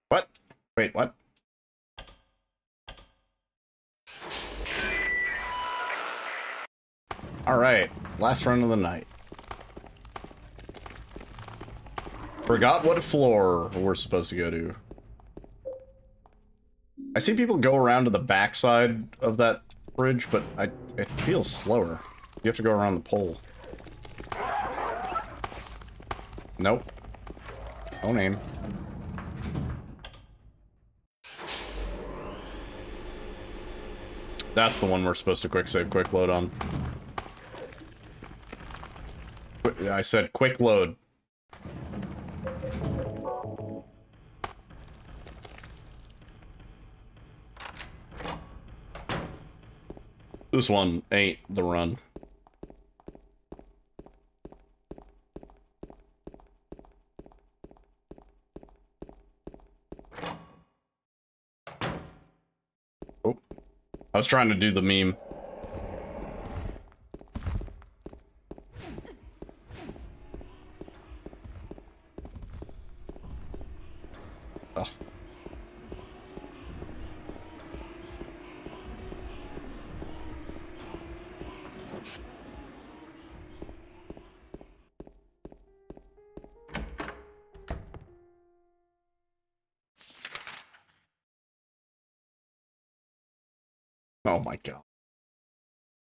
A: What? Wait, what? All right, last run of the night. Forgot what floor we're supposed to go to. I see people go around to the backside of that bridge, but it feels slower. You have to go around the pole. Nope. No name. That's the one we're supposed to quick save, quick load on. I said quick load. This one ain't the run. Oh, I was trying to do the meme. Oh. Oh my god.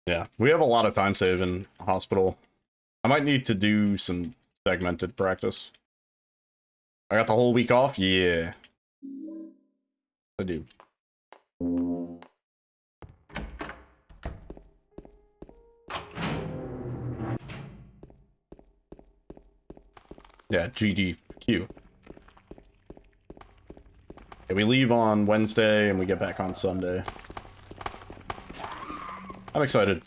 A: Yeah, we have a lot of time save in hospital. I might need to do some segmented practice. I got the whole week off? Yeah. I do. Yeah, GDQ. Yeah, we leave on Wednesday and we get back on Sunday. I'm excited.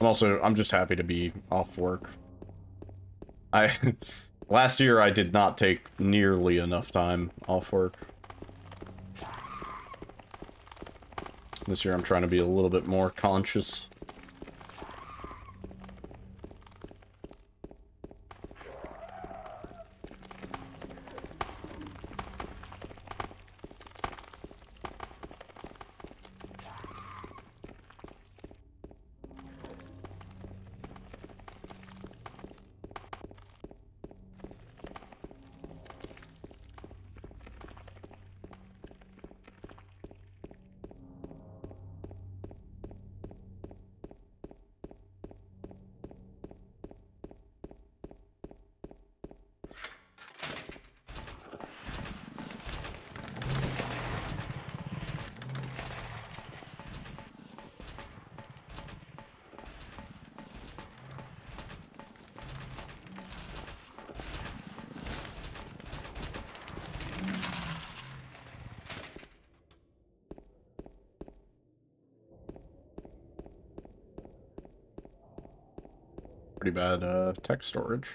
A: I'm just happy to be off work. Last year I did not take nearly enough time off work. This year I'm trying to be a little bit more conscious. pretty bad text storage.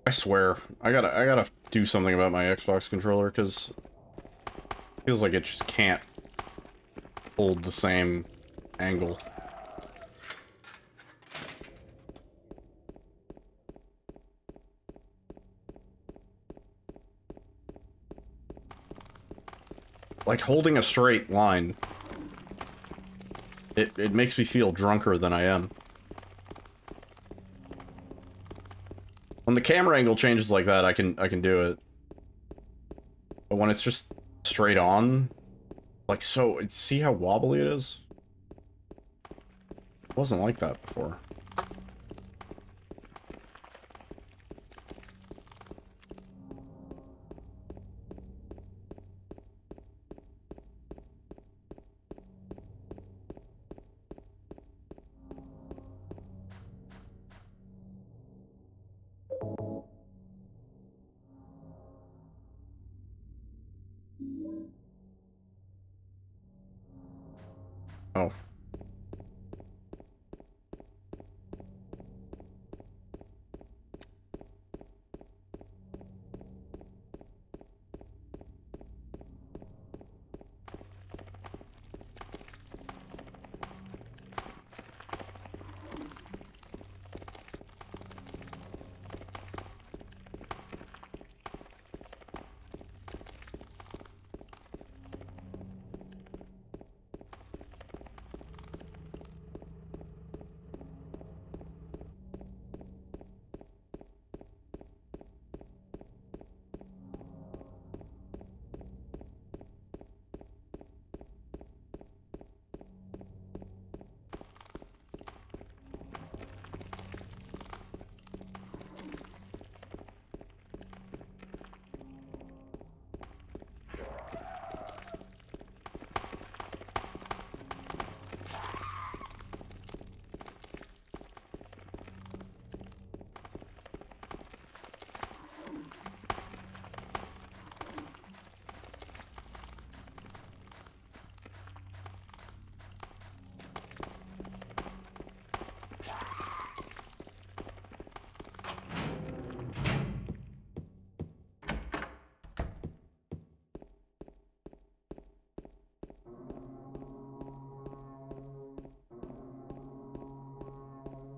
A: I swear, I gotta do something about my Xbox controller, because it feels like it just can't hold the same angle. Like, holding a straight line, it makes me feel drunker than I am. When the camera angle changes like that, I can do it. But when it's just straight on, like so, see how wobbly it is? It wasn't like that before. Oh.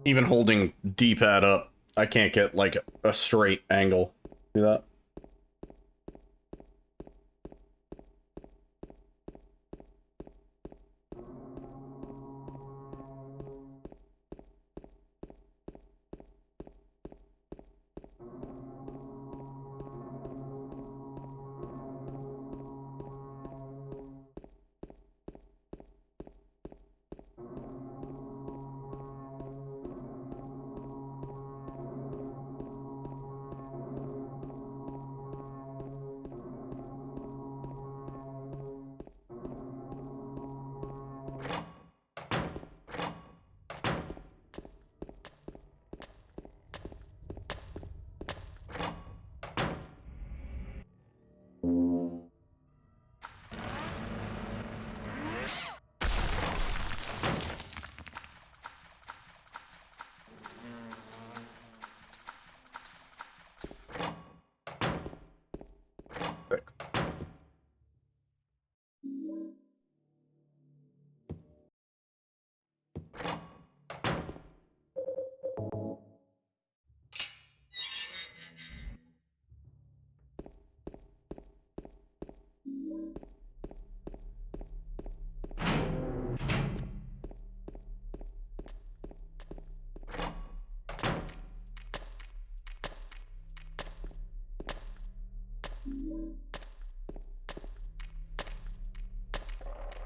A: Even holding D-pad up, I can't get, like, a straight angle. See that?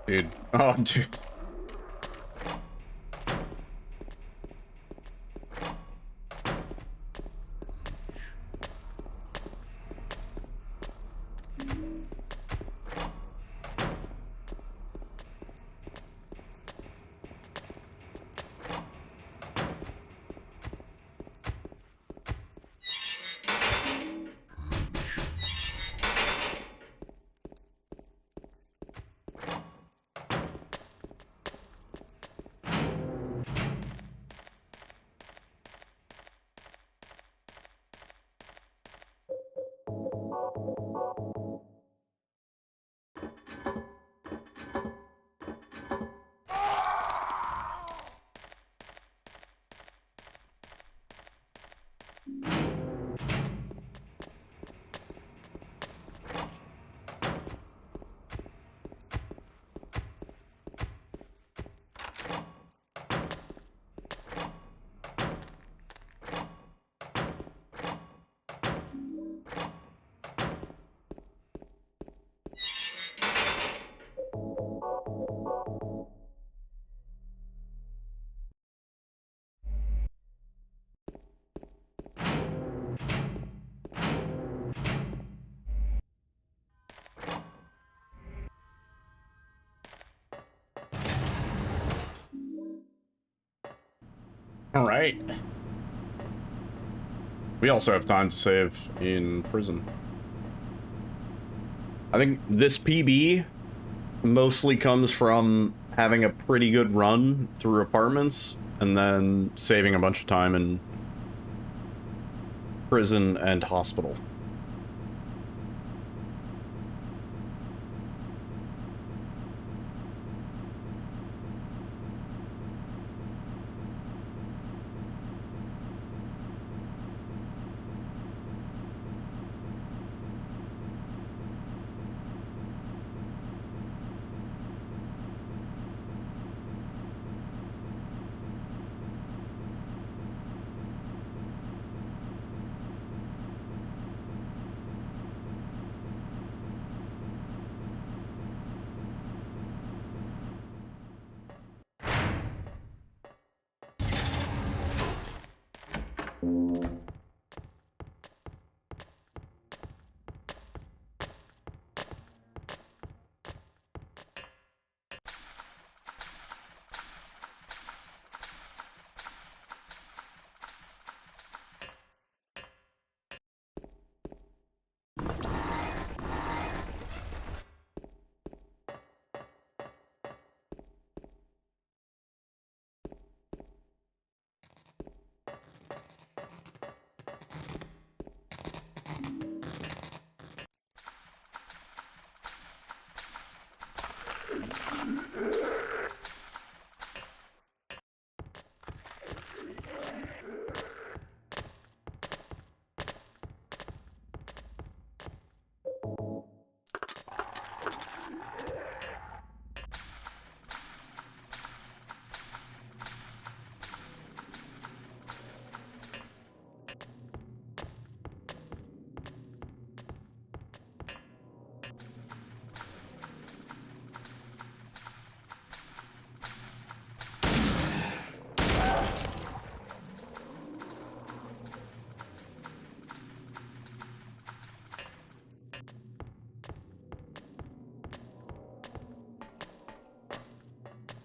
A: Dude. Oh, dude. All right. We also have time to save in prison. I think this PB mostly comes from having a pretty good run through apartments and then saving a bunch of time in prison and hospital.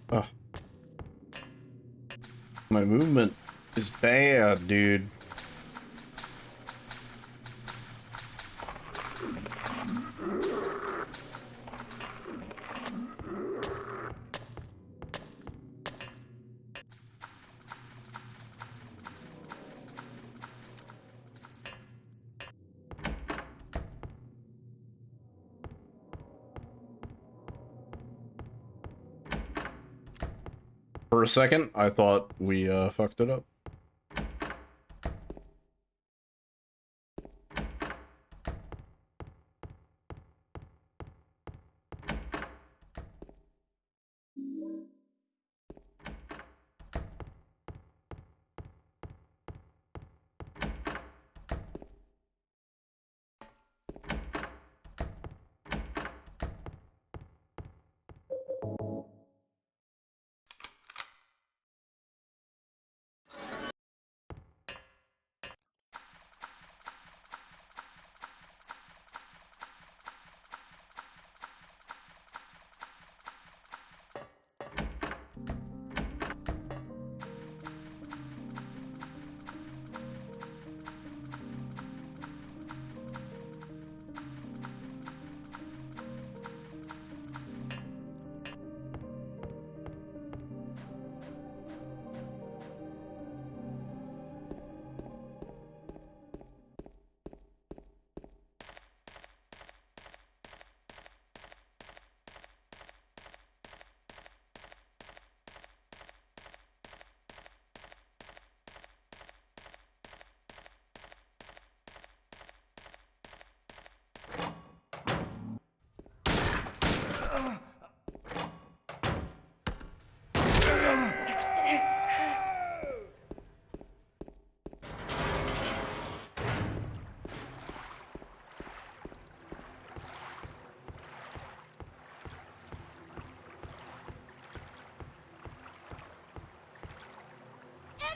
A: Ugh. My movement is bad, dude. For a second, I thought we fucked it up.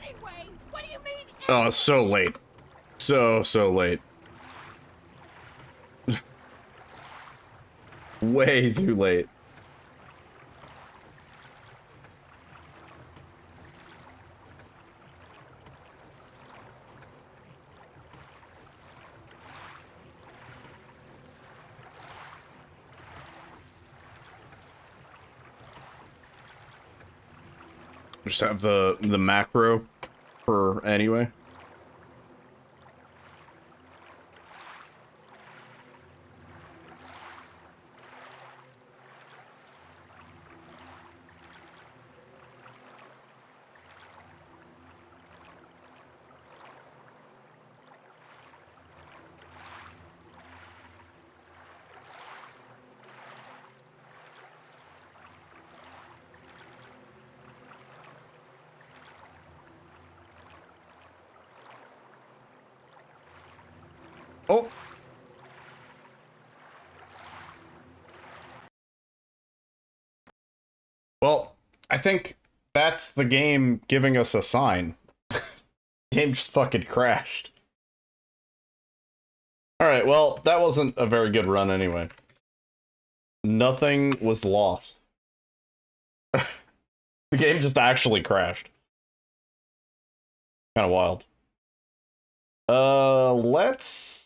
B: Anyway, what do you mean?
A: Oh, it's so late. So late. Way too late. Just have the macro for anyway. Oh. Well, I think that's the game giving us a sign. Game just fucking crashed. Alright, well, that wasn't a very good run anyway. Nothing was lost. The game just actually crashed. Kind of wild. Let's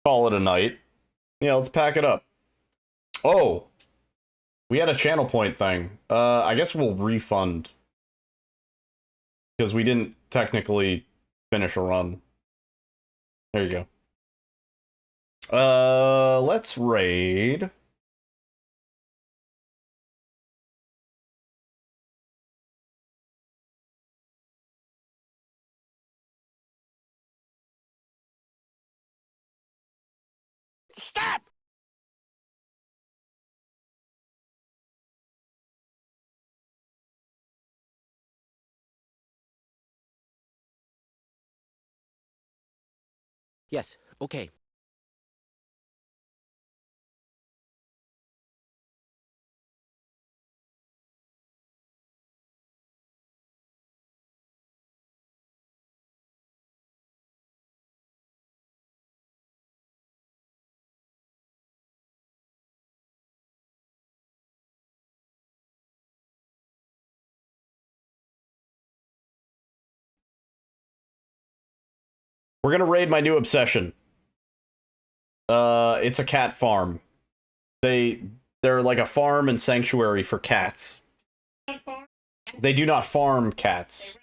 A: call it a night. Yeah, let's pack it up. Oh, we had a channel point thing. I guess we'll refund. Because we didn't technically finish a run. There you go. Let's raid.
C: Stop! Yes, okay.
A: We're gonna raid my new obsession. It's a cat farm. They're like a farm and sanctuary for cats. They do not farm cats.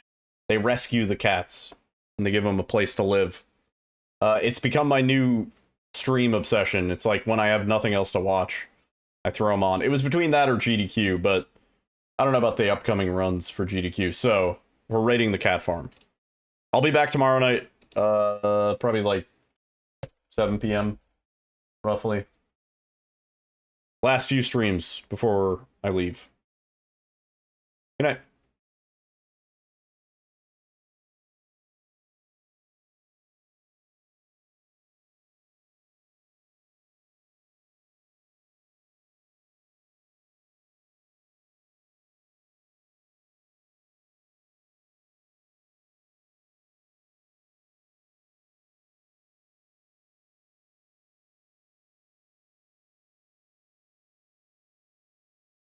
A: They rescue the cats and they give them a place to live. It's become my new stream obsession. It's like when I have nothing else to watch, I throw them on. It was between that or GDQ, but I don't know about the upcoming runs for GDQ. So we're raiding the cat farm. I'll be back tomorrow night. Probably like 7 p.m. roughly. Last few streams before I leave. Good night.